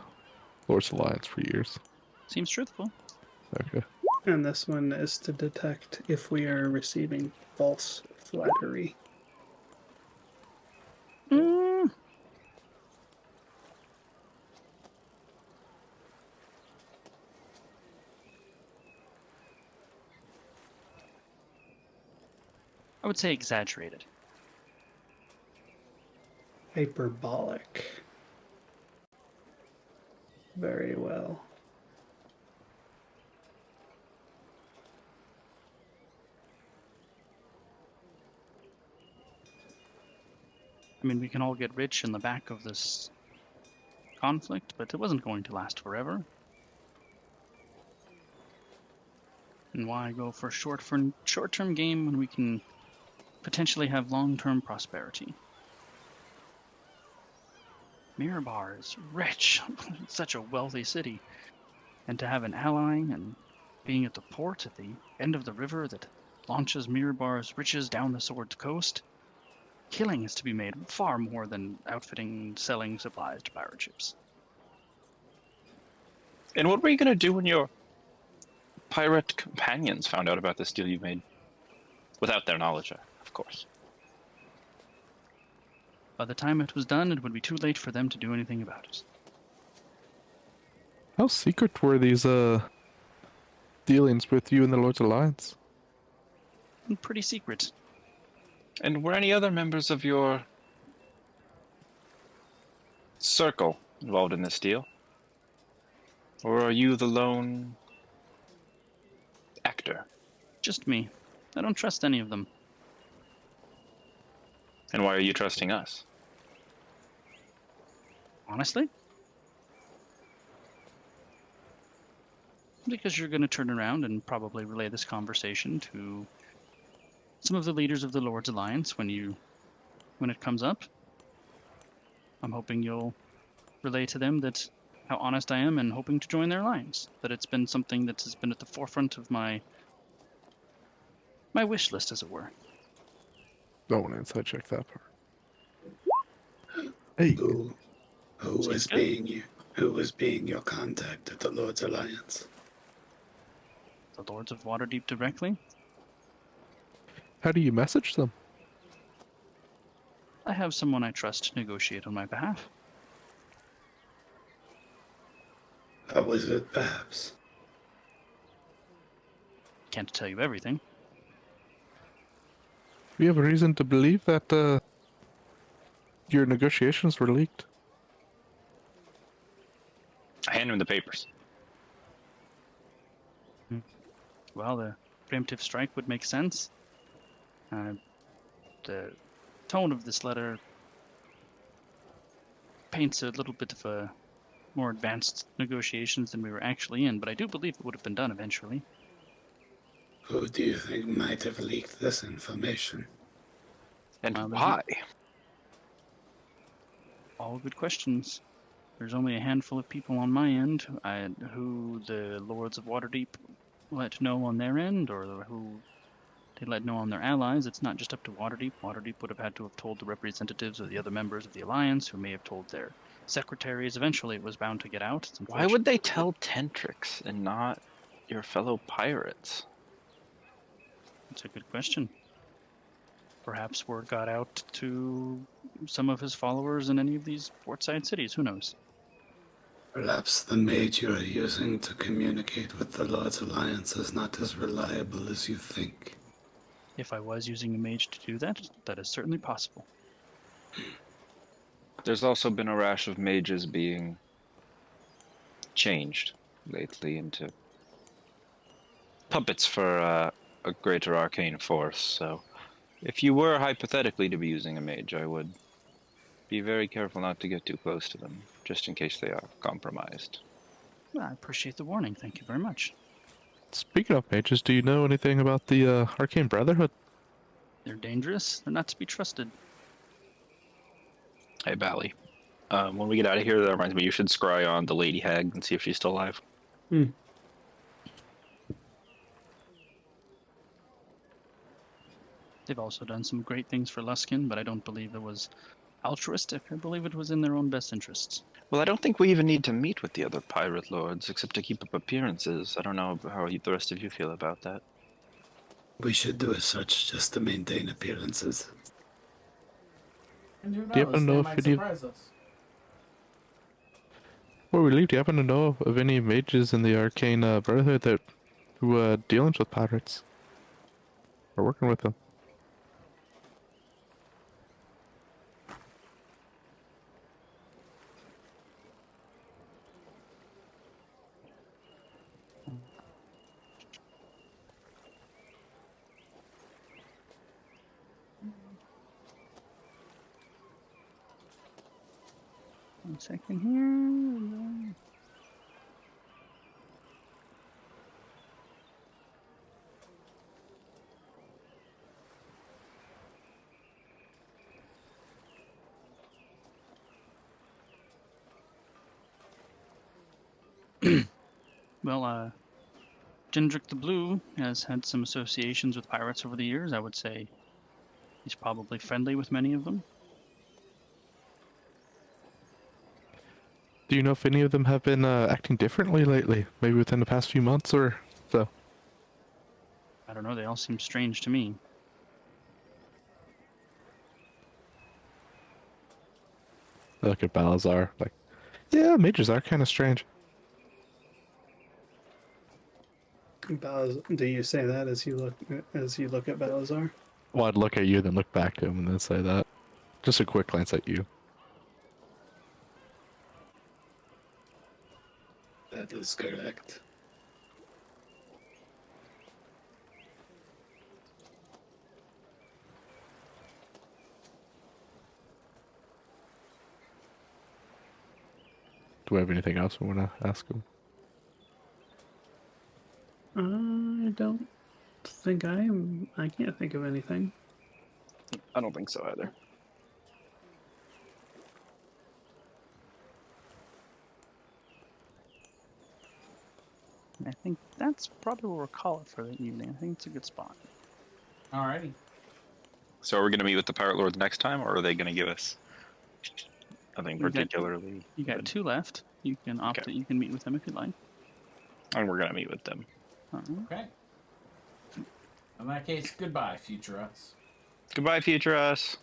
F: Lord's Alliance for years.
B: Seems truthful.
F: Okay.
C: And this one is to detect if we are receiving false flattery.
B: I would say exaggerated.
C: Hyperbolic. Very well.
B: I mean, we can all get rich in the back of this conflict, but it wasn't going to last forever. And why go for short-term game when we can potentially have long-term prosperity? Mirabar is rich. It's such a wealthy city. And to have an ally and being at the port at the end of the river that launches Mirabar's riches down the Sword's coast, killing is to be made far more than outfitting and selling supplies to pirate ships.
D: And what were you going to do when your pirate companions found out about this deal you made? Without their knowledge, of course.
B: By the time it was done, it would be too late for them to do anything about it.
F: How secret were these dealings with you and the Lord's Alliance?
B: Pretty secret.
D: And were any other members of your circle involved in this deal? Or are you the lone actor?
B: Just me. I don't trust any of them.
D: And why are you trusting us?
B: Honestly? Because you're going to turn around and probably relay this conversation to some of the leaders of the Lord's Alliance when it comes up. I'm hoping you'll relay to them that how honest I am and hoping to join their alliance. That it's been something that has been at the forefront of my wish list, as it were.
F: Don't want to inside check that part. Hey,
E: Who was being your contact at the Lord's Alliance?
B: The Lords of Waterdeep directly?
F: how do you message them?
B: I have someone I trust to negotiate on my behalf.
E: How was it, perhaps?
B: Can't tell you everything.
F: We have a reason to believe that your negotiations were leaked.
D: I hand him the papers.
B: Well, the preemptive strike would make sense. The tone of this letter paints a little bit of a more advanced negotiations than we were actually in, but I do believe it would have been done eventually.
E: Who do you think might have leaked this information?
D: And
B: Well,
D: why?
B: All good questions. There's only a handful of people on my end who the Lords of Waterdeep let know on their end, or who they let know on their allies. It's not just up to Waterdeep. Waterdeep would have had to have told the representatives of the other members of the Alliance, who may have told their secretaries. Eventually, it was bound to get out.
D: Why would they tell Tentrix and not your fellow pirates?
B: That's a good question. Perhaps word got out to some of his followers in any of these portside cities. Who knows?
E: Perhaps the mage you are using to communicate with the Lord's Alliance is not as reliable as you think.
B: If I was using a mage to do that, that is certainly possible.
D: There's also been a rash of mages being changed lately into puppets for a greater arcane force. So, if you were hypothetically to be using a mage, I would be very careful not to get too close to them, just in case they are compromised.
B: I appreciate the warning. Thank you very much.
F: Speaking of mages, do you know anything about the Arcane Brotherhood?
B: They're dangerous. They're not to be trusted.
D: Hey, Bally. When we get out of here, that reminds me, you should scry on the Lady Hag and see if she's still alive.
B: They've also done some great things for Luskin, but I don't believe it was altruistic. I believe it was in their own best interests.
D: Well, I don't think we even need to meet with the other pirate lords, except to keep up appearances. I don't know how the rest of you feel about that.
E: We should do as such just to maintain appearances.
A: And who
F: Do you happen
A: knows,
F: to know
A: they
F: if
A: might
F: any-
A: surprise us.
F: Before we leave, do you happen to know of any mages in the Arcane Brotherhood that who dealings with pirates or working with them?
B: One second here. Well, Jindrik the Blue has had some associations with pirates over the years. I would say he's probably friendly with many of them.
F: Do you know if any of them have been acting differently lately? Maybe within the past few months or so?
B: I don't know. They all seem strange to me.
F: I look at Balazar, like, yeah, mages are kind of strange.
C: Do you say that as you look at Balazar?
F: Well, I'd look at you, then look back to him, and then say that. Just a quick glance at you.
E: That is correct.
F: Do we have anything else we want to ask him?
C: I don't think I can't think of anything.
D: I don't think so either.
B: I think that's probably what we'll call it for the evening. I think it's a good spot.
A: Alrighty.
D: So are we going to meet with the pirate lords next time, or are they going to give us nothing
B: You got-
D: particularly?
B: You got
D: good?
B: 2 left. You can opt
D: Okay.
B: that you can meet with them if you'd like.
D: And we're going to meet with them.
A: Okay. In that case, goodbye, future us.
D: Goodbye, future us.